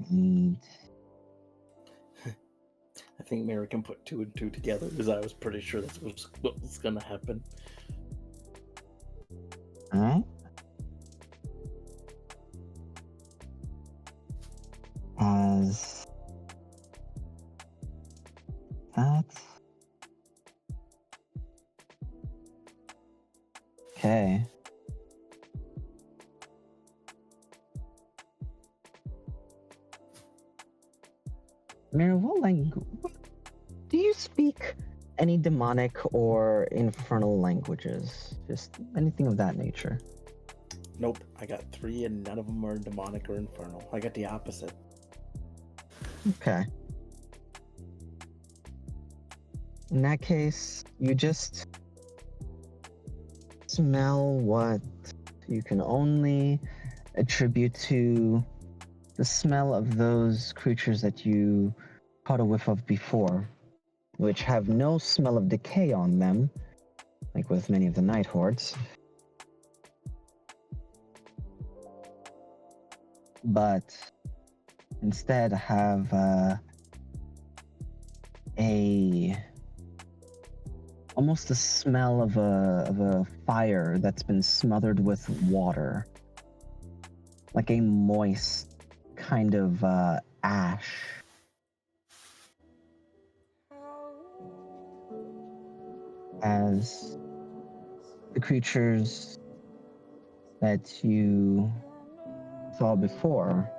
And I think Mary can put 2 and 2 together, because I was pretty sure that's what was going to happen. All right. As that. Okay. Mary, what language? Do you speak any demonic or infernal languages? Just anything of that nature? Nope. I got 3 and none of them are demonic or infernal. I got the opposite. Okay. In that case, you just smell what you can only attribute to the smell of those creatures that you caught a whiff of before, which have no smell of decay on them, like with many of the night hordes. But instead have almost the smell of a fire that's been smothered with water, like a moist kind of ash. As the creatures that you saw before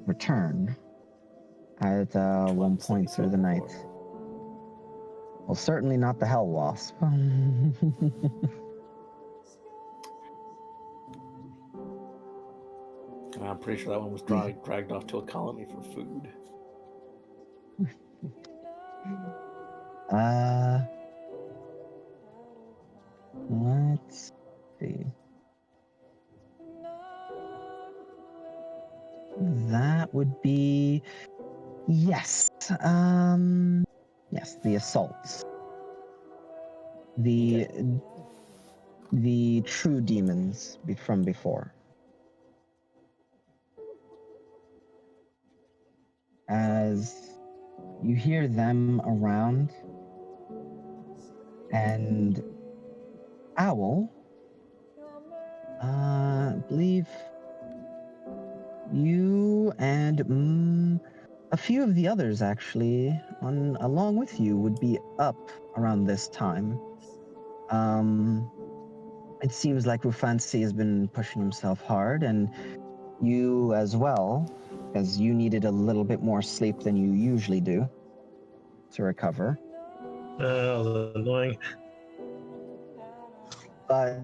return at one point through the night. Well, certainly not the Hell Wasp. I'm pretty sure that one was dragged off to a colony for food. Let's see. That would be yes. Yes, the assaults. The true demons from before. As you hear them around, and Owl, I believe you and a few of the others actually, along with you, would be up around this time. It seems like Rufansi has been pushing himself hard, and you as well, as you needed a little bit more sleep than you usually do to recover. That was annoying. But my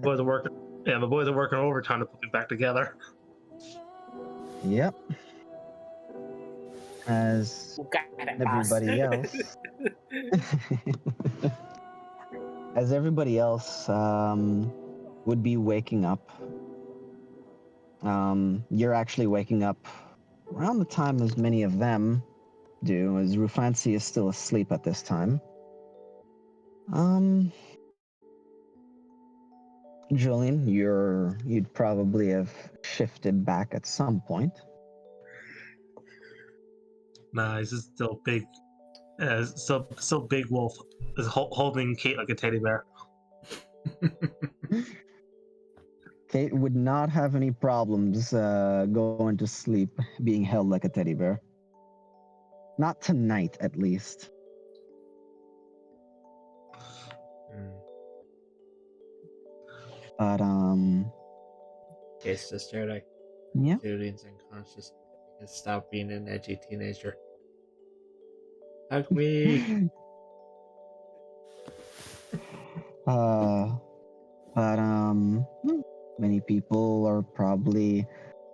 boys are working overtime to put me back together. Yep. As everybody else, as everybody else would be waking up. You're actually waking up around the time as many of them do, as Rufansi is still asleep at this time. Julian, you'd probably have shifted back at some point. Nah, he's just still big. So Big Wolf is holding Kate like a teddy bear. Kate would not have any problems going to sleep being held like a teddy bear. Not tonight, at least. But Okay, sister, like yeah. Julian's unconscious. You can stop being an edgy teenager. Hug me. But many people are probably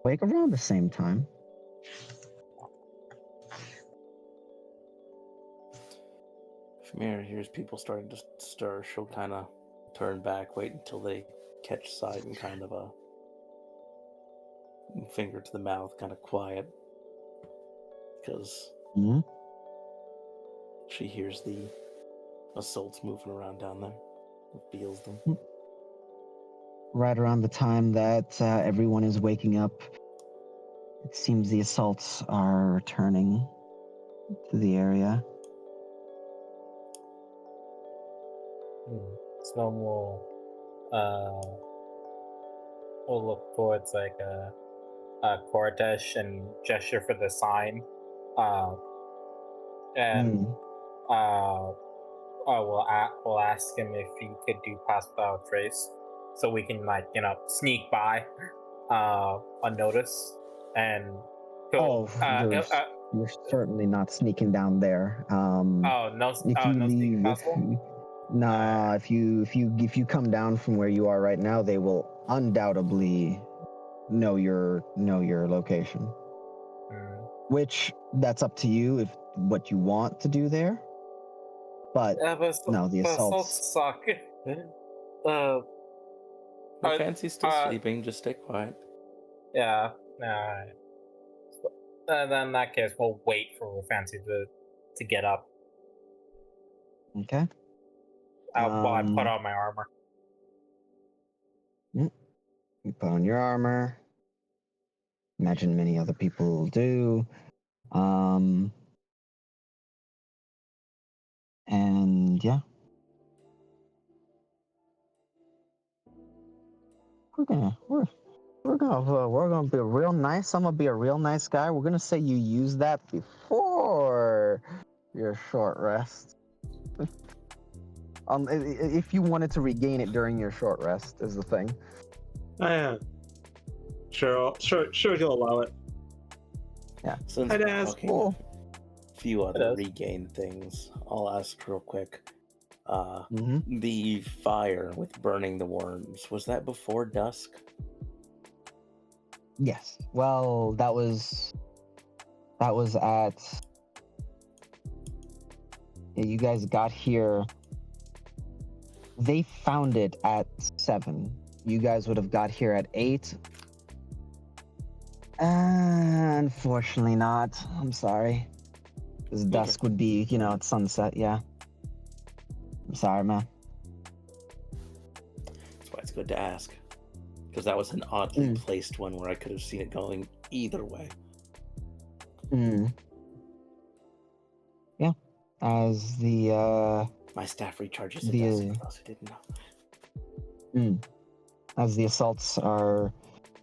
awake around the same time. If Mira hears people starting to stir, she'll kind of turn back, wait until they catch sight, and kind of a finger to the mouth, kind of quiet, because she hears the assaults moving around down there, feels them. Right around the time that everyone is waking up, it seems the assaults are returning to the area. Snom will look towards like Cortesh and gesture for the sign, and we'll ask him if he could do pass without trace, so we can sneak by unnoticed and go. You're certainly not sneaking down there. No sneaking possible? Nah, if you come down from where you are right now, they will undoubtedly know your location. Which that's up to you if what you want to do there. But no, the assaults suck. Fancy's still sleeping. Just stay quiet. Yeah. Alright. Then in that case, we'll wait for Fancy to get up. Okay. While I put on my armor. You put on your armor. Imagine many other people do. And yeah. We're gonna be real nice. I'm gonna be a real nice guy. We're gonna say you use that before your short rest. If you wanted to regain it during your short rest, is the thing. Yeah. Sure, he'll allow it. Yeah. Since I'd we're ask. talking a few other regain things, I'll ask real quick. The fire with burning the worms, was that before dusk? Yes. Well, that was at. You guys got here. They found it at 7. You guys would have got here at 8. Unfortunately not. I'm sorry. Because dusk would be, at sunset, yeah. I'm sorry, man. That's why it's good to ask. Because that was an oddly placed one where I could have seen it going either way. Yeah. As the, My staff recharges at dusk, for those who didn't know. As the assaults are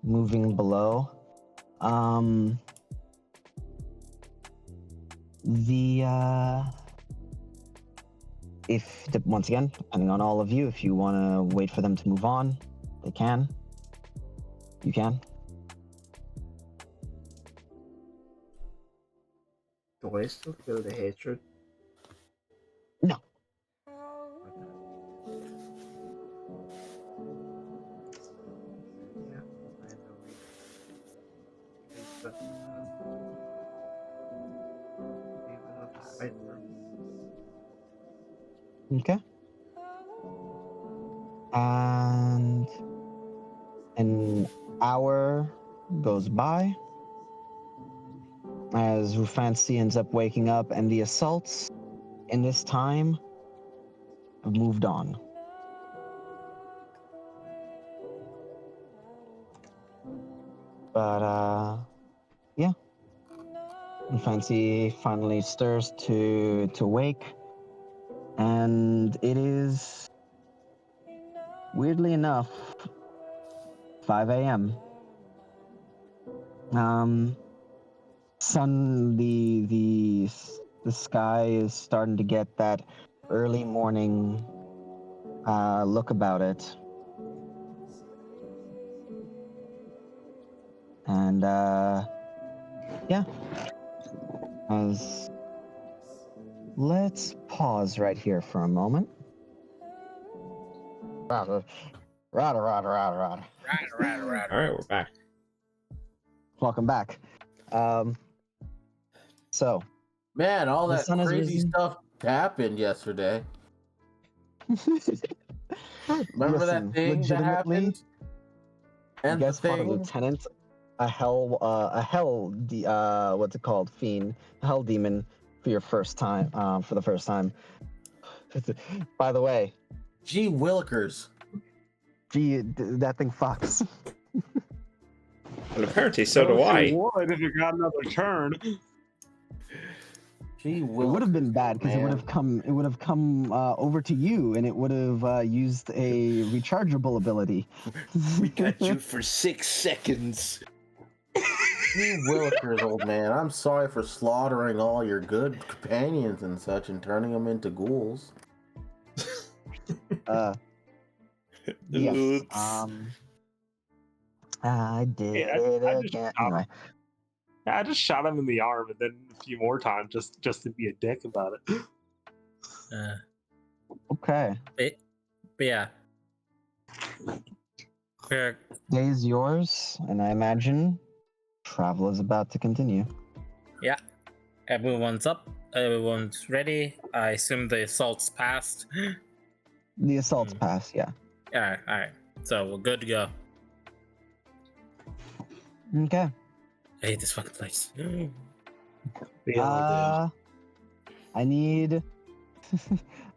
moving below, once again, depending on all of you, if you want to wait for them to move on, they can. You can. Do I still feel the hatred? No. Okay. And an hour goes by as Rufancy ends up waking up, and the assaults in this time have moved on. But yeah. Rufancy finally stirs to wake, and it is, weirdly enough, 5 a.m. Sun, the sky is starting to get that early morning look about it. And yeah. Let's pause right here for a moment. Rada. All right, we're back. Welcome back. So, man, all that crazy stuff happened yesterday. Remember that thing that happened? And you guys fought a lieutenant, what's it called? Fiend, a hell demon for the first time. By the way, gee willikers. Gee, that thing fucks. And apparently, so do I. Would if you got another turn. Gee, it would have been bad because it would have come over to you, and it would have used a rechargeable ability. We got you for 6 seconds. Gee willikers, old man. I'm sorry for slaughtering all your good companions and such and turning them into ghouls. Yes. Oops. I did it again. Anyway. I just shot him in the arm and then a few more times just to be a dick about it. Okay. But yeah. Day is yours, and I imagine travel is about to continue. Yeah. Everyone's up. Everyone's ready. I assume the assault's passed. The assault's passed, yeah. All right. So we're good to go. Okay. I hate this fucking place. I need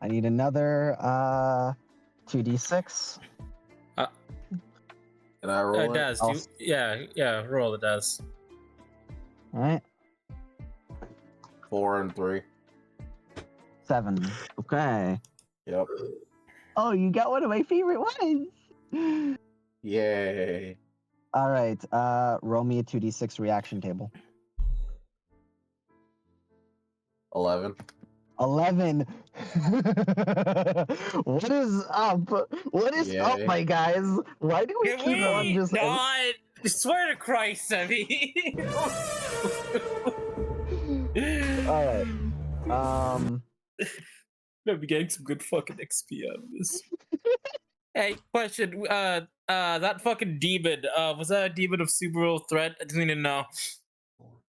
I need another 2d6. Can I roll it? Does yeah, roll it does. All right. 4 and 3. 7. Okay. Yep. Oh, you got one of my favorite ones. Yay. All right. Roll me a 2d6 reaction table. 11. 11. What is up? What is up, my guys? Why do we keep on just? I swear to Christ, Evie. All right. Gonna be getting some good fucking XP out of this. Hey, question. That fucking demon. Was that a demon of super threat? I didn't even know.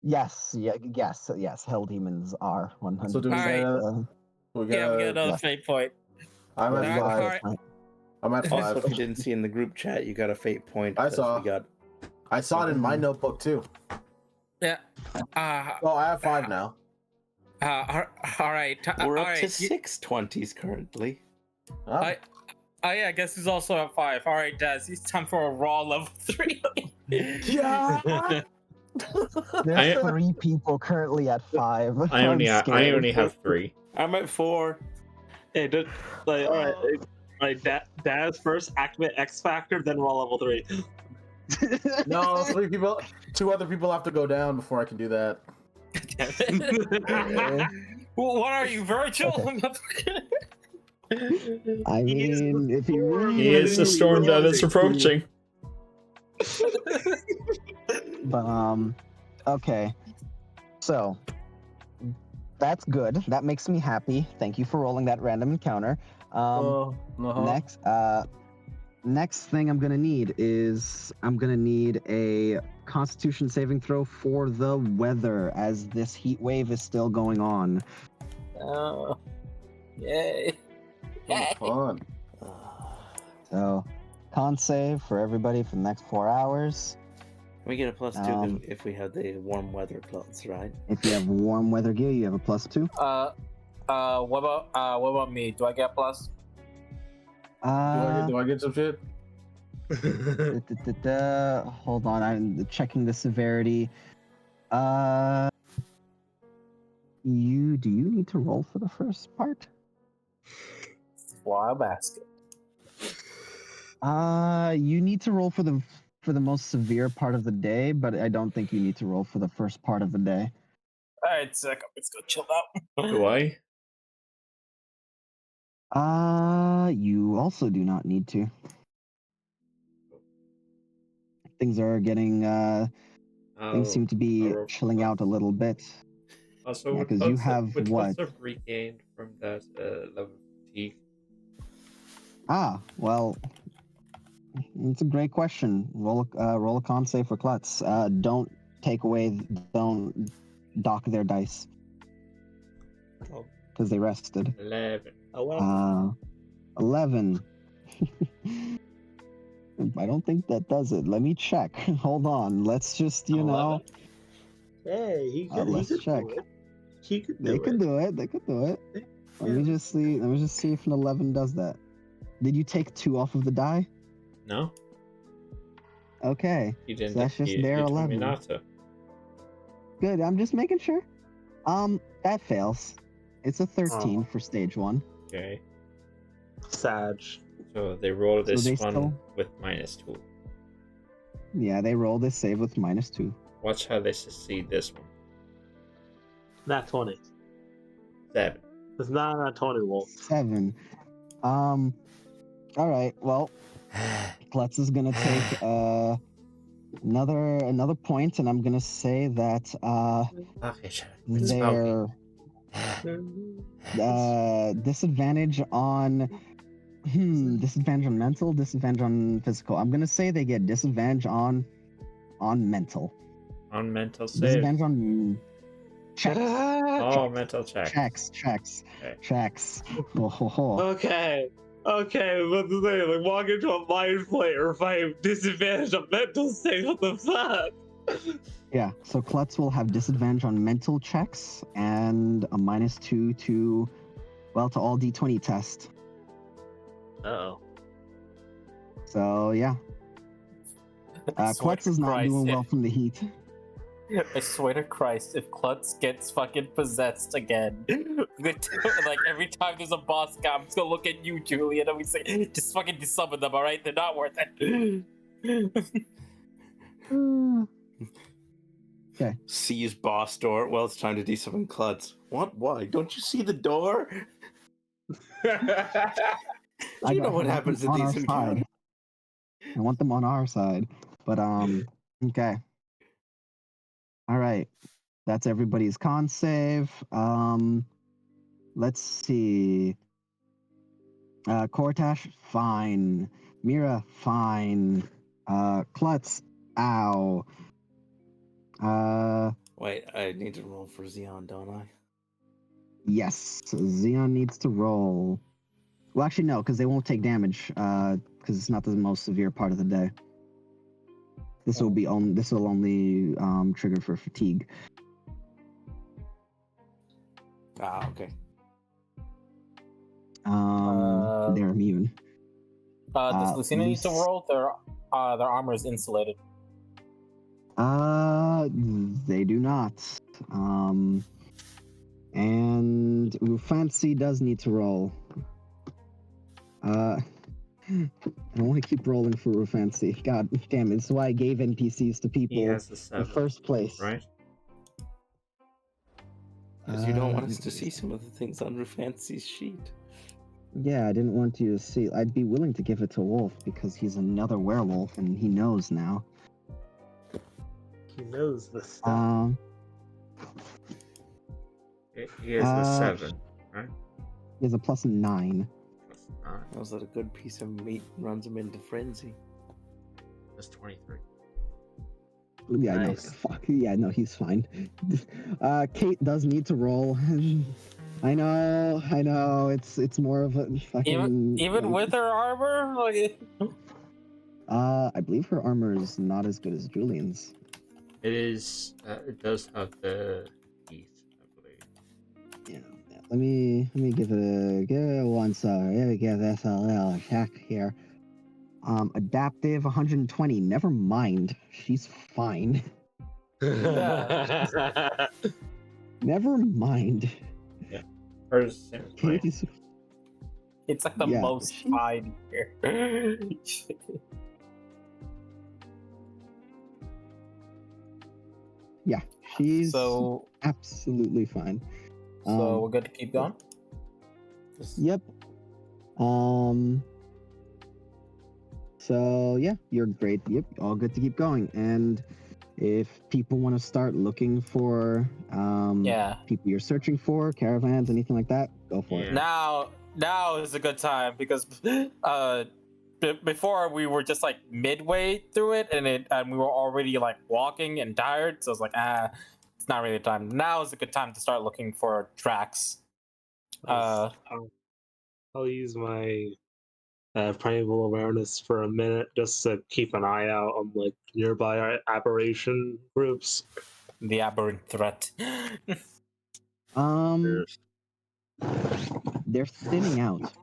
Yes. Hell demons are 100. So do we we get another fate point. I'm at 5. I'm at 5. Also, if you didn't see in the group chat, you got a fate point. I saw it in my notebook too. Yeah. Oh, I have 5 now. All right. We're up all to right. 620s currently. Oh yeah, I guess he's also at 5. All right, Daz, it's time for a raw level 3. Yeah. There's 3 people currently at 5. I only have 3. I'm at 4. Hey, all right. Daz first, activate X Factor, then raw level 3. No, 3 people. 2 other people have to go down before I can do that. What are you, Virgil? Okay. I mean, if you really He is the storm that is approaching. But okay. So that's good. That makes me happy. Thank you for rolling that random encounter. Next thing I'm gonna need is a Constitution saving throw for the weather, as this heat wave is still going on. Oh, yay! Fun. So, con save for everybody for the next 4 hours. We get a +2 if we have the warm weather clothes, right? If you have warm weather gear, you have a +2. What about me? Do I get plus? Do I get some shit? Hold on, I'm checking the severity. Do you need to roll for the first part? Why I'm asking. You need to roll for the most severe part of the day, but I don't think you need to roll for the first part of the day. All right, sick. Let's go chill out. Do I? You also do not need to. Things are getting things seem to be chilling out a little bit. Also, because you have what? Regained from that level of fatigue. Well, it's a great question. Roll a con save for Klutz. Don't dock their dice because they rested. 11. 11. I don't think that does it. Let me check. Hold on. Let's just, know. Hey, let's check. They could do it. Let me just see if an 11 does that. Did you take 2 off of the die? No. Okay. You didn't. So that's just their 11. Not to. Good. I'm just making sure. That fails. It's a 13 for stage 1. Okay. Sag. So they roll this one still... with -2. Yeah, they roll this save with -2. Watch how they succeed this one. Not 20. 7. It's not a 20, Wolf. 7. All right. Well, Klutz is gonna take another point, and I'm gonna say that their disadvantage on disadvantage on mental, disadvantage on physical. I'm gonna say they get disadvantage on mental. On mental save. Disadvantage on checks. Oh, mental check. Checks. Okay. Checks. Oh. Okay, but the thing, like walk into a mind flayer, if I have disadvantage on mental save, what the fuck? Yeah, so Klutz will have disadvantage on mental checks and a -2 to all D20 tests. Uh-oh. So yeah. Klutz is not doing well from the heat. I swear to Christ, if Klutz gets fucking possessed again, like every time there's a boss guy, I'm just gonna look at you, Julian, and we say, just fucking desummon them, alright? They're not worth it. Okay. Sees boss door. Well, it's time to desummon Klutz. What? Why? Don't you see the door? You know what happens in these encounters. I want them on our side. But okay. All right. That's everybody's con save. Let's see. Kortash, fine. Mira, fine. Klutz, ow. Wait, I need to roll for Xeon, don't I? Yes, Xeon needs to roll. Well, actually, no, because they won't take damage. Because it's not the most severe part of the day. This will be on. This will only trigger for fatigue. Ah, okay. They're immune. Does Lucina need to roll? Their armor is insulated. They do not. And Fancy does need to roll. I don't want to keep rolling for Rufancy. God damn it, this is why I gave NPCs to people He has a in the first place. Right? Because you don't want us to see some of the things on Rufancy's sheet. Yeah, I didn't want you to see. I'd be willing to give it to Wolf because he's another werewolf and he knows now. He knows this stuff. He has a 7, right? He has a +9. Was that a good piece of meat? Runs him into frenzy. That's 23. Yeah, Nice. no, fuck. Yeah, no, he's fine. Kate does need to roll. I know. It's more of a fucking. Even with her armor, like. I believe her armor is not as good as Julian's. It is. It does have the heat, I believe. Yeah. Let me give it one second. Let me give this a little check here. Adaptive 120. Never mind. She's fine. Never mind. Yeah. Hers Katie's... It's like the most fine here. Yeah, she's absolutely fine. So we're good to keep going? Yep. So yeah, you're great. Yep, all good to keep going. And if people want to start looking for people you're searching for, caravans, anything like that, go for it. Now is a good time because before we were just like midway through it and we were already like walking and tired, so I was like, it's not really the time. Now is a good time to start looking for tracks. I'll use my primeval awareness for a minute just to keep an eye out on like nearby aberration groups. The aberrant threat. They're thinning out.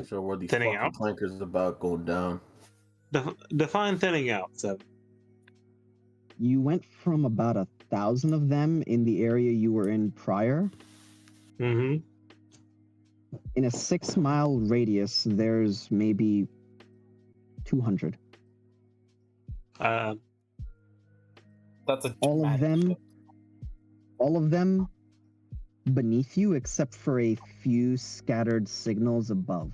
So where these thinning fucking out? clankers about go down? Define thinning out, so. You went from about 1,000 of them in the area you were in prior. Mm-hmm. In a 6-mile radius, there's maybe 200. That's all of them beneath you, except for a few scattered signals above.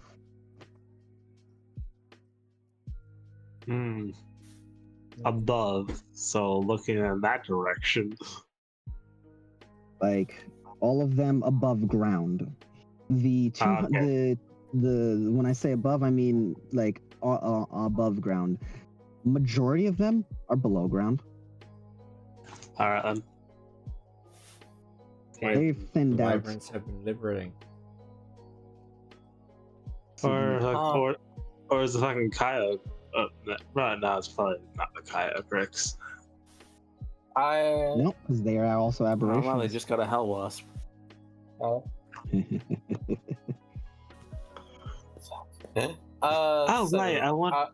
Above, so looking in that direction. Like all of them above ground. The when I say above, I mean like above ground. Majority of them are below ground. All right, then. They've thinned the out. Wyverns have been liberating. Or is the fucking coyote right now it's probably not Micaiah Grix. Nope, because they are also aberrations. Well, they just got a Hell Wasp. Oh. Right. I want.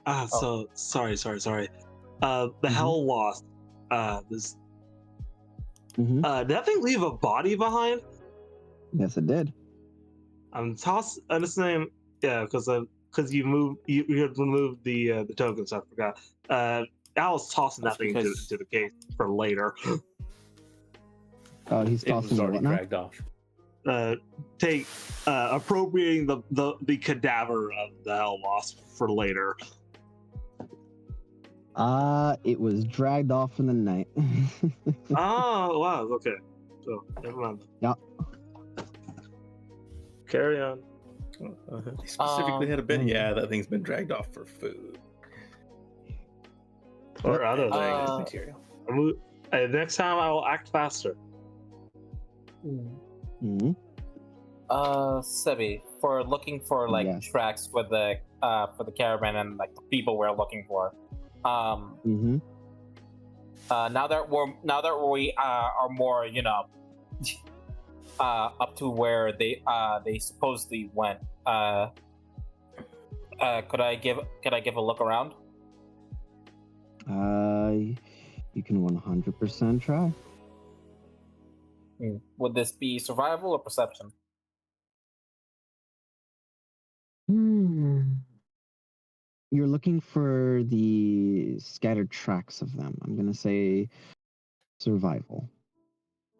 Oh. So sorry. The Hell Wasp. This. Mhm. Did that thing leave a body behind? Yes, it did. I'm toss. This name. Yeah, because you moved. You had removed the tokens. I forgot. Al's tossing That's that thing because- into the case for later. Oh, he's It was tossing already what now? dragged off. Appropriating the cadaver of the Hell Wasp for later. It was dragged off in the night. Oh wow. Okay. So never mind. Yeah. Carry on. They specifically had a bit. Yeah, that thing's been dragged off for food. Or other Uh, things. Material. Next time I will act faster. hmm Sebi, for looking for like Yes. tracks for the caravan and like the people we're looking for. hmm Now that we are more, up to where they supposedly went. Could I give a look around? You can 100% try. Would this be survival or perception? You're looking for the scattered tracks of them. I'm gonna say survival.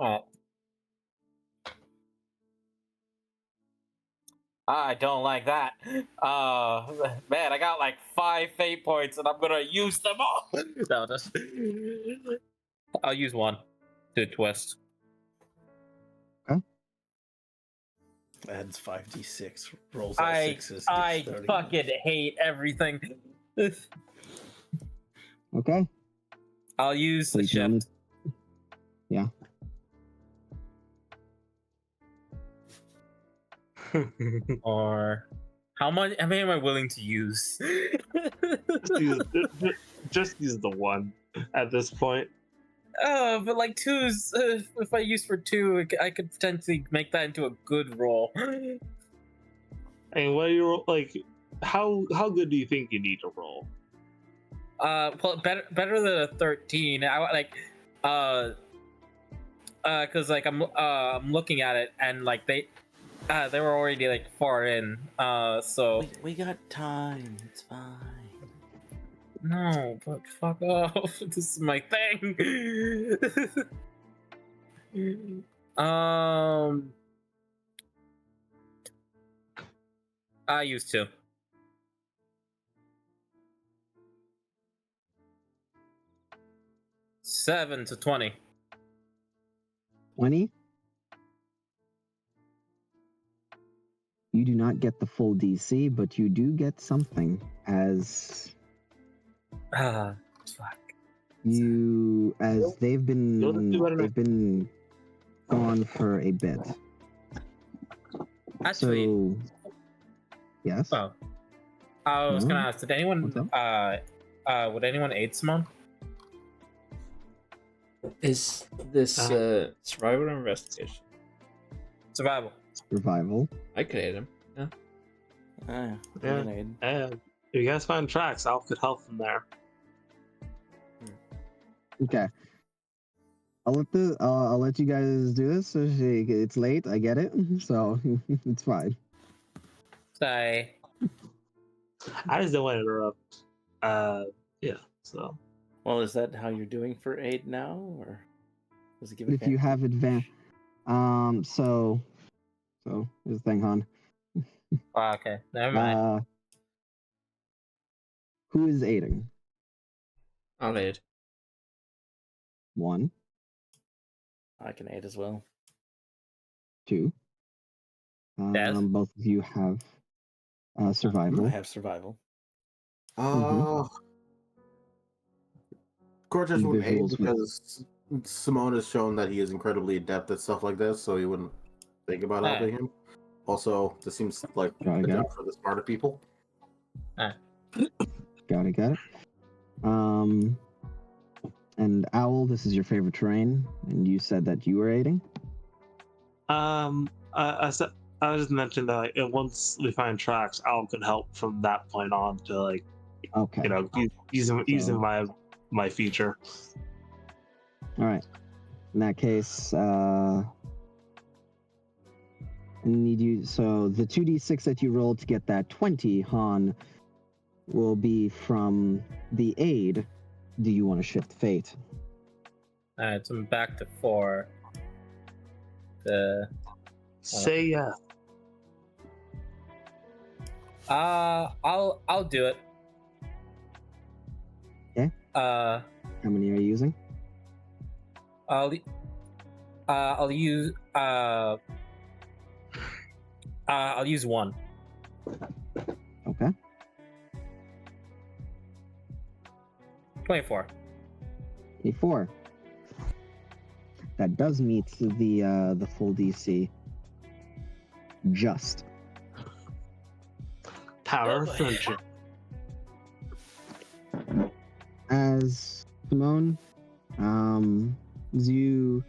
Alright. I don't like that. Man, I got like 5 fate points and I'm gonna use them all. No, I'll use one to twist. Adds 5d6. Rolls out I sixes. fucking hate everything. Okay. I'll use the Wait, you want me- shift. Yeah. Or how many am I willing to use? Just use the one at this point. But like 2's, if I use for 2, I could potentially make that into a good roll. And what do you like? How good do you think you need to roll? Well, better than a 13. I like, cause like I'm looking at it and like they were already like far in. So we got time. It's fine. no, but fuck off. This is my thing. I used to. Seven to 20. 20. You do not get the full DC, but you do get something as Fuck. they've been gone for a bit. Actually, So, yes. oh, I was gonna ask, did anyone What's would anyone aid Simone? Is this survival or investigation? Survival. Survival. I could aid him. Yeah. Yeah. And if you guys find tracks, Alf could help from there. Okay. I'll let you guys do this. It's late. I get it. So it's fine. Say. I just don't want to interrupt. Yeah. So. Well, is that how you're doing for aid now, or does it give If you have advantage, so here's the thing, hon. Oh, okay, never mind. Who is aiding? I'll aid. 1, I can aid as well. 2. Yes. Both of you have survival. I have survival. Cortez would aid Individuals with- because Simone has shown that he is incredibly adept at stuff like this, so he wouldn't think about helping him. Also, this seems like Got a it. job for the smarter people. Got it. And Owl, this is your favorite terrain, and you said that you were aiding? I just mentioned that once we find tracks, Owl can help from that point on to okay, using my feature. All right. In that case, I need you. So the 2d6 that you rolled to get that 20, Han, will be from the aid. Do you want to shift fate? Alright, so I'm back to 4. Say yeah. I'll do it. Okay. How many are you using? I'll use 1. Okay. 24. 24. That does meet the full DC. Just. Power of friendship. As Simone, as you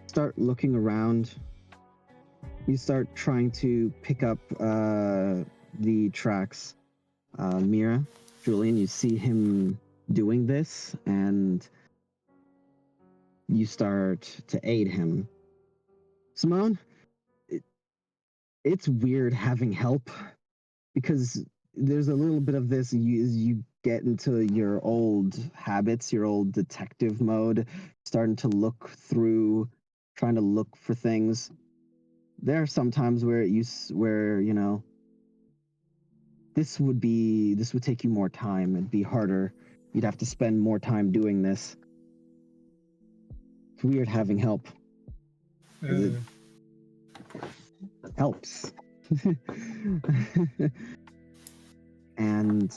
start looking around, you start trying to pick up the tracks. Mira, Julian, you see him doing this, and you start to aid him. Simone, it's weird having help, because there's a little bit of this as you get into your old habits, your old detective mode, starting to look through, trying to look for things. There are some times where this would take you more time. It'd be harder. You'd have to spend more time doing this. It's weird having help. It helps. And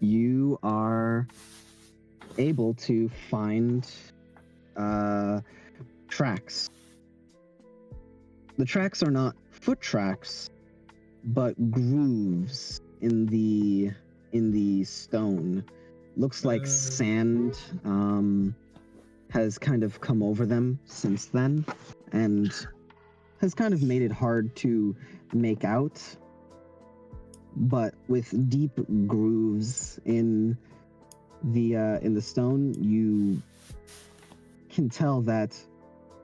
you are able to find tracks. The tracks are not foot tracks, but grooves in the stone. Looks like sand has kind of come over them since then, and has kind of made it hard to make out. But with deep grooves in the stone, you can tell that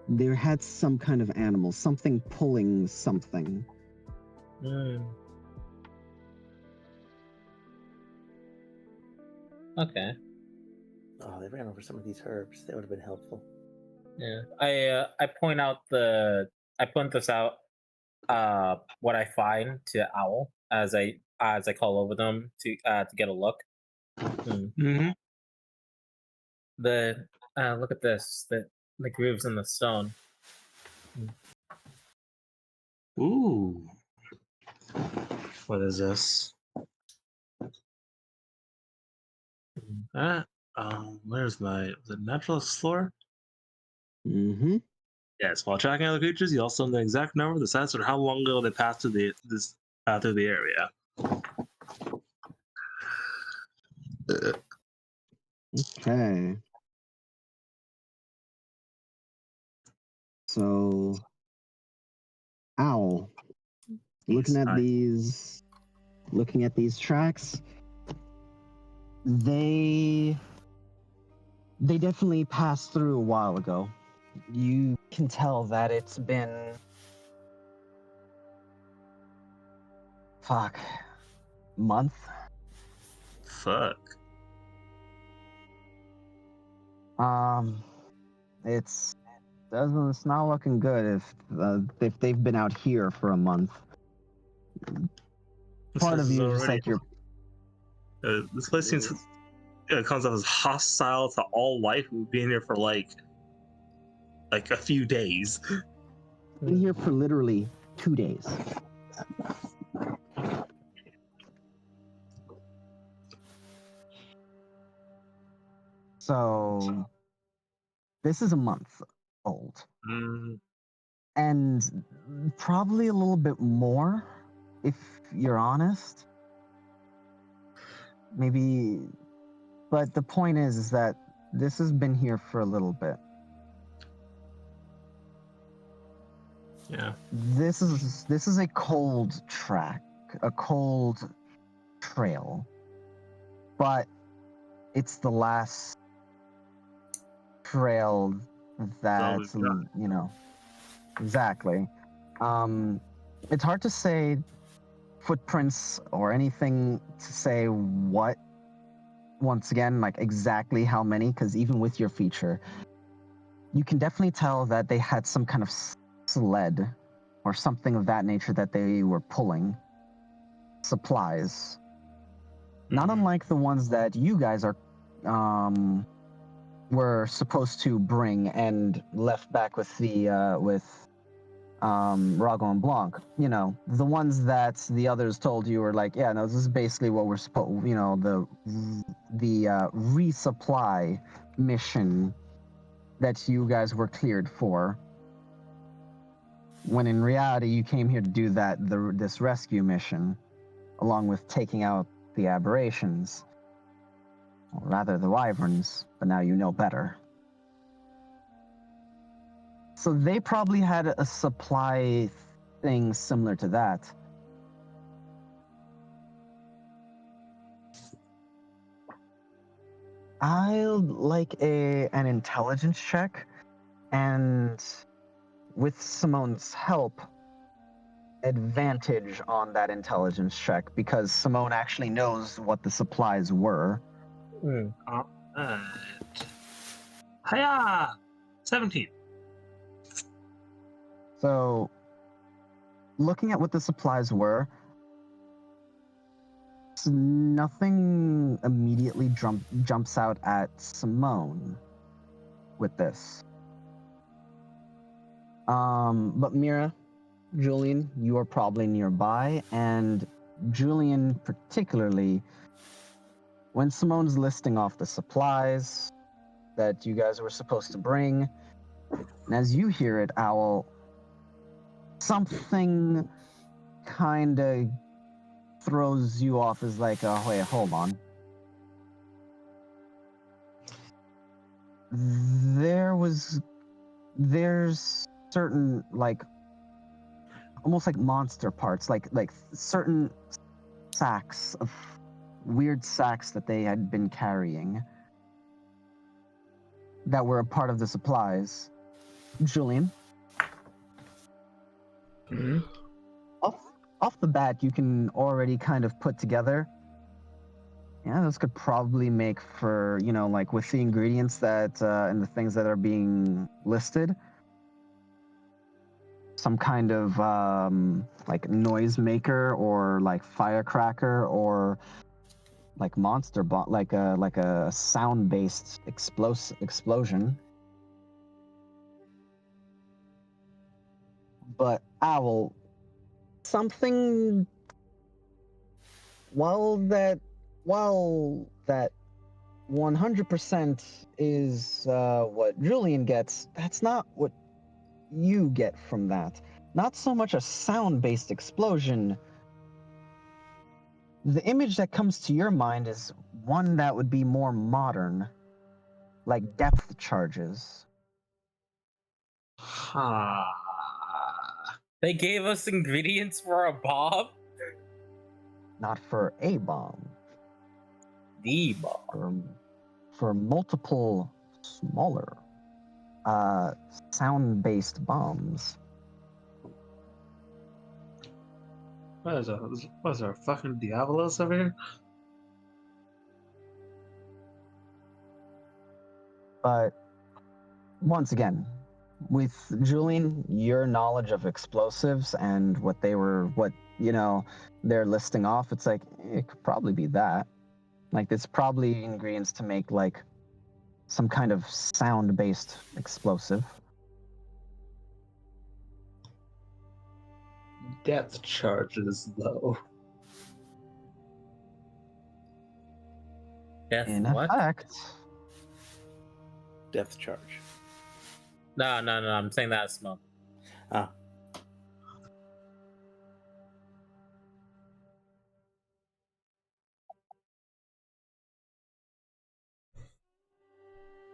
there had some kind of animal, something pulling something. Okay. Oh, they ran over some of these herbs. That would have been helpful. Yeah. I point this out what I find to Owl as I call over them to get a look. Mm-hmm. Look at this, the grooves in the stone. Ooh. What is this? Where's the natural explorer? Mm-hmm. Yes, while tracking other creatures, you also know the exact number, the size, or how long ago they passed through the area. Okay. So, Owl, looking at these tracks, they definitely passed through a while ago. You can tell that it's been month. Fuck. It's not looking good if they've been out here for a month. Part of you is just like you're. This place seems comes off as hostile to all life. We've been here for like a few days. Been here for literally 2 days. So this is a month old. And probably a little bit more, if you're honest. maybe, but the point is that this has been here for a little bit. Yeah. This is a cold track, a cold trail, but it's the last trail that exactly. It's hard to say footprints or anything to say what. Once again, like exactly how many, because even with your feature, you can definitely tell that they had some kind of sled or something of that nature that they were pulling. Supplies. Not unlike the ones that you guys are were supposed to bring and left back with the Rago and Blanc. You know, the ones that the others told you were like, yeah, no, this is basically what we're supposed, you know, the resupply mission that you guys were cleared for. When in reality, you came here to do this rescue mission, along with taking out the aberrations, or rather the wyverns, but now you know better. So they probably had a supply thing similar to that. I'll like an intelligence check, and with Simone's help, advantage on that intelligence check because Simone actually knows what the supplies were. All right. Hiya! 17. So, looking at what the supplies were, nothing immediately jumps out at Simone with this. But Mira, Julian, you are probably nearby, and Julian particularly, when Simone's listing off the supplies that you guys were supposed to bring, and as you hear it, Owl, something kind of throws you off as like, oh, wait, hold on. There's certain, like, almost like monster parts, like certain sacks of weird sacks that they had been carrying that were a part of the supplies. Julian? Mm-hmm. Off the bat, you can already kind of put together, yeah, this could probably make for, you know, like with the ingredients that, and the things that are being listed, some kind of, like noisemaker or like firecracker or like monster bomb, like a sound-based explosion. But Owl, something, while that 100% is what Julian gets, that's not what you get from that. Not so much a sound-based explosion. The image that comes to your mind is one that would be more modern, like depth charges. They gave us ingredients for a bomb? Not for a bomb. The bomb. For multiple smaller sound-based bombs. What is there fucking Diabolos over here? But once again, with Julian, your knowledge of explosives and what they're listing off, it's like, it could probably be that. Like, it's probably ingredients to make, like, some kind of sound-based explosive. Depth charges, though. In effect. Depth charge. No, I'm saying that Smoke. Ah.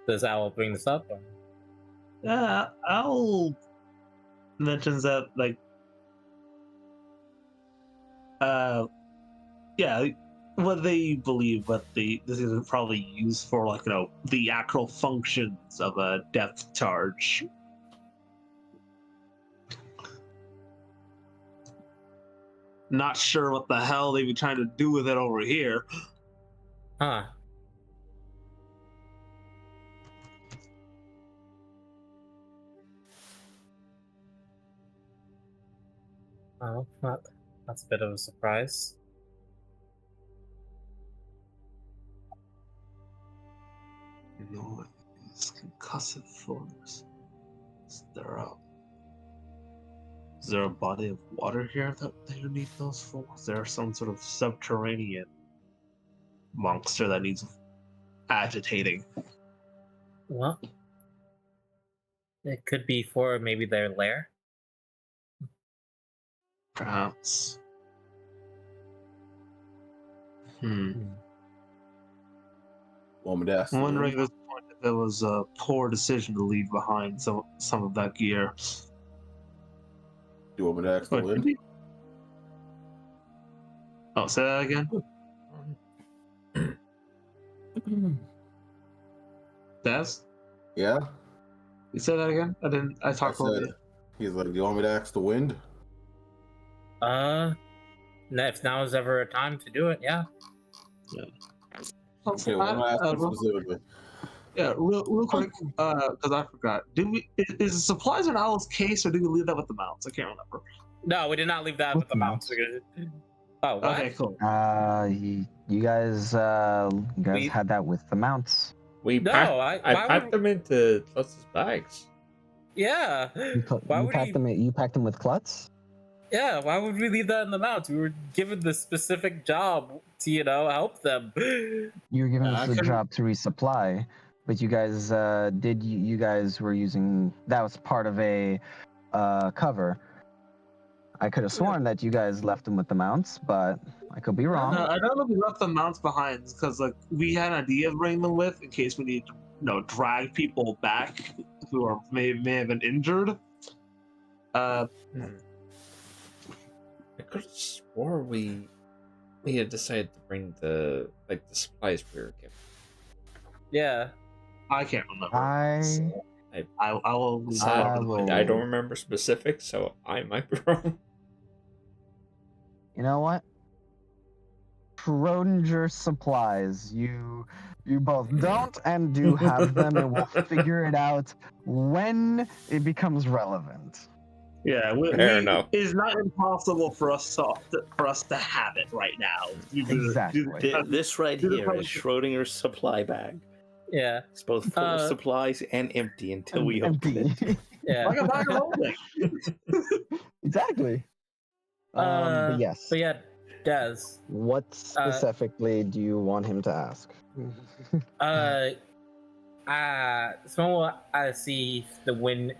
Does Owl bring this up? Or? Owl mentions that, like, yeah, what they believe, this is probably used for, like, the actual functions of a depth charge. Not sure what the hell they be trying to do with it over here. Huh. Oh, that's a bit of a surprise. No, it's concussive forms. Is there a body of water here that they need those for? Is there some sort of subterranean monster that needs agitating? Well, it could be for maybe their lair. Perhaps. Want me to ask? I'm wondering at this point if it was a poor decision to leave behind some of that gear. Do you want me to ask the wind? Oh, say that again. Des? Yeah? You said that again? I talked over you. He's like, do you want me to ask the wind? If now is ever a time to do it, yeah. Okay, specifically. Yeah, real quick, because I forgot. Is the supplies in Owl's case, or do we leave that with the mounts? I can't remember. No, we did not leave that with the mounts. Oh, what? Okay, cool. You guys had that with the mounts. I packed them into Klutz's bags. Yeah. You packed them with Klutz? Yeah, why would we leave that in the mounts? We were given the specific job to, help them. You were given the job to resupply, but you guys you guys were using, that was part of a cover. I could have sworn that you guys left them with the mounts, but I could be wrong. I don't know if we left the mounts behind because, like, we had an idea of bringing them with in case we need to, drag people back who may have been injured. I could have swore we had decided to bring the supplies we were given. Yeah, I can't remember. I don't remember specifics, so I might be wrong. You know what? Schrodinger supplies. You both don't and do have them, and we'll figure it out when it becomes relevant. Yeah, fair enough. It's not impossible for us to have it right now. Exactly. This right here is Schrodinger's supply bag. Yeah, it's both full of supplies and empty until we open it. Yeah, like a bag of holding. Exactly. But yes. But yeah, Des. What specifically do you want him to ask? Someone want to see if the wind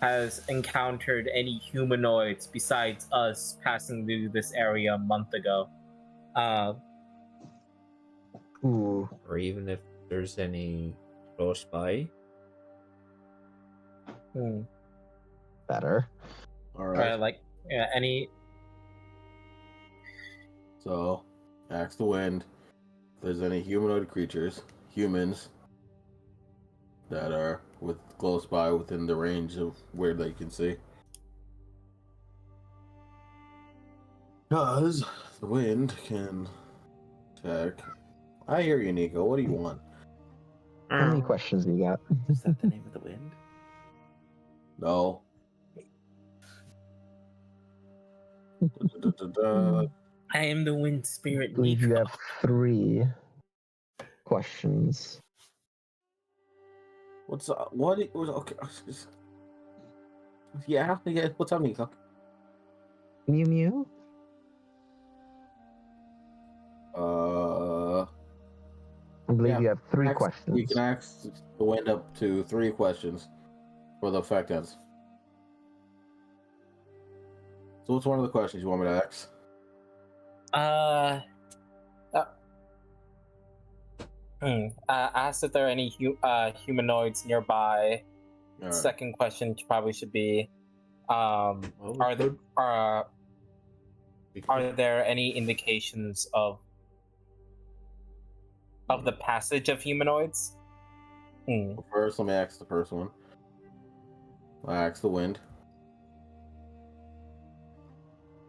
has encountered any humanoids besides us passing through this area a month ago. Or even if there's any close by. Better. All right. Any. So, ask the wind if there's any humanoid humans, that are close by within the range of where they can see. Because the wind can attack. I hear you, Nico. What do you want? How many questions do you got? Is that the name of the wind? No. I am the wind spirit. I believe you have 3 questions. What's up? Okay. Yeah. What's up, Nico? Mew Mew? I believe you have 3 questions. You can ask the wind up to 3 questions for the effect ends. So what's one of the questions you want me to ask? Asked if there are any humanoids nearby. Right. Second question probably should be, are there any indications of the passage of humanoids? Well, first, let me ask the first one. I ask the wind.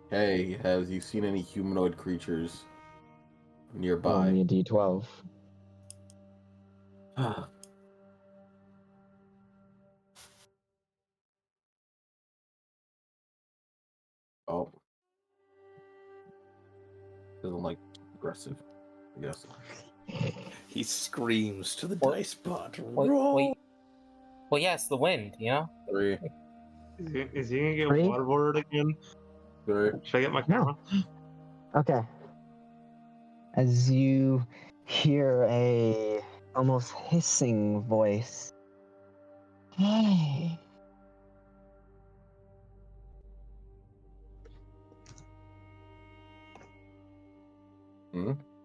Hey, have you seen any humanoid creatures nearby? Roll me a d12. Oh. Doesn't like aggressive, I guess. He screams to the dice pot. Roll. Well, yes, the wind, you know? 3. Is he gonna get waterboarded again? 3. Should I get my camera? Okay. As you hear a almost hissing voice. Hey.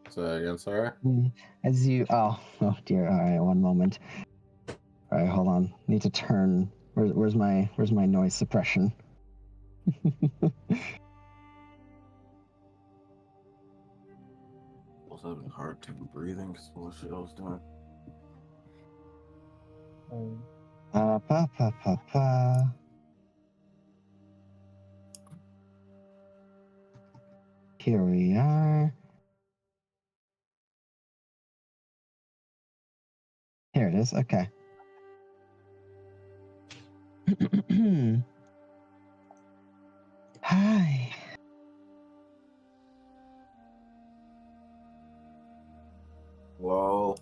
Say that again, sorry. As you oh dear, alright, one moment. Alright, hold on. Need to turn where's my noise suppression? I was having a hard time breathing because of the shit I was doing. Here we are. Here it is. Okay. Hi. Well,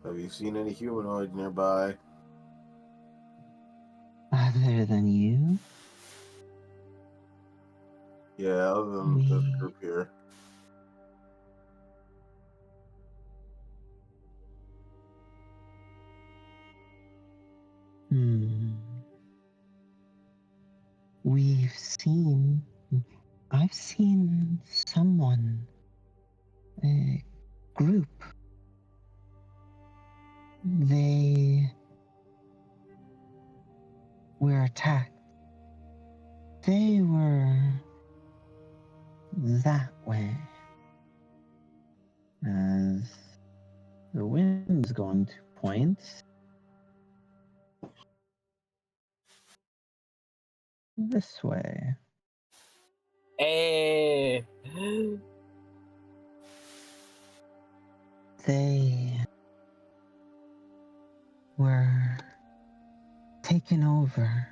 have you seen any humanoids nearby? Other than you? Yeah, other than this group here. I've seen someone, a group. They were attacked. They were that way. As the wind's going to point. This way. Hey. They were taken over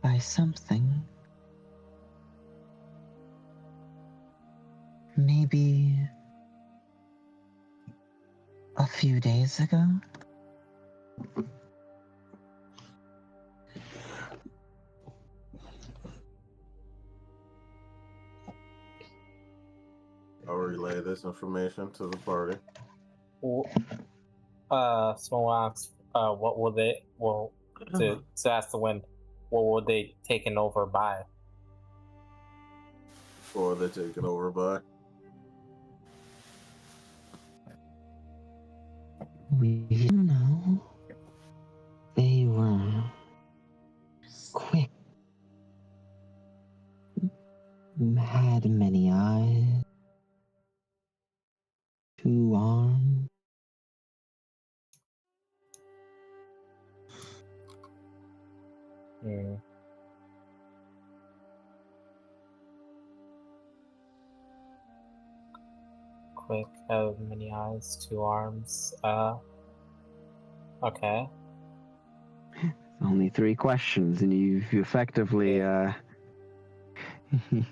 by something. Maybe a few days ago. I'll relay this information to the party. Small asks, what will they? Well, to ask the wind, what were they taken over by? Or they taken over by? We know they were quick, had many eyes, 2 arms. Quick, have many eyes, 2 arms. Okay. Only 3 questions, and you've effectively you've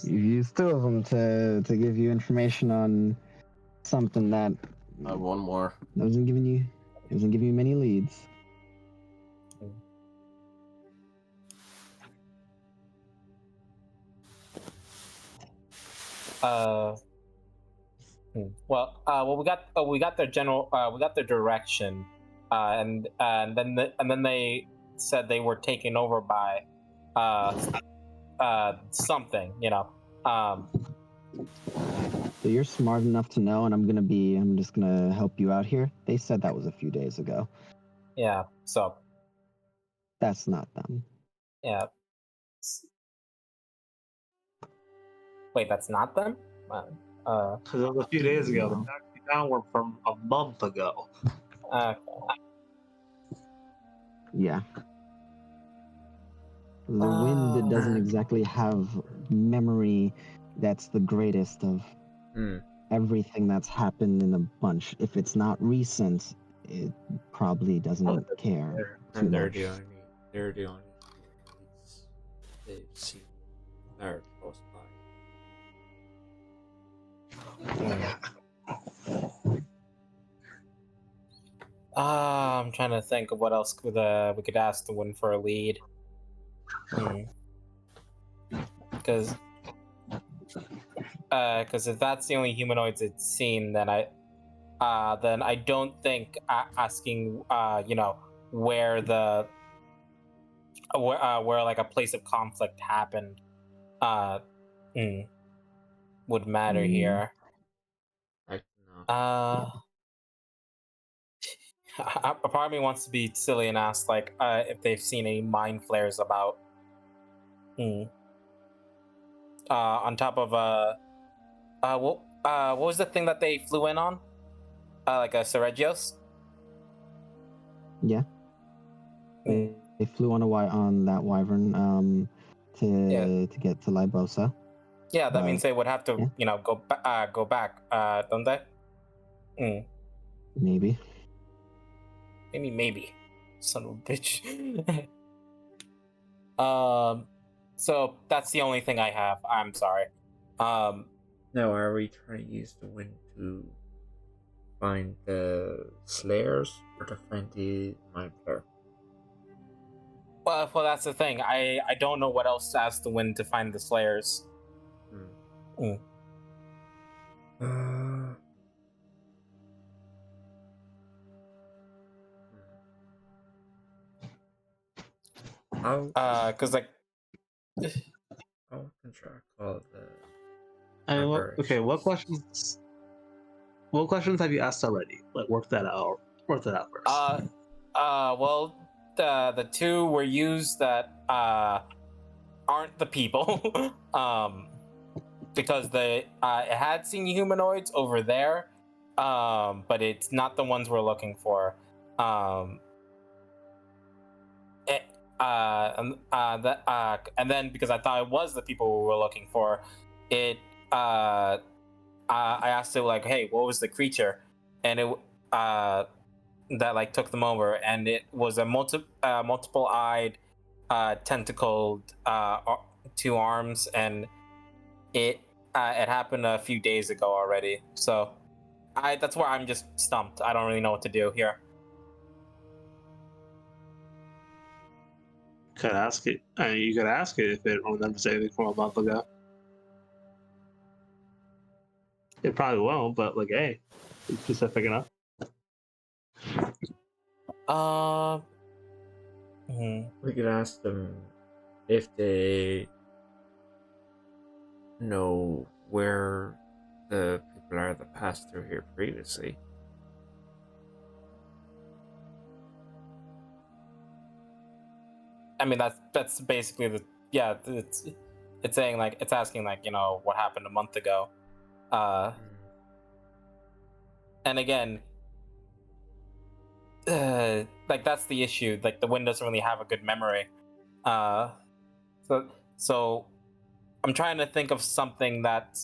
used 2 of them to give you information on something that I have 1 more. Doesn't give you many leads. Well, we got their general, we got their direction, and then they said they were taken over by, something, you know. So you're smart enough to know, and I'm just gonna help you out here. They said that was a few days ago. Yeah, so. That's not them. Yeah. Wait, that's not them? Because it was a few days ago. The facts we found were from a month ago. Okay. Yeah. The wind doesn't exactly have memory that's the greatest of everything that's happened in a bunch. If it's not recent, it probably doesn't care too much. They're the only they've seen are close by. I'm trying to think of what else we could ask to win for a lead. Because if that's the only humanoids it's seen, then I don't think asking where where like a place of conflict happened would matter here. A part of me wants to be silly and ask like if they've seen any mind flares about. On top of what was the thing that they flew in on? Like a Seregios? Yeah. They flew on that wyvern to get to Libosa. Yeah, that means they would have to go back, don't they? Maybe. Maybe. Son of a bitch. So that's the only thing I have. I'm sorry. Now, are we trying to use the wind to find the Slayers or to find the Mind Flayer? Well, that's the thing. I don't know what else to ask the wind to find the Slayers. Because like. I'll contract all the. Okay, what questions have you asked already? Like, work that out first. Well, the two were used that aren't the people, because it had seen humanoids over there, but it's not the ones we're looking for. And then because I thought it was the people we were looking for, I asked it like, hey, what was the creature? And it that like took them over, and it was a multiple-eyed, tentacled, 2 arms, and it happened a few days ago already. So that's where I'm just stumped. I don't really know what to do here. Could ask it. You could ask it if it remembers anything from a month ago. It probably won't, but like, hey, it's specific enough. We could ask them if they know where the people are that passed through here previously. I mean, that's basically it's saying like, it's asking like, what happened a month ago. And again, like that's the issue. Like the wind doesn't really have a good memory. So I'm trying to think of something that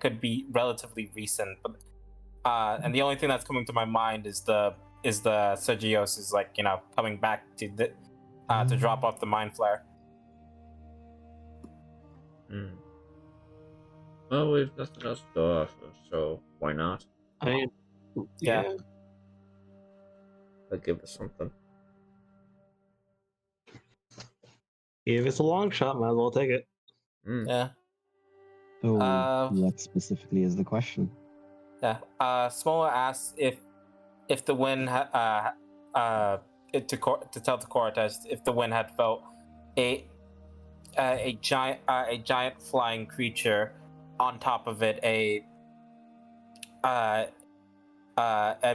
could be relatively recent. But and the only thing that's coming to my mind is the Sergios is like, coming back to drop off the Mind Flayer. Well, we've nothing else to go off of, so why not? I mean, yeah. That give us something. If it's a long shot, might as well take it. Yeah. So, what specifically is the question? Yeah. Smola asks if the wind to tell the Cortez if the wind had felt a giant flying creature, on top of it a a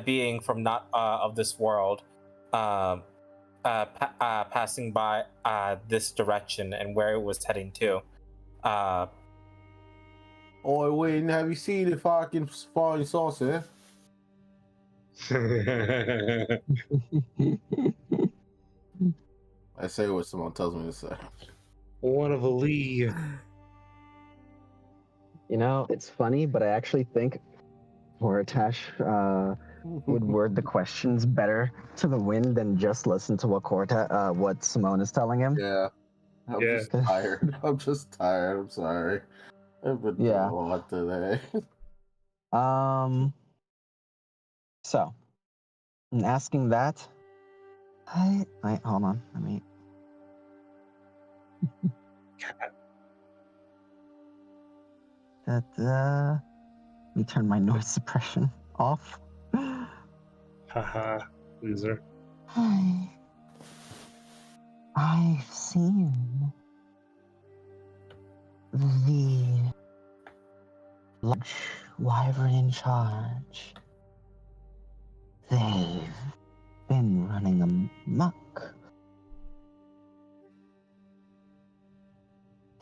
being from not of this world, passing by this direction and where it was heading to. Oh, wait, have you seen the fucking falling saucer? I say what someone tells me to say. One of a Lee. You know, it's funny, but I actually think Horatash would word the questions better to the wind than just listen to what Simone is telling him. Yeah. I'm just tired. I'm sorry. I've been through a lot today. So, in asking that, I hold on. Let me turn my noise suppression off. Haha, loser. I've seen the large wyvern in charge. They've been running amok.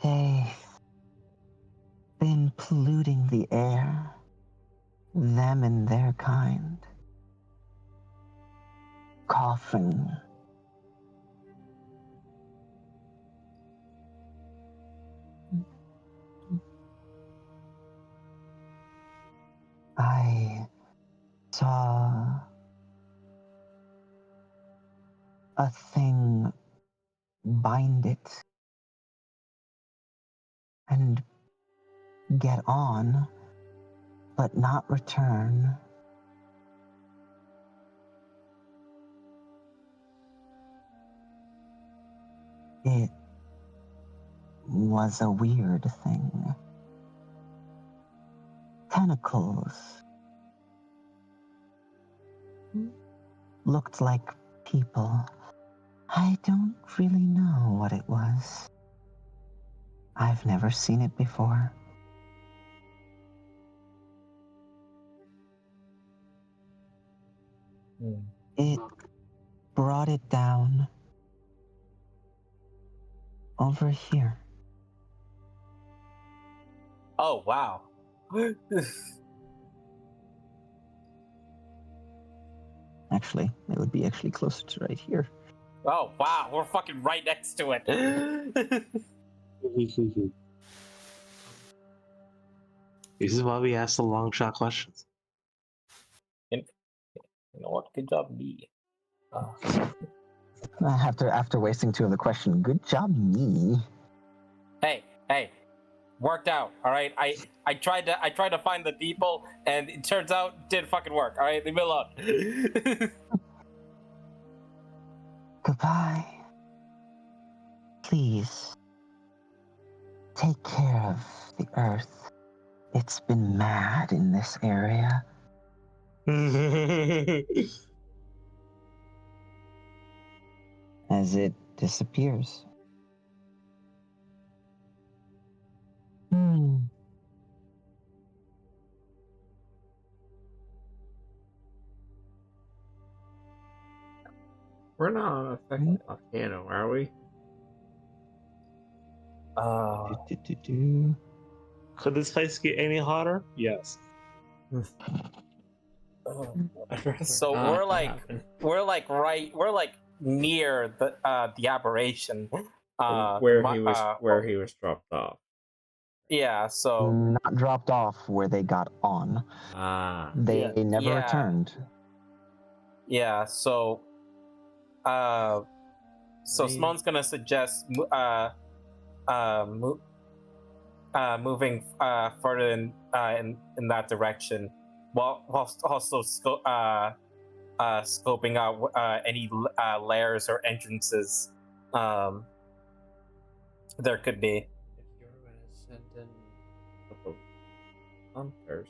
They've been polluting the air. Them and their kind. Coughing. I saw a thing bind it and get on, but not return. It was a weird thing. Tentacles. Looked like people. I don't really know what it was. I've never seen it before. It brought it down over here. Oh, wow. Actually, it would be actually closer to right here. Oh, wow. We're fucking right next to it. This is why we ask the long shot questions. You know what? Good job, me. After wasting two of the question, good job, me. Hey, worked out. All right, I tried to find the people, and it turns out it didn't fucking work. All right, leave me alone. Goodbye. Please, take care of the earth. It's been mad in this area. As it disappears. We're not on a fucking volcano, are we? Could this place get any hotter? Yes. So we're like near the aberration. Where he was dropped off. Yeah, so not dropped off where they got on. They never returned. Yeah, so Simone's gonna suggest moving further in that direction, while also scoping out any layers or entrances there could be. If you were going to send in a couple hunters,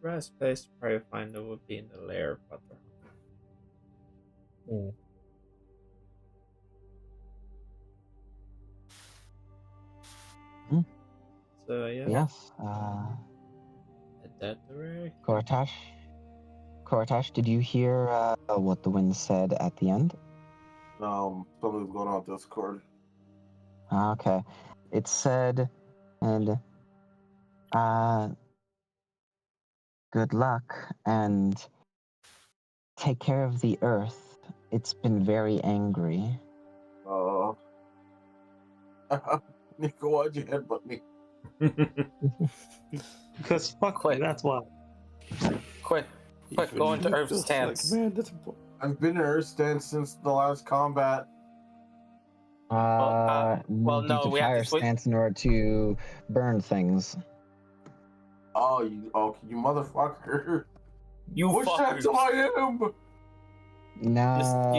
the best place to probably find them would be in the lair of Butter. So yeah. Yes. that direct. Kortash, did you hear what the wind said at the end? Something's going on with Discord. Okay. It said, and good luck and take care of the earth. It's been very angry. Nico, why'd you headbutt me? Because fuck me, that's why. Quick, go into Earth stance. Like, man, I've been in Earth stance since the last combat. No, we have to stance in order to burn things. Oh, you motherfucker! You Which stance am I in?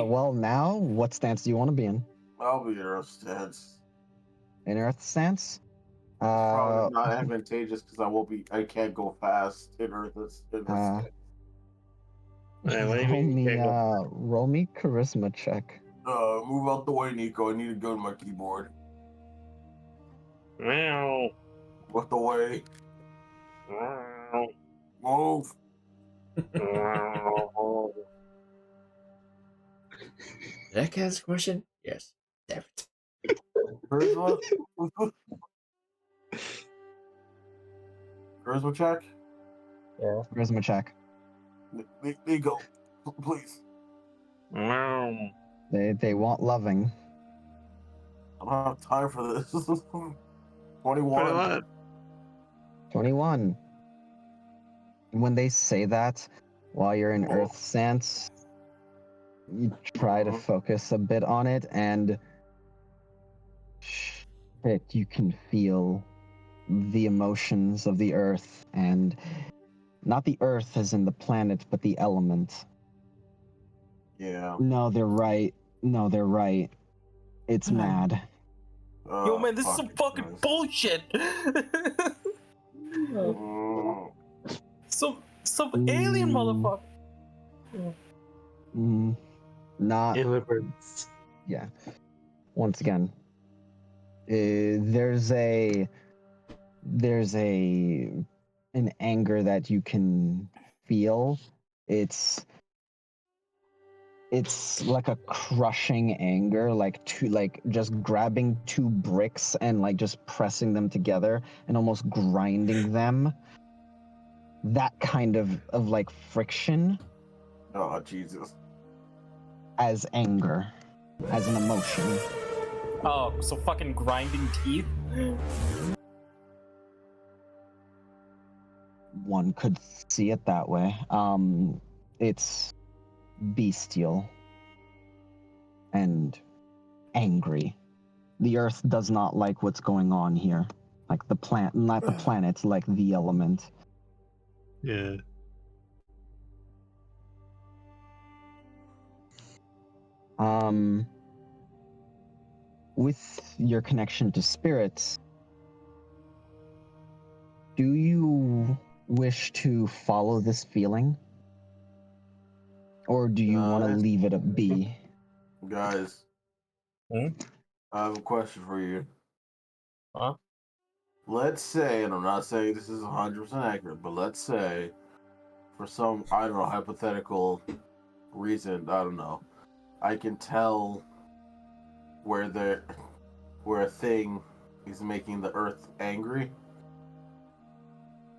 Well, now, what stance do you want to be in? I'll be in Earth stance. In Earth stance? It's probably not advantageous because I can't go fast in Earth stance. Roll me charisma check. Move out the way, Nico. I need to go to my keyboard. Meow. Out the way. Move. Did I ask a question? Yes. Damn it. Charisma? Charisma check? Yeah. Charisma check. Nico, please. Meow. They want loving. I don't have time for this. 21. 21. When they say that, while you're in Earth stance, you try to focus a bit on it, and you can feel the emotions of the Earth, and not the Earth as in the planet, but the element. Yeah. No, they're right. It's mad. Yo, man, this is some fucking bullshit. Some alien motherfucker. Not immigrants. Yeah. Once again, there's an anger that you can feel. It's like a crushing anger, like just grabbing two bricks and like just pressing them together and almost grinding them. That kind of like friction. Oh, Jesus. As anger, as an emotion. Oh, so fucking grinding teeth? One could see it that way. It's bestial and angry. The Earth does not like what's going on here. Like not the planet, like the element. Yeah. With your connection to spirits, do you wish to follow this feeling? Or do you want to leave it be? Guys. I have a question for you. Huh? Let's say, and I'm not saying this is 100% accurate, but let's say, for some, I don't know, hypothetical reason, I don't know, I can tell where a thing is making the Earth angry.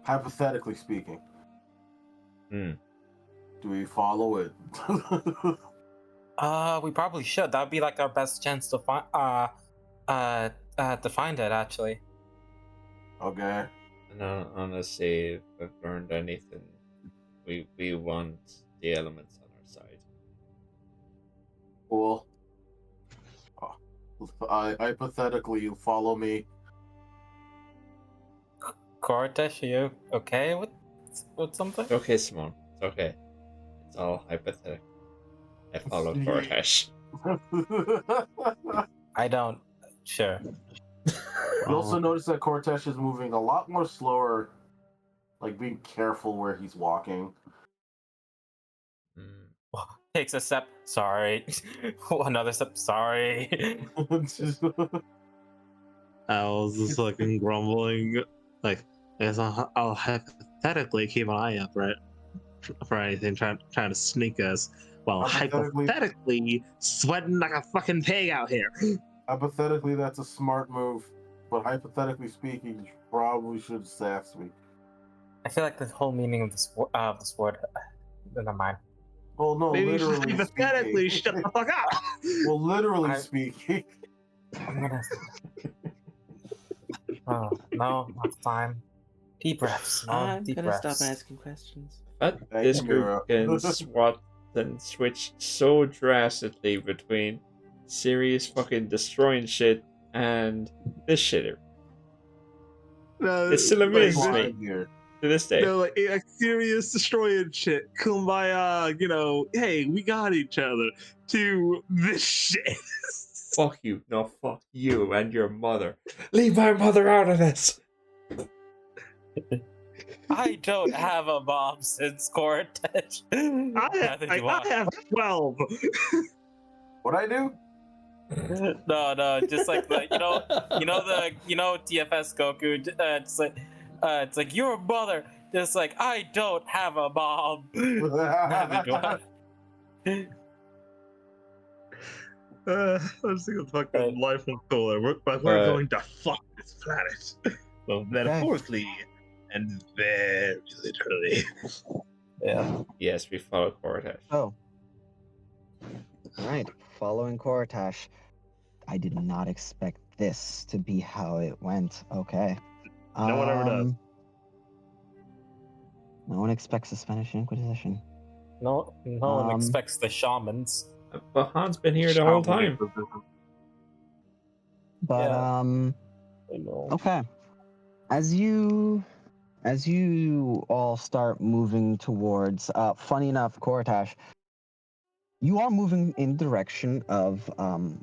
Hypothetically speaking. Do we follow it? We probably should. That would be like our best chance to find it, actually. Okay. And honestly, if I've learned anything, we want the elements on our side. Cool. Hypothetically, you follow me. Kortash, are you okay with something? Okay, Simone. It's okay. It's all hypothetical. I follow Kortash. I don't. Sure. You also notice that Kortash is moving a lot more slower, like being careful where he's walking. Takes a step. Sorry. Another step. Sorry. I was just fucking grumbling. Like, I guess I'll hypothetically keep an eye out for anything trying to sneak us, while hypothetically sweating like a fucking pig out here. Hypothetically, that's a smart move, but hypothetically speaking, you probably should have asked me. I feel like the whole meaning of the sword. Never mind. Well, no, maybe literally hypothetically, speaking. shut the fuck up. Well, literally speaking. I'm gonna. Oh no, not time. Deep breaths. No, I'm deep gonna breaths. stop asking questions. But this group can swap and switch so drastically between serious fucking destroying shit and this shitter. No, It still amuses me to this day. No, like serious destroying shit. Kumbaya, hey, we got each other. To this shit. Fuck you. No, fuck you and your mother. Leave my mother out of this. I don't have a mom since Cortex. I have 12. What I do? No, just like the TFS Goku. It's like your mother. Just like I don't have a mom. I'm sick of fucking life on Cooler. We're going to fuck this planet. Well, metaphorically and very literally. Yeah. Yes, we follow Cortex. Oh. Alright, following Cortash. I did not expect this to be how it went. Okay. No one ever does. No one expects the Spanish Inquisition. No one expects the shamans. But Han's been here the whole time. But okay. As you all start moving towards funny enough, Cortash, you are moving in the direction of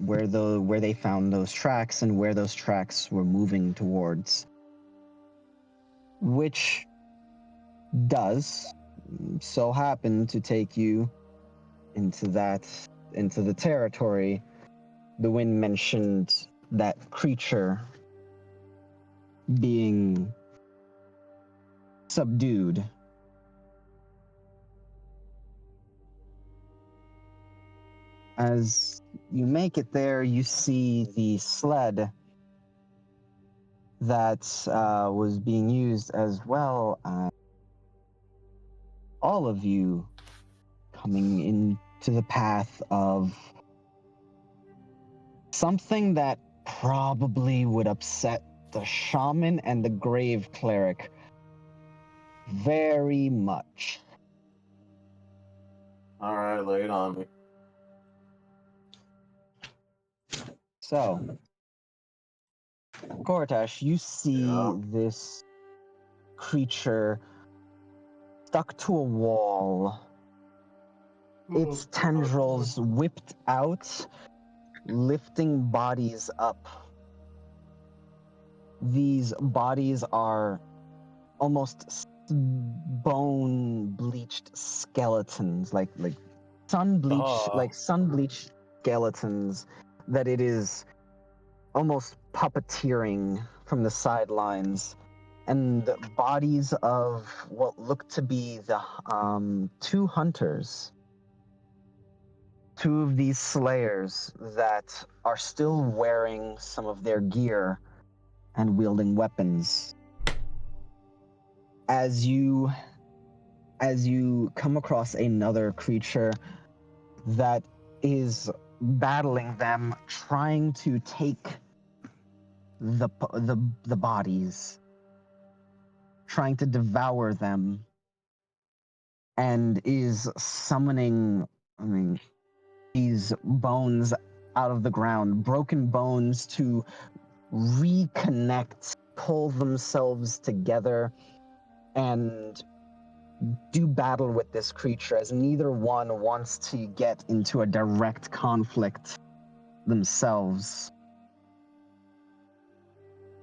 where they found those tracks and where those tracks were moving towards. Which does so happen to take you into the territory the wind mentioned that creature being subdued. As you make it there, you see the sled that was being used, as well as all of you coming into the path of something that probably would upset the shaman and the grave cleric very much. All right, lay it on me. So, Cortash, you see this creature stuck to a wall, its tendrils whipped out, lifting bodies up. These bodies are almost bone-bleached skeletons, like sun-bleached skeletons that it is almost puppeteering from the sidelines, and bodies of what look to be the two hunters, two of these slayers that are still wearing some of their gear and wielding weapons. As you come across another creature that is battling them, trying to take the bodies, trying to devour them, and is summoning, these bones out of the ground, broken bones, to reconnect, pull themselves together, and do battle with this creature, as neither one wants to get into a direct conflict themselves.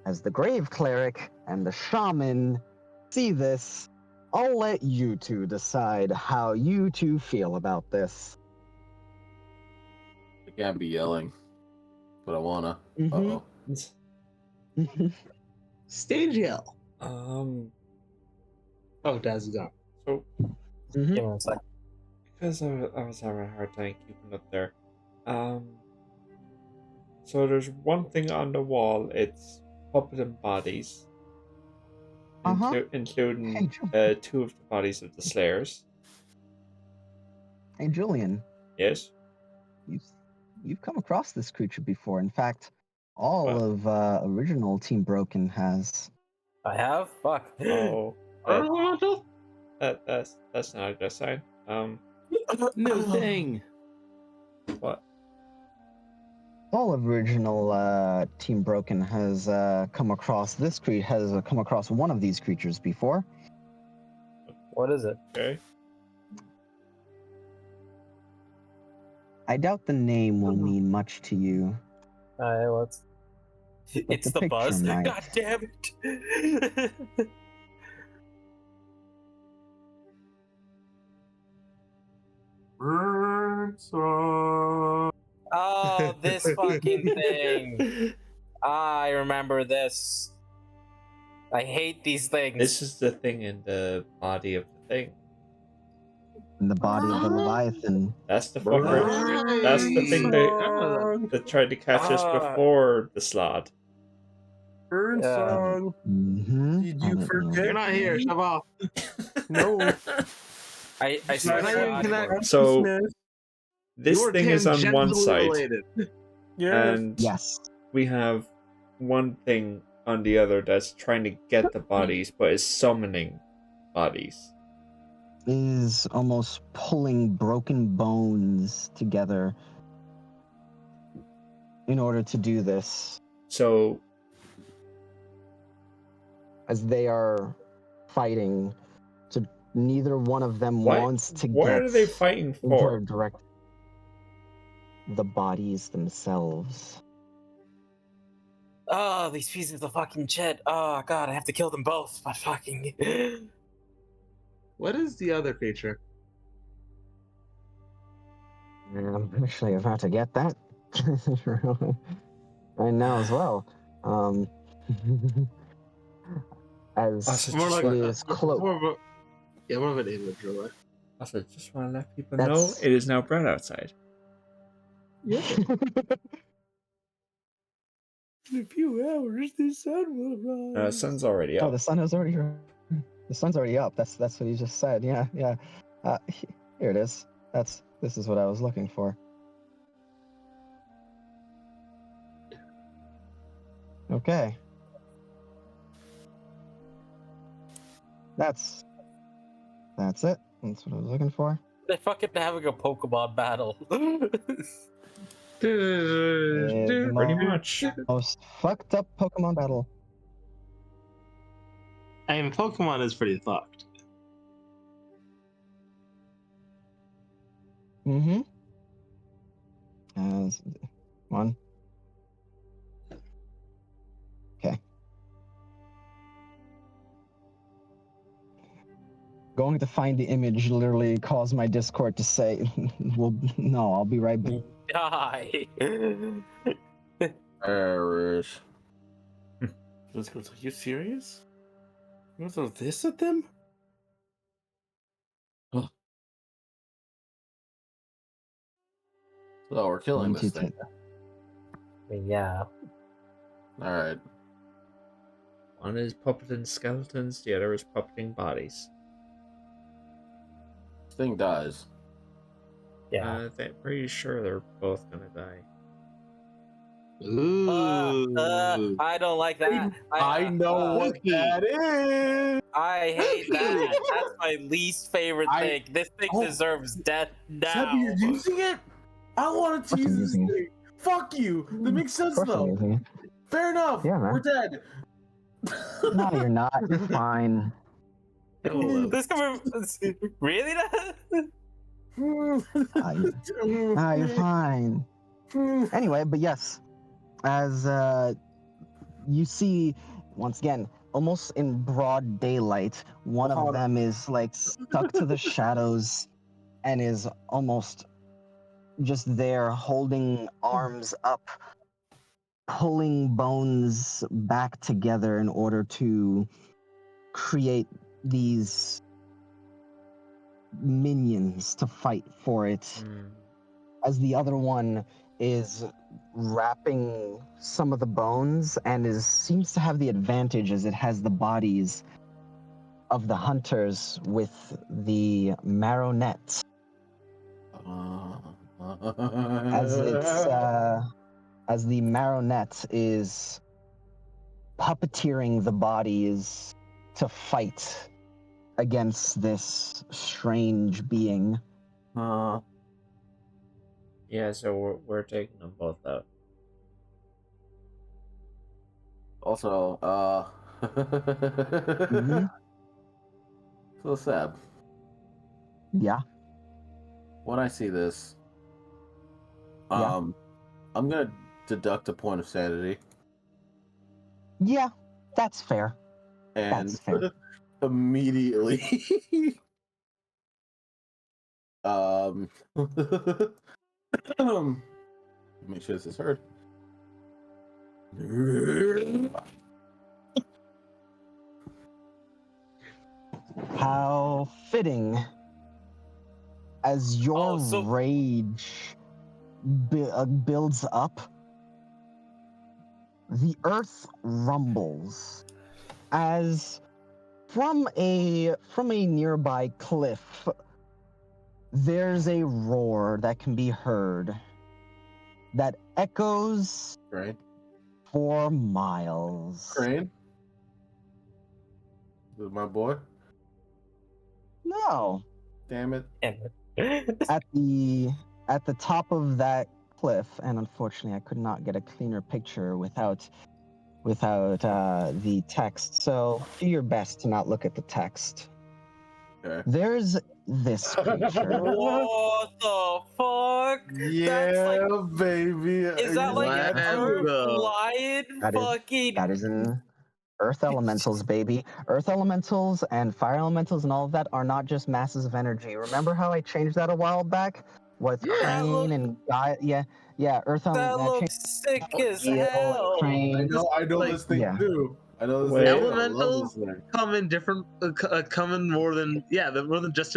As the grave cleric and the shaman see this, I'll let you two decide how you two feel about this. I can't be yelling, but I wanna. Mm-hmm. Stage yell. Oh, Daz is gone. So, Give me a sec. because I was having a hard time keeping up there. So there's one thing on the wall. It's puppeting bodies, including two of the bodies of the Slayers. Hey, Julian. Yes. You've come across this creature before. In fact, all of original Team Broken has. I have? Fuck. Oh. That's not a good sign. No thing. What? All of original Team Broken has come across this creature. Has come across one of these creatures before. What is it? Okay. I doubt the name will mean much to you. What's? It's the buzz. Might. God damn it! Oh, this fucking thing. I remember this. I hate these things. This is the thing in the body of the thing. In the body of the Leviathan. That's the fucker. That's the thing that tried to catch us before the slot. Burn song. Did you forget? You're not here. Shove off. No. I swear to God. So this thing is on one side, and yes, we have one thing on the other that's trying to get the bodies, but is summoning bodies. Is almost pulling broken bones together in order to do this. So, as they are fighting, so neither one of them wants to what get. What are they fighting for? Direct the bodies themselves. Oh, these pieces of fucking shit. Oh god, I have to kill them both. But fucking. What is the other creature? I'm actually about to get that right now as well. As more like is close. more of an image, really. Also, just want to let people know it is now bright outside. Yeah. In a few hours, the sun will rise. The sun's already up. Oh, the sun is already. The sun's already up. That's what he just said. Yeah. Here it is. This is what I was looking for. Okay. That's it. That's what I was looking for. They're fucking having a Pokemon battle. Pretty much. Most fucked up Pokemon battle. I mean, Pokemon is pretty fucked. Mm-hmm. One. Okay. Going to find the image literally caused my Discord to say, well, no, I'll be right back. Die. Perish. Are you serious? You want to throw this at them? Oh. So we're killing this thing. Yeah. Alright. One is puppeting skeletons, the other is puppeting bodies. This thing dies. Yeah. They're pretty sure they're both gonna die. Ooh. I don't like that. I know what that is. I hate that. That's my least favorite thing. This thing deserves death now. Sebby, you're using it? I wanted to use this thing. Fuck you. That makes sense though. Fair enough. Yeah, man. We're dead. No, you're not. You're fine. This coming really? You're fine. Anyway, but yes, as you see, once again, almost in broad daylight, one of them is like stuck to the shadows and is almost just there holding arms up, pulling bones back together in order to create these minions to fight for it, as the other one is wrapping some of the bones and seems to have the advantage as it has the bodies of the hunters with the marrow net. As the marrow net is puppeteering the bodies to fight against this strange being. Yeah, so we're taking them both out. Also, So Seb. Yeah. When I see this, I'm gonna deduct a point of sanity. Yeah, that's fair. And that's fair. Immediately make sure this is heard. How fitting. As your rage builds up, the earth rumbles as from a nearby cliff there's a roar that can be heard that echoes for miles. Crane? This is my boy? No. Damn it. At the top of that cliff, and unfortunately I could not get a cleaner picture without the text, so do your best to not look at the text. Okay. There's this creature. What the fuck? Yeah, baby. Is that like an lion? That is an Earth elementals, baby. Earth elementals and fire elementals and all of that are not just masses of energy. Remember how I changed that a while back? With Crane and Gaia? Yeah, Earth elementals. That looks sick as hell. Crane. I know this thing too. I know this Wait, thing. elementals come in different, come in more than just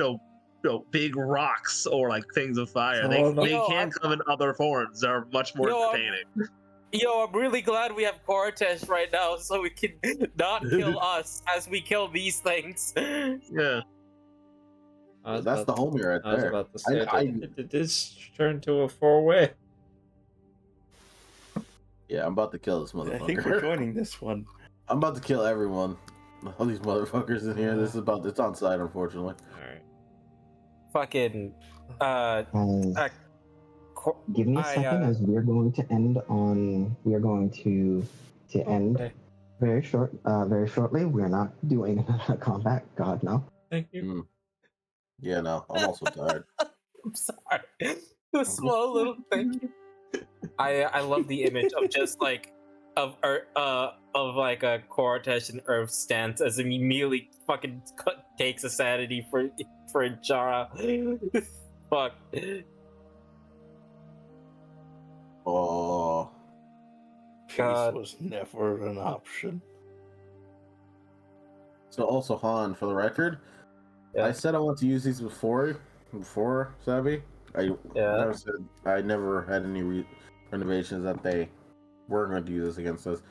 big rocks or like things of fire. They can come in other forms. They're much more entertaining. I'm really glad we have Cortesh right now so we can not kill us as we kill these things. Yeah. That's the homie right there. I was about to say, did this turn to a 4-way? Yeah, I'm about to kill this motherfucker. I think we're joining this one. I'm about to kill everyone. All these motherfuckers in here. It's on site, unfortunately. Alright. Fucking, give me a second, as we are going to end very shortly. We're not doing combat. God, no. Thank you. Yeah, no, I'm also tired. I'm sorry. A small little thank you. I love the image of just like of like a Cortesh and Earth stance as he immediately fucking takes a sanity for Jara. Fuck. Oh, God, was never an option. So also Han, for the record, I said I want to use these before Savvy. I never had any renovations that they were going to use this against us.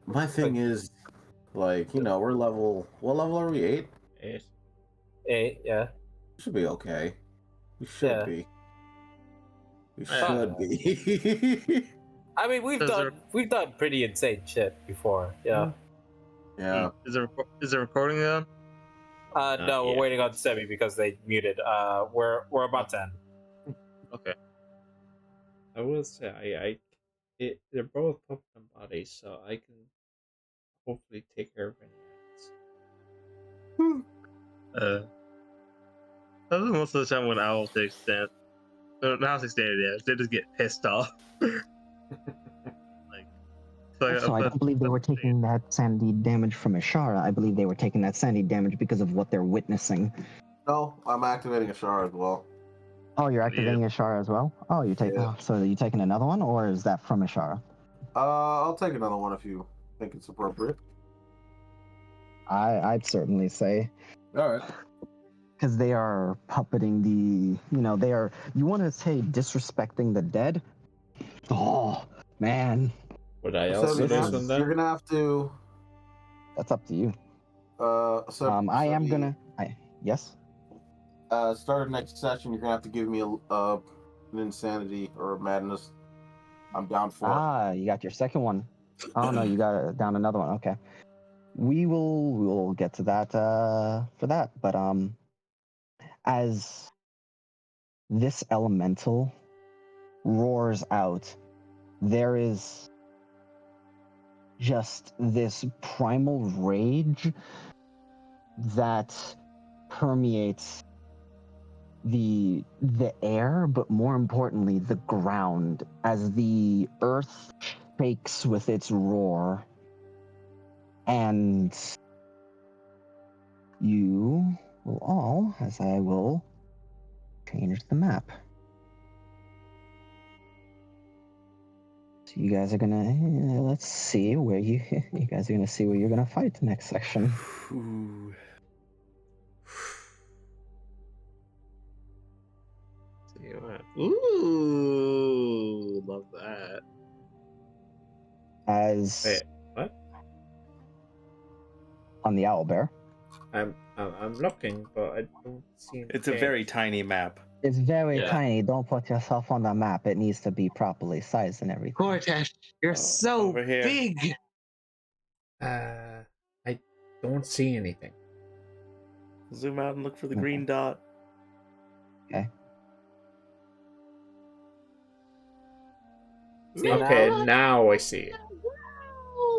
My thing is, like, we're level. What level are we? 8? 8, yeah. We should be okay. We should be. We should be. I mean, we've done pretty insane shit before. Yeah. Yeah. Is the recording on? No, we're waiting on Sebi because they muted. We're about 10. Okay. I will say they're both Pokemon bodies, so I can hopefully take care of any else. That's most of the time when Owl takes that. Not takes damage, they just get pissed off. So I don't believe they were taking that sanity damage from Ashara. I believe they were taking that sanity damage because of what they're witnessing. No, I'm activating Ashara as well. Oh, you're activating Ashara as well? Oh, you take so are you taking another one, or is that from Ashara? I'll take another one if you think it's appropriate. I'd certainly say. All right. Because they are puppeting they are, you want to say disrespecting the dead? Oh, man. Would I So also do some you're gonna have to. That's up to you. I am gonna. Yes. Start of next session. You're gonna have to give me an insanity or a madness. I'm down for. You got your second one. Oh no, you got down another one. Okay. We'll get to that for that. But as this elemental roars out, there is just this primal rage that permeates the air, but more importantly the ground, as the earth shakes with its roar. And you will all, as I will change the map. So you guys are gonna let's see where you guys are gonna see where you're gonna fight the next section. Ooh, love that. Wait, what? On the Owlbear. I'm looking, but I don't see. It's a very tiny map. It's very tiny. Don't put yourself on the map. It needs to be properly sized and everything. Gortash, you're so big. I don't see anything. Zoom out and look for the green dot. Okay. Okay, now I see it.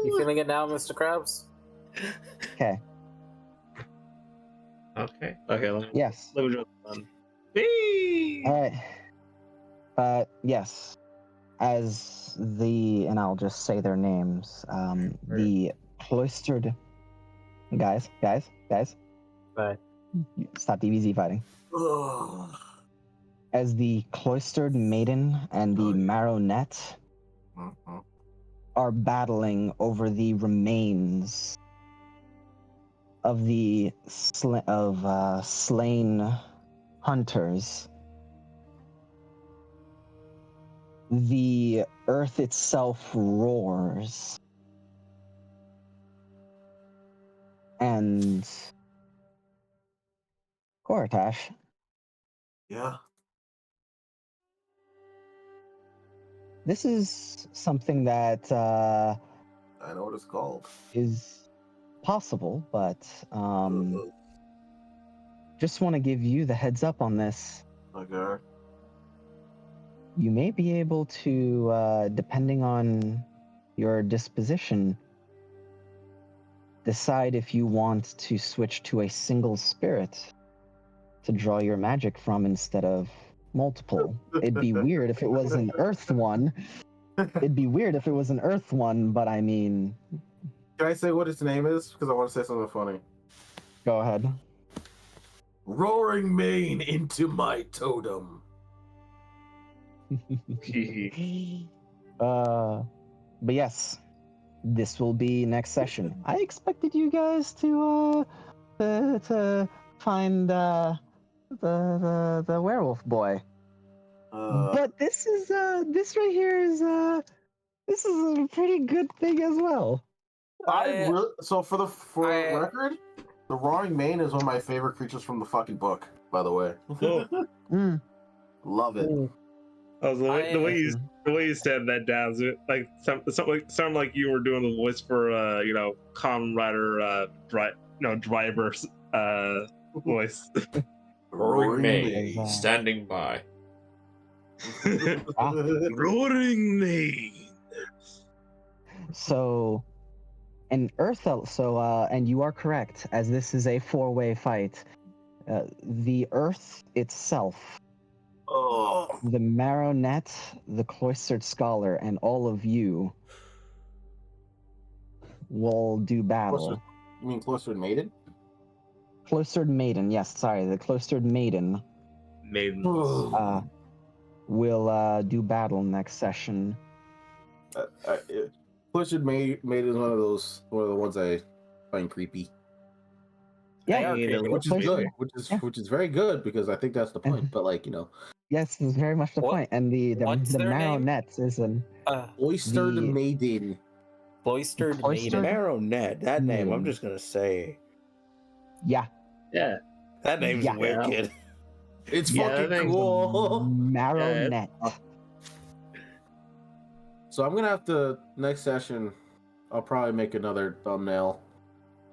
You feeling it now, Mr. Krabs? Okay. Okay. Yes. Let me jump on. All right. Yes. As and I'll just say their names. The cloistered guys. Right. Stop DBZ fighting. As the cloistered maiden and the marionette are battling over the remains of the slain hunters, the earth itself roars, and Gortash. Yeah. This is something that I know what it's called. Is possible, but just want to give you the heads up on this. Okay. You may be able to, depending on your disposition, decide if you want to switch to a single spirit to draw your magic from instead of multiple. It'd be weird if it was an earth one. But I mean... Can I say what its name is? Because I want to say something funny. Go ahead. Roaring Mane into my totem. But yes, this will be next session. I expected you guys to find the werewolf boy, but this right here is this is a pretty good thing as well. For record, the Roaring Mane is one of my favorite creatures from the fucking book. By the way, love it. The way you said that down, like sound like you were doing the voice for Kamen Rider driver's voice. Roaring Mane standing by. Roaring Mane. So, and and you are correct, as this is a 4-way fight. The Earth itself, the Marionette, the Cloistered Scholar, and all of you will do battle. You mean Cloistered Maiden? Cloistered Maiden, yes, sorry, the Cloistered Maiden. Will do battle next session. Cloistered Maiden is one of the ones I find creepy. Yeah, which is good, which is very good because I think that's the point. But like yes, it's very much the point. And the marionettes is an oystered maiden. Cloistered maiden. Marionette. That name, I'm just gonna say. Yeah. Yeah. That name's wicked. It's fucking cool. Marionette. So I'm gonna have to next session. I'll probably make another thumbnail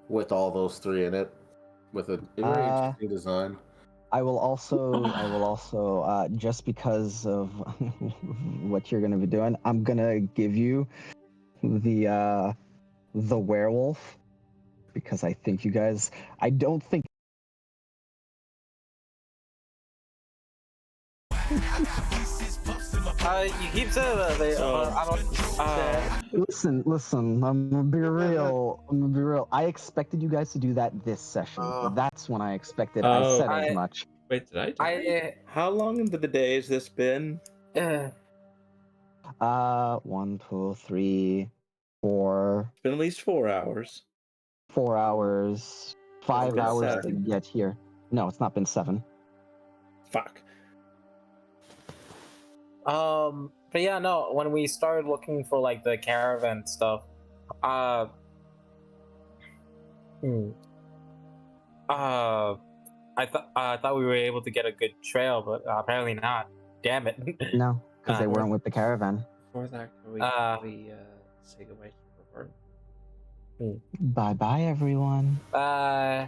with all those three in it, with a very interesting design. I will also just because of what you're gonna be doing, I'm gonna give you the werewolf because I think you guys. I don't think. You keep saying that. Listen. I'm gonna be real. I expected you guys to do that this session. That's when I expected. I said as much. Wait, did I? How long into the day has this been? 1, 2, 3, 4. It's been at least 4 hours. 4 hours. 5 hours 7. To get here. No, it's not been 7. Fuck. But yeah, no. When we started looking for like the caravan stuff, I thought we were able to get a good trail, but apparently not. Damn it. No, because they weren't with the caravan. Before that, can we say goodbye to the recording? Bye bye, everyone. Bye.